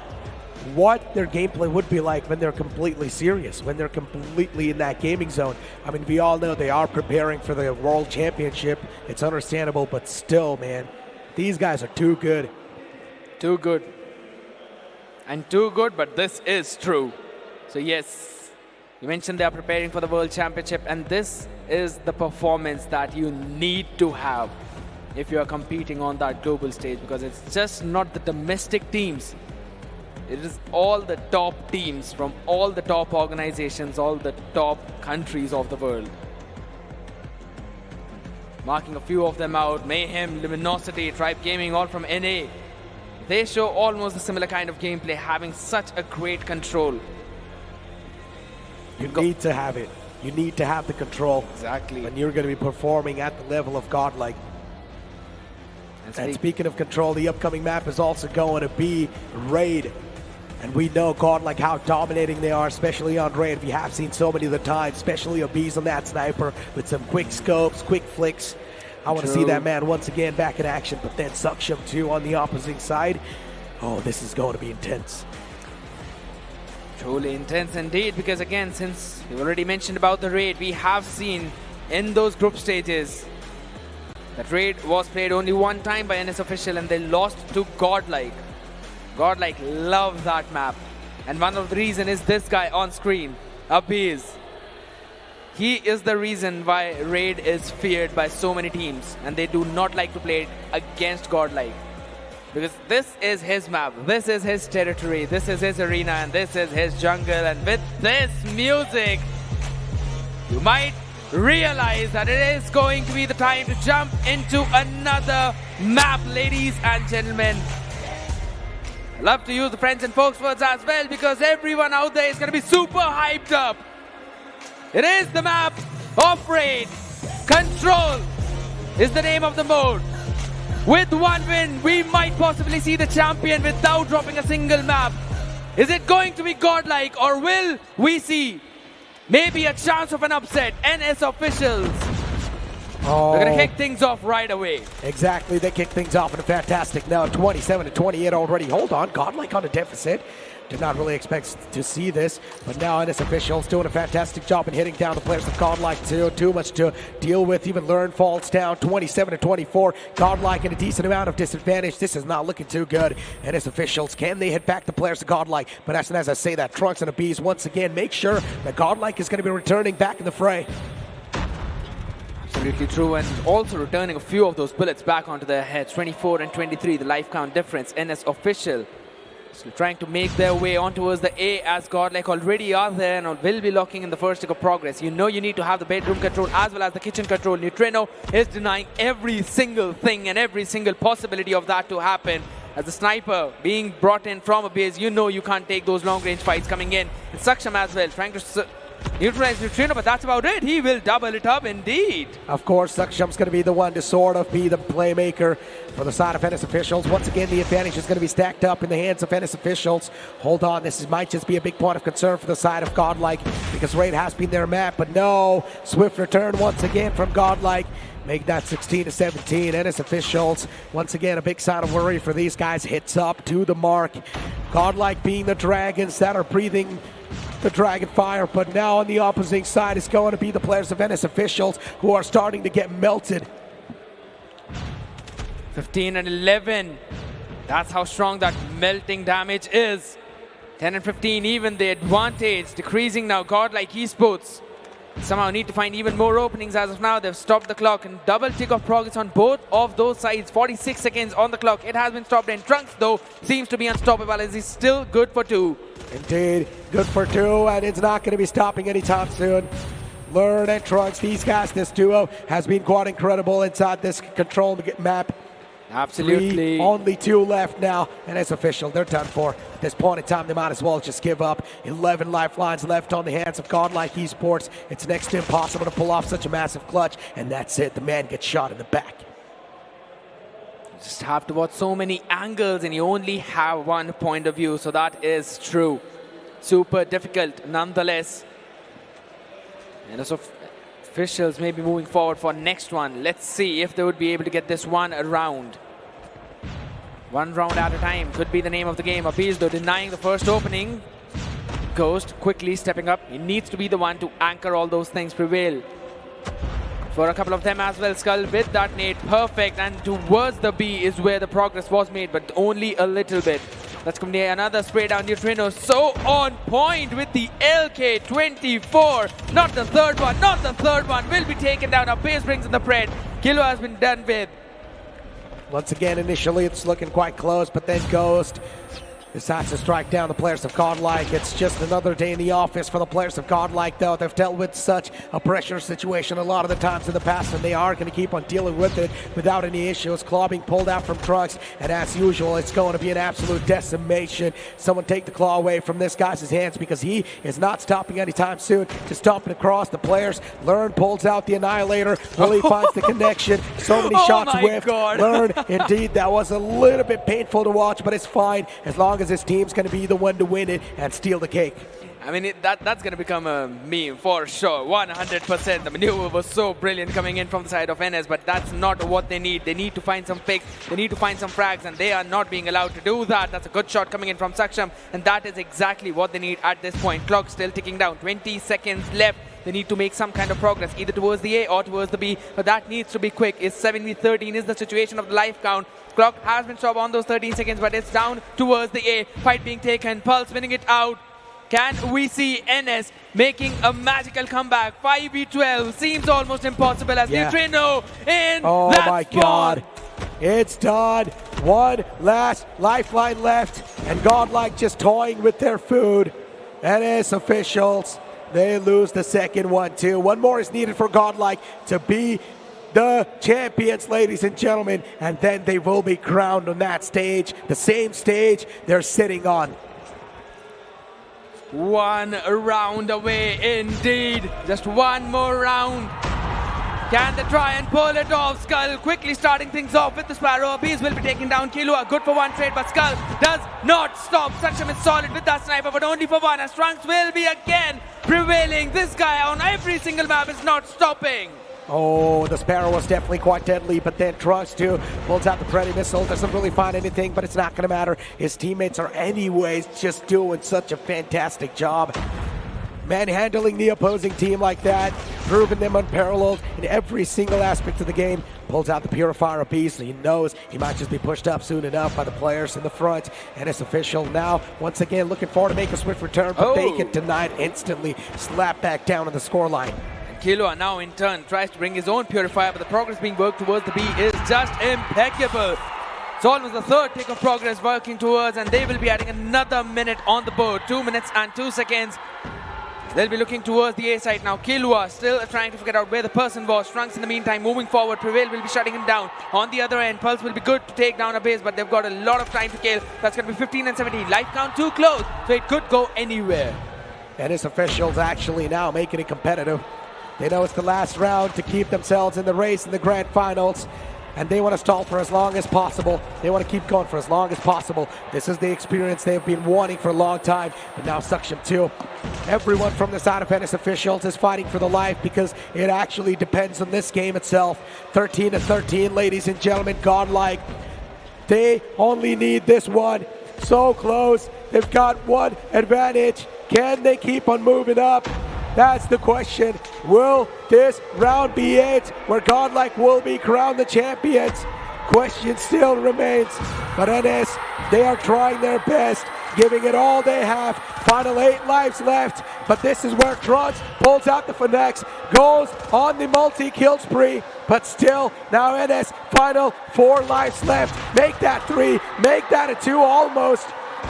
what their gameplay would be like when they're completely serious, when they're completely in that gaming zone. I mean, we all know they are preparing for the World Championship. It's understandable, but still, man, these guys are too good. Too good. And too good, but this is true. So yes, you mentioned they are preparing for the World Championship, and this is the performance that you need to have if you are competing on that global stage, because it's just not the domestic teams. It is all the top teams from all the top organizations, all the top countries of the world. Marking a few of them out: Mayhem, Luminosity, Tribe Gaming, all from NA. They show almost a similar kind of gameplay, having such a great control. You need to have it. You need to have the control. Exactly. When you're going to be performing at the level of GodLiKe. And speaking of control, the upcoming map is also going to be Raid. And we know GodLiKe how dominating they are, especially on Raid. We have seen so many of the times, especially Abyss on that sniper with some quick scopes, quick flicks. I want to see that man once again back in action, but then Saksham too on the opposite side. Oh, this is going to be intense. Truly intense indeed, because again, since we already mentioned about the Raid, we have seen in those group stages that Raid was played only one time by NS Official and they lost to GodLiKe. GodLiKe love that map. And one of the reasons is this guy on screen, Abyss. He is the reason why Raid is feared by so many teams and they do not like to play it against GodLiKe. Because this is his map, this is his territory, this is his arena, and this is his jungle. And with this music, you might realize that it is going to be the time to jump into another map, ladies and gentlemen. I love to use the friends and folks words as well, because everyone out there is going to be super hyped up. It is the map of Raid. Control is the name of the mode. With one win, we might possibly see the champion without dropping a single map. Is it going to be GodLiKe, or will we see Maybe a chance of an upset. NS officials. Oh. They're going to kick things off right away. Exactly, they kick things off in a fantastic now. 27-28 already. Hold on, GodLiKe on a deficit. Did not really expect to see this, but now NS officials doing a fantastic job in hitting down the players of GodLiKe too much to deal with. Even Learn falls down 27-24. GodLiKe in a decent amount of disadvantage. This is not looking too good. NS officials, can they hit back the players of GodLiKe? But as soon as I say that, Trunks and the Bees once again make sure that GodLiKe is going to be returning back in the fray. Absolutely true, and also returning a few of those bullets back onto their heads. 24 and 23, the life count difference. NS official still trying to make their way on towards the A, as GodLiKe already are there and will be locking in the first stick of progress. You know you need to have the bedroom control as well as the kitchen control. Neutrino is denying every single thing and every single possibility of that to happen. As the sniper being brought in from a base, you know you can't take those long range fights coming in. And Saksham as well, trying to neutralize Neutrino, but that's about it. He will double it up indeed. Of course, Saksham's going to be the one to sort of be the playmaker for the side of NS officials. Once again, the advantage is going to be stacked up in the hands of NS officials. Hold on, this might just be a big point of concern for the side of GodLiKe, because Raid has been their map, but no. Swift return once again from GodLiKe. Make that 16-17. NS officials, once again, a big sign of worry for these guys. Hits up to the mark. GodLiKe being the dragons that are breathing the dragon fire, but now on the opposite side is going to be the players of NS officials who are starting to get melted. 15 and 11. That's how strong that melting damage is. 10 and 15, even the advantage decreasing now. GodLiKe Esports somehow need to find even more openings as of now. They've stopped the clock and double tick of progress on both of those sides. 46 seconds on the clock. It has been stopped, and Trunks though seems to be unstoppable as he's still good for 2. Indeed, good for 2, and it's not going to be stopping anytime soon. Learn and Trunks, these guys, this duo has been quite incredible inside this control map. Absolutely. Only 2 left now, and it's official. They're done for. At this point in time, they might as well just give up. 11 lifelines left on the hands of GodLiKe Esports. It's next to impossible to pull off such a massive clutch, and that's it. The man gets shot in the back. You just have to watch so many angles, and you only have one point of view, so that is true. Super difficult, nonetheless. And also, officials may be moving forward for next one. Let's see if they would be able to get this one around. One round at a time could be the name of the game. Abeez though denying the first opening. Ghost quickly stepping up. He needs to be the one to anchor all those things, prevail. For a couple of them as well, Skull with that nade, perfect, and towards the B is where the progress was made, but only a little bit. That's going to be another spray down. Neutrino so on point with the LK24. Not the third one, not the third one. Will be taken down. Our base brings in the Pred. Kilo has been done with. Once again, initially it's looking quite close, but then Ghost decides to strike down the players of GodLiKe. It's just another day in the office for the players of GodLiKe, though. They've dealt with such a pressure situation a lot of the times in the past, and they are going to keep on dealing with it without any issues. Claw being pulled out from Trunks, and as usual, it's going to be an absolute decimation. Someone take the Claw away from this guy's hands, because he is not stopping anytime soon. Just stomping across the players. Learn pulls out the Annihilator. Willie finds the connection. So many shots whiffed. Learn, indeed, that was a little bit painful to watch, but it's fine as long as his team's going to be the one to win it and steal the cake. I mean, that's going to become a meme for sure, 100%. The maneuver was so brilliant coming in from the side of NS, but that's not what they need. They need to find some picks, they need to find some frags, and they are not being allowed to do that. That's a good shot coming in from Saksham, and that is exactly what they need at this point. Clock still ticking down, 20 seconds left. They need to make some kind of progress, either towards the A or towards the B, but that needs to be quick. Is 7v13 is the situation of the life count. Clock has been stopped on those 13 seconds, but it's down towards the A. Fight being taken, Pulse winning it out. Can we see NS making a magical comeback? 5v12 seems almost impossible as Neutrino in Oh that my spot. God. It's done. One last lifeline left, and GodLiKe just toying with their food. NS officials, they lose the second one too. One more is needed for GodLiKe to be the champions, ladies and gentlemen, and then they will be crowned on that stage, the same stage they're sitting on. One round away indeed. Just one more round. Can they try and pull it off? Skull quickly starting things off with the Sparrow. Bees will be taking down Killua. Good for one trade, but Skull does not stop. Saksham is solid with that sniper, but only for one, as Trunks will be again prevailing. This guy on every single map is not stopping. Oh, the Sparrow was definitely quite deadly, but then Trunks too pulls out the Predator missile. Doesn't really find anything, but it's not going to matter. His teammates are anyways just doing such a fantastic job. Manhandling the opposing team like that, proving them unparalleled in every single aspect of the game. Pulls out the Purifier of Beast, so he knows he might just be pushed up soon enough by the players in the front. And it's official now, once again, looking forward to make a swift return, but they get denied instantly. Slap back down on the scoreline. Killua now in turn tries to bring his own Purifier, but the progress being worked towards the B is just impeccable. It's almost the third tick of progress working towards, and they will be adding another minute on the board. 2 minutes and 2 seconds. They'll be looking towards the A side now. Killua still trying to figure out where the person was. Trunks in the meantime moving forward. Prevail will be shutting him down. On the other end, Pulse will be good to take down a base, but they've got a lot of time to kill. That's going to be 15 and 17. Life count too close, so it could go anywhere. And his officials actually now making it competitive. They know it's the last round to keep themselves in the race in the grand finals. And they want to stall for as long as possible. They want to keep going for as long as possible. This is the experience they've been wanting for a long time. But now Saksham too. Everyone from the side of NS officials is fighting for the life because it actually depends on this game itself. 13-13, ladies and gentlemen, GodLiKe. They only need this one. So close. They've got one advantage. Can they keep on moving up? That's the question. Will this round be it, where GodLiKe will be crowned the champions? Question still remains. But NS, they are trying their best, giving it all they have. Final 8 lives left. But this is where Trunks pulls out the Phoenix, goes on the multi-kill spree. But still, now NS, final 4 lives left. Make that 3, make that a 2 almost.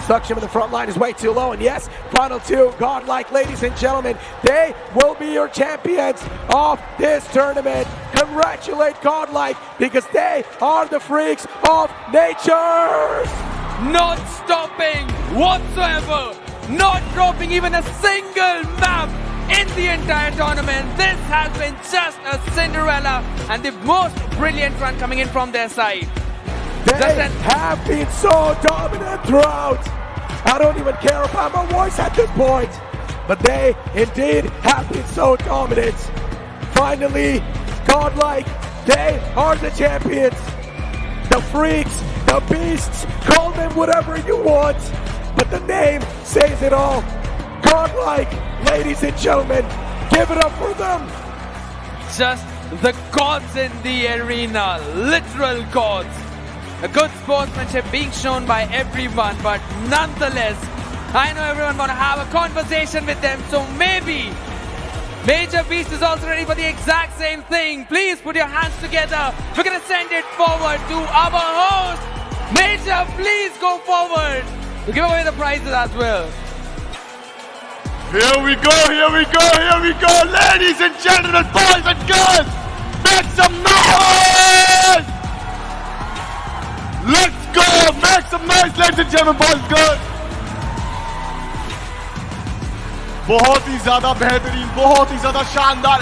Saksham in the front line is way too low, and yes, final 2, GodLiKe, ladies and gentlemen, they will be your champions of this tournament. Congratulate GodLiKe, because they are the freaks of nature. Not stopping whatsoever, not dropping even a single map in the entire tournament. This has been just a Cinderella, and the most brilliant run coming in from their side. They have been so dominant throughout. I don't even care about my voice at this point. But they indeed have been so dominant. Finally, GodLiKe, they are the champions. The freaks, the beasts, call them whatever you want. But the name says it all. GodLiKe, ladies and gentlemen, give it up for them. Just the gods in the arena, literal gods. A good sportsmanship being shown by everyone, but nonetheless, I know everyone want to have a conversation with them, so maybe Major Beast is also ready for the exact same thing. Please put your hands together. We're going to send it forward to our host. Major, please go forward to give away the prizes as well. Here we go, here we go, here we go. Ladies and gentlemen, boys and girls, make some noise! Let's go! Make some noise, ladies and gentlemen, boys and girls! बहुत ही ज़्यादा बेहतरीन, बहुत ही ज़्यादा शानदार,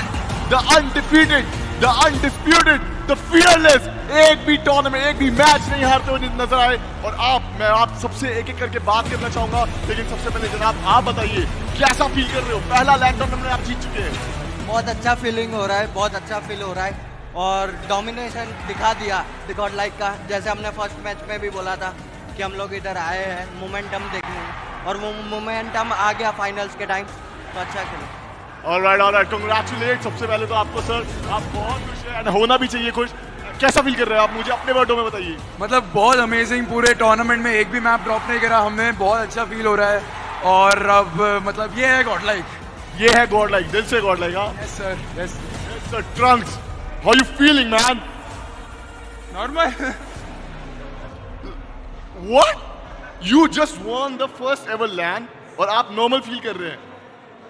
the undefeated, the undisputed, the fearless, एक भी tournament, एक भी मैच नहीं हारते हुए नजर आए। और मैं आप सबसे एक एक करके बात करना चाहूँगा, लेकिन सबसे पहले जनाब आप बताइए कैसा फील कर रहे हो? पहला लैंड टूर्नामेंट आप जीत चुके हैं। बहुत अच्छा फीलिंग हो रहा है, बहुत अच्छा फील हो रहा है और डोमिनेशन दिखा दिया GodLiKe का। जैसे हमने फर्स्ट मैच में भी बोला था कि हम लोग इधर आए हैं मोमेंटम देखने, और वो मोमेंटम आ गया फाइनल्स के टाइम, तो अच्छा खेला। ऑलराइट, कांग्रेचुलेट सबसे पहले तो आपको सर, आप बहुत खुश हैं एंड होना भी चाहिए खुश। कैसा फील कर रहे हो आप, मुझे अपने वर्डों में बताइए। मतलब बहुत अमेजिंग, पूरे टूर्नामेंट में एक भी मैप ड्रॉप नहीं करा हमने, बहुत अच्छा फील हो रहा है। और अब मतलब ये है GodLiKe, ये है GodLiKe, दिल से GodLiKe। हाँ yes sir, yes sir. Trunks, how you feeling man? Normal. What, you just won the first ever land और आप नॉर्मल फील कर रहे हैं?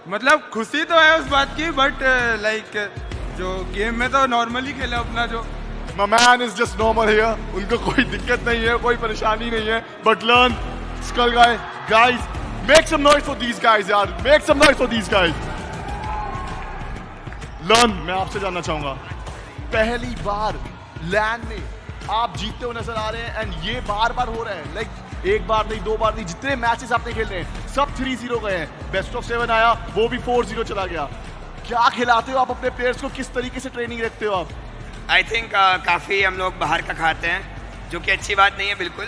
मतलब खुशी तो है उस बात की, बट लाइक जो गेम में तो नॉर्मली खेला अपना जो। My man is just normal here. उनको कोई दिक्कत नहीं है, कोई परेशानी नहीं है। But learn, Skull guys, make some noise for these guys यार, make some noise for these guys. Learn, मैं आपसे जानना चाहूँगा, पहली बार लैन में आप जीतते हुए नजर आ रहे हैं एंड ये बार बार हो रहा है. लाइक एक बार नहीं, दो बार नहीं, जितने मैचेस आपने खेल रहे हैं सब 3-0 गए हैं. बेस्ट ऑफ 7 आया, वो भी 4-0 चला गया. क्या खिलाते हो आप अपने प्लेयर्स को, किस तरीके से ट्रेनिंग रखते हो आप? आई थिंक काफ़ी हम लोग बाहर का खाते हैं, जो कि अच्छी बात नहीं है बिल्कुल.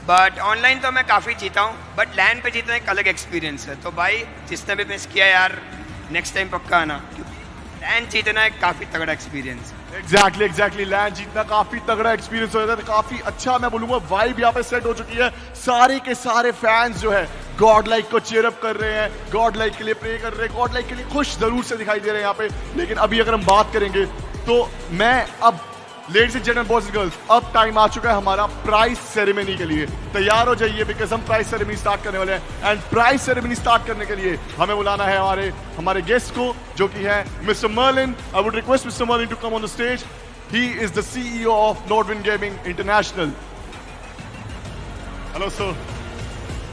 बट ऑनलाइन तो मैं काफ़ी जीता हूँ, बट लैन पे जीतना एक अलग एक्सपीरियंस है. तो भाई जिसने भी मिस किया यार, नेक्स्ट टाइम पक्का आना. लैन जीतना एक काफ़ी तगड़ा एक्सपीरियंस. एग्जैक्टली लैन जीतना काफी तगड़ा एक्सपीरियंस हो जाता है. काफी अच्छा मैं बोलूंगा वाइब यहाँ पे सेट हो चुकी है. सारे के सारे फैंस जो है गॉडलाइक को चीयर अप कर रहे हैं, गॉडलाइक के लिए प्रे कर रहे हैं, गॉडलाइक के लिए खुश जरूर से दिखाई दे रहे हैं यहाँ पे. लेकिन अभी अगर हम बात करेंगे तो मैं अब ladies and gentleman, boys and girls, अब टाइम आ चुका है हमारा प्राइज सेरेमनी के लिए. तैयार हो जाइए बिकॉज हम प्राइज सेरेमनी स्टार्ट करने वाले हैं. एंड प्राइज सेरेमनी स्टार्ट करने के लिए हमें बुलाना है हमारे गेस्ट को, जो कि है mister Merlin. I would request mister Merlin to come on the stage. He is the CEO of Nordwind Gaming International. Hello, sir.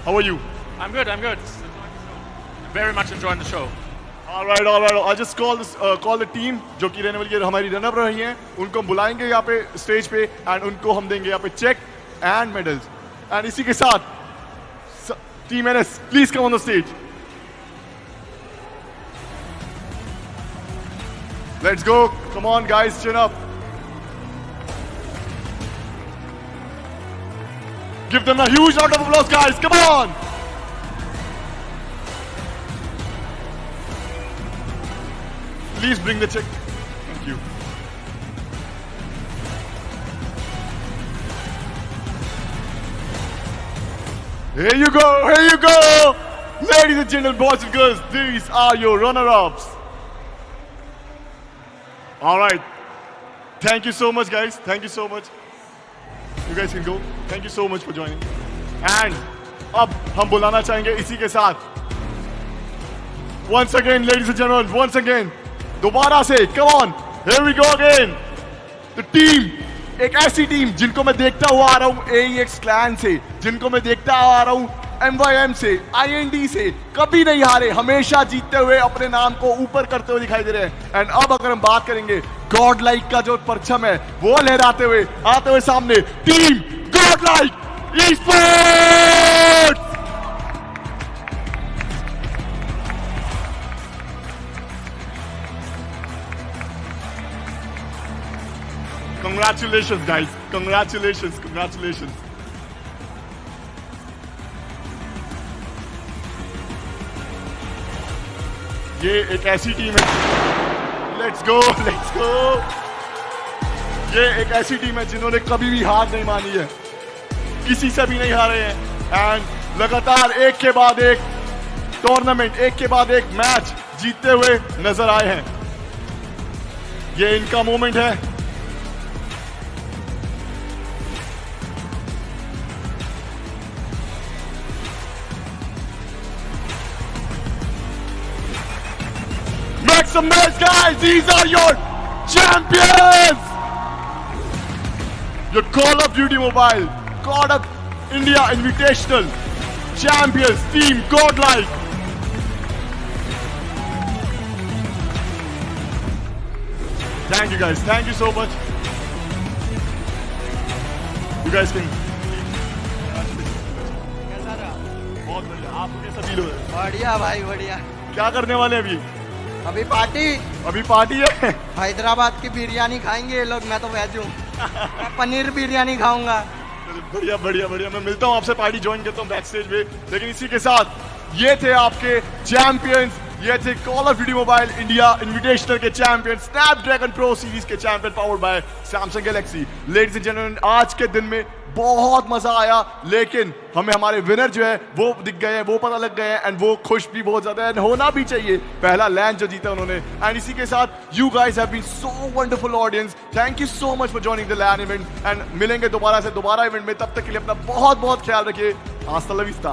How are you? I'm good. Very much enjoying the show. All right. I'll just call the team जो कि रहने वाली है हमारी run up रही हैं. उनको हम बुलाएंगे यहाँ पे स्टेज पे एंड उनको हम देंगे यहाँ पे चेक एंड मेडल्स. एंड इसी के साथ team NS, please come on the stage. Let's go. Come on, guys, chin up. Give them a huge round of applause, guys. Come on. Please bring the check. Thank you. Here you go. Ladies and gentlemen, boys and girls, these are your runner-ups. All right. Thank you so much, guys. Thank you so much. You guys can go. Thank you so much for joining. And अब हम बुलाना चाहेंगे इसी के साथ once again, ladies and gentlemen, once again, दोबारा से, come on, here we go again. The team, एक ऐसी टीम जिनको मैं देखता हुआ आ रहा हूँ AEX क्लैन से, जिनको मैं देखता आ रहा हूँ MYM से, IND से, कभी नहीं हारे, हमेशा जीतते हुए अपने नाम को ऊपर करते हुए दिखाई दे रहे हैं. एंड अब अगर हम बात करेंगे गॉडलाइक का जो परचम है वो लहराते हुए आते हुए सामने, team GodLiKe Esports. Congratulations, guys. Congratulations. ये एक ऐसी टीम है, लेट्स गो. ये एक ऐसी टीम है जिन्होंने कभी भी हार नहीं मानी है, किसी से भी नहीं हारे हैं. एंड लगातार एक के बाद एक टूर्नामेंट, एक के बाद एक मैच जीतते हुए नजर आए हैं. ये इनका मोमेंट है. Make some noise, guys. These are your champions. Your Call of Duty Mobile, God of India Invitational champions, team GodLiKe. Thank you, guys. Thank you so much. You guys can. बहुत बढ़िया. आपको कैसा feel हो रहा है? बढ़िया भाई, बढ़िया. क्या करने वाले अभी? अभी पार्टी है. हैदराबाद की बिरयानी खाएंगे ये लोग. मैं तो वेज हूँ. पनीर बिरयानी खाऊंगा. बढ़िया. मैं मिलता हूँ आपसे, पार्टी ज्वाइन करता हूँ बैक स्टेज पे. लेकिन इसी के साथ ये थे आपके चैंपियंस, ये थे call of duty mobile India invitational के चैंपियन, स्नैपड्रैगन प्रो सीरीज के champion powered by Samsung Galaxy. Ladies and gentleman, आज के दिन में बहुत मजा आया, लेकिन हमें हमारे विनर जो है वो दिख गए हैं, वो पता लग गए हैं एंड वो खुश भी बहुत ज्यादा है. होना भी चाहिए, पहला लैंड जो जीता उन्होंने. एंड इसी के साथ you guys have been so wonderful audience. Thank you so much for joining the land event. And मिलेंगे दोबारा इवेंट में. तब तक के लिए अपना बहुत ख्याल रखिए. हasta la vista.